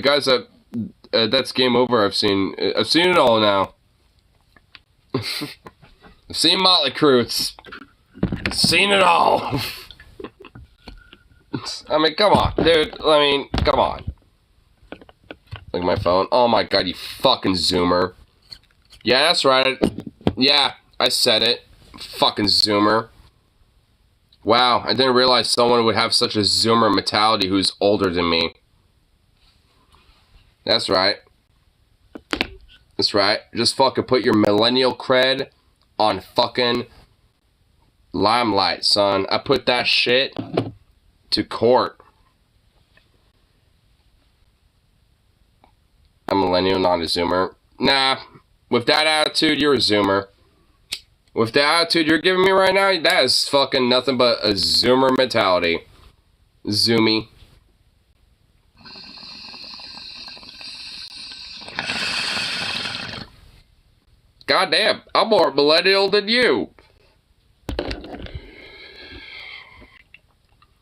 Guys, that's Game Over. I've seen it all now. I've seen Motley Crue. Seen it all. I mean, come on, dude. I mean, come on. Look at my phone. Oh my god, you fucking zoomer. Yeah, that's right. Yeah, I said it. Fucking zoomer. Wow, I didn't realize someone would have such a zoomer mentality who's older than me. That's right. That's right. Just fucking put your millennial cred on fucking Limelight, son. I put that shit to court. I'm a millennial, not a zoomer. Nah, with that attitude, you're a zoomer. With the attitude you're giving me right now, that is fucking nothing but a zoomer mentality. Zoomy. Goddamn, I'm more millennial than you.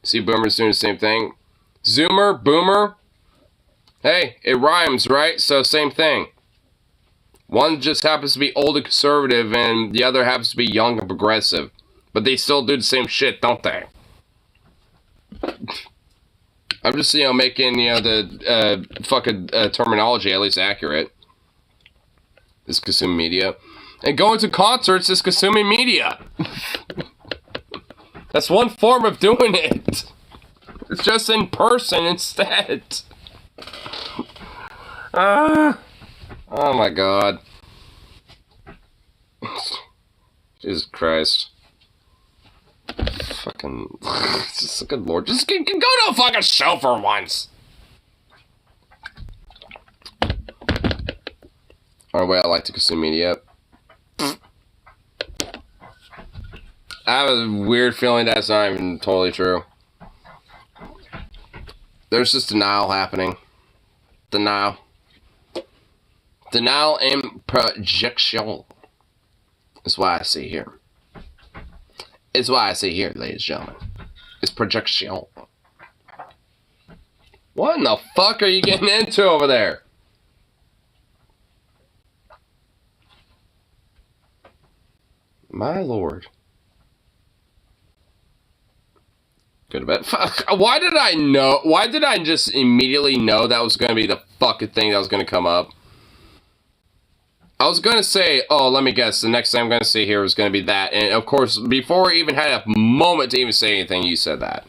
See, boomers doing the same thing. Zoomer, boomer. Hey, it rhymes, right? So same thing. One just happens to be old and conservative, and the other happens to be young and progressive. But they still do the same shit, don't they? I'm just, making, the fucking terminology at least accurate. Is consuming media. And going to concerts is consuming media. That's one form of doing it. It's just in person instead. Oh my god. Jesus Christ. Fucking. Just good lord. Just go to a fucking show for once. Or way I like to consume media. I have a weird feeling that's not even totally true. There's just denial happening. Denial. Denial and projection. Is what I see here. It's what I see here, ladies and gentlemen. It's projection. What in the fuck are you getting into over there? My lord. Go to bed. Fuck. Why did I know? Why did I just immediately know that was going to be the fucking thing that was going to come up? I was going to say, oh, let me guess. The next thing I'm going to say here was going to be that. And of course, before I even had a moment to even say anything, you said that.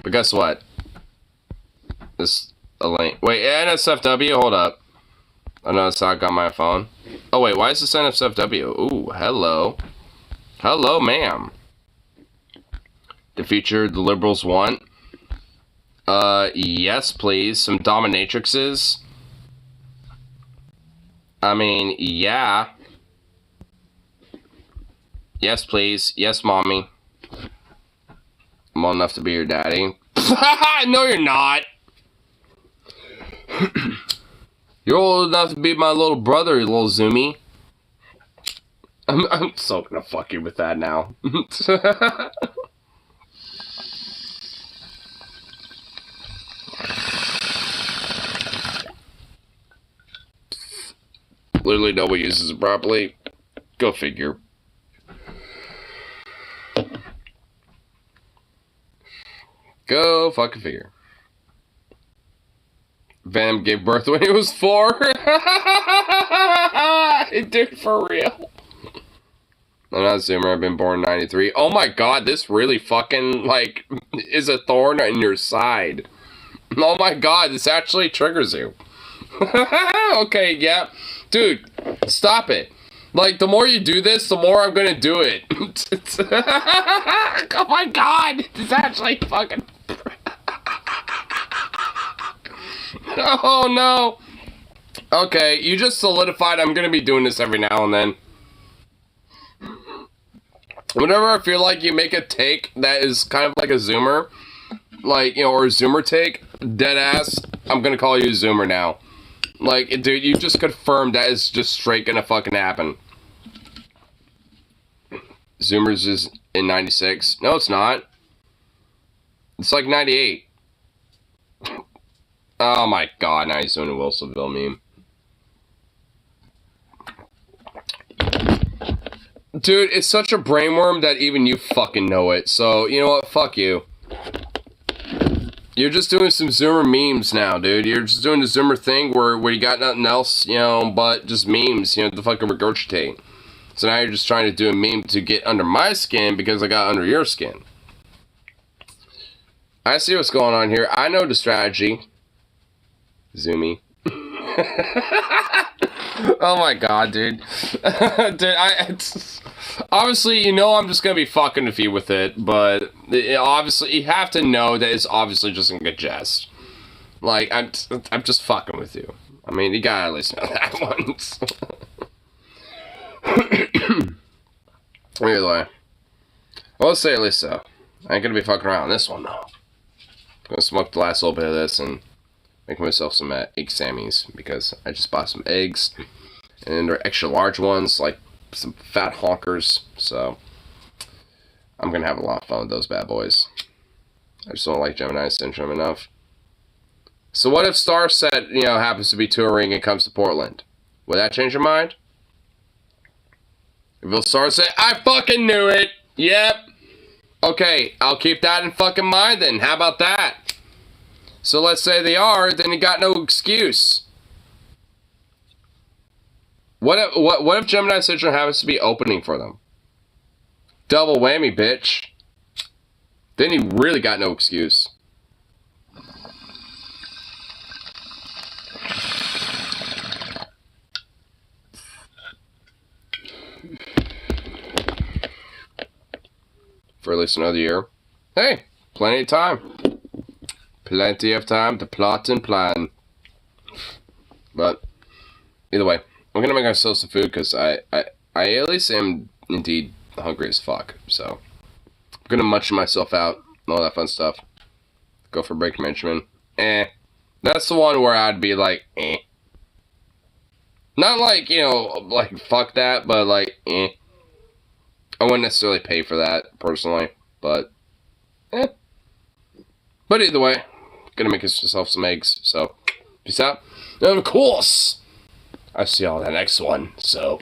But guess what? This a link. Wait, NSFW? Hold up. I know it's not got my phone. Oh, wait, why is this NSFW? Ooh, hello. Hello, ma'am. The future the liberals want? Yes, please. Some dominatrixes. I mean, yeah. Yes, please. Yes, mommy. I'm old enough to be your daddy. No, you're not. You're old enough to be my little brother, you little zoomy. I'm so gonna fuck you with that now. Literally nobody uses it properly. Go figure. Go fucking figure. Venom gave birth when he was 4. Dude, for real. I'm not a zoomer. I've been born in 93. Oh my god, this really fucking, like, is a thorn in your side. Oh my god, this actually triggers you. Okay, yeah. Dude, stop it. Like, the more you do this, the more I'm gonna do it. Oh my god, it's actually fucking... Oh no. Okay, you just solidified I'm gonna be doing this every now and then. Whenever I feel like you make a take that is kind of like a zoomer, like, or a zoomer take, dead ass, I'm gonna call you a zoomer now. Like, dude, you just confirmed that is just straight gonna fucking happen. Zoomers is in 96. No, it's not. It's like 98. Oh my god, now he's doing a Wilsonville meme. Dude, it's such a brainworm that even you fucking know it. So, you know what? Fuck you. You're just doing some Zoomer memes now, dude. You're just doing the Zoomer thing where you got nothing else, but just memes, to fucking regurgitate. So now you're just trying to do a meme to get under my skin because I got under your skin. I see what's going on here. I know the strategy. Zoomy. Oh my god, dude. Dude, obviously, you know I'm just gonna be fucking with you with it, but obviously, you have to know that it's obviously just gonna get jest. Like, I'm just fucking with you. I mean, you gotta at least know that once. Anyway. Well, let's say at least so. I ain't gonna be fucking around on this one, though. I'm gonna smoke the last little bit of this and make myself some egg sammies, because I just bought some eggs, and they're extra large ones, like some fat honkers, so I'm gonna have a lot of fun with those bad boys. I just don't like Gemini Syndrome enough. So what if Starset, you know, happens to be touring and comes to Portland? Would that change your mind? If Starset, I fucking knew it! Yep! Okay, I'll keep that in fucking mind then. How about that? So let's say they are, then you got no excuse. What if Gemini Syndrome happens to be opening for them? Double whammy, bitch. Then you really got no excuse. For at least another year. Hey, plenty of time. Plenty of time to plot and plan. But either way, I'm gonna make myself some food because I at least am indeed hungry as fuck. So I'm gonna munch myself out and all that fun stuff. Go for Breaking Benjamin. That's the one where I'd be like, Not like, you know, like fuck that, but like, I wouldn't necessarily pay for that personally, but But either way, gonna make myself some eggs, so peace out. And of course, I'll see y'all in the next one, so